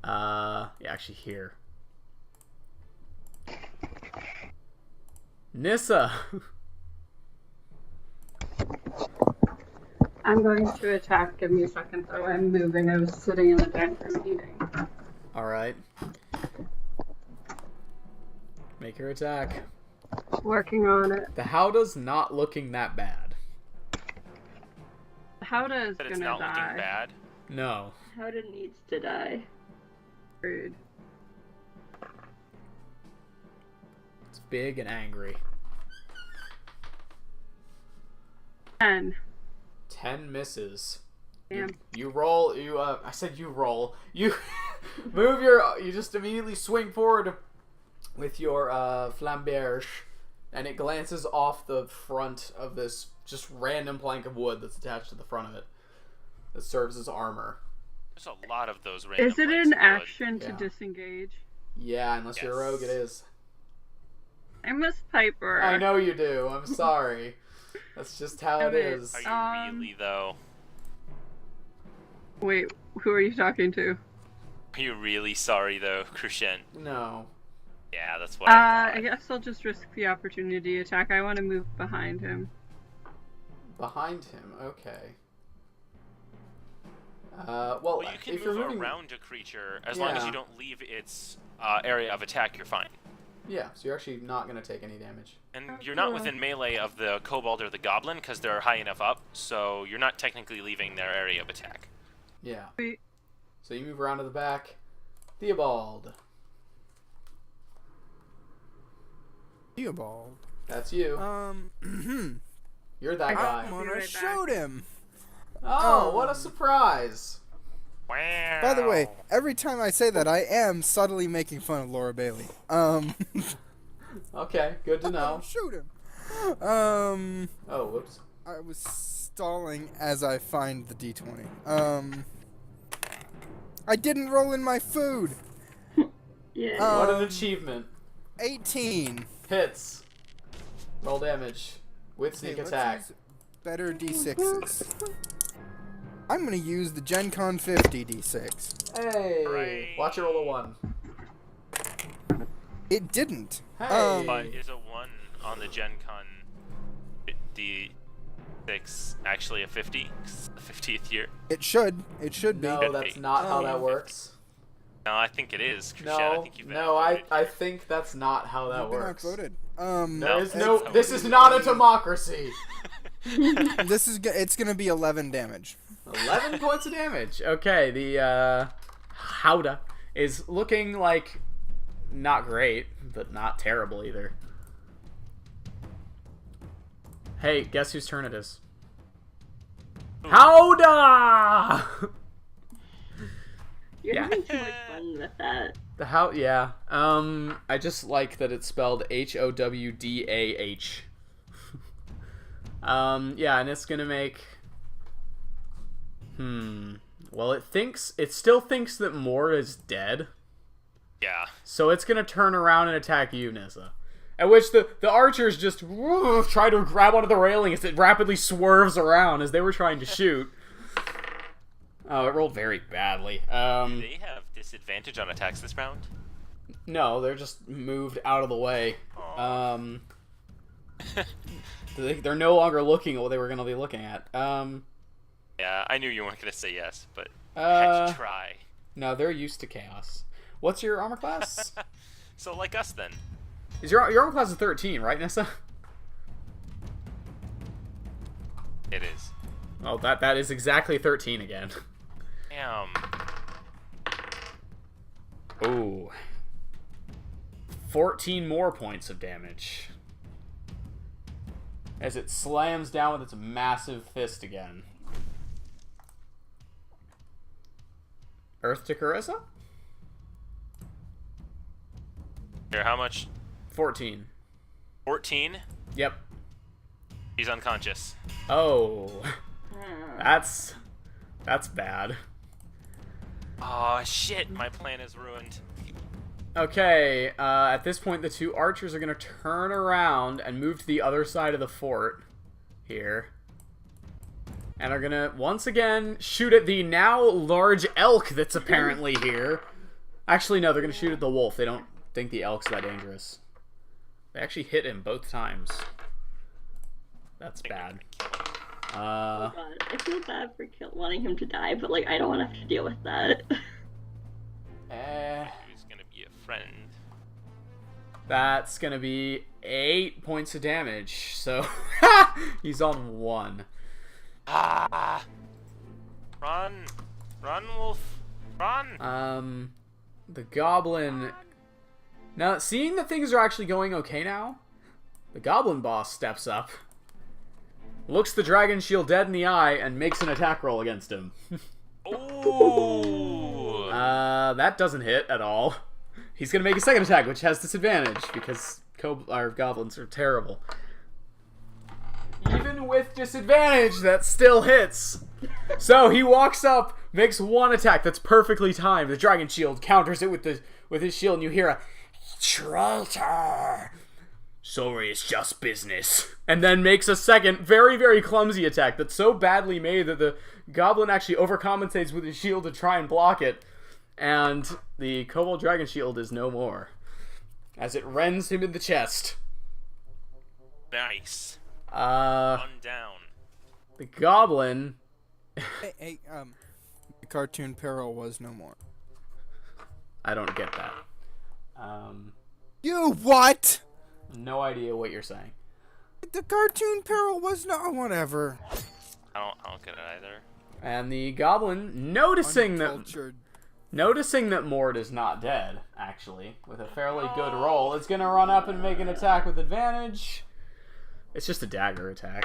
[SPEAKER 1] Yeah, actually here. Nissa!
[SPEAKER 8] I'm going to attack. Give me a second, though. I'm moving. I was sitting in the dining room eating.
[SPEAKER 1] Alright. Make her attack.
[SPEAKER 8] Working on it.
[SPEAKER 1] The Howdah's not looking that bad.
[SPEAKER 8] Howdah is
[SPEAKER 2] But
[SPEAKER 8] gonna
[SPEAKER 2] it's not looking
[SPEAKER 8] die.
[SPEAKER 2] bad.
[SPEAKER 1] No.
[SPEAKER 4] Howdah needs to die.
[SPEAKER 8] Rude.
[SPEAKER 1] It's big and angry.
[SPEAKER 8] 10.
[SPEAKER 1] 10 misses.
[SPEAKER 8] Damn.
[SPEAKER 1] You roll, I said you roll. You move you just immediately swing forward with your flamberge, and it glances off the front of this just random plank of wood that's attached to the front of it. That serves as armor.
[SPEAKER 2] There's a lot of those random
[SPEAKER 8] Is it
[SPEAKER 2] planks
[SPEAKER 8] an
[SPEAKER 2] of wood.
[SPEAKER 8] action to
[SPEAKER 1] Yeah.
[SPEAKER 8] disengage?
[SPEAKER 1] Yeah, unless you're a rogue, it is.
[SPEAKER 8] I miss Piper.
[SPEAKER 1] I know you do. I'm sorry. That's just how it
[SPEAKER 8] Okay.
[SPEAKER 1] is.
[SPEAKER 2] Are you really, though?
[SPEAKER 8] Wait, who are you talking to?
[SPEAKER 2] Are you really sorry, though, Crucian?
[SPEAKER 1] No.
[SPEAKER 2] Yeah, that's what I
[SPEAKER 8] I
[SPEAKER 2] thought.
[SPEAKER 8] guess I'll just risk the opportunity attack. I want to move behind him.
[SPEAKER 1] Behind him, okay. Well,
[SPEAKER 2] Well, you can
[SPEAKER 1] if you're
[SPEAKER 2] move
[SPEAKER 1] moving
[SPEAKER 2] around a creature as long as
[SPEAKER 1] Yeah.
[SPEAKER 2] you don't leave its area of attack. You're fine,
[SPEAKER 1] Yeah, so you're actually not going to take any damage.
[SPEAKER 2] and you're not within melee of the kobold or the goblin because they're high enough up. So you're not technically leaving their area of attack.
[SPEAKER 1] Yeah.
[SPEAKER 8] Sweet.
[SPEAKER 1] So you move around to the back. Theobald.
[SPEAKER 3] Theobald.
[SPEAKER 1] That's you. You're that
[SPEAKER 3] I'm
[SPEAKER 1] guy.
[SPEAKER 3] gonna
[SPEAKER 8] right back.
[SPEAKER 3] shoot him.
[SPEAKER 1] Oh, what a surprise.
[SPEAKER 2] Wow.
[SPEAKER 3] By the way, every time I say that, I am subtly making fun of Laura Bailey.
[SPEAKER 1] Okay, good to know.
[SPEAKER 3] Shoot him.
[SPEAKER 1] Oh, whoops.
[SPEAKER 3] I was stalling as I find the D20. I didn't roll in my food.
[SPEAKER 4] Yeah.
[SPEAKER 1] What an achievement.
[SPEAKER 3] 18.
[SPEAKER 1] Hits. Roll damage. With sneak
[SPEAKER 3] Okay, let's
[SPEAKER 1] attack.
[SPEAKER 3] use better D6s. I'm gonna use the Gen Con 50 D6.
[SPEAKER 1] Hey.
[SPEAKER 2] Hooray.
[SPEAKER 1] Watch it roll a 1.
[SPEAKER 3] It didn't.
[SPEAKER 1] Hey.
[SPEAKER 2] But is a 1 on the Gen Con D6 actually a 50? 'Cause it's the 50th year?
[SPEAKER 3] It should. It should be.
[SPEAKER 1] No, that's not how that works.
[SPEAKER 2] No, I think it is. Crucian. I
[SPEAKER 1] No,
[SPEAKER 2] think you've been
[SPEAKER 1] no,
[SPEAKER 2] outvoted.
[SPEAKER 1] I think that's not how that
[SPEAKER 3] I've been
[SPEAKER 1] works.
[SPEAKER 3] outvoted.
[SPEAKER 1] There is
[SPEAKER 2] No,
[SPEAKER 1] no. This is not a democracy.
[SPEAKER 3] It's gonna be 11 damage.
[SPEAKER 1] 11 points of damage. Okay, the Howdah is looking like not great, but not terrible either. Hey, guess whose turn it is? Howdah!
[SPEAKER 4] You're
[SPEAKER 1] Yeah.
[SPEAKER 4] having too much fun with that.
[SPEAKER 1] The how? Yeah. I just like that it's spelled Howdah. Yeah, and it's gonna make. Well, it still thinks that Mort is dead,
[SPEAKER 2] Yeah.
[SPEAKER 1] so it's gonna turn around and attack you, Nissa. At which the archers just try to grab onto the railing as it rapidly swerves around as they were trying to shoot. Oh, it rolled very badly.
[SPEAKER 2] Do they have disadvantage on attacks this round?
[SPEAKER 1] No, they're just moved out of the way. They're no longer looking at what they were going to be looking at.
[SPEAKER 2] Yeah, I knew you weren't going to say yes, but I had to try.
[SPEAKER 1] No, they're used to chaos. What's your armor class?
[SPEAKER 2] So like us then.
[SPEAKER 1] Is your armor class is 13, right, Nissa?
[SPEAKER 2] It is.
[SPEAKER 1] Oh, that is exactly 13 again.
[SPEAKER 2] Damn.
[SPEAKER 1] Ooh. 14 more points of damage. As it slams down with its massive fist again. Earth to Carissa?
[SPEAKER 2] Here, how much?
[SPEAKER 1] 14.
[SPEAKER 2] 14?
[SPEAKER 1] Yep.
[SPEAKER 2] He's unconscious.
[SPEAKER 1] Oh. That's bad.
[SPEAKER 2] Oh shit, my plan is ruined.
[SPEAKER 1] Okay, at this point the two archers are going to turn around and move to the other side of the fort here. And are going to, once again, shoot at the now large elk that's apparently here. Actually, no, they're going to shoot at the wolf. They don't think the elk's that dangerous. They actually hit him both times. That's bad.
[SPEAKER 4] Oh god, I feel bad for wanting him to die, but like I don't want to have to deal with that.
[SPEAKER 2] Who's gonna be a friend?
[SPEAKER 1] That's gonna be 8 points of damage. So he's on 1.
[SPEAKER 2] Ah! Run, wolf, run!
[SPEAKER 1] The goblin. Now, seeing that things are actually going okay now, the goblin boss steps up, looks the dragon shield dead in the eye, and makes an attack roll against him.
[SPEAKER 2] Ooh!
[SPEAKER 1] That doesn't hit at all. He's gonna make a second attack, which has disadvantage, because goblins are terrible. Even with disadvantage, that still hits. So he walks up, makes one attack that's perfectly timed. The dragon shield counters it with his shield, and you hear a traitor. Sorry, it's just business. And then makes a second, very, very clumsy attack that's so badly made that the goblin actually overcompensates with his shield to try and block it. And the kobold dragon shield is no more, as it rends him in the chest.
[SPEAKER 2] Nice.
[SPEAKER 3] One
[SPEAKER 2] down.
[SPEAKER 1] The goblin.
[SPEAKER 3] Hey, the cartoon peril was no more.
[SPEAKER 1] I don't get that.
[SPEAKER 3] You what?
[SPEAKER 1] No idea what you're saying.
[SPEAKER 3] The cartoon peril was no whatever.
[SPEAKER 2] I don't get it either.
[SPEAKER 1] And the goblin, noticing that Mord is not dead, actually, with a fairly good roll, is going to run up and make an attack with advantage. It's just a dagger attack.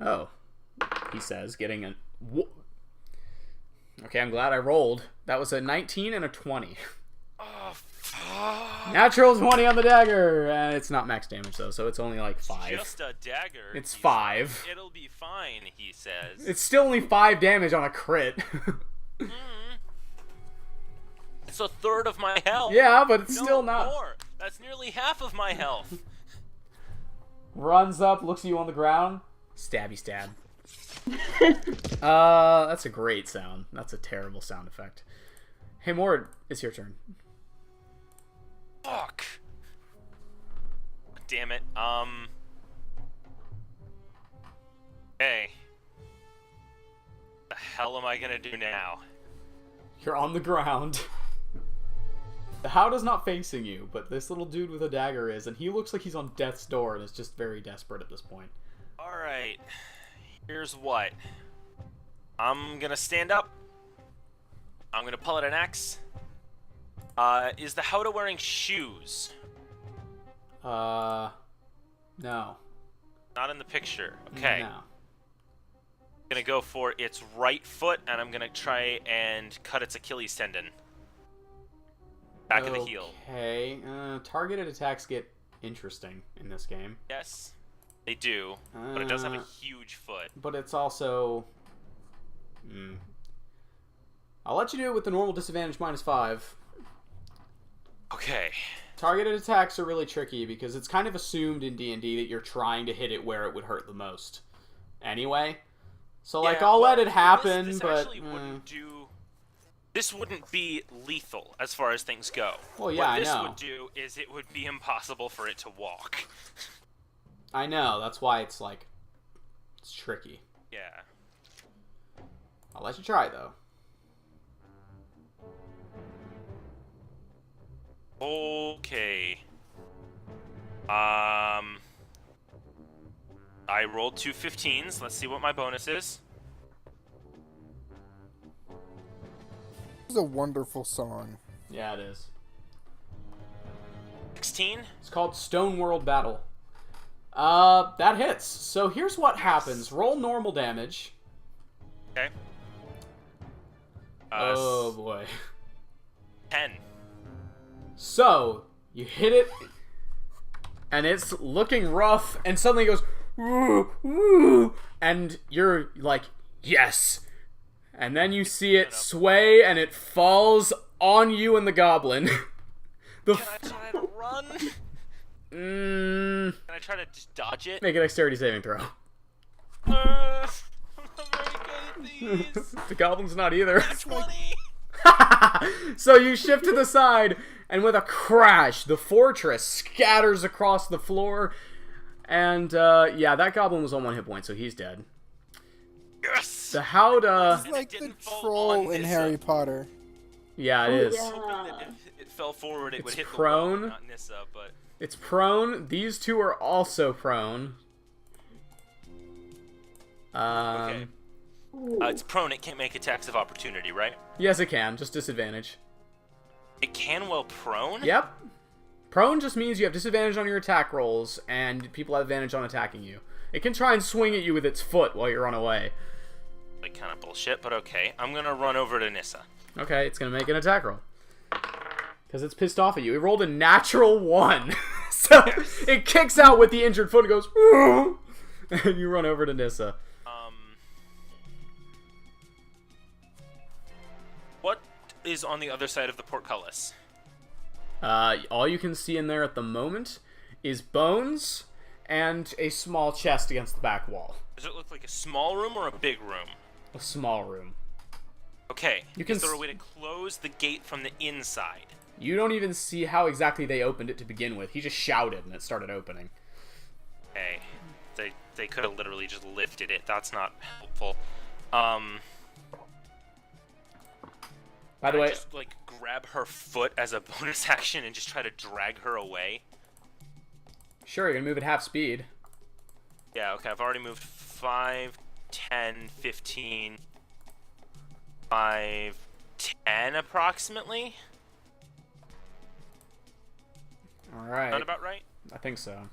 [SPEAKER 1] Oh, he says, getting a... Okay, I'm glad I rolled. That was a 19 and a 20.
[SPEAKER 2] Oh, fuck.
[SPEAKER 1] Natural 20 on the dagger! And it's not max damage, though, so it's only like 5.
[SPEAKER 2] Just a dagger.
[SPEAKER 1] It's 5.
[SPEAKER 2] Says. It'll be fine, he says.
[SPEAKER 1] It's still only 5 damage on a crit.
[SPEAKER 2] It's a third of my health.
[SPEAKER 1] Yeah, but it's still not...
[SPEAKER 2] more. That's nearly half of my health.
[SPEAKER 1] Runs up, looks at you on the ground. Stabby stab. That's a great sound. That's a terrible sound effect. Hey, Mord, it's your turn.
[SPEAKER 2] Fuck. Damn it. Hey. The hell am I gonna do now?
[SPEAKER 1] You're on the ground. The Howdah's not facing you, but this little dude with a dagger is, and he looks like he's on death's door and is just very desperate at this point.
[SPEAKER 2] Alright. Here's what. I'm gonna stand up. I'm gonna pull out an axe. Is the Howdah wearing shoes?
[SPEAKER 1] No.
[SPEAKER 2] Not in the picture. Okay.
[SPEAKER 1] No.
[SPEAKER 2] I'm gonna go for its right foot, and I'm gonna try and cut its Achilles tendon. Back of the heel.
[SPEAKER 1] Okay. Targeted attacks get interesting in this game.
[SPEAKER 2] Yes, they do. But it does have a huge foot.
[SPEAKER 1] But it's also... I'll let you do it with the normal disadvantage -5.
[SPEAKER 2] Okay.
[SPEAKER 1] Targeted attacks are really tricky because it's kind of assumed in D&D that you're trying to hit it where it would hurt the most. Anyway. So, like, I'll let it happen,
[SPEAKER 2] this
[SPEAKER 1] but...
[SPEAKER 2] actually wouldn't do... This wouldn't be lethal as far as things go.
[SPEAKER 1] Well, yeah,
[SPEAKER 2] what this
[SPEAKER 1] I know.
[SPEAKER 2] would do is it would be impossible for it to walk.
[SPEAKER 1] I know, that's why it's, like... It's tricky.
[SPEAKER 2] Yeah.
[SPEAKER 1] I'll let you try, though.
[SPEAKER 2] Okay. I rolled 2 15s. Let's see what my bonus is.
[SPEAKER 3] This is a wonderful song.
[SPEAKER 1] Yeah, it is.
[SPEAKER 2] 16?
[SPEAKER 1] It's called Stone World Battle. That hits. So here's what happens. Roll normal damage.
[SPEAKER 2] Okay.
[SPEAKER 1] Oh, boy.
[SPEAKER 2] 10.
[SPEAKER 1] So, you hit it, and it's looking rough, and suddenly it goes, "Woo, woo," and you're like, yes. And then you see it sway, and it falls on you and the goblin.
[SPEAKER 2] Can I try to run? Can I try to just dodge it?
[SPEAKER 1] Make a dexterity saving throw.
[SPEAKER 2] I'm not very good at these.
[SPEAKER 1] The goblin's not either.
[SPEAKER 2] 20.
[SPEAKER 1] So you shift to the side, and with a crash, the fortress scatters across the floor. And, yeah, that goblin was on 1 hit point, so he's dead.
[SPEAKER 2] Yes!
[SPEAKER 1] The Howdah...
[SPEAKER 3] It's like the troll in Harry Potter.
[SPEAKER 1] Yeah, it is.
[SPEAKER 4] Yeah.
[SPEAKER 2] If it fell forward, it would hit
[SPEAKER 1] prone.
[SPEAKER 2] the wall, not Nissa, but...
[SPEAKER 1] It's prone. These two are also prone.
[SPEAKER 2] Okay. It's prone, it can't make attacks of opportunity, right?
[SPEAKER 1] Yes, it can. Just disadvantage.
[SPEAKER 2] It can while prone?
[SPEAKER 1] Yep. Prone just means you have disadvantage on your attack rolls, and people have advantage on attacking you. It can try and swing at you with its foot while you run away.
[SPEAKER 2] Like, kind of bullshit, but okay. I'm gonna run over to Nissa.
[SPEAKER 1] Okay, it's gonna make an attack roll. Because it's pissed off at you. It rolled a natural 1. So it kicks out with the injured foot and goes, "Woo!" And you run over to Nissa.
[SPEAKER 2] What is on the other side of the portcullis?
[SPEAKER 1] All you can see in there at the moment is bones and a small chest against the back wall.
[SPEAKER 2] Does it look like a small room or a big room?
[SPEAKER 1] A small room.
[SPEAKER 2] Okay.
[SPEAKER 1] You can
[SPEAKER 2] Is there a way to close the gate from the inside?
[SPEAKER 1] You don't even see how exactly they opened it to begin with. He just shouted and it started opening.
[SPEAKER 2] Okay. They could have literally just lifted it. That's not helpful.
[SPEAKER 1] By the way,
[SPEAKER 2] just like grab her foot as a bonus action and just try to drag her away.
[SPEAKER 1] sure, you're gonna move at half speed.
[SPEAKER 2] Yeah, okay, I've already moved 5, 10, 15, 5, 10 approximately.
[SPEAKER 1] Alright.
[SPEAKER 2] Sound about right?
[SPEAKER 1] I think so.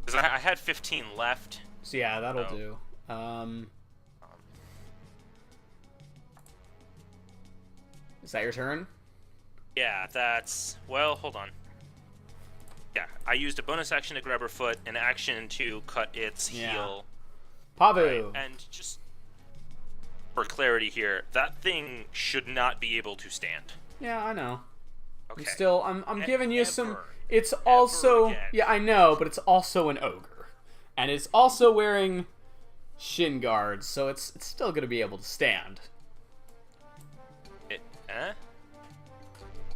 [SPEAKER 2] Because I had 15 left.
[SPEAKER 1] So yeah, that'll
[SPEAKER 2] No.
[SPEAKER 1] do. Is that your turn?
[SPEAKER 2] Yeah, that's... Well, hold on. Yeah, I used a bonus action to grab her foot, an action to cut its heel.
[SPEAKER 1] Pavu!
[SPEAKER 2] Right, and just for clarity here, that thing should not be able to stand.
[SPEAKER 1] Yeah, I know.
[SPEAKER 2] Okay.
[SPEAKER 1] I'm giving you some...
[SPEAKER 2] Ever.
[SPEAKER 1] It's also...
[SPEAKER 2] again.
[SPEAKER 1] Yeah, I know, but it's also an ogre. And it's also wearing shin guards, so it's still going to be able to stand.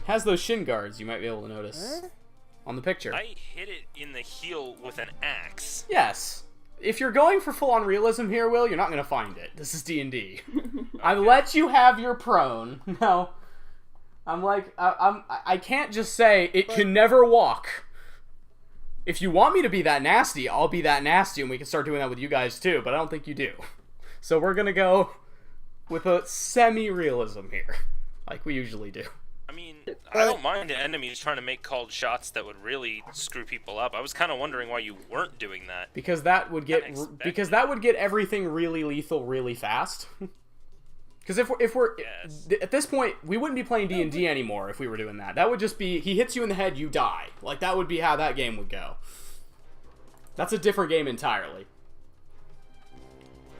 [SPEAKER 1] Has those shin guards, you might be able to notice. On the picture.
[SPEAKER 2] I hit it in the heel with an axe.
[SPEAKER 1] Yes. If you're going for full-on realism here, Will, you're not going to find it. This is D&D. I let you have your prone. No. I'm like, I can't just say, it can never walk. If you want me to be that nasty, I'll be that nasty, and we can start doing that with you guys too, but I don't think you do. So we're going to go with a semi-realism here, like we usually do.
[SPEAKER 2] I mean, I don't mind the enemies trying to make called shots that would really screw people up. I was kind of wondering why you weren't doing that.
[SPEAKER 1] Because that would get everything really lethal really fast. Because if we're at this point, we wouldn't be playing D&D anymore if we were doing that. That would just be he hits you in the head, you die. Like that would be how that game would go. That's a different game entirely.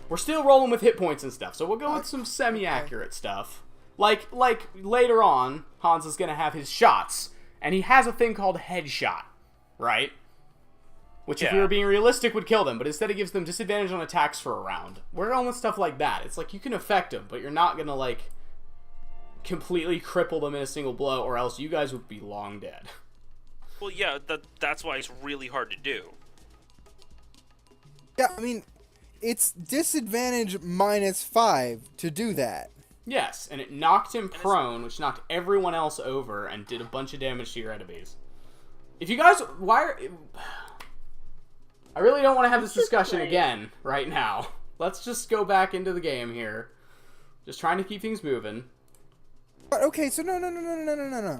[SPEAKER 1] We're still rolling with hit points and stuff, so we'll go with some semi-accurate stuff. Like later on, Hans is gonna have his shots, and he has a thing called headshot, right? Which, if we were being realistic, would kill them, but instead it gives them disadvantage on attacks for a round. We're going with stuff like that. It's like you can affect them, but you're not gonna like completely cripple them in a single blow, or else you guys would be long dead.
[SPEAKER 2] Well, yeah, that's why it's really hard to do.
[SPEAKER 3] Yeah, I mean, it's disadvantage -5 to do that.
[SPEAKER 1] Yes, and it knocked him prone, which knocked everyone else over and did a bunch of damage to your enemies. If you guys... I really don't want to have this discussion again right now. Let's just go back into the game here. Just trying to keep things moving.
[SPEAKER 3] But okay, so no.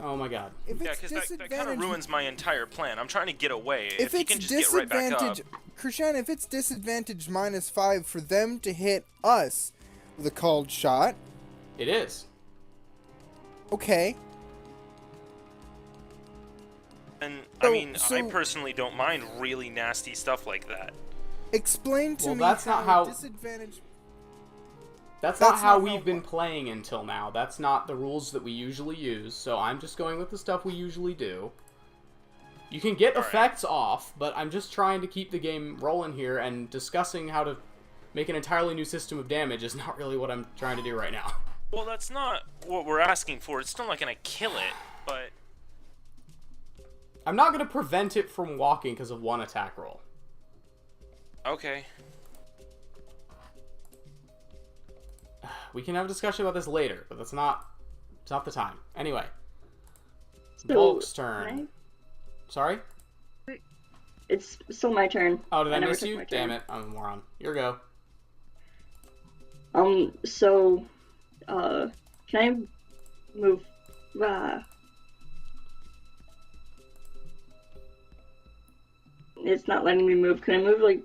[SPEAKER 1] Oh my god.
[SPEAKER 3] If
[SPEAKER 2] Yeah,
[SPEAKER 3] it's
[SPEAKER 2] because that kind of ruins my entire plan. I'm trying to get away.
[SPEAKER 3] If
[SPEAKER 2] you
[SPEAKER 3] it's
[SPEAKER 2] can just get right back up.
[SPEAKER 3] disadvantage, Krishan, if it's disadvantage -5 for them to hit us with a called shot,
[SPEAKER 1] It is.
[SPEAKER 3] okay.
[SPEAKER 2] And
[SPEAKER 3] So-
[SPEAKER 2] I personally don't mind really nasty stuff like that.
[SPEAKER 3] Explain to
[SPEAKER 1] Well,
[SPEAKER 3] me
[SPEAKER 1] that's not how-
[SPEAKER 3] disadvantage.
[SPEAKER 1] That's not
[SPEAKER 3] That's
[SPEAKER 1] how
[SPEAKER 3] not
[SPEAKER 1] we've
[SPEAKER 3] how-
[SPEAKER 1] been playing until now. That's not the rules that we usually use, so I'm just going with the stuff we usually do. You can get
[SPEAKER 2] Alright.
[SPEAKER 1] effects off, but I'm just trying to keep the game rolling here, and discussing how to make an entirely new system of damage is not really what I'm trying to do right now.
[SPEAKER 2] Well, that's not what we're asking for. It's still not gonna kill it, but
[SPEAKER 1] I'm not going to prevent it from walking because of one attack roll.
[SPEAKER 2] okay.
[SPEAKER 1] We can have a discussion about this later, but it's not the time. Anyway,
[SPEAKER 7] So,
[SPEAKER 1] Volk's
[SPEAKER 7] can
[SPEAKER 1] turn. Sorry?
[SPEAKER 7] It's still my turn.
[SPEAKER 1] Oh, did I
[SPEAKER 7] never
[SPEAKER 1] miss
[SPEAKER 7] took
[SPEAKER 1] you?
[SPEAKER 7] my
[SPEAKER 1] Damn
[SPEAKER 7] turn.
[SPEAKER 1] it, I'm a moron. Your go.
[SPEAKER 7] So, can I move? It's not letting me move. Can I move like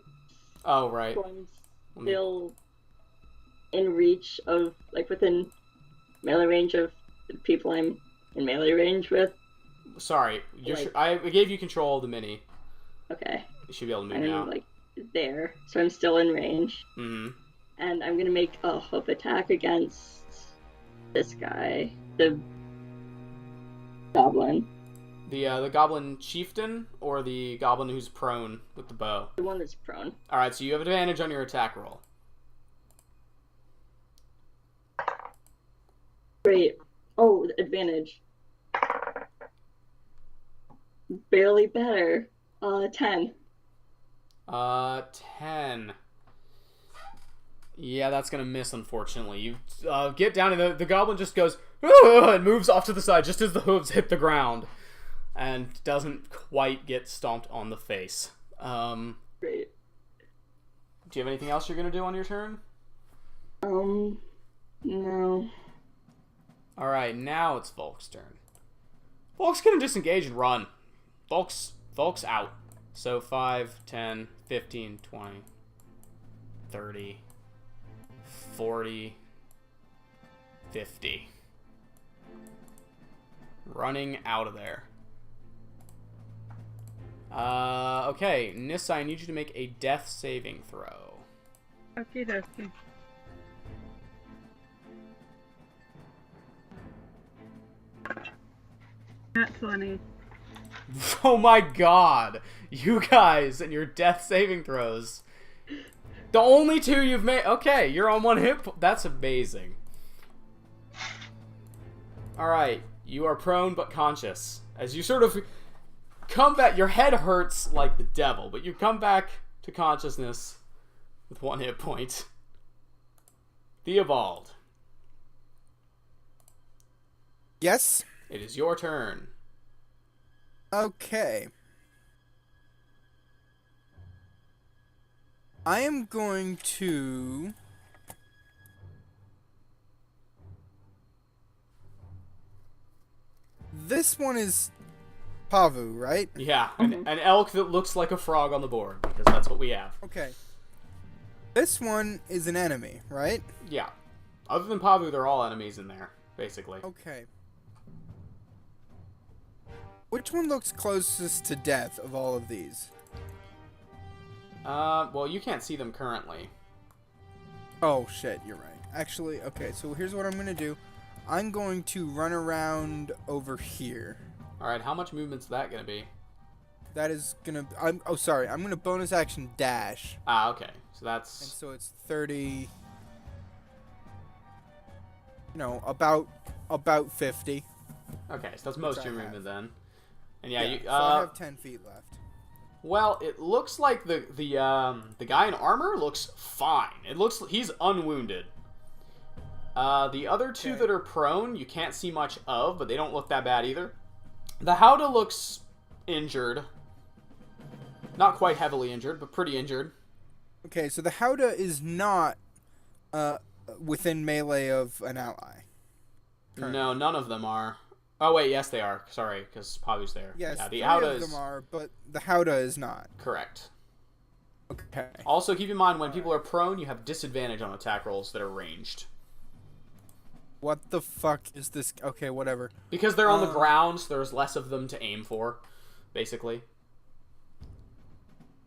[SPEAKER 1] Oh, right.
[SPEAKER 7] so I'm
[SPEAKER 1] Let me-
[SPEAKER 7] still in reach of within melee range of the people I'm in melee range with?
[SPEAKER 1] Sorry,
[SPEAKER 7] like-
[SPEAKER 1] I gave you control of the mini.
[SPEAKER 7] Okay,
[SPEAKER 1] You should be able to
[SPEAKER 7] I'm
[SPEAKER 1] move now.
[SPEAKER 7] there, so I'm still in range,
[SPEAKER 1] Mm-hmm.
[SPEAKER 7] and I'm gonna make a hoof attack against this guy, the goblin,
[SPEAKER 1] The goblin chieftain or the goblin who's prone with the bow.
[SPEAKER 7] the one that's prone.
[SPEAKER 1] All right, so you have advantage on your attack roll.
[SPEAKER 7] Great. Oh, advantage. Barely better. 10.
[SPEAKER 1] 10. Yeah, that's gonna miss, unfortunately. You get down, and the goblin just goes, "Ugh," and moves off to the side just as the hooves hit the ground, and doesn't quite get stomped on the face.
[SPEAKER 7] Great.
[SPEAKER 1] Do you have anything else you're gonna do on your turn?
[SPEAKER 7] No.
[SPEAKER 1] Alright, now it's Volk's turn. Volk's gonna disengage and run. Volk's out. So 5, 10, 15, 20, 30, 40, 50. Running out of there. Okay, Nissa, I need you to make a death saving throw.
[SPEAKER 8] Okie dokie. Not 20.
[SPEAKER 1] Oh my god! You guys and your death saving throws. The only two you've made. Okay, you're on one hit. That's amazing. Alright, you are prone but conscious. As you sort of come back, your head hurts like the devil, but you come back to consciousness with one hit point. Theobald,
[SPEAKER 3] Yes?
[SPEAKER 1] it is your turn.
[SPEAKER 3] Okay. I am going to... This one is Pavu, right?
[SPEAKER 1] Yeah, an elk that looks like a frog on the board, because that's what we have.
[SPEAKER 3] Okay. This one is an enemy, right?
[SPEAKER 1] Yeah. Other than Pavu, they're all enemies in there, basically.
[SPEAKER 3] Okay. Which one looks closest to death of all of these?
[SPEAKER 1] Well, you can't see them currently.
[SPEAKER 3] Oh shit, you're right. Actually, okay, so here's what I'm gonna do. I'm going to run around over here.
[SPEAKER 1] Alright, how much movement's that gonna be?
[SPEAKER 3] That is gonna... I'm gonna bonus action dash.
[SPEAKER 1] Ah, okay. So
[SPEAKER 3] And
[SPEAKER 1] that's...
[SPEAKER 3] so it's 30... No, about 50.
[SPEAKER 1] Okay, so that's most of your
[SPEAKER 3] I have.
[SPEAKER 1] movement then. And yeah, you...
[SPEAKER 3] so I have 10 feet left.
[SPEAKER 1] Well, it looks like the guy in armor looks fine. It looks... He's unwounded. The other two
[SPEAKER 3] Okay.
[SPEAKER 1] that are prone, you can't see much of, but they don't look that bad either. The Howdahya looks injured. Not quite heavily injured, but pretty injured.
[SPEAKER 3] Okay, so the Howdahya is not within melee of an ally.
[SPEAKER 1] No, none of them are. Oh, wait, yes, they are. Sorry, because Pavu's there.
[SPEAKER 3] Yes,
[SPEAKER 1] yeah, the
[SPEAKER 3] three
[SPEAKER 1] Howdahya
[SPEAKER 3] of
[SPEAKER 1] is...
[SPEAKER 3] them are, but the Howdahya is not.
[SPEAKER 1] Correct.
[SPEAKER 3] Okay.
[SPEAKER 1] Also, keep in mind, when people are prone, you have disadvantage on attack rolls that are ranged.
[SPEAKER 3] What the fuck is this? Okay, whatever.
[SPEAKER 1] Because they're on the ground, so there's less of them to aim for. basically.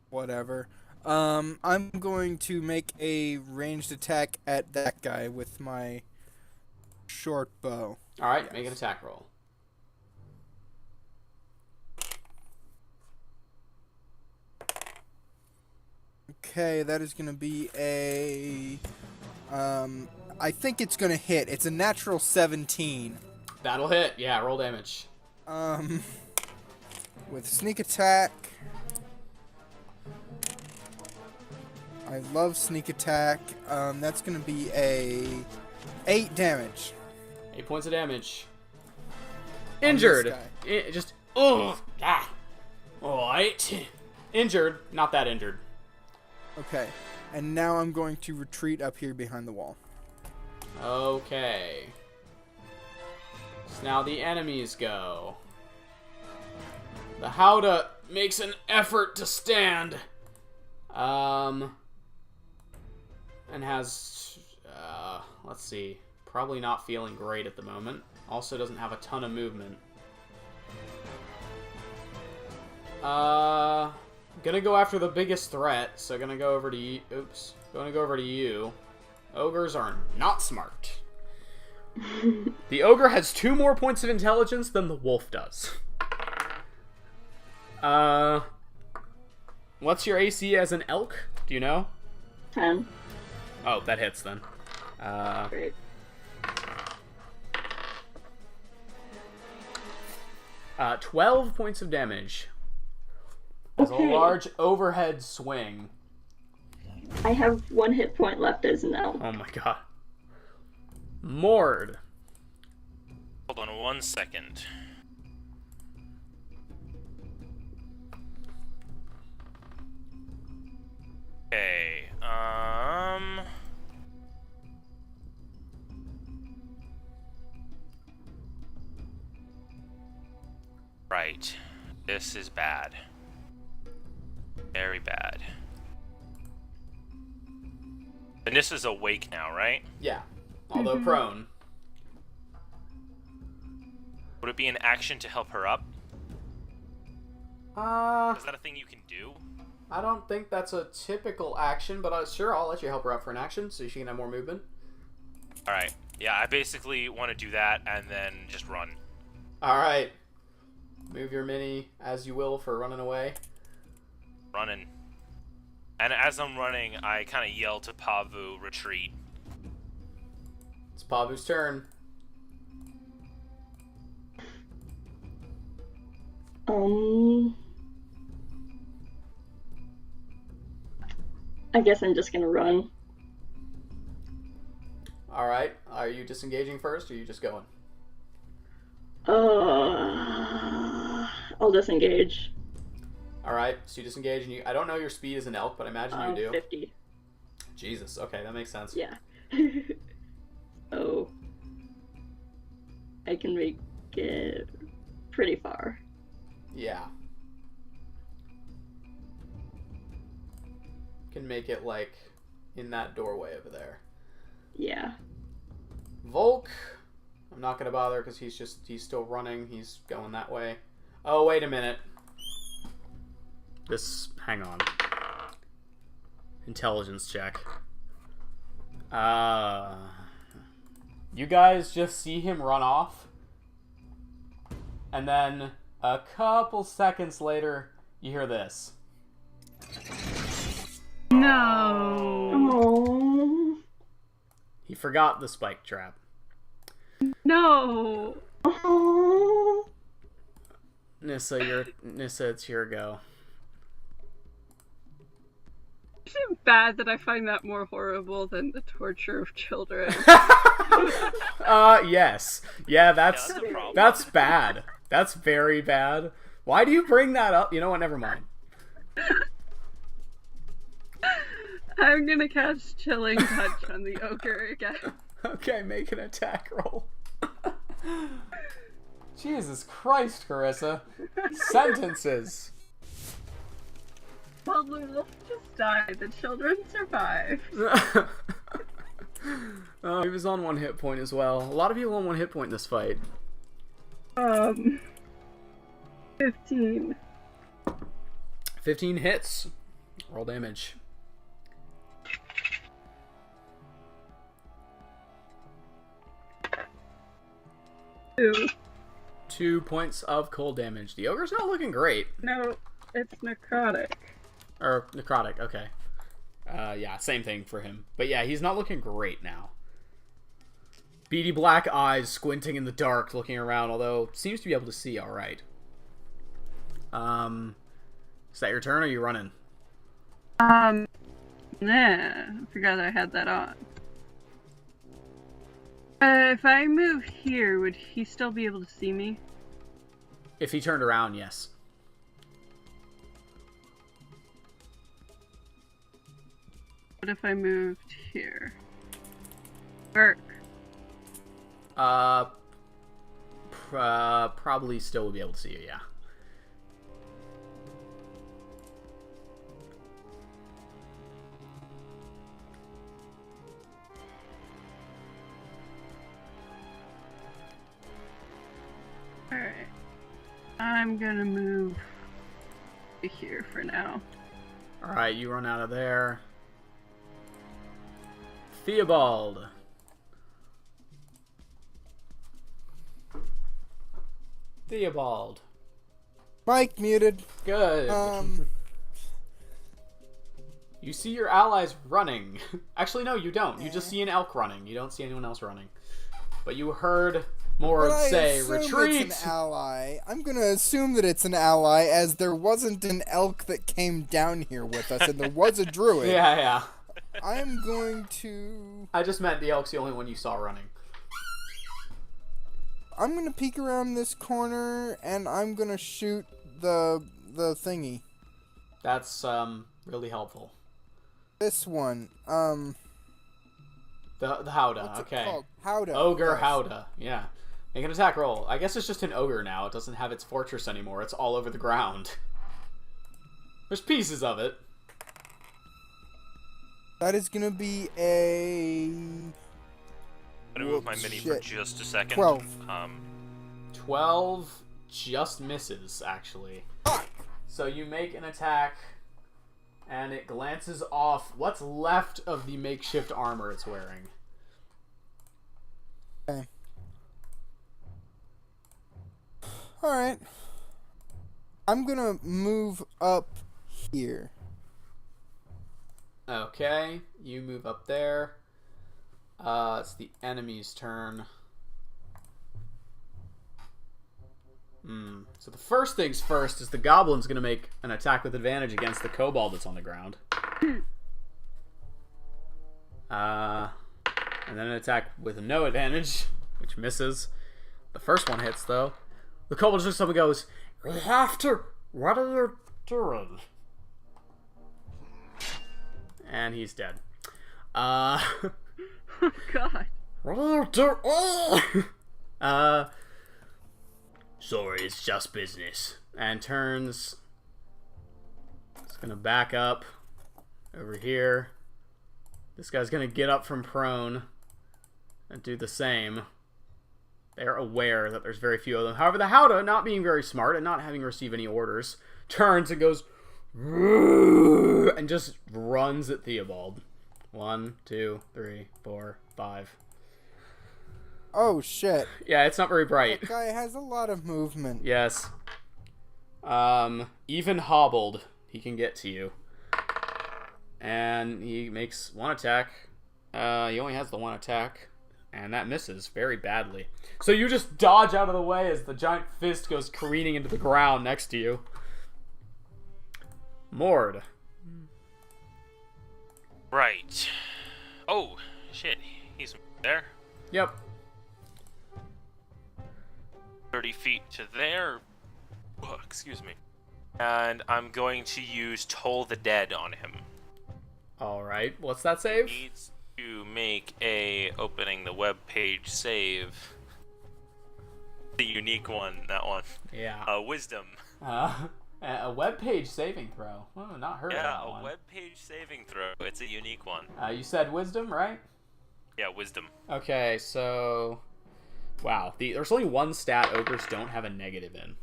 [SPEAKER 3] Whatever. I'm going to make a ranged attack at that guy with my short bow.
[SPEAKER 1] Alright, make an attack roll.
[SPEAKER 3] Okay, that is going to be a... I think it's going to hit. It's a natural 17.
[SPEAKER 1] That'll hit. Yeah, roll damage.
[SPEAKER 3] With sneak attack... I love sneak attack. That's going to be a 8 damage.
[SPEAKER 1] 8 points of damage. Injured. Just, ugh. Ah. Alright. Injured. Not that injured.
[SPEAKER 3] Okay. And now I'm going to retreat up here behind the wall.
[SPEAKER 1] Okay. So now the enemies go. The Howdahya makes an effort to stand. And has, let's see, probably not feeling great at the moment. Also doesn't have a ton of movement. Gonna go after the biggest threat, so gonna go over to you. Oops. Gonna go over to you. Ogres are not smart. The ogre has 2 more points of intelligence than the wolf does. What's your AC as an elk? Do you know?
[SPEAKER 7] 10.
[SPEAKER 1] Oh, that hits then.
[SPEAKER 7] Great.
[SPEAKER 1] 12 points of damage. As a large overhead swing.
[SPEAKER 7] I have 1 hit point left as an elf.
[SPEAKER 1] Oh my god. Mord.
[SPEAKER 2] Hold on 1 second. Okay, right. This is bad. Very bad. And this is awake now, right?
[SPEAKER 1] Yeah. Although prone.
[SPEAKER 2] Would it be an action to help her up? Is that a thing you can do?
[SPEAKER 1] I don't think that's a typical action, but sure, I'll let you help her up for an action so she can have more movement.
[SPEAKER 2] Alright. Yeah, I basically want to do that and then just run.
[SPEAKER 1] Alright. Move your mini as you will for running away.
[SPEAKER 2] Running. And as I'm running, I kind of yell to Pavu, retreat.
[SPEAKER 1] It's Pavu's turn.
[SPEAKER 7] I guess I'm just gonna run.
[SPEAKER 1] Alright. Are you disengaging first, or are you just going?
[SPEAKER 7] I'll disengage.
[SPEAKER 1] Alright, so you disengage, and I don't know your speed as an elk, but I imagine you do.
[SPEAKER 7] 50.
[SPEAKER 1] Jesus, okay, that makes sense.
[SPEAKER 7] Yeah. So, I can make it pretty far.
[SPEAKER 1] Yeah. Can make it, like, in that doorway over there.
[SPEAKER 7] Yeah.
[SPEAKER 1] Volk, I'm not gonna bother because he's still running. He's going that way. Oh, wait a minute. Hang on. Intelligence check. You guys just see him run off. And then a couple seconds later, you hear this.
[SPEAKER 8] No.
[SPEAKER 7] Oh.
[SPEAKER 1] He forgot the spike trap.
[SPEAKER 8] No.
[SPEAKER 7] Oh.
[SPEAKER 1] Nissa, it's your go.
[SPEAKER 8] Is it bad that I find that more horrible than the torture of children?
[SPEAKER 1] Yes. Yeah, that's
[SPEAKER 2] problem.
[SPEAKER 1] that's bad. That's very bad. Why do you bring that up? You know what? Never mind.
[SPEAKER 8] I'm gonna cast Chilling Touch on the ogre again.
[SPEAKER 1] Okay, make an attack roll. Jesus Christ, Carissa. Sentences.
[SPEAKER 8] Well, the wolf just died. The children survived.
[SPEAKER 1] Oh, he was on 1 hit point as well. A lot of people on 1 hit point in this fight.
[SPEAKER 8] 15.
[SPEAKER 1] 15 hits. Roll damage.
[SPEAKER 8] 2.
[SPEAKER 1] 2 points of cold damage. The ogre's not looking great.
[SPEAKER 8] No, it's necrotic.
[SPEAKER 1] Or necrotic, okay. Yeah, same thing for him. But yeah, he's not looking great now. Beady black eyes squinting in the dark, looking around, although seems to be able to see alright. Is that your turn, or are you running?
[SPEAKER 8] Nah, I forgot I had that on. If I move here, would he still be able to see me?
[SPEAKER 1] If he turned around, yes.
[SPEAKER 8] What if I moved here? Work.
[SPEAKER 1] Probably still will be able to see you, yeah.
[SPEAKER 8] Alright. I'm gonna move to here for now.
[SPEAKER 1] Alright, you run out of there. Theobald. Theobald.
[SPEAKER 3] Mike muted.
[SPEAKER 1] Good. You see your allies running. Actually, no, you don't. You just see an elk running. You don't see anyone else running. But you heard Mord say, "Retreat!"
[SPEAKER 3] It's an ally. I'm gonna assume that it's an ally, as there wasn't an elk that came down here with us, and there was a druid.
[SPEAKER 1] Yeah.
[SPEAKER 3] I'm going to...
[SPEAKER 1] I just meant the elk's the only one you saw running.
[SPEAKER 3] I'm gonna peek around this corner, and I'm gonna shoot the thingy.
[SPEAKER 1] That's, really helpful.
[SPEAKER 3] This one.
[SPEAKER 1] The Howdah,
[SPEAKER 3] What's it
[SPEAKER 1] okay.
[SPEAKER 3] called? Howdahya.
[SPEAKER 1] Ogre
[SPEAKER 3] yes.
[SPEAKER 1] Howdah, yeah. Make an attack roll. I guess it's just an ogre now. It doesn't have its fortress anymore. It's all over the ground. There's pieces of it.
[SPEAKER 3] That is gonna be a...
[SPEAKER 2] I'm gonna move my mini for just a second.
[SPEAKER 3] 12.
[SPEAKER 1] 12 just misses, actually. So you make an attack, and it glances off what's left of the makeshift armor it's wearing.
[SPEAKER 3] Okay. Alright. I'm gonna move up here.
[SPEAKER 1] Okay, you move up there. It's the enemy's turn. So the first things first is the goblin's gonna make an attack with advantage against the kobold that's on the ground. And then an attack with no advantage, which misses. The first one hits, though. The kobold looks up and goes, "We have to... What are you doing?" And he's dead.
[SPEAKER 8] Oh god.
[SPEAKER 1] What are you doing? Sorry, it's just business. And turns. It's gonna back up over here. This guy's gonna get up from prone and do the same. They're aware that there's very few of them. However, the Howdahya, not being very smart and not having received any orders, turns and goes and just runs at Theobald. 1, 2, 3, 4, 5.
[SPEAKER 3] Oh shit.
[SPEAKER 1] Yeah, it's not very bright.
[SPEAKER 3] That guy has a lot of movement.
[SPEAKER 1] Yes. Even hobbled, he can get to you. And he makes one attack. He only has the one attack. And that misses very badly. So you just dodge out of the way as the giant fist goes careening into the ground next to you. Mord.
[SPEAKER 2] Right. Oh, shit. He's there.
[SPEAKER 1] Yep.
[SPEAKER 2] 30 feet to there. Oh, excuse me. And I'm going to use Toll the Dead on him.
[SPEAKER 1] Alright, what's that save?
[SPEAKER 2] Needs to make a opening the web page save. The unique one, that one.
[SPEAKER 1] Yeah.
[SPEAKER 2] Wisdom.
[SPEAKER 1] A web page saving throw. Oh, not heard of that one.
[SPEAKER 2] Yeah, a web page saving throw. It's a unique one.
[SPEAKER 1] You said wisdom, right?
[SPEAKER 2] Yeah, wisdom.
[SPEAKER 1] Okay, so... Wow, there's only one stat ogres don't have a negative in.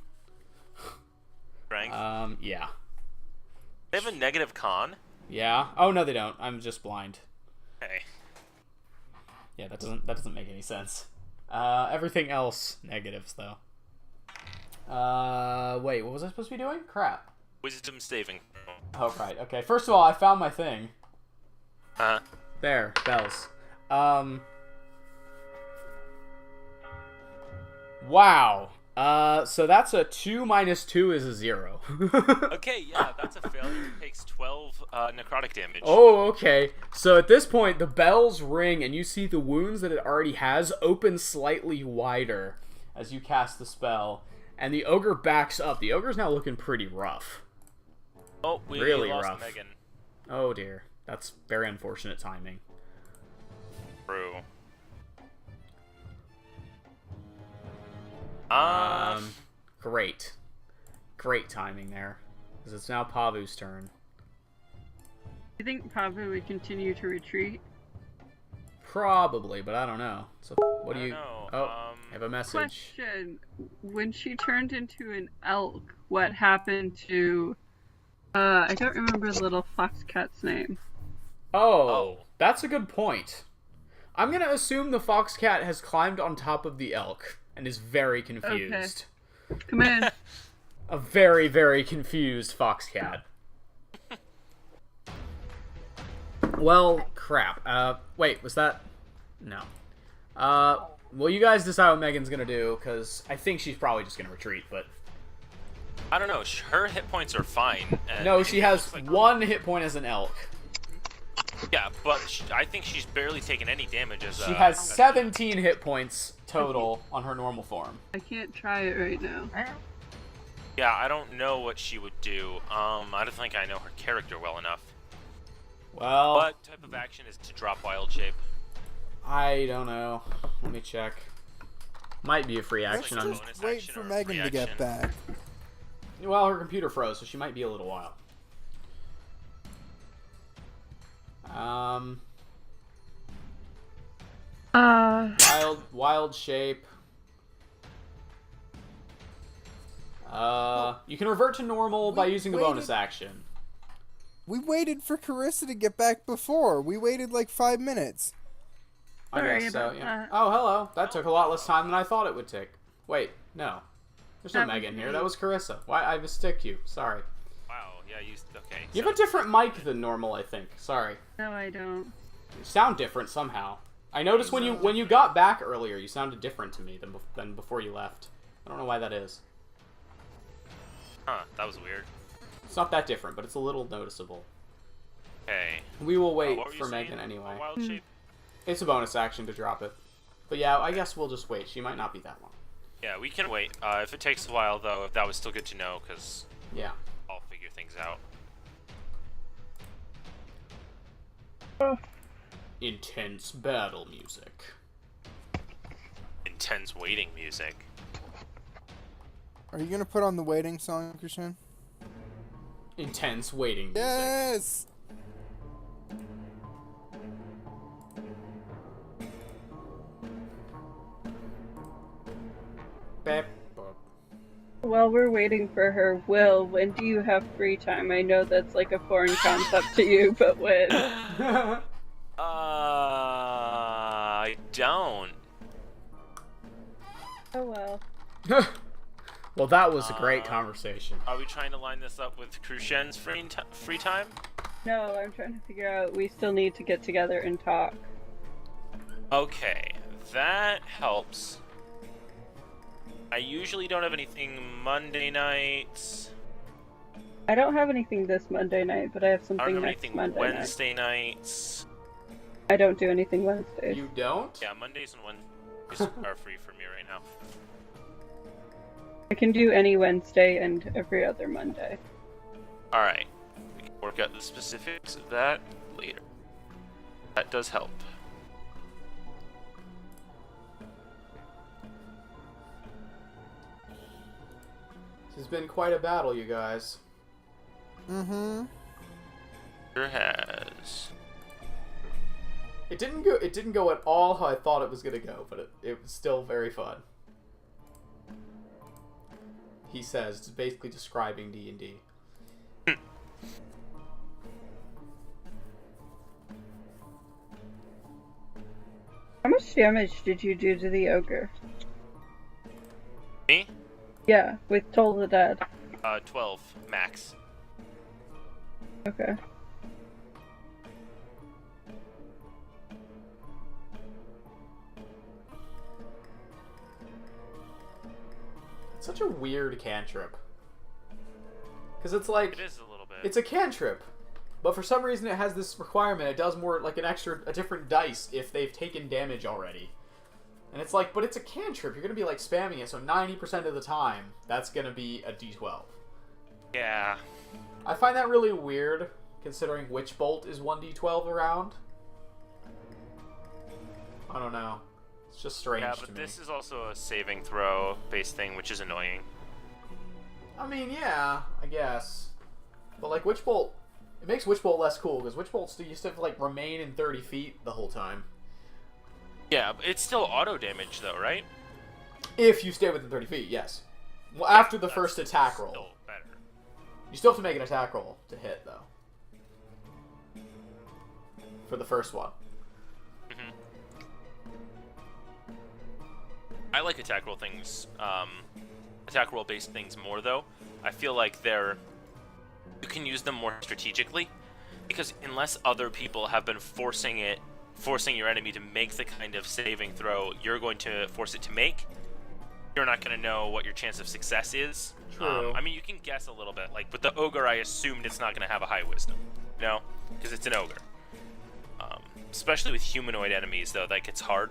[SPEAKER 2] Strength?
[SPEAKER 1] Yeah.
[SPEAKER 2] They have a negative con?
[SPEAKER 1] Yeah. Oh no, they don't. I'm just blind.
[SPEAKER 2] Okay.
[SPEAKER 1] Yeah, that doesn't make any sense. Everything else negatives though. Wait, what was I supposed to be doing? Crap.
[SPEAKER 2] Wisdom saving.
[SPEAKER 1] Oh right. Okay. First of all, I found my thing.
[SPEAKER 2] Uh-huh.
[SPEAKER 1] There, bells. Wow. So that's a 2 minus 2 is a 0.
[SPEAKER 2] Okay, yeah, that's a failure. It takes 12 necrotic damage.
[SPEAKER 1] Oh, okay. So at this point, the bells ring, and you see the wounds that it already has open slightly wider as you cast the spell, and the ogre backs up. The ogre's now looking pretty rough.
[SPEAKER 2] Oh, we
[SPEAKER 1] Really
[SPEAKER 2] lost
[SPEAKER 1] rough.
[SPEAKER 2] Megan.
[SPEAKER 1] Oh dear. That's very unfortunate timing.
[SPEAKER 2] True.
[SPEAKER 1] Great. Great timing there. Because it's now Pavu's turn.
[SPEAKER 8] Do you think Pavu would continue to retreat?
[SPEAKER 1] Probably, but I don't know. So what do
[SPEAKER 2] I
[SPEAKER 1] you...
[SPEAKER 2] don't know.
[SPEAKER 1] Oh, I have a message.
[SPEAKER 8] Question. When she turned into an elk, what happened to... I don't remember the little fox cat's name.
[SPEAKER 1] Oh, that's a good point. I'm going to assume the fox cat has climbed on top of the elk and is very confused.
[SPEAKER 8] Okay. Come in.
[SPEAKER 1] A very, very confused fox cat. Well, crap. Wait, was that... No. Well, you guys decide what Megan's gonna do, because I think she's probably just gonna retreat, but...
[SPEAKER 2] I don't know. Her hit points are fine. And
[SPEAKER 1] No, she
[SPEAKER 2] it
[SPEAKER 1] has
[SPEAKER 2] looks like...
[SPEAKER 1] 1 hit point as an elk.
[SPEAKER 2] Yeah, but I think she's barely taken any damage as a...
[SPEAKER 1] She has 17 hit points total on her normal form.
[SPEAKER 8] I can't try it right now.
[SPEAKER 2] Yeah, I don't know what she would do. I don't think I know her character well enough.
[SPEAKER 1] Well...
[SPEAKER 2] What type of action is to drop wild shape?
[SPEAKER 1] I don't know. Let me check. Might be a free action.
[SPEAKER 3] Let's
[SPEAKER 1] I'm...
[SPEAKER 3] just wait for Megan to get back.
[SPEAKER 1] Well, her computer froze, so she might be a little while. Wild shape. You can revert to normal by using a bonus action.
[SPEAKER 3] We waited for Carissa to get back before. We waited like 5 minutes.
[SPEAKER 1] I
[SPEAKER 8] Sorry
[SPEAKER 1] guess so,
[SPEAKER 8] about
[SPEAKER 1] yeah.
[SPEAKER 8] that.
[SPEAKER 1] Oh, hello. That took a lot less time than I thought it would take. Wait, no. There's no
[SPEAKER 8] That was
[SPEAKER 1] Megan here.
[SPEAKER 8] me.
[SPEAKER 1] That was Carissa. Why? I mistick you. Sorry.
[SPEAKER 2] Wow, yeah, okay.
[SPEAKER 1] You have a different mic than normal, I think. Sorry.
[SPEAKER 8] No, I don't.
[SPEAKER 1] You sound different somehow. I noticed when you got back earlier, you sounded different to me than before you left. I don't know why that is.
[SPEAKER 2] Huh, that was weird.
[SPEAKER 1] It's not that different, but it's a little noticeable.
[SPEAKER 2] Okay.
[SPEAKER 1] We will wait
[SPEAKER 2] What were you
[SPEAKER 1] for
[SPEAKER 2] saying?
[SPEAKER 1] Megan anyway.
[SPEAKER 2] Wild shape?
[SPEAKER 1] It's a bonus action to drop it. But yeah, I guess we'll just wait. She might not be that long.
[SPEAKER 2] Yeah, we can wait. If it takes a while, though, if that was still good to know, because
[SPEAKER 1] Yeah.
[SPEAKER 2] I'll figure things out.
[SPEAKER 1] Intense battle music.
[SPEAKER 2] Intense waiting music.
[SPEAKER 3] Are you gonna put on the waiting song, Christian?
[SPEAKER 1] Intense waiting music.
[SPEAKER 3] Yes!
[SPEAKER 1] Bep, bop.
[SPEAKER 8] While we're waiting for her, Will, when do you have free time? I know that's like a foreign concept to you, but when?
[SPEAKER 2] I don't.
[SPEAKER 8] Oh well.
[SPEAKER 1] Well, that was a great conversation.
[SPEAKER 2] Are we trying to line this up with Crucian's free time?
[SPEAKER 8] No, I'm trying to figure out. We still need to get together and talk.
[SPEAKER 2] Okay, that helps. I usually don't have anything Monday nights.
[SPEAKER 8] I don't have anything this Monday night, but I have
[SPEAKER 2] I
[SPEAKER 8] something
[SPEAKER 2] don't have
[SPEAKER 8] next
[SPEAKER 2] anything
[SPEAKER 8] Monday
[SPEAKER 2] Wednesday nights.
[SPEAKER 8] night. I don't do anything Wednesdays.
[SPEAKER 1] You don't?
[SPEAKER 2] Yeah, Mondays and Wednesdays are free for me right now.
[SPEAKER 8] I can do any Wednesday and every other Monday.
[SPEAKER 2] Alright, we can work out the specifics of that later. That does help.
[SPEAKER 1] This has been quite a battle, you guys.
[SPEAKER 3] Mm-hmm.
[SPEAKER 2] Sure has.
[SPEAKER 1] It didn't go at all how I thought it was gonna go, but it was still very fun. He says it's basically describing D&D.
[SPEAKER 8] damage did you do to the ogre?
[SPEAKER 2] Me?
[SPEAKER 8] Yeah, with Toll the Dead.
[SPEAKER 2] 12 max.
[SPEAKER 8] Okay.
[SPEAKER 1] It's such a weird cantrip. Because it's like...
[SPEAKER 2] It is a little bit.
[SPEAKER 1] It's a cantrip. But for some reason it has this requirement. It does more like a different dice if they've taken damage already. And it's like, but it's a cantrip. You're going to be like spamming it, so 90% of the time, that's going to be a d12.
[SPEAKER 2] Yeah.
[SPEAKER 1] I find that really weird, considering Witch Bolt is 1d12 around. I don't know. It's just strange to me.
[SPEAKER 2] Yeah, but this is also a saving throw based thing, which is annoying.
[SPEAKER 1] I mean, yeah, I guess. But like Witch Bolt, it makes Witch Bolt less cool, because Witch Bolt you still have to like remain in 30 feet the whole time.
[SPEAKER 2] Yeah, it's still auto damage though, right?
[SPEAKER 1] If you stay within 30 feet, yes. Well, after the first attack roll.
[SPEAKER 2] Still better.
[SPEAKER 1] You still have to make an attack roll to hit, though. For the first one.
[SPEAKER 2] Mm-hmm. I like attack roll things, attack roll based things more though. I feel like you can use them more strategically, because unless other people have been forcing your enemy to make the kind of saving throw you're going to force it to make, you're not going to know what your chance of success is.
[SPEAKER 1] True.
[SPEAKER 2] I mean, you can guess a little bit. Like with the ogre, I assumed it's not going to have a high wisdom, you know, because it's an ogre. Especially with humanoid enemies, though, that gets hard.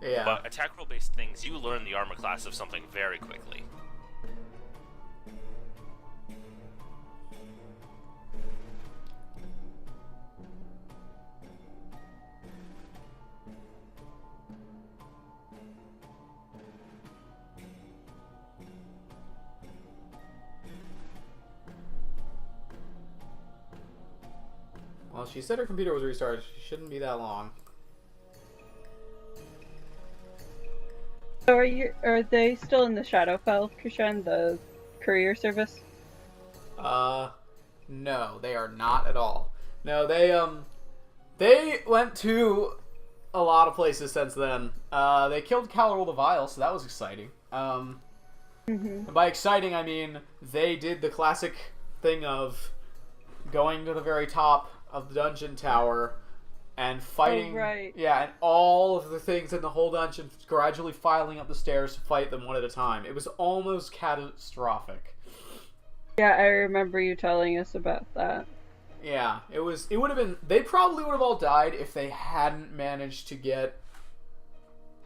[SPEAKER 1] Yeah.
[SPEAKER 2] But attack roll based things, you learn the armor class of something very quickly.
[SPEAKER 1] Well, she said her computer was restarted. She shouldn't be that long.
[SPEAKER 8] So are they still in the Shadowfell, Kushan, the courier service?
[SPEAKER 1] No, they are not at all. No, they went to a lot of places since then. They killed Calorol the Vile, so that was exciting. And by exciting, I mean they did the classic thing of going to the very top of the dungeon tower and fighting.
[SPEAKER 8] Oh, right.
[SPEAKER 1] Yeah, and all of the things in the whole dungeon gradually filing up the stairs to fight them one at a time. It was almost catastrophic.
[SPEAKER 8] Yeah, I remember you telling us about that.
[SPEAKER 1] Yeah, it would have been, they probably would have all died if they hadn't managed to get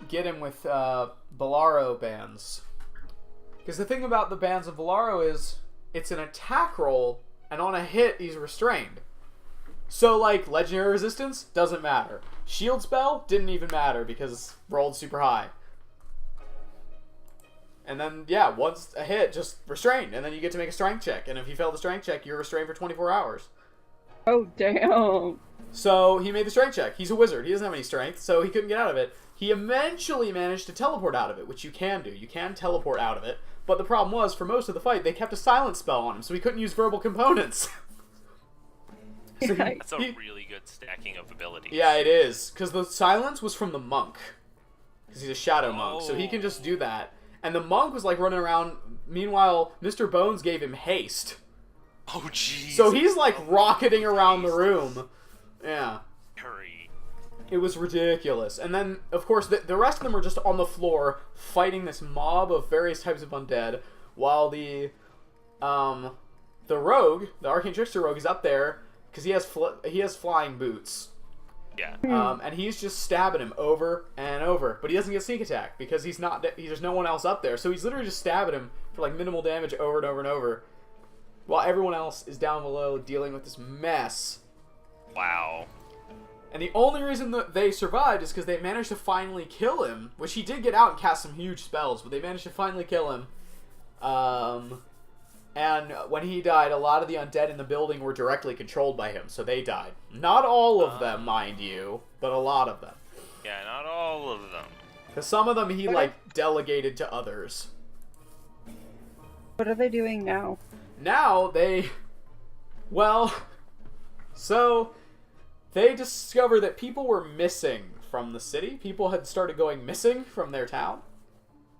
[SPEAKER 1] him with Bolaro bands. Because the thing about the bands of Bolaro is it's an attack roll, and on a hit he's restrained. So, like, legendary resistance doesn't matter. Shield spell didn't even matter because rolled super high. And then, yeah, once a hit, just restrained. And then you get to make a strength check. And if you fail the strength check, you're restrained for 24 hours.
[SPEAKER 8] Oh, damn.
[SPEAKER 1] So, he made the strength check. He's a wizard. He doesn't have any strength, so he couldn't get out of it. He eventually managed to teleport out of it, which you can do. You can teleport out of it. But the problem was, for most of the fight, they kept a silence spell on him, so he couldn't use verbal components. So
[SPEAKER 2] That's a really good stacking of abilities.
[SPEAKER 1] Yeah, it is. Because the silence was from the monk. Because he's a shadow monk, so he can just do that. And the monk was like running around. Meanwhile, Mr. Bones gave him haste.
[SPEAKER 2] Oh, jeez.
[SPEAKER 1] So he's like rocketing around the room. Yeah.
[SPEAKER 2] Hurry.
[SPEAKER 1] It was ridiculous. And then, of course, the rest of them were just on the floor fighting this mob of various types of undead, while the rogue, the Arcane Trickster rogue, is up there because he has flying boots.
[SPEAKER 2] Yeah.
[SPEAKER 1] And he's just stabbing him over and over, but he doesn't get sneak attack because there's no one else up there. So he's literally just stabbing him for like minimal damage over and over and over, while everyone else is down below dealing with this mess.
[SPEAKER 2] Wow.
[SPEAKER 1] And the only reason that they survived is because they managed to finally kill him, which he did get out and cast some huge spells, but they managed to finally kill him. And when he died, a lot of the undead in the building were directly controlled by him, so they died. Not all of them, mind you, but a lot of them.
[SPEAKER 2] Yeah, not all of them.
[SPEAKER 1] Because some of them he, like, delegated to others.
[SPEAKER 8] What are they doing now?
[SPEAKER 1] Now, they discover that people were missing from the city. People had started going missing from their town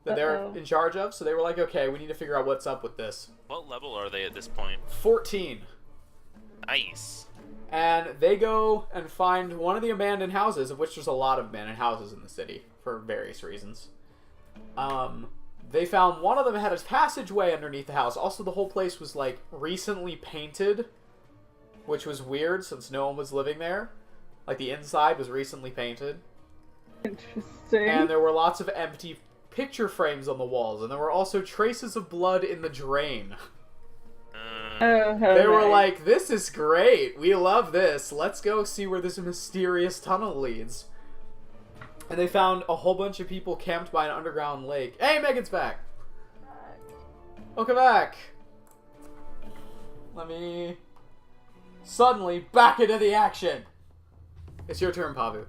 [SPEAKER 1] that they're in charge of, so they were like, okay, we need to figure out what's up with this.
[SPEAKER 2] What level are they at this point?
[SPEAKER 1] 14.
[SPEAKER 2] Nice.
[SPEAKER 1] And they go and find one of the abandoned houses, of which there's a lot of abandoned houses in the city, for various reasons. They found one of them had a passageway underneath the house. Also, the whole place was, like, recently painted, which was weird since no one was living there. Like, the inside was recently painted.
[SPEAKER 8] Interesting.
[SPEAKER 1] And there were lots of empty picture frames on the walls, and there were also traces of blood in the drain. They were like, this is great. We love this. Let's go see where this mysterious tunnel leads. And they found a whole bunch of people camped by an underground lake. Hey, Megan's back. Welcome back. Let me... Suddenly, back into the action. It's your turn, Pavu.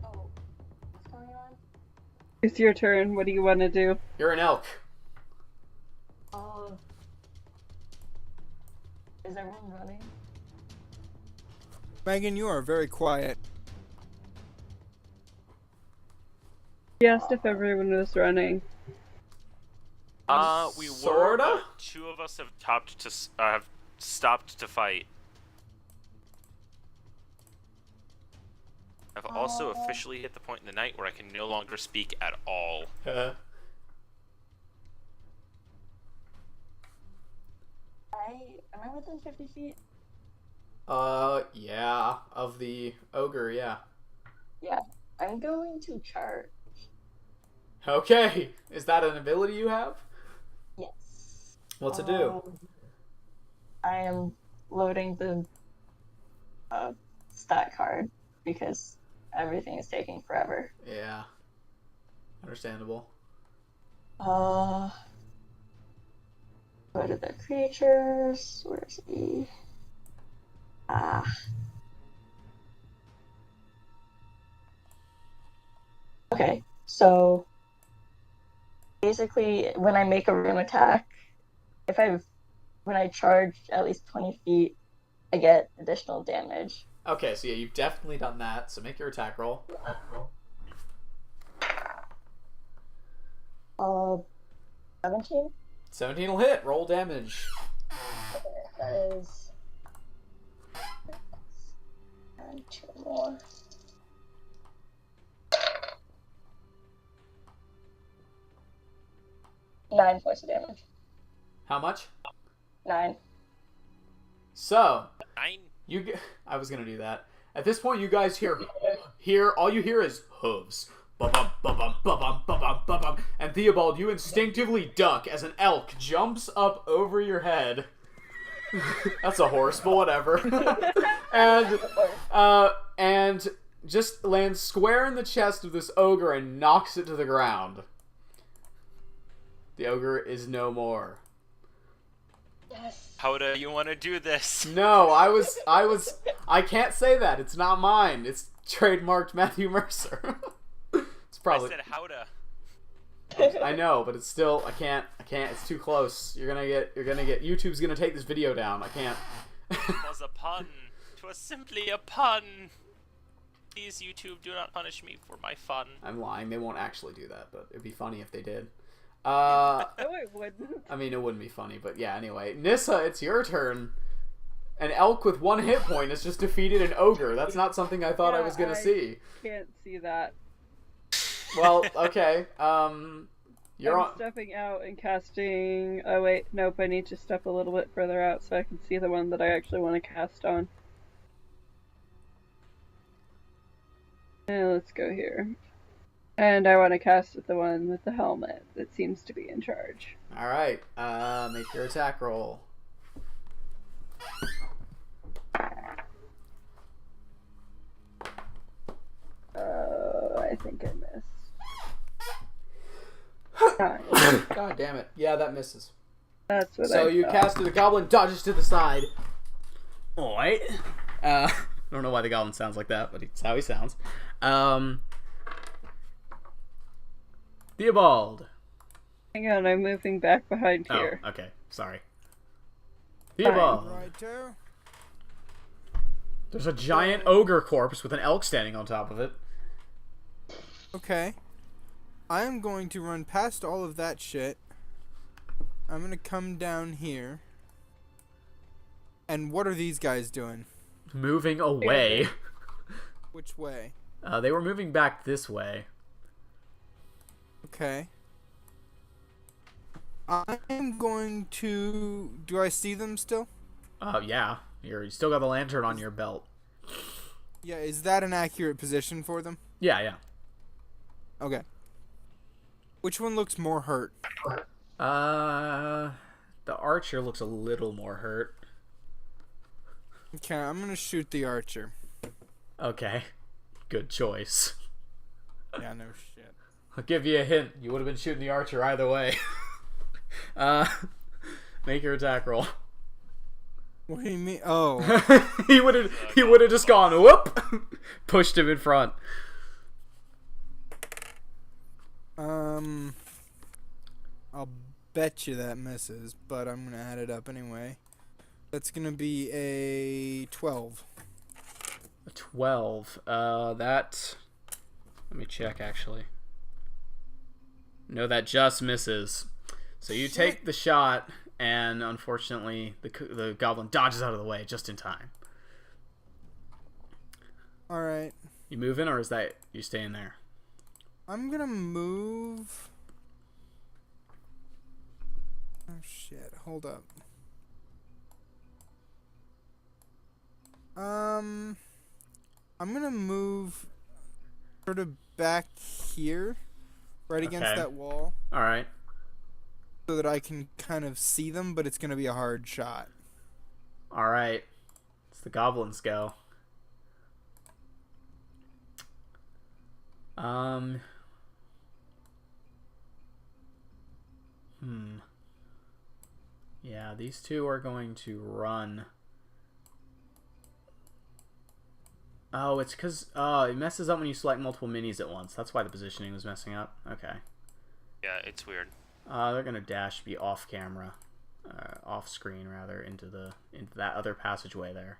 [SPEAKER 4] Oh, what's going on?
[SPEAKER 8] It's your turn. What do you want to do?
[SPEAKER 1] You're an elk.
[SPEAKER 4] Is everyone running?
[SPEAKER 3] Megan, you are very quiet.
[SPEAKER 8] He asked if everyone was running.
[SPEAKER 2] We were,
[SPEAKER 1] Sorta?
[SPEAKER 2] but 2 of us have stopped to fight. I've also officially hit the point in the night where I can no longer speak at all.
[SPEAKER 4] Am I within 50 feet?
[SPEAKER 1] Yeah. Of the ogre, yeah.
[SPEAKER 4] Yeah. I'm going to charge.
[SPEAKER 1] Okay. Is that an ability you have?
[SPEAKER 4] Yes.
[SPEAKER 1] What's it do?
[SPEAKER 4] I am loading the stat card because everything is taking forever.
[SPEAKER 1] Yeah. Understandable.
[SPEAKER 4] Go to the creatures. Where's he? Okay, so basically, when I make a room attack, when I charge at least 20 feet, I get additional damage.
[SPEAKER 1] Okay, so yeah, you've definitely done that, so make your attack roll.
[SPEAKER 4] 17?
[SPEAKER 1] 17 will hit. Roll damage.
[SPEAKER 4] Okay, that is... And 2 more. 9 points of damage.
[SPEAKER 1] How much?
[SPEAKER 4] 9.
[SPEAKER 1] So,
[SPEAKER 2] 9?
[SPEAKER 1] I was gonna do that. At this point, you guys hear all you hear is hooves. Ba-bum, ba-bum, ba-bum, ba-bum, ba-bum. And Theobald, you instinctively duck as an elk jumps up over your head. That's a horse, but whatever. and just lands square in the chest of this ogre and knocks it to the ground. The ogre is no more.
[SPEAKER 4] Yes.
[SPEAKER 2] Howdahya, you want to do this?
[SPEAKER 1] No, I can't say that. It's not mine. It's trademarked Matthew Mercer. It's probably.
[SPEAKER 2] I said Howdahya.
[SPEAKER 1] I know, but it's still. I can't. It's too close. You're gonna get. YouTube's gonna take this video down. I can't.
[SPEAKER 2] It was a pun. It was simply a pun. Please, YouTube, do not punish me for my fun.
[SPEAKER 1] I'm lying. They won't actually do that, but it'd be funny if they did.
[SPEAKER 8] No, it wouldn't.
[SPEAKER 1] I mean, it wouldn't be funny, but yeah. Anyway, Nissa, it's your turn. An elk with 1 hit point has just defeated an ogre. That's not something I thought I was gonna see.
[SPEAKER 8] Can't see that.
[SPEAKER 1] Well, okay. You're
[SPEAKER 8] I'm
[SPEAKER 1] on.
[SPEAKER 8] stepping out and casting. Oh wait, nope. I need to step a little bit further out so I can see the one that I actually want to cast on. Let's go here. And I want to cast at the one with the helmet that seems to be in charge.
[SPEAKER 1] All right. Make your attack roll.
[SPEAKER 8] I think I missed. 9.
[SPEAKER 1] God damn it. Yeah, that misses.
[SPEAKER 8] That's what
[SPEAKER 1] So
[SPEAKER 8] I
[SPEAKER 1] you
[SPEAKER 8] thought.
[SPEAKER 1] cast it, the goblin dodges to the side. Alright. I don't know why the goblin sounds like that, but it's how he sounds. Theobald.
[SPEAKER 8] Hang on, I'm moving back behind here.
[SPEAKER 1] Oh, okay. Sorry. Theobald.
[SPEAKER 3] Righto.
[SPEAKER 1] There's a giant ogre corpse with an elk standing on top of it.
[SPEAKER 3] Okay. I'm going to run past all of that shit. I'm gonna come down here. And what are these guys doing?
[SPEAKER 1] Moving away.
[SPEAKER 3] Which way?
[SPEAKER 1] They were moving back this way.
[SPEAKER 3] Okay. I'm going to... Do I see them still?
[SPEAKER 1] Yeah. You still got the lantern on your belt.
[SPEAKER 3] Yeah, is that an accurate position for them?
[SPEAKER 1] Yeah.
[SPEAKER 3] Okay. Which one looks more hurt?
[SPEAKER 1] The archer looks a little more hurt.
[SPEAKER 3] Okay, I'm gonna shoot the archer.
[SPEAKER 1] Okay. Good choice.
[SPEAKER 3] Yeah, no shit.
[SPEAKER 1] I'll give you a hint. You would have been shooting the archer either way. Make your attack roll.
[SPEAKER 3] What do you mean? Oh.
[SPEAKER 1] he would have just gone whoop, pushed him in front.
[SPEAKER 3] I'll bet you that misses, but I'm gonna add it up anyway. That's gonna be a 12.
[SPEAKER 1] A 12. That. Let me check actually. No, that just misses. So you take the shot, and unfortunately, the goblin dodges out of the way just in time.
[SPEAKER 3] All right.
[SPEAKER 1] You moving, or is that you staying there?
[SPEAKER 3] I'm gonna move. Oh shit! Hold up. I'm gonna move sort of back here, right against that wall.
[SPEAKER 1] All right.
[SPEAKER 3] So that I can kind of see them, but it's gonna be a hard shot.
[SPEAKER 1] All right. It's the goblins go. Yeah, these two are going to run. Oh, it's because it messes up when you select multiple minis at once. That's why the positioning was messing up. Okay.
[SPEAKER 2] Yeah, it's weird.
[SPEAKER 1] They're gonna dash be off camera, off screen rather, into that other passageway there.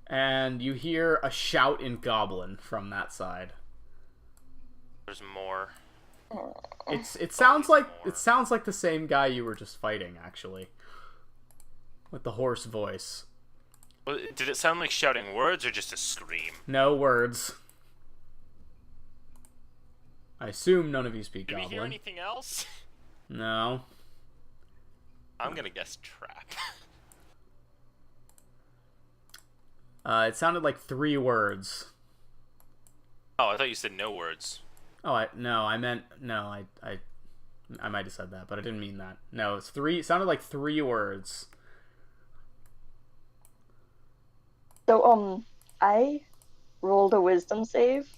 [SPEAKER 1] And you hear a shout in Goblin from that side.
[SPEAKER 2] There's more.
[SPEAKER 1] It sounds like the same guy you were just fighting, actually, with the hoarse voice.
[SPEAKER 2] Well, did it sound like shouting words or just a scream?
[SPEAKER 1] No words. I assume none of you speak
[SPEAKER 2] Did
[SPEAKER 1] Goblin.
[SPEAKER 2] we hear anything else?
[SPEAKER 1] No.
[SPEAKER 2] I'm gonna guess trap.
[SPEAKER 1] It sounded like 3 words.
[SPEAKER 2] Oh, I thought you said no words.
[SPEAKER 1] Oh, I might have said that, but I didn't mean that. No, it's 3. It sounded like 3 words.
[SPEAKER 4] So, I rolled a wisdom save.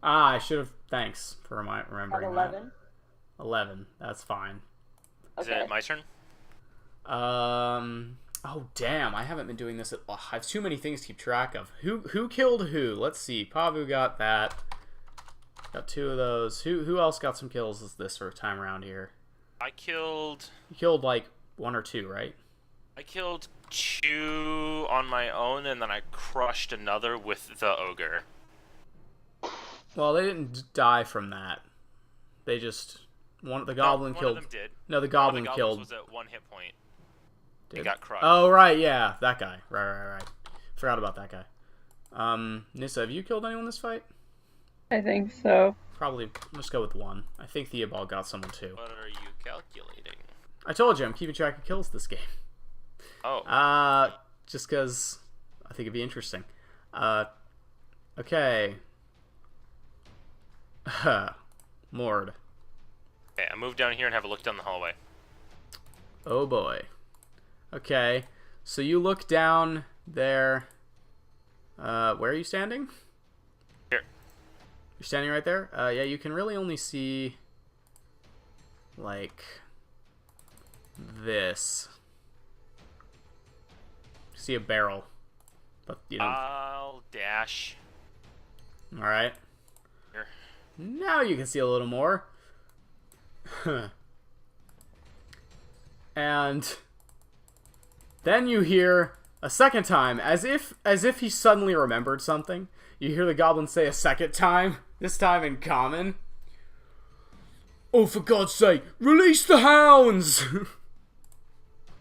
[SPEAKER 1] I should have. Thanks for remembering
[SPEAKER 4] At 11.
[SPEAKER 1] that. 11. That's fine.
[SPEAKER 4] Okay.
[SPEAKER 2] Is it my turn?
[SPEAKER 1] Oh damn! I haven't been doing this. I have too many things to keep track of. Who killed who? Let's see. Pavu got that. Got 2 of those. Who else got some kills this sort of time around here?
[SPEAKER 2] I killed.
[SPEAKER 1] You killed like 1 or 2, right?
[SPEAKER 2] I killed 2 on my own, and then I crushed another with the ogre.
[SPEAKER 1] Well, they didn't die from that. They just the goblin killed.
[SPEAKER 2] One of them did.
[SPEAKER 1] No, the goblin
[SPEAKER 2] one of the
[SPEAKER 1] killed.
[SPEAKER 2] was at 1 hit point.
[SPEAKER 1] Did?
[SPEAKER 2] He got crushed.
[SPEAKER 1] Oh right, yeah, that guy. Right. Forgot about that guy. Nissa, have you killed anyone this fight?
[SPEAKER 8] I think so.
[SPEAKER 1] Probably. Let's go with 1. I think Theobald got someone too.
[SPEAKER 2] What are you calculating?
[SPEAKER 1] I told you I'm keeping track of kills this game.
[SPEAKER 2] Oh.
[SPEAKER 1] Just because I think it'd be interesting. Okay. Mord.
[SPEAKER 2] Okay, I move down here and have a look down the hallway.
[SPEAKER 1] Oh boy. Okay. So you look down there. Where are you standing?
[SPEAKER 2] Here.
[SPEAKER 1] You're standing right there? Yeah, you can really only see like this. See a barrel. But you don't.
[SPEAKER 2] I'll dash.
[SPEAKER 1] Alright.
[SPEAKER 2] Here.
[SPEAKER 1] Now you can see a little more. And Then you hear a second time, as if he suddenly remembered something. You hear the goblin say a second time, this time in common. Oh, for God's sake, release the hounds!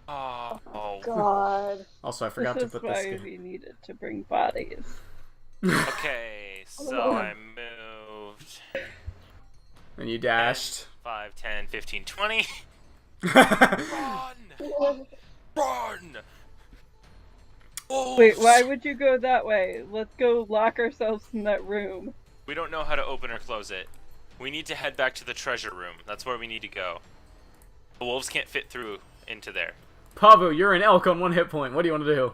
[SPEAKER 2] Oh.
[SPEAKER 4] God.
[SPEAKER 1] Also, I forgot to put this
[SPEAKER 5] This is why
[SPEAKER 1] in.
[SPEAKER 5] we needed to bring bodies.
[SPEAKER 2] Okay, so I moved
[SPEAKER 1] And you dashed.
[SPEAKER 2] 5, 10, 15, 20. Run! Run! Oh,
[SPEAKER 5] Wait, why would you go that way? Let's go lock ourselves in that room.
[SPEAKER 2] We don't know how to open or close it. We need to head back to the treasure room. That's where we need to go. The wolves can't fit through into there.
[SPEAKER 1] Pavu, you're an elk on 1 hit point. What do you want to do?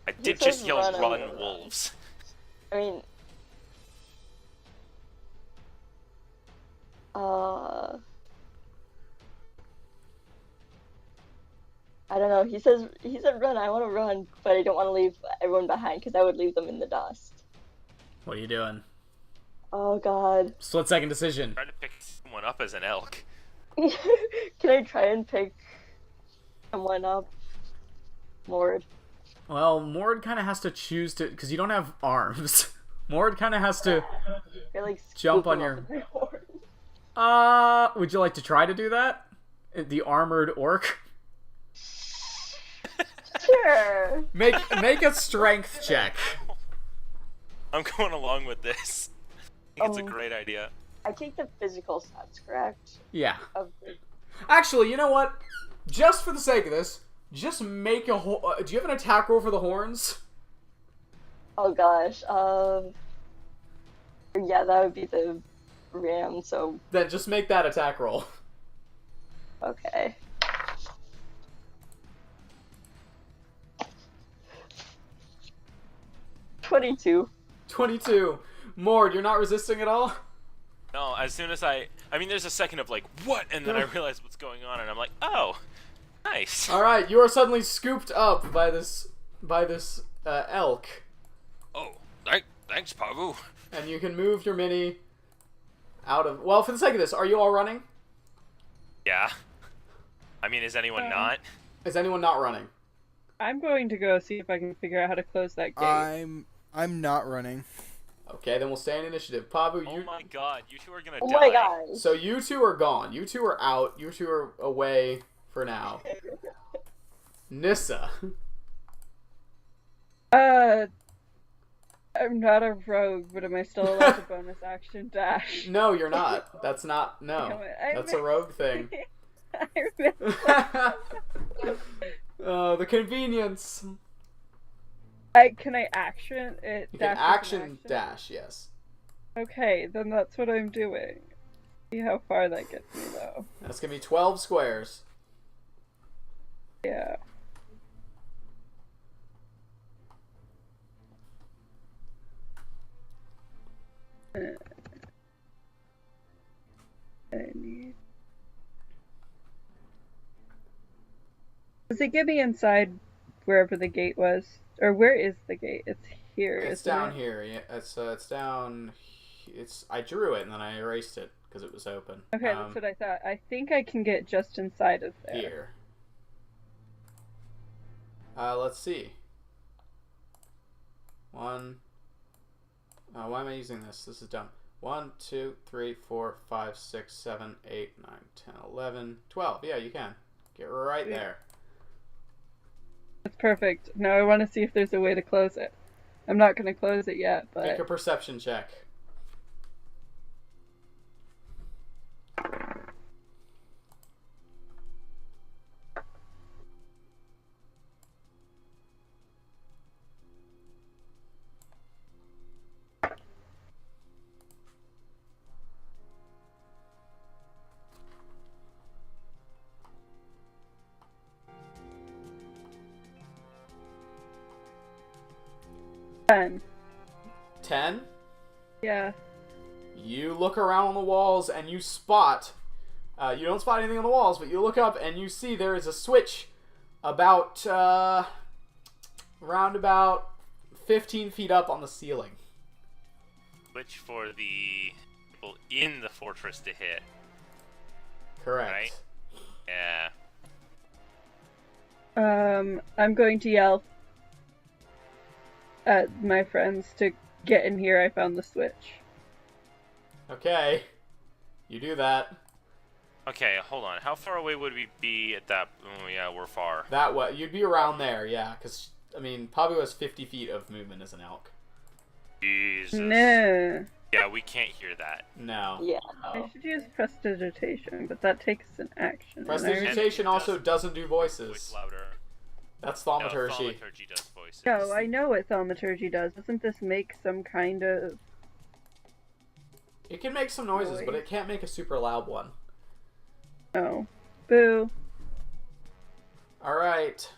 [SPEAKER 2] I did
[SPEAKER 4] says
[SPEAKER 2] just yell
[SPEAKER 4] run,
[SPEAKER 2] run,
[SPEAKER 4] I'm gonna
[SPEAKER 2] wolves.
[SPEAKER 4] I mean, I don't know. He said run. I want to run, but I don't want to leave everyone behind because I would leave them in the dust.
[SPEAKER 1] What are you doing?
[SPEAKER 4] Oh God.
[SPEAKER 1] Split second decision.
[SPEAKER 2] Try to pick someone up as an elk.
[SPEAKER 4] Can I try and pick someone up? Mord.
[SPEAKER 1] Well, Mord kind of has to choose to, because you don't have arms. Mord kind of has to
[SPEAKER 4] You're like
[SPEAKER 1] jump on
[SPEAKER 4] scooping
[SPEAKER 1] your...
[SPEAKER 4] up with my horn.
[SPEAKER 1] Would you like to try to do that? The armored orc?
[SPEAKER 4] Sure.
[SPEAKER 1] Make a strength check.
[SPEAKER 2] I'm going along with this. I think it's a
[SPEAKER 4] Um,
[SPEAKER 2] great idea.
[SPEAKER 4] I take the physical stats, correct?
[SPEAKER 1] Yeah.
[SPEAKER 4] Of the...
[SPEAKER 1] Actually, you know what? Just for the sake of this, just make a do you have an attack roll for the horns?
[SPEAKER 4] Oh gosh. Yeah, that would be the ram. So
[SPEAKER 1] Then just make that attack roll.
[SPEAKER 4] okay. $22.
[SPEAKER 1] 22. Mord, you're not resisting at all?
[SPEAKER 2] No, as soon as I mean, there's a second of like, what? And then I realize what's going on, and I'm like, oh, nice.
[SPEAKER 1] Alright, you are suddenly scooped up by this elk.
[SPEAKER 2] Oh, thanks, Pavu.
[SPEAKER 1] And you can move your mini out of... Well, for the sake of this, are you all running?
[SPEAKER 2] Yeah. I mean, is anyone not?
[SPEAKER 1] Is anyone not running?
[SPEAKER 5] I'm going to go see if I can figure out how to close that gate.
[SPEAKER 3] I'm not running.
[SPEAKER 1] Okay, then we'll stay in initiative. Pabu,
[SPEAKER 2] Oh
[SPEAKER 1] you...
[SPEAKER 2] my god, you two are gonna
[SPEAKER 4] Oh
[SPEAKER 2] die.
[SPEAKER 4] my gosh.
[SPEAKER 1] So you two are gone. You two are out. You two are away for now. Nissa.
[SPEAKER 5] I'm not a rogue, but am I still allowed to bonus action dash?
[SPEAKER 1] No, you're not. That's not... No.
[SPEAKER 5] Damn it, I
[SPEAKER 1] That's a rogue thing.
[SPEAKER 5] I missed.
[SPEAKER 1] The convenience.
[SPEAKER 5] Can I action it?
[SPEAKER 1] You can
[SPEAKER 5] dash as an
[SPEAKER 1] action dash, yes.
[SPEAKER 5] Okay, then that's what I'm doing. See how far that gets me, though.
[SPEAKER 1] That's gonna be 12 squares.
[SPEAKER 5] Yeah. I need... Does it get me inside wherever the gate was? Or where is the gate? It's here.
[SPEAKER 1] It's
[SPEAKER 5] isn't
[SPEAKER 1] down
[SPEAKER 5] it?
[SPEAKER 1] here. Yeah, it's down. I drew it and then I erased it because it was open.
[SPEAKER 5] Okay, that's what I thought. I think I can get just inside of there.
[SPEAKER 1] Here. Let's see. One. Why am I using this? This is dumb. 1, 2, 3, 4, 5, 6, 7, 8, 9, 10, 11, 12. Yeah, you can. Get right there.
[SPEAKER 5] That's perfect. Now I want to see if there's a way to close it. I'm not going to close it yet, but...
[SPEAKER 1] Make a perception check.
[SPEAKER 5] Ten.
[SPEAKER 1] 10?
[SPEAKER 5] Yeah.
[SPEAKER 1] You look around on the walls and you spot... you don't spot anything on the walls, but you look up and you see there is a switch about... around about 15 feet up on the ceiling.
[SPEAKER 2] Which for the people in the fortress to hit.
[SPEAKER 1] Correct.
[SPEAKER 2] Right? Yeah.
[SPEAKER 8] I'm going to yell at my friends to get in here. I found the switch.
[SPEAKER 1] Okay. You do that.
[SPEAKER 2] Okay, hold on. How far away would we be at that? Oh, yeah, we're far.
[SPEAKER 1] That way. You'd be around there, yeah. Because, I mean, Pabu has 50 feet of movement as an elk.
[SPEAKER 2] Jesus.
[SPEAKER 8] No.
[SPEAKER 2] Yeah, we can't hear that.
[SPEAKER 1] No.
[SPEAKER 4] Yeah,
[SPEAKER 8] I
[SPEAKER 4] no.
[SPEAKER 8] should use prestidigitation, but that takes an action.
[SPEAKER 1] Prestidigitation also doesn't do voices.
[SPEAKER 2] Voice louder.
[SPEAKER 1] That's
[SPEAKER 2] No,
[SPEAKER 1] thaumaturgy.
[SPEAKER 2] thaumaturgy does voices.
[SPEAKER 8] No, I know what thaumaturgy does. Doesn't this make some kind of...
[SPEAKER 1] It can make some noises, but it can't make a super loud one.
[SPEAKER 8] Oh. Boo.
[SPEAKER 1] Alright.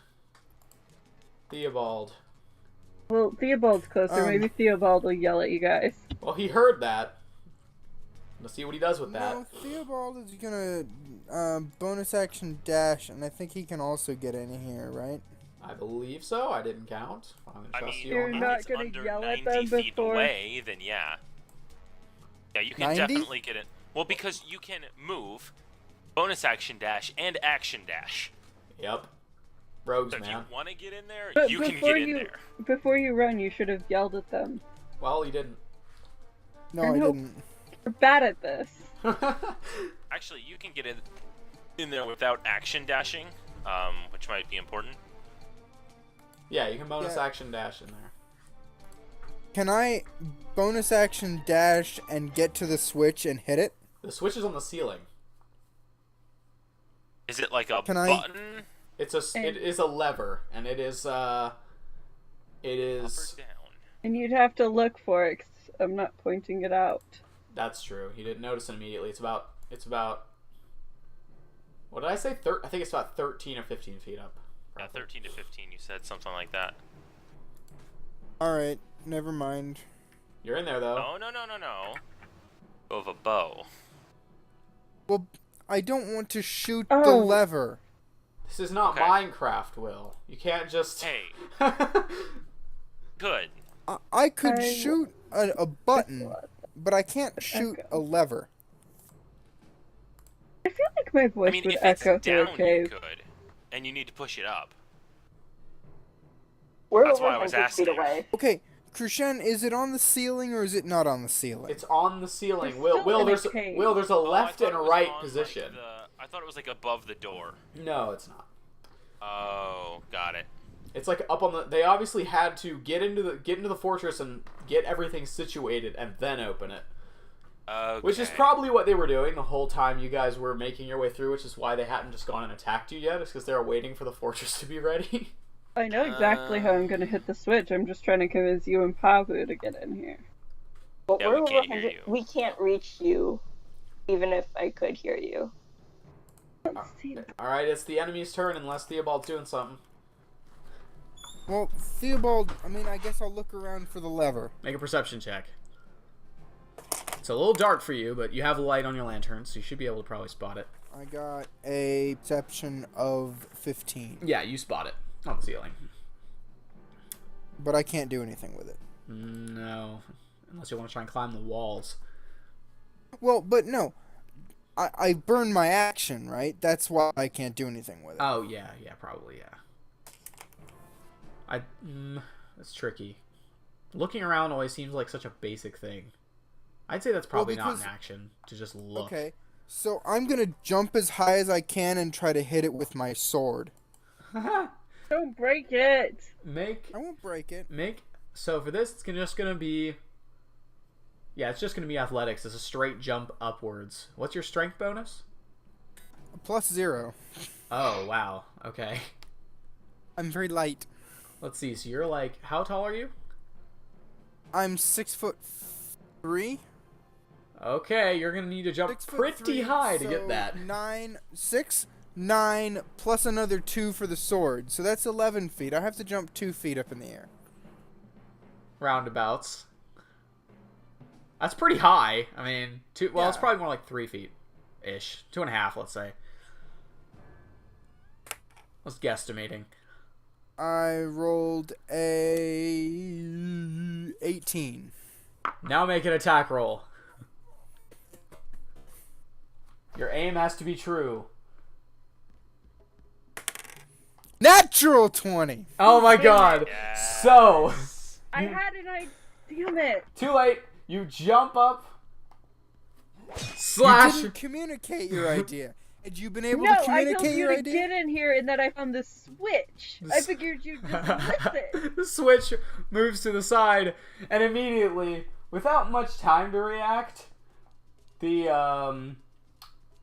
[SPEAKER 1] Theobald.
[SPEAKER 8] Well, Theobald's closer. Maybe Theobald will yell at you guys.
[SPEAKER 1] Well, he heard that. Let's see what he does with that.
[SPEAKER 3] No, Theobald is gonna bonus action dash, and I think he can also get in here, right?
[SPEAKER 1] I believe so. I didn't count. I'm gonna
[SPEAKER 2] I
[SPEAKER 1] trust
[SPEAKER 2] mean,
[SPEAKER 1] you
[SPEAKER 8] You're
[SPEAKER 1] on
[SPEAKER 2] if
[SPEAKER 1] that.
[SPEAKER 8] not
[SPEAKER 2] it's
[SPEAKER 8] gonna
[SPEAKER 2] under
[SPEAKER 8] yell at
[SPEAKER 2] 90
[SPEAKER 8] them
[SPEAKER 2] feet
[SPEAKER 8] before-
[SPEAKER 2] away, then yeah. Yeah, you can
[SPEAKER 3] 90?
[SPEAKER 2] definitely get in. Well, because you can move, bonus action dash, and action dash.
[SPEAKER 1] Yep. Rogues,
[SPEAKER 2] So if you
[SPEAKER 1] man.
[SPEAKER 2] want to get in there,
[SPEAKER 8] But
[SPEAKER 2] you can
[SPEAKER 8] before
[SPEAKER 2] get in
[SPEAKER 8] you
[SPEAKER 2] there.
[SPEAKER 8] before you run, you should have yelled at them.
[SPEAKER 1] Well, he didn't.
[SPEAKER 3] No,
[SPEAKER 8] I
[SPEAKER 3] I
[SPEAKER 8] know.
[SPEAKER 3] didn't.
[SPEAKER 8] You're bad at this.
[SPEAKER 2] Actually, you can get in there without action dashing, which might be important.
[SPEAKER 1] Yeah, you can bonus
[SPEAKER 3] Yeah.
[SPEAKER 1] action dash in there.
[SPEAKER 3] Can I bonus action dash and get to the switch and hit it?
[SPEAKER 1] The switch is on the ceiling.
[SPEAKER 2] Is it like a
[SPEAKER 3] Can I-
[SPEAKER 2] button?
[SPEAKER 1] It is a lever, and it is
[SPEAKER 2] Up or
[SPEAKER 1] is.
[SPEAKER 2] down?
[SPEAKER 8] And you'd have to look for it, 'cause I'm not pointing it out.
[SPEAKER 1] That's true. He didn't notice it immediately. It's about. What did I say? I think it's about 13 or 15 feet up.
[SPEAKER 2] Yeah, 13 to 15. You said something like that.
[SPEAKER 3] Alright, never mind.
[SPEAKER 1] You're in there though.
[SPEAKER 2] Oh no. Of a bow.
[SPEAKER 3] Well, I don't want to shoot the
[SPEAKER 8] Oh.
[SPEAKER 3] lever.
[SPEAKER 1] This is not
[SPEAKER 2] Okay.
[SPEAKER 1] Minecraft, Will. You can't just.
[SPEAKER 2] Hey, good.
[SPEAKER 3] I could
[SPEAKER 8] I-
[SPEAKER 3] shoot a button, but I can't shoot a lever.
[SPEAKER 8] I feel like my voice
[SPEAKER 2] I mean,
[SPEAKER 8] would
[SPEAKER 2] if it's
[SPEAKER 8] echo through a
[SPEAKER 2] down, you
[SPEAKER 8] cave.
[SPEAKER 2] could, and you need to push it up.
[SPEAKER 4] We're
[SPEAKER 2] That's
[SPEAKER 4] over
[SPEAKER 2] why I was
[SPEAKER 4] 100 feet
[SPEAKER 2] asking.
[SPEAKER 4] away.
[SPEAKER 3] Okay, Krushen, is it on the ceiling or is it not on the ceiling?
[SPEAKER 1] It's on the ceiling.
[SPEAKER 8] It's
[SPEAKER 1] Will,
[SPEAKER 8] still in a
[SPEAKER 1] there's
[SPEAKER 8] cave.
[SPEAKER 1] there's a
[SPEAKER 2] Oh, I
[SPEAKER 1] left
[SPEAKER 2] thought
[SPEAKER 1] and a
[SPEAKER 2] it was
[SPEAKER 1] right
[SPEAKER 2] on,
[SPEAKER 1] position.
[SPEAKER 2] Like, I thought it was like above the door.
[SPEAKER 1] No, it's not.
[SPEAKER 2] Oh, got it.
[SPEAKER 1] It's like up on the. They obviously had to get into the fortress and get everything situated and then open it.
[SPEAKER 2] Okay.
[SPEAKER 1] Which is probably what they were doing the whole time you guys were making your way through, which is why they hadn't just gone and attacked you yet. It's because they were waiting for the fortress to be ready.
[SPEAKER 8] I know exactly how I'm gonna hit the switch. I'm just trying to convince you and Pavu to get in here.
[SPEAKER 4] But
[SPEAKER 2] Yeah,
[SPEAKER 4] we're
[SPEAKER 2] we
[SPEAKER 4] over
[SPEAKER 2] can't hear
[SPEAKER 4] 100.
[SPEAKER 2] you.
[SPEAKER 4] We can't reach you, even if I could hear you.
[SPEAKER 8] Let's see.
[SPEAKER 1] Alright, it's the enemy's turn unless Theobald's doing something.
[SPEAKER 3] Well, Theobald, I guess I'll look around for the lever.
[SPEAKER 1] Make a perception check. It's a little dark for you, but you have a light on your lantern, so you should be able to probably spot it.
[SPEAKER 3] I got a perception of 15,
[SPEAKER 1] Yeah, you spot it on the ceiling.
[SPEAKER 3] but I can't do anything with it.
[SPEAKER 1] No, unless you want to try and climb the walls.
[SPEAKER 3] Well, but no. I burned my action, right? That's why I can't do anything with it.
[SPEAKER 1] Oh yeah, probably yeah. That's tricky. Looking around always seems like such a basic thing. I'd say that's probably not
[SPEAKER 3] because-
[SPEAKER 1] an action to just look.
[SPEAKER 3] Okay, so I'm gonna jump as high as I can and try to hit it with my sword.
[SPEAKER 8] Don't break it.
[SPEAKER 3] I won't break it.
[SPEAKER 1] So for this, it's just gonna be. Yeah, it's just gonna be athletics. It's a straight jump upwards. What's your strength bonus?
[SPEAKER 3] +0.
[SPEAKER 1] Oh wow. Okay.
[SPEAKER 3] I'm very light.
[SPEAKER 1] Let's see. So you're like, how tall are you?
[SPEAKER 3] I'm 6'3".
[SPEAKER 1] Okay, you're gonna need to jump
[SPEAKER 3] 6'3",
[SPEAKER 1] pretty high to
[SPEAKER 3] so
[SPEAKER 1] get that.
[SPEAKER 3] 9 plus another 2 for the sword, so that's 11 feet. I have to jump 2 feet up in the air.
[SPEAKER 1] Roundabouts. That's pretty high. I mean, it's
[SPEAKER 3] Yeah.
[SPEAKER 1] probably more like 3 feet ish. 2.5, let's say. Let's guesstimating.
[SPEAKER 3] I rolled a 18.
[SPEAKER 1] Now make an attack roll. Your aim has to be true.
[SPEAKER 3] Natural 20!
[SPEAKER 1] Oh my god.
[SPEAKER 2] Yes.
[SPEAKER 1] So,
[SPEAKER 8] I had an idea. Damn it.
[SPEAKER 1] too late. You jump up.
[SPEAKER 3] You
[SPEAKER 1] Slash.
[SPEAKER 3] didn't communicate your idea. Had you been able
[SPEAKER 8] No,
[SPEAKER 3] to
[SPEAKER 8] I told
[SPEAKER 3] communicate
[SPEAKER 8] you
[SPEAKER 3] your
[SPEAKER 8] to
[SPEAKER 3] idea?
[SPEAKER 8] get in here and then I found the switch. I figured you'd just listen.
[SPEAKER 1] The switch moves to the side, and immediately, without much time to react, the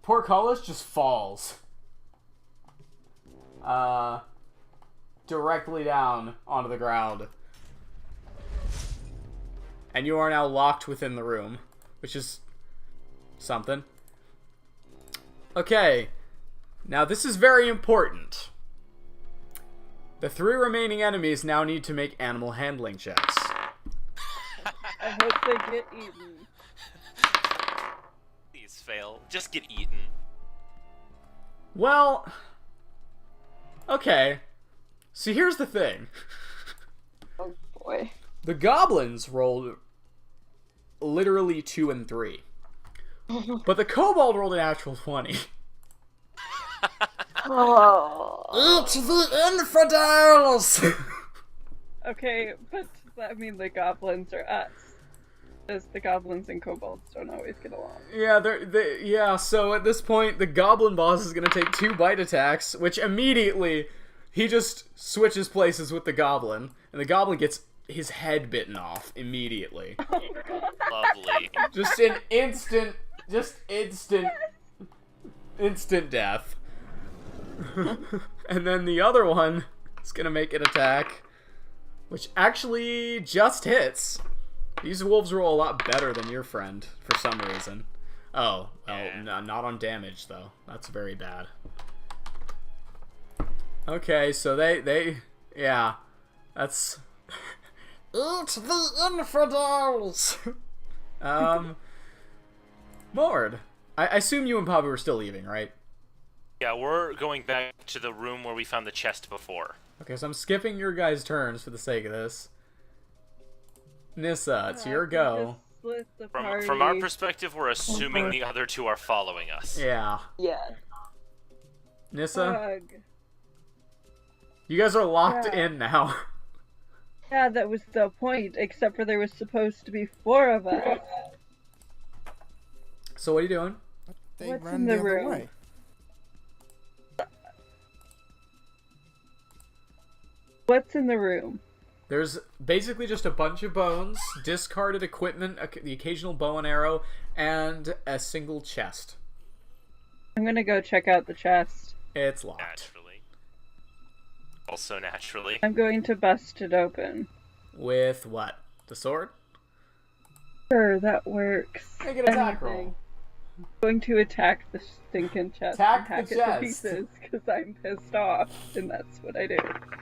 [SPEAKER 1] portcullis just falls. Directly down onto the ground. And you are now locked within the room, which is something. Okay, now this is very important. The 3 remaining enemies now need to make animal handling checks.
[SPEAKER 8] I hope they get eaten.
[SPEAKER 2] Please fail. Just get eaten.
[SPEAKER 1] Well, okay. So here's the thing.
[SPEAKER 4] Oh boy.
[SPEAKER 1] The goblins rolled literally 2 and 3. But the kobold rolled a natural 20.
[SPEAKER 4] Oh.
[SPEAKER 3] It's the infidels!
[SPEAKER 8] Okay, but does that mean the goblins are us? Because the goblins and kobolds don't always get along.
[SPEAKER 1] Yeah, so at this point, the goblin boss is going to take 2 bite attacks, which immediately, he just switches places with the goblin, and the goblin gets his head bitten off immediately.
[SPEAKER 2] Lovely.
[SPEAKER 1] Just an instant death. And then the other one is going to make an attack, which actually just hits. These wolves roll a lot better than your friend, for some reason. Oh, well, no, not on damage, though. That's very bad. Okay, so yeah, that's... Eat the infidels! Mord, I assume you and Pabu are still leaving, right?
[SPEAKER 2] Yeah, we're going back to the room where we found the chest before.
[SPEAKER 1] Okay, so I'm skipping your guys' turns for the sake of this. Nissa, it's your go.
[SPEAKER 8] Just split the
[SPEAKER 2] From our
[SPEAKER 8] party.
[SPEAKER 2] perspective, we're assuming the other 2 are following us.
[SPEAKER 1] Yeah.
[SPEAKER 4] Yeah.
[SPEAKER 1] Nissa,
[SPEAKER 8] Ugh.
[SPEAKER 1] you guys are locked
[SPEAKER 8] Yeah.
[SPEAKER 1] in now.
[SPEAKER 8] Yeah, that was the point, except for there was supposed to be 4 of us.
[SPEAKER 1] So what are you doing?
[SPEAKER 3] They
[SPEAKER 8] What's
[SPEAKER 3] ran
[SPEAKER 8] in the
[SPEAKER 3] the other
[SPEAKER 8] room?
[SPEAKER 3] way.
[SPEAKER 8] What's in the room?
[SPEAKER 1] There's basically just a bunch of bones, discarded equipment, the occasional bow and arrow, and a single chest.
[SPEAKER 8] I'm gonna go check out the chest.
[SPEAKER 1] It's locked.
[SPEAKER 2] Naturally. Also naturally.
[SPEAKER 8] I'm going to bust it open.
[SPEAKER 1] With what? The sword?
[SPEAKER 8] Sure, that works.
[SPEAKER 1] Make an attack roll.
[SPEAKER 8] Anything. I'm going to attack the stinking chest
[SPEAKER 1] Attack
[SPEAKER 8] and hack
[SPEAKER 1] the
[SPEAKER 8] it to
[SPEAKER 1] chest.
[SPEAKER 8] pieces, because I'm pissed off, and that's what I do.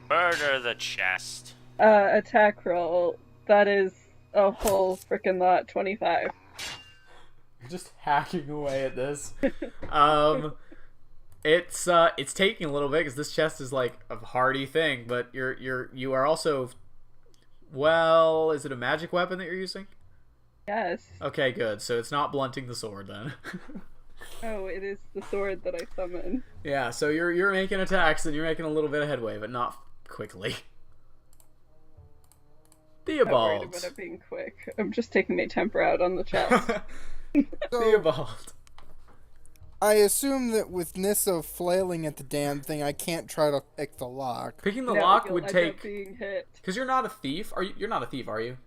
[SPEAKER 2] Murder the chest.
[SPEAKER 8] Attack roll. That is a whole frickin' lot, 25.
[SPEAKER 1] You're just hacking away at this. It's taking a little bit because this chest is like a hardy thing, but you are also, well, is it a magic weapon that you're using?
[SPEAKER 8] Yes.
[SPEAKER 1] Okay, good. So it's not blunting the sword then.
[SPEAKER 8] Oh, it is the sword that I summon.
[SPEAKER 1] Yeah, so you're making attacks and you're making a little bit of headway, but not quickly.
[SPEAKER 8] I'm not worried
[SPEAKER 1] Theobald.
[SPEAKER 8] about it being quick. I'm just taking my temper out on the chest.
[SPEAKER 1] Theobald.
[SPEAKER 3] I assume that with Nissa flailing at the damn thing, I can't try to pick the lock.
[SPEAKER 1] Picking the
[SPEAKER 8] No,
[SPEAKER 1] lock
[SPEAKER 8] you'll
[SPEAKER 1] would
[SPEAKER 8] end
[SPEAKER 1] take...
[SPEAKER 8] up being hit.
[SPEAKER 1] Because you're not a thief. You're not a thief, are you?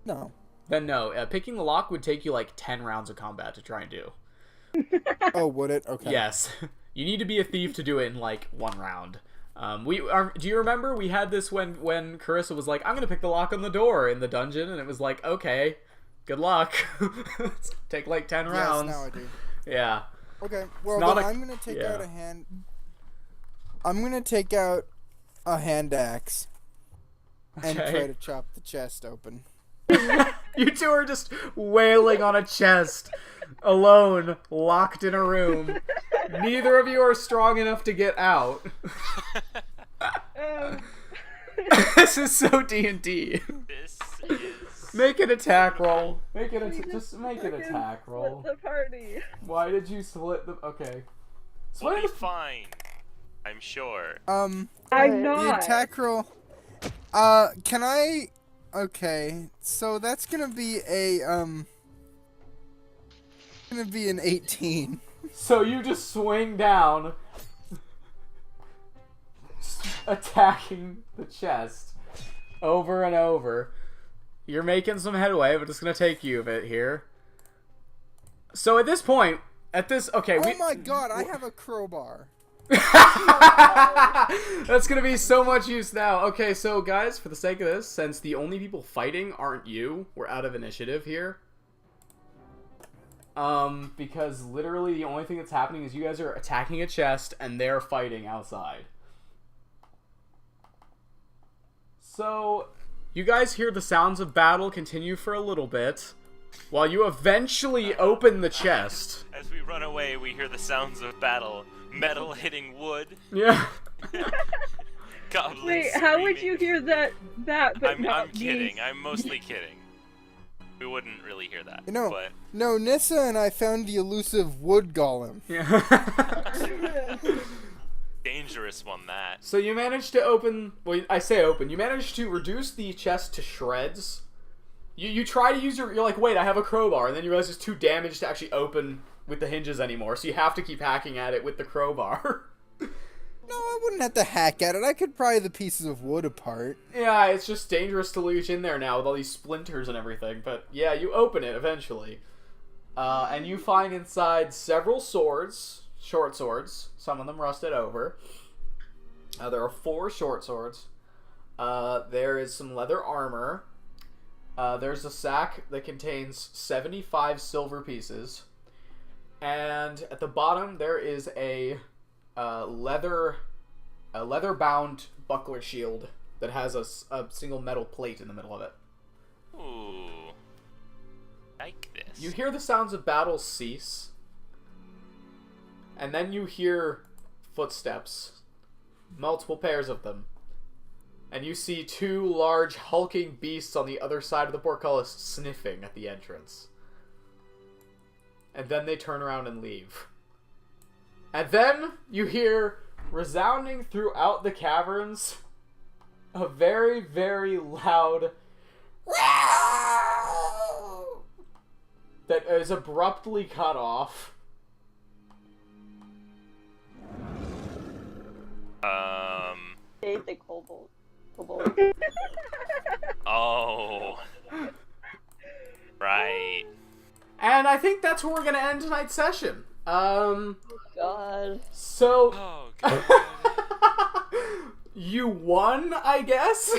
[SPEAKER 3] No.
[SPEAKER 1] Then no. Picking the lock would take you like 10 rounds of combat to try and do.
[SPEAKER 3] Oh, would it? Okay.
[SPEAKER 1] Yes. You need to be a thief to do it in like 1 round. Do you remember we had this when Carissa was like, I'm gonna pick the lock on the door in the dungeon, and it was like, okay, good luck. Take like 10 rounds.
[SPEAKER 3] Yes, now I do.
[SPEAKER 1] Yeah.
[SPEAKER 3] Okay, well
[SPEAKER 1] not
[SPEAKER 3] then
[SPEAKER 1] a-
[SPEAKER 3] I'm gonna take
[SPEAKER 1] yeah.
[SPEAKER 3] out a hand. I'm gonna take out a hand axe and
[SPEAKER 1] Okay.
[SPEAKER 3] try to chop the chest open.
[SPEAKER 1] You two are just wailing on a chest, alone, locked in a room. Neither of you are strong enough to get out. This is so D&D.
[SPEAKER 2] This is...
[SPEAKER 1] Make an attack roll. Just make an attack roll.
[SPEAKER 8] Split the party.
[SPEAKER 1] Why did you split the... Okay.
[SPEAKER 2] We'll
[SPEAKER 1] Split
[SPEAKER 2] be
[SPEAKER 1] the...
[SPEAKER 2] fine. I'm sure.
[SPEAKER 8] I'm
[SPEAKER 3] The
[SPEAKER 8] not.
[SPEAKER 3] attack roll. Can I? Okay, so that's gonna be an 18.
[SPEAKER 1] So you just swing down, attacking the chest over and over. You're making some headway, but it's gonna take you a bit here. So at this point, okay.
[SPEAKER 3] Oh my god, I have a crowbar.
[SPEAKER 1] That's gonna be so much use now. Okay, so guys, for the sake of this, since the only people fighting aren't you, we're out of initiative here. Because literally the only thing that's happening is you guys are attacking a chest and they're fighting outside. So, you guys hear the sounds of battle continue for a little bit, while you eventually open the chest.
[SPEAKER 2] As we run away, we hear the sounds of battle. Metal hitting wood.
[SPEAKER 1] Yeah.
[SPEAKER 2] Goblins
[SPEAKER 8] Wait, how would
[SPEAKER 2] screaming.
[SPEAKER 8] you hear that but
[SPEAKER 2] I'm
[SPEAKER 8] not
[SPEAKER 2] kidding.
[SPEAKER 8] me?
[SPEAKER 2] I'm mostly kidding. We wouldn't really hear that.
[SPEAKER 3] You know,
[SPEAKER 2] but
[SPEAKER 3] no, Nissa and I found the elusive wood golem.
[SPEAKER 1] Yeah.
[SPEAKER 2] dangerous one, that.
[SPEAKER 1] So you managed to open, well, I say open, you managed to reduce the chest to shreds. You try to use you're like, wait, I have a crowbar, and then you realize it's too damaged to actually open with the hinges anymore, so you have to keep hacking at it with the crowbar.
[SPEAKER 3] No, I wouldn't have to hack at it. I could pry the pieces of wood apart.
[SPEAKER 1] Yeah, it's just dangerous to reach in there now with all these splinters and everything, but yeah, you open it eventually. And you find inside several swords, short swords, some of them rusted over. There are 4 short swords. There is some leather armor. There's a sack that contains 75 silver pieces. And at the bottom, there is a leather-bound buckler shield that has a single metal plate in the middle of it.
[SPEAKER 2] Ooh. Like this.
[SPEAKER 1] You hear the sounds of battle cease. And then you hear footsteps. Multiple pairs of them. And you see 2 large hulking beasts on the other side of the portcullis sniffing at the entrance. And then they turn around and leave. And then you hear, resounding throughout the caverns, a very, very loud that is abruptly cut off.
[SPEAKER 4] Save the kobold.
[SPEAKER 2] Oh. Right.
[SPEAKER 1] And I think that's where we're going to end tonight's session.
[SPEAKER 4] God.
[SPEAKER 1] So,
[SPEAKER 2] Oh, God.
[SPEAKER 1] you won, I guess?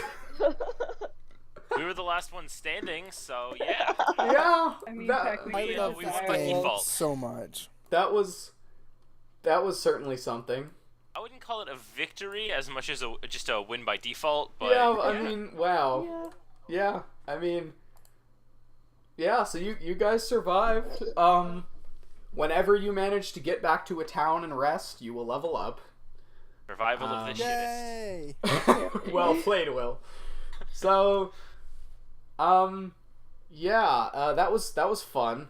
[SPEAKER 2] We were the last one standing, so yeah.
[SPEAKER 1] Yeah.
[SPEAKER 8] I mean,
[SPEAKER 1] that,
[SPEAKER 8] technically,
[SPEAKER 3] I love
[SPEAKER 2] we
[SPEAKER 3] this
[SPEAKER 2] won by
[SPEAKER 3] game
[SPEAKER 2] default.
[SPEAKER 3] so much.
[SPEAKER 1] that was certainly something.
[SPEAKER 2] I wouldn't call it a victory as much as just a win by default, but
[SPEAKER 1] Yeah, I mean, wow.
[SPEAKER 4] Yeah.
[SPEAKER 1] Yeah, I mean, yeah, so you guys survived. Whenever you manage to get back to a town and rest, you will level up.
[SPEAKER 2] survival of the shittest.
[SPEAKER 3] Yay!
[SPEAKER 1] Well played, Will. So, yeah, that was fun.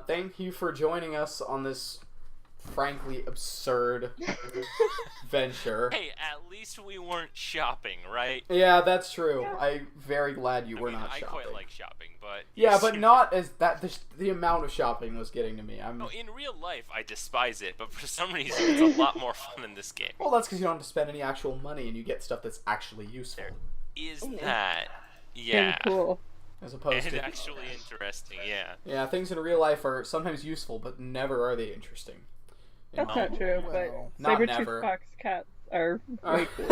[SPEAKER 1] Thank you for joining us on this frankly absurd venture.
[SPEAKER 2] Hey, at least we weren't shopping, right?
[SPEAKER 1] Yeah, that's true. I'm very glad you were
[SPEAKER 2] I mean,
[SPEAKER 1] not
[SPEAKER 2] I
[SPEAKER 1] shopping.
[SPEAKER 2] quite like shopping, but
[SPEAKER 1] Yeah, but not as that. The amount of shopping was getting to me.
[SPEAKER 2] No, in real life, I despise it, but for some reason, it's a lot more fun in this game.
[SPEAKER 1] Well, that's because you don't have to spend any actual money, and you get stuff that's actually useful,
[SPEAKER 2] Is that? Yeah.
[SPEAKER 8] Cool.
[SPEAKER 1] as opposed
[SPEAKER 2] And
[SPEAKER 1] to
[SPEAKER 2] actually interesting, yeah.
[SPEAKER 1] yeah, things in real life are sometimes useful, but never are they interesting. You
[SPEAKER 8] That's
[SPEAKER 1] know?
[SPEAKER 8] not true,
[SPEAKER 3] Well,
[SPEAKER 8] but
[SPEAKER 1] not
[SPEAKER 8] saber-tooth
[SPEAKER 1] never.
[SPEAKER 8] fox cats are way cool.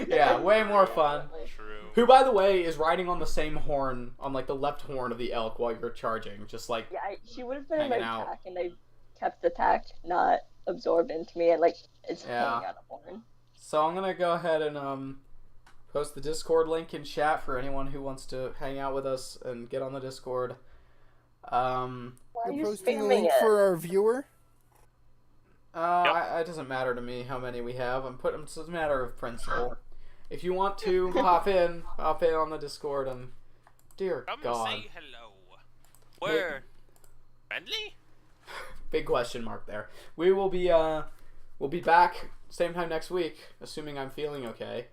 [SPEAKER 1] Yeah, way more fun.
[SPEAKER 2] True.
[SPEAKER 1] Who, by the way, is riding on the same horn, on like the left horn of the elk while you're charging, just like
[SPEAKER 4] Yeah, she would have been in my
[SPEAKER 1] Hanging out.
[SPEAKER 4] pack, and I kept the pack not absorbed into me, and like it's
[SPEAKER 1] Yeah.
[SPEAKER 4] hanging out of horn.
[SPEAKER 1] So I'm gonna go ahead and post the Discord link in chat for anyone who wants to hang out with us and get on the Discord.
[SPEAKER 4] Why are
[SPEAKER 3] You're
[SPEAKER 4] you
[SPEAKER 3] posting a
[SPEAKER 4] spamming
[SPEAKER 3] link
[SPEAKER 4] it?
[SPEAKER 3] for our viewer?
[SPEAKER 1] It doesn't matter to me how many we have. It's a matter of principle. If you want to pop in on the Discord and dear
[SPEAKER 2] Come
[SPEAKER 1] God,
[SPEAKER 2] say hello. We're friendly?
[SPEAKER 1] big question mark there. We will be we'll be back same time next week, assuming I'm feeling okay.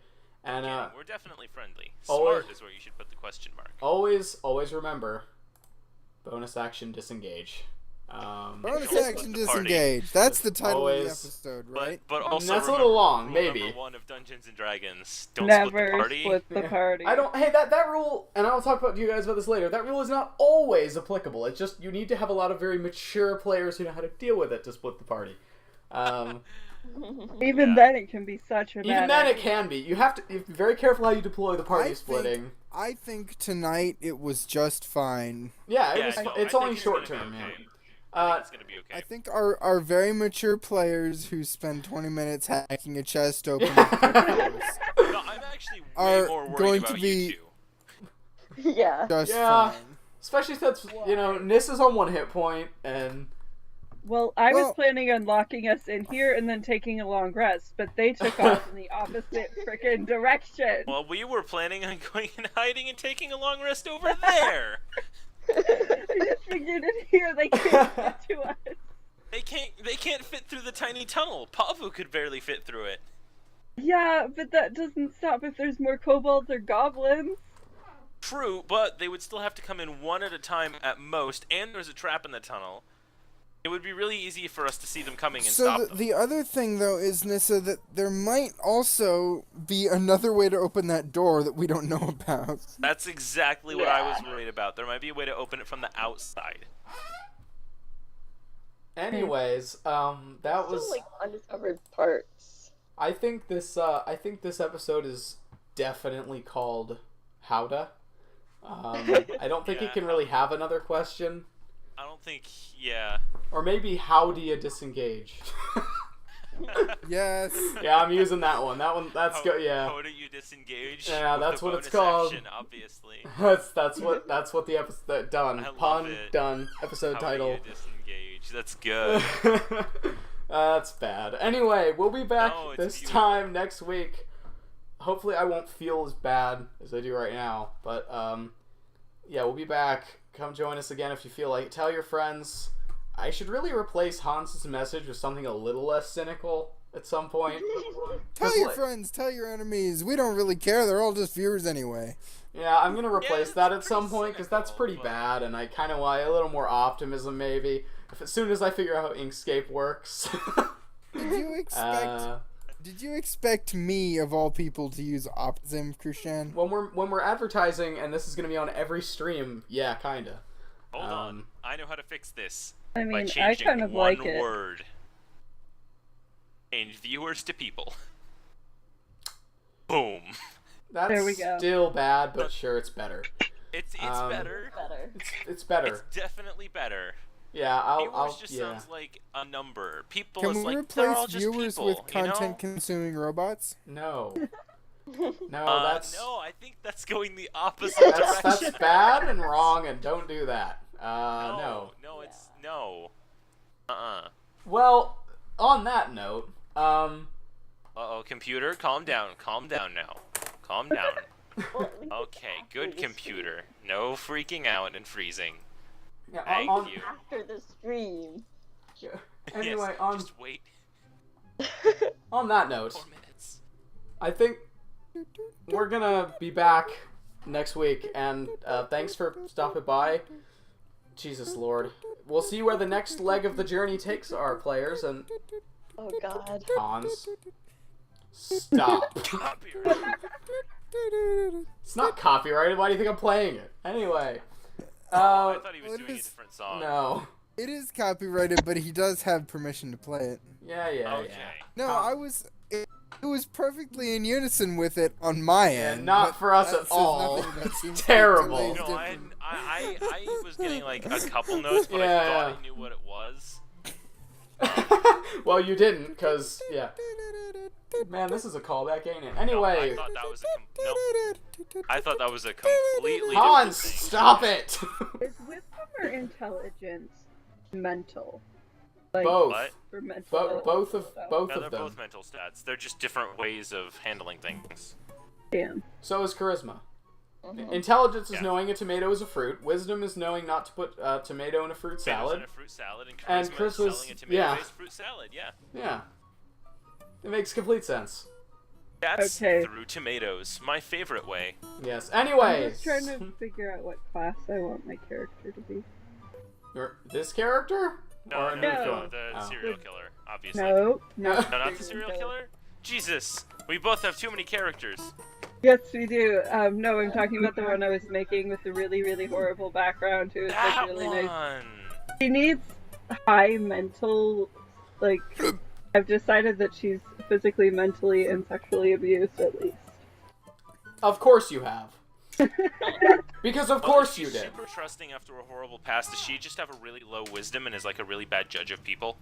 [SPEAKER 1] And
[SPEAKER 2] we're definitely friendly.
[SPEAKER 1] always-
[SPEAKER 2] Smart is where you should put the question mark.
[SPEAKER 1] always remember, bonus action disengage.
[SPEAKER 3] Bonus
[SPEAKER 2] Don't
[SPEAKER 3] action
[SPEAKER 2] split the party.
[SPEAKER 3] disengage. That's the title of the
[SPEAKER 1] Always-
[SPEAKER 3] episode, right?
[SPEAKER 2] But also
[SPEAKER 1] that's a
[SPEAKER 2] remember,
[SPEAKER 1] little long,
[SPEAKER 2] rule
[SPEAKER 1] maybe.
[SPEAKER 2] Number 1 of Dungeons and Dragons: don't split the
[SPEAKER 8] Never
[SPEAKER 2] party.
[SPEAKER 8] split the party.
[SPEAKER 1] I don't. Hey, that rule, and I'll talk to you guys about this later. That rule is not always applicable. It's just you need to have a lot of very mature players who know how to deal with it to split the party.
[SPEAKER 8] Even
[SPEAKER 2] Yeah.
[SPEAKER 8] then, it can be such a bad
[SPEAKER 1] Even then, it
[SPEAKER 8] idea.
[SPEAKER 1] can be. You have to be very careful how you deploy the party splitting.
[SPEAKER 3] I think tonight it was just fine.
[SPEAKER 1] Yeah,
[SPEAKER 2] Yeah,
[SPEAKER 1] it's
[SPEAKER 2] no,
[SPEAKER 1] it's
[SPEAKER 2] I
[SPEAKER 1] only
[SPEAKER 2] think
[SPEAKER 1] short
[SPEAKER 2] gonna
[SPEAKER 1] term,
[SPEAKER 2] be
[SPEAKER 1] man.
[SPEAKER 2] okay. I think it's gonna be okay.
[SPEAKER 3] I think our very mature players who spend 20 minutes hacking a chest open with their doors
[SPEAKER 2] No, I'm actually way
[SPEAKER 3] are
[SPEAKER 2] more worried
[SPEAKER 3] going to
[SPEAKER 2] about
[SPEAKER 3] be-
[SPEAKER 2] you two.
[SPEAKER 4] Yeah.
[SPEAKER 3] just
[SPEAKER 1] Yeah.
[SPEAKER 3] fine.
[SPEAKER 1] Especially since Nis is on 1 hit point, and
[SPEAKER 8] Well, I
[SPEAKER 3] Well-
[SPEAKER 8] was planning on locking us in here and then taking a long rest, but they took off in the opposite frickin' direction.
[SPEAKER 2] Well, we were planning on going and hiding and taking a long rest over there.
[SPEAKER 8] I just figured in here they can't get to us.
[SPEAKER 2] They can't fit through the tiny tunnel. Pavu could barely fit through it.
[SPEAKER 8] Yeah, but that doesn't stop if there's more kobolds or goblins.
[SPEAKER 2] True, but they would still have to come in one at a time at most, and there's a trap in the tunnel. It would be really easy for us to see them coming and stop
[SPEAKER 3] So
[SPEAKER 2] them.
[SPEAKER 3] the other thing, though, is, Nissa, that there might also be another way to open that door that we don't know about.
[SPEAKER 2] That's exactly what I was worried about. There might be a way to open it from the outside.
[SPEAKER 1] anyways, that was.
[SPEAKER 4] Still, like, undiscovered parts.
[SPEAKER 1] I think this episode is definitely called Howda. I don't think
[SPEAKER 2] Yeah.
[SPEAKER 1] it can really have another question,
[SPEAKER 2] I don't think, yeah.
[SPEAKER 1] or maybe how do you disengage?
[SPEAKER 3] Yes.
[SPEAKER 1] Yeah, I'm using that one. That's good. Yeah.
[SPEAKER 2] How do you disengage?
[SPEAKER 1] Yeah,
[SPEAKER 2] with
[SPEAKER 1] that's
[SPEAKER 2] the
[SPEAKER 1] what it's
[SPEAKER 2] bonus
[SPEAKER 1] called.
[SPEAKER 2] Action, obviously.
[SPEAKER 1] That's what the episode done.
[SPEAKER 2] I love
[SPEAKER 1] Pun
[SPEAKER 2] it.
[SPEAKER 1] done. Episode
[SPEAKER 2] How
[SPEAKER 1] title.
[SPEAKER 2] do you disengage? That's good.
[SPEAKER 1] That's bad. Anyway, we'll be back
[SPEAKER 2] No, it's
[SPEAKER 1] this
[SPEAKER 2] beautiful.
[SPEAKER 1] time next week. Hopefully, I won't feel as bad as I do right now. But yeah, we'll be back. Come join us again if you feel like it. Tell your friends. I should really replace Hans's message with something a little less cynical at some point.
[SPEAKER 3] Tell your
[SPEAKER 1] like-
[SPEAKER 3] friends, tell your enemies. We don't really care. They're all just viewers anyway.
[SPEAKER 1] Yeah, I'm gonna replace that at
[SPEAKER 2] that's
[SPEAKER 1] some
[SPEAKER 2] pretty
[SPEAKER 1] point because that's
[SPEAKER 2] cynical,
[SPEAKER 1] pretty
[SPEAKER 2] but-
[SPEAKER 1] bad, and I kind of want a little more optimism maybe. As soon as I figure out how Inkscape works.
[SPEAKER 3] Did you expect? Did you expect me, of all people, to use optimism, Krishan?
[SPEAKER 1] when we're advertising, and this is gonna be on every stream, yeah, kinda.
[SPEAKER 2] Hold on. I know how to fix this.
[SPEAKER 8] I
[SPEAKER 2] By
[SPEAKER 8] mean, I
[SPEAKER 2] changing
[SPEAKER 8] kind of
[SPEAKER 2] one
[SPEAKER 8] like it.
[SPEAKER 2] word. Change viewers to people. Boom.
[SPEAKER 1] That's
[SPEAKER 8] There we go.
[SPEAKER 1] still bad, but sure, it's better.
[SPEAKER 2] It's
[SPEAKER 1] Um,
[SPEAKER 2] better.
[SPEAKER 4] Better.
[SPEAKER 1] It's better.
[SPEAKER 2] It's definitely better.
[SPEAKER 1] Yeah,
[SPEAKER 2] Viewers
[SPEAKER 1] I'll
[SPEAKER 2] just
[SPEAKER 1] yeah.
[SPEAKER 2] sounds like a number. People
[SPEAKER 3] Can
[SPEAKER 2] is
[SPEAKER 3] we
[SPEAKER 2] like they're all
[SPEAKER 3] replace
[SPEAKER 2] just
[SPEAKER 3] viewers
[SPEAKER 2] people,
[SPEAKER 3] with
[SPEAKER 2] you know?
[SPEAKER 3] content-consuming robots?
[SPEAKER 1] No. No, that's
[SPEAKER 2] No, I think that's going the opposite
[SPEAKER 1] that's
[SPEAKER 2] direction.
[SPEAKER 1] bad and wrong, and don't do that. No.
[SPEAKER 2] No, it's no.
[SPEAKER 1] Well, on that note,
[SPEAKER 2] Uh-oh, computer, calm down. Calm down now. Calm down.
[SPEAKER 4] Well,
[SPEAKER 2] Okay, good computer. No freaking out and freezing.
[SPEAKER 1] yeah,
[SPEAKER 2] Thank
[SPEAKER 1] on,
[SPEAKER 2] you.
[SPEAKER 4] after the stream.
[SPEAKER 1] anyway,
[SPEAKER 2] Yes,
[SPEAKER 1] on
[SPEAKER 2] just wait
[SPEAKER 1] on that note,
[SPEAKER 2] 4 minutes.
[SPEAKER 1] I think we're gonna be back next week, and thanks for stopping by. Jesus Lord, we'll see where the next leg of the journey takes our players, and
[SPEAKER 4] Oh God.
[SPEAKER 1] Hans, stop.
[SPEAKER 2] Copyright.
[SPEAKER 1] It's not copyrighted. Why do you think I'm playing it? Anyway,
[SPEAKER 2] I thought he was
[SPEAKER 3] Well, it
[SPEAKER 2] doing a
[SPEAKER 3] is-
[SPEAKER 2] different song.
[SPEAKER 1] no.
[SPEAKER 3] It is copyrighted, but he does have permission to play it.
[SPEAKER 1] Yeah.
[SPEAKER 2] Okay.
[SPEAKER 3] No, It was perfectly in unison with it on my end.
[SPEAKER 1] not
[SPEAKER 3] but
[SPEAKER 1] for us
[SPEAKER 3] that
[SPEAKER 1] at
[SPEAKER 3] says
[SPEAKER 1] all.
[SPEAKER 3] nothing about
[SPEAKER 1] It's
[SPEAKER 3] Team
[SPEAKER 1] terrible.
[SPEAKER 3] Fortress
[SPEAKER 2] No,
[SPEAKER 3] different.
[SPEAKER 2] I was getting like a couple notes, but I
[SPEAKER 1] Yeah.
[SPEAKER 2] thought I knew what it was.
[SPEAKER 1] Well, you didn't, because, yeah. Man, this is a callback, ain't it?
[SPEAKER 2] No,
[SPEAKER 1] Anyway,
[SPEAKER 2] I thought that was I thought that was a completely
[SPEAKER 1] Hans,
[SPEAKER 2] different thing.
[SPEAKER 1] stop it!
[SPEAKER 8] Is wisdom or intelligence mental? Like,
[SPEAKER 1] Both.
[SPEAKER 2] What?
[SPEAKER 8] for mental.
[SPEAKER 1] Both of
[SPEAKER 2] No,
[SPEAKER 1] them.
[SPEAKER 2] they're both mental stats. They're just different ways of handling things.
[SPEAKER 8] Damn.
[SPEAKER 1] So is charisma.
[SPEAKER 4] Mhm.
[SPEAKER 1] Intelligence is
[SPEAKER 2] Yeah.
[SPEAKER 1] knowing a tomato is a fruit. Wisdom is knowing not to put tomato in a fruit
[SPEAKER 2] Tomatoes
[SPEAKER 1] salad.
[SPEAKER 2] in a fruit salad, and
[SPEAKER 1] And
[SPEAKER 2] charisma is
[SPEAKER 1] Christmas-
[SPEAKER 2] selling a
[SPEAKER 1] yeah.
[SPEAKER 2] tomato-based fruit salad. Yeah.
[SPEAKER 1] Yeah. It makes complete sense.
[SPEAKER 2] That's
[SPEAKER 8] Okay.
[SPEAKER 2] through tomatoes, my favorite way.
[SPEAKER 1] Yes.
[SPEAKER 8] I'm
[SPEAKER 1] Anyways.
[SPEAKER 8] just trying to figure out what class I want my character to be.
[SPEAKER 1] This character?
[SPEAKER 2] No,
[SPEAKER 1] Or a
[SPEAKER 2] no,
[SPEAKER 1] new
[SPEAKER 2] no,
[SPEAKER 1] villain?
[SPEAKER 2] the
[SPEAKER 1] Oh.
[SPEAKER 2] serial killer, obviously.
[SPEAKER 8] No, no.
[SPEAKER 2] No, not the serial killer? Jesus, we both have too many characters.
[SPEAKER 8] Yes, we do. No, I'm talking about the one I was making with the really, really horrible background who is like
[SPEAKER 2] That
[SPEAKER 8] really
[SPEAKER 2] one!
[SPEAKER 8] nice. She needs high mental, like, I've decided that she's physically, mentally, and sexually abused at least.
[SPEAKER 1] Of course you have. Because of course you
[SPEAKER 2] she's
[SPEAKER 1] did.
[SPEAKER 2] super trusting after a horrible past. Does she just have a really low wisdom and is like a really bad judge of people?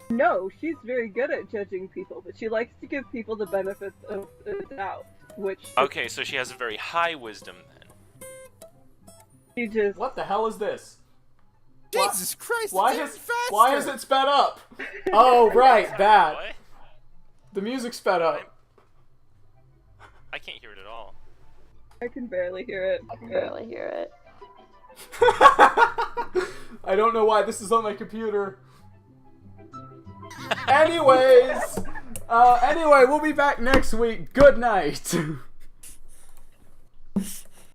[SPEAKER 8] No, she's very good at judging people, but she likes to give people the benefits of the doubt, which
[SPEAKER 2] Okay, so she has a very high wisdom then.
[SPEAKER 8] she just...
[SPEAKER 1] What the hell is this?
[SPEAKER 3] Jesus Christ!
[SPEAKER 1] Why
[SPEAKER 3] it's
[SPEAKER 1] has
[SPEAKER 3] even faster!
[SPEAKER 1] why is it sped up? Oh right, that.
[SPEAKER 2] What?
[SPEAKER 1] The music sped up.
[SPEAKER 2] I can't hear it at all.
[SPEAKER 8] I can barely hear it.
[SPEAKER 4] I can barely hear it.
[SPEAKER 1] I don't know why this is on my computer. Anyways, anyway, we'll be back next week. Good night.